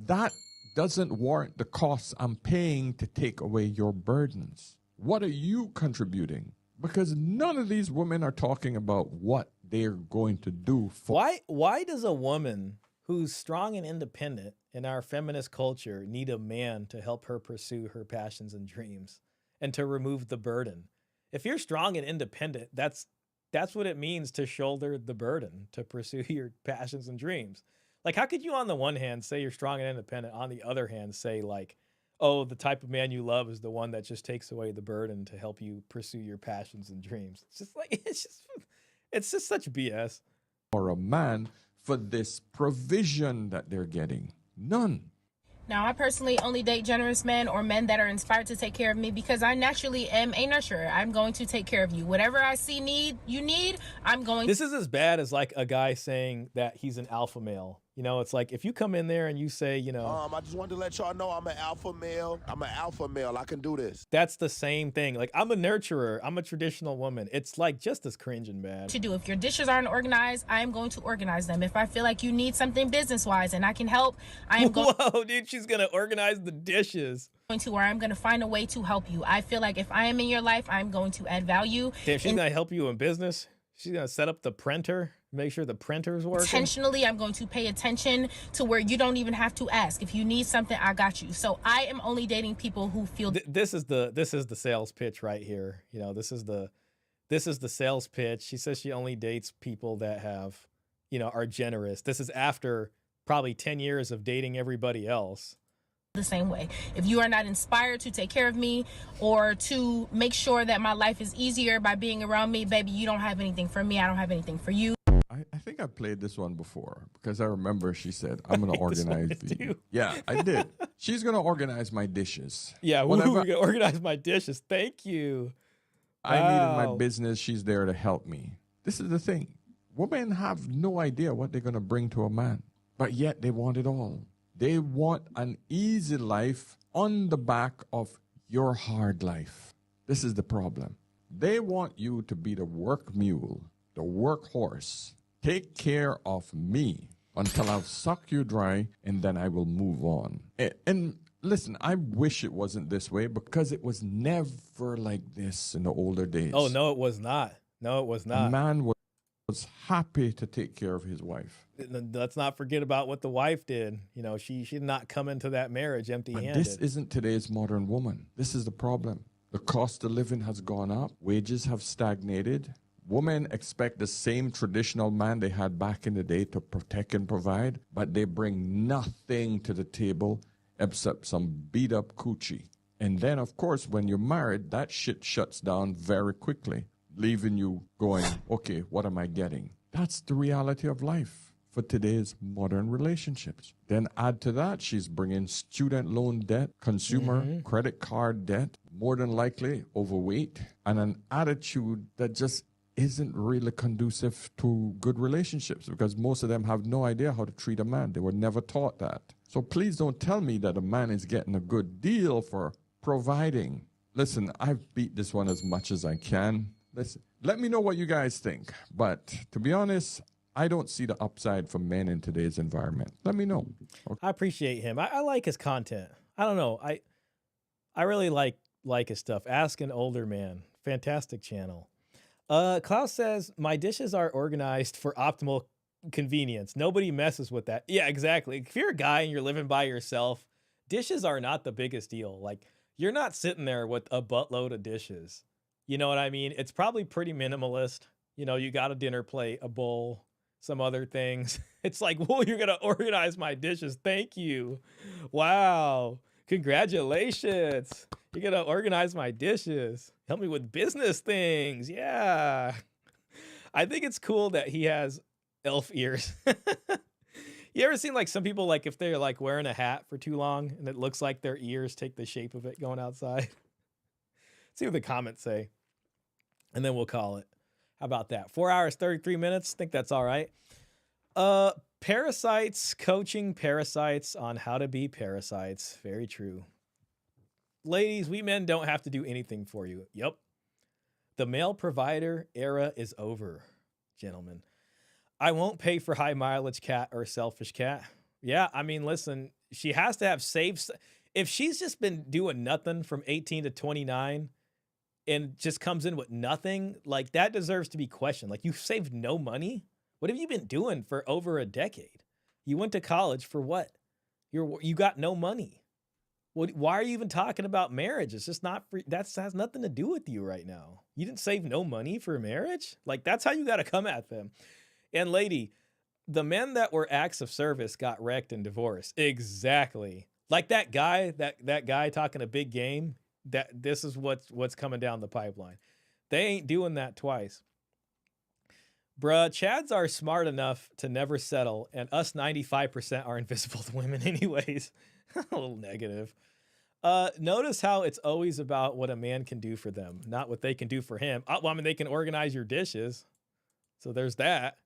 That doesn't warrant the costs I'm paying to take away your burdens. What are you contributing? Because none of these women are talking about what they're going to do for. Why does a woman who's strong and independent in our feminist culture need a man to help her pursue her passions and dreams and to remove the burden? If you're strong and independent, that's what it means to shoulder the burden, to pursue your passions and dreams. Like, how could you on the one hand say you're strong and independent, on the other hand say like, oh, the type of man you love is the one that just takes away the burden to help you pursue your passions and dreams? It's just like, it's just such BS. Or a man for this provision that they're getting. None. Now, I personally only date generous men or men that are inspired to take care of me because I naturally am a nurturer. I'm going to take care of you. Whatever I see you need, I'm going. This is as bad as like a guy saying that he's an alpha male. It's like if you come in there and you say, I just wanted to let y'all know I'm an alpha male. I'm an alpha male. I can do this. That's the same thing. Like, I'm a nurturer. I'm a traditional woman. It's like just as cringe and bad. To do. If your dishes aren't organized, I am going to organize them. If I feel like you need something business-wise and I can help, I am going. Whoa, dude, she's going to organize the dishes. Where I'm going to find a way to help you. I feel like if I am in your life, I'm going to add value. Damn, she's going to help you in business. She's going to set up the printer, make sure the printer's working. Intentionally, I'm going to pay attention to where you don't even have to ask. If you need something, I got you. So I am only dating people who feel. This is the sales pitch right here. This is the sales pitch. She says she only dates people that have, are generous. This is after probably 10 years of dating everybody else. The same way. If you are not inspired to take care of me or to make sure that my life is easier by being around me, baby, you don't have anything for me. I don't have anything for you. I think I played this one before because I remember she said, I'm going to organize the. Yeah, I did. She's going to organize my dishes. Yeah, we're going to organize my dishes. Thank you. I needed my business. She's there to help me. This is the thing. Women have no idea what they're going to bring to a man, but yet they want it all. They want an easy life on the back of your hard life. This is the problem. They want you to be the work mule, the workhorse. Take care of me until I'll suck you dry, and then I will move on. And listen, I wish it wasn't this way because it was never like this in the older days. Oh, no, it was not. No, it was not. A man was happy to take care of his wife. Let's not forget about what the wife did. She did not come into that marriage empty-handed. But this isn't today's modern woman. This is the problem. The cost of living has gone up. Wages have stagnated. Women expect the same traditional man they had back in the day to protect and provide, but they bring nothing to the table except some beat-up coochie. And then, of course, when you're married, that shit shuts down very quickly, leaving you going, okay, what am I getting? That's the reality of life for today's modern relationships. Then add to that, she's bringing student loan debt, consumer credit card debt, more than likely overweight, and an attitude that just isn't really conducive to good relationships because most of them have no idea how to treat a man. They were never taught that. So please don't tell me that a man is getting a good deal for providing. Listen, I've beat this one as much as I can. Listen, let me know what you guys think. But to be honest, I don't see the upside for men in today's environment. Let me know. Okay. I appreciate him. I like his content. I don't know. I really like his stuff. Ask an Older Man. Fantastic channel. Klaus says, my dishes are organized for optimal convenience. Nobody messes with that. Yeah, exactly. If you're a guy and you're living by yourself, dishes are not the biggest deal. Like, you're not sitting there with a buttload of dishes. You know what I mean? It's probably pretty minimalist. You got a dinner plate, a bowl, some other things. It's like, whoa, you're going to organize my dishes. Thank you. Wow. Congratulations. You're going to organize my dishes. Help me with business things. Yeah. I think it's cool that he has elf ears. You ever seen like some people, like if they're like wearing a hat for too long and it looks like their ears take the shape of it going outside? See what the comments say. And then we'll call it. How about that? 4 hours, 33 minutes. Think that's all right. Parasites, coaching parasites on how to be parasites. Very true. Ladies, we men don't have to do anything for you. Yep. The male provider era is over, gentlemen. I won't pay for high mileage cat or selfish cat. Yeah, I mean, listen, she has to have saved. If she's just been doing nothing from 18 to 29 and just comes in with nothing, like that deserves to be questioned. Like, you've saved no money? What have you been doing for over a decade? You went to college for what? You got no money. Why are you even talking about marriage? It's just not free. That has nothing to do with you right now. You didn't save no money for marriage? Like, that's how you got to come at them. And lady, the men that were acts of service got wrecked and divorced. Exactly. Like that guy, that guy talking a big game, that this is what's coming down the pipeline. They ain't doing that twice. Bruh, Chads are smart enough to never settle, and us 95% are invisible to women anyways. A little negative. Notice how it's always about what a man can do for them, not what they can do for him. Well, I mean, they can organize your dishes. So there's that.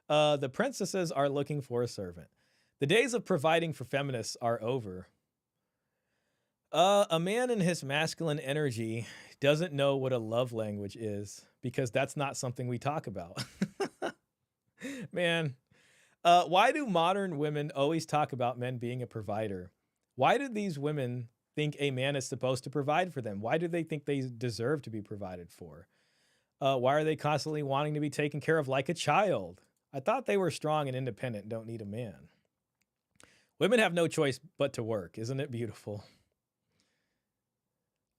The princesses are looking for a servant. The days of providing for feminists are over. A man in his masculine energy doesn't know what a love language is because that's not something we talk about. Man, why do modern women always talk about men being a provider? Why do these women think a man is supposed to provide for them? Why do they think they deserve to be provided for? Why are they constantly wanting to be taken care of like a child? I thought they were strong and independent and don't need a man. Women have no choice but to work. Isn't it beautiful?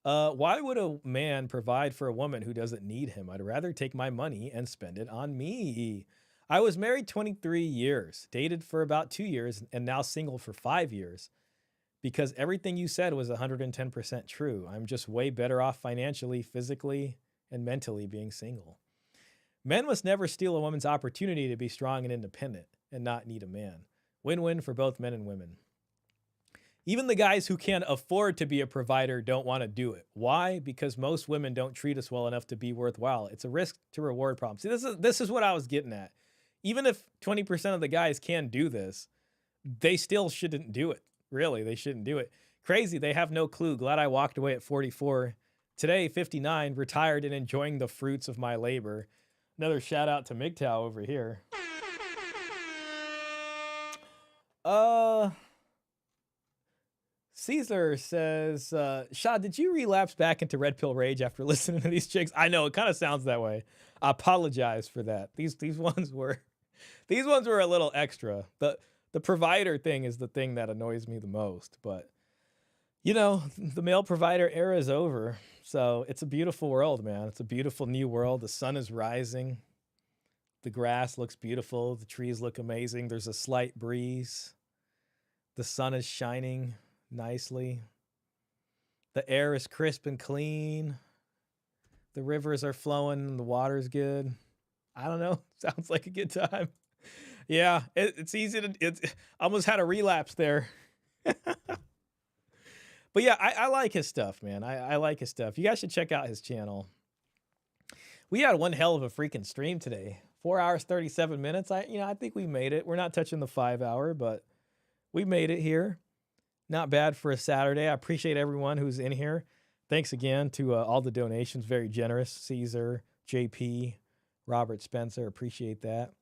Why would a man provide for a woman who doesn't need him? I'd rather take my money and spend it on me. I was married 23 years, dated for about 2 years, and now single for 5 years. Because everything you said was 110% true. I'm just way better off financially, physically, and mentally being single. Men must never steal a woman's opportunity to be strong and independent and not need a man. Win-win for both men and women. Even the guys who can afford to be a provider don't want to do it. Why? Because most women don't treat us well enough to be worthwhile. It's a risk to reward problem. See, this is what I was getting at. Even if 20% of the guys can do this, they still shouldn't do it. Really, they shouldn't do it. Crazy, they have no clue. Glad I walked away at 44. Today, 59, retired and enjoying the fruits of my labor. Another shout out to MGTOW over here. Caesar says, Shah, did you relapse back into red pill rage after listening to these chicks? I know, it kind of sounds that way. I apologize for that. These ones were a little extra. The provider thing is the thing that annoys me the most, but you know, the male provider era is over. So it's a beautiful world, man. It's a beautiful new world. The sun is rising. The grass looks beautiful. The trees look amazing. There's a slight breeze. The sun is shining nicely. The air is crisp and clean. The rivers are flowing. The water's good. I don't know. Sounds like a good time. Yeah, it's easy to. I almost had a relapse there. But yeah, I like his stuff, man. I like his stuff. You guys should check out his channel. We had one hell of a freaking stream today. 4 hours, 37 minutes. I think we made it. We're not touching the 5 hour, but we made it here. Not bad for a Saturday. I appreciate everyone who's in here. Thanks again to all the donations. Very generous. Caesar, JP, Robert Spencer. Appreciate that.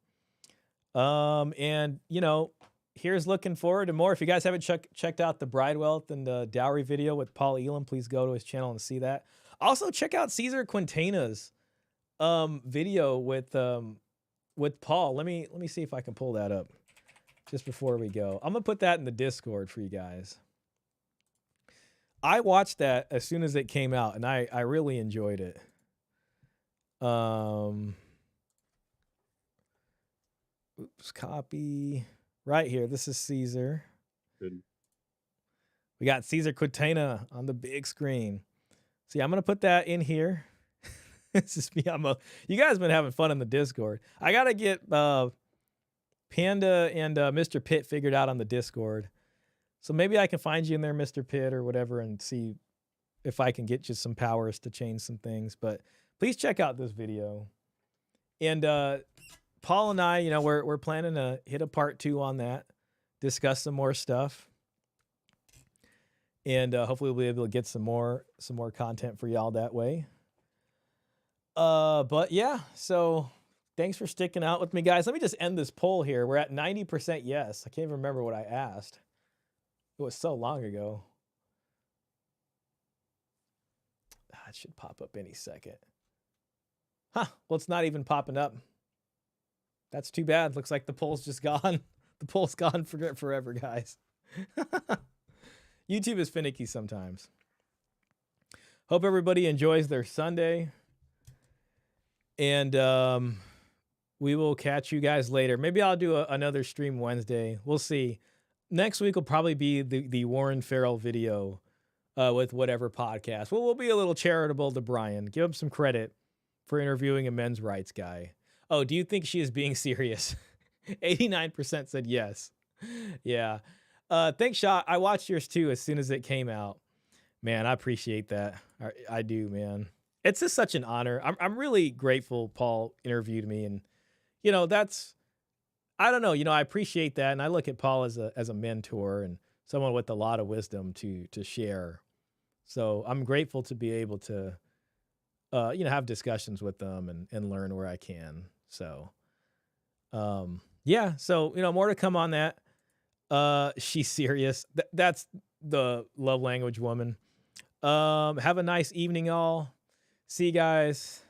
And you know, here's looking forward to more. If you guys haven't checked out the Bride Wealth and the Dowry video with Paul Elam, please go to his channel and see that. Also, check out Caesar Quintena's video with Paul. Let me see if I can pull that up just before we go. I'm gonna put that in the Discord for you guys. I watched that as soon as it came out, and I really enjoyed it. Oops, copy right here. This is Caesar. Good. We got Caesar Quintana on the big screen. See, I'm gonna put that in here. This is me. You guys have been having fun in the Discord. I gotta get Panda and Mr. Pitt figured out on the Discord. So maybe I can find you in there, Mr. Pitt, or whatever, and see if I can get you some powers to change some things. But please check out this video. And Paul and I, we're planning to hit a part 2 on that, discuss some more stuff. And hopefully we'll be able to get some more content for y'all that way. But yeah, so thanks for sticking out with me, guys. Let me just end this poll here. We're at 90% yes. I can't even remember what I asked. It was so long ago. It should pop up any second. Huh, well, it's not even popping up. That's too bad. Looks like the poll's just gone. The poll's gone forever, guys. YouTube is finicky sometimes. Hope everybody enjoys their Sunday. And we will catch you guys later. Maybe I'll do another stream Wednesday. We'll see. Next week will probably be the Warren Farrell video with whatever podcast. Well, we'll be a little charitable to Brian. Give him some credit for interviewing a men's rights guy. Oh, do you think she is being serious? 89% said yes. Yeah. Thanks, Shah. I watched yours too as soon as it came out. Man, I appreciate that. I do, man. It's just such an honor. I'm really grateful Paul interviewed me, and I don't know, I appreciate that, and I look at Paul as a mentor and someone with a lot of wisdom to share. So I'm grateful to be able to have discussions with them and learn where I can. So yeah, so more to come on that. She's serious. That's the love language woman. Have a nice evening, all. See you guys.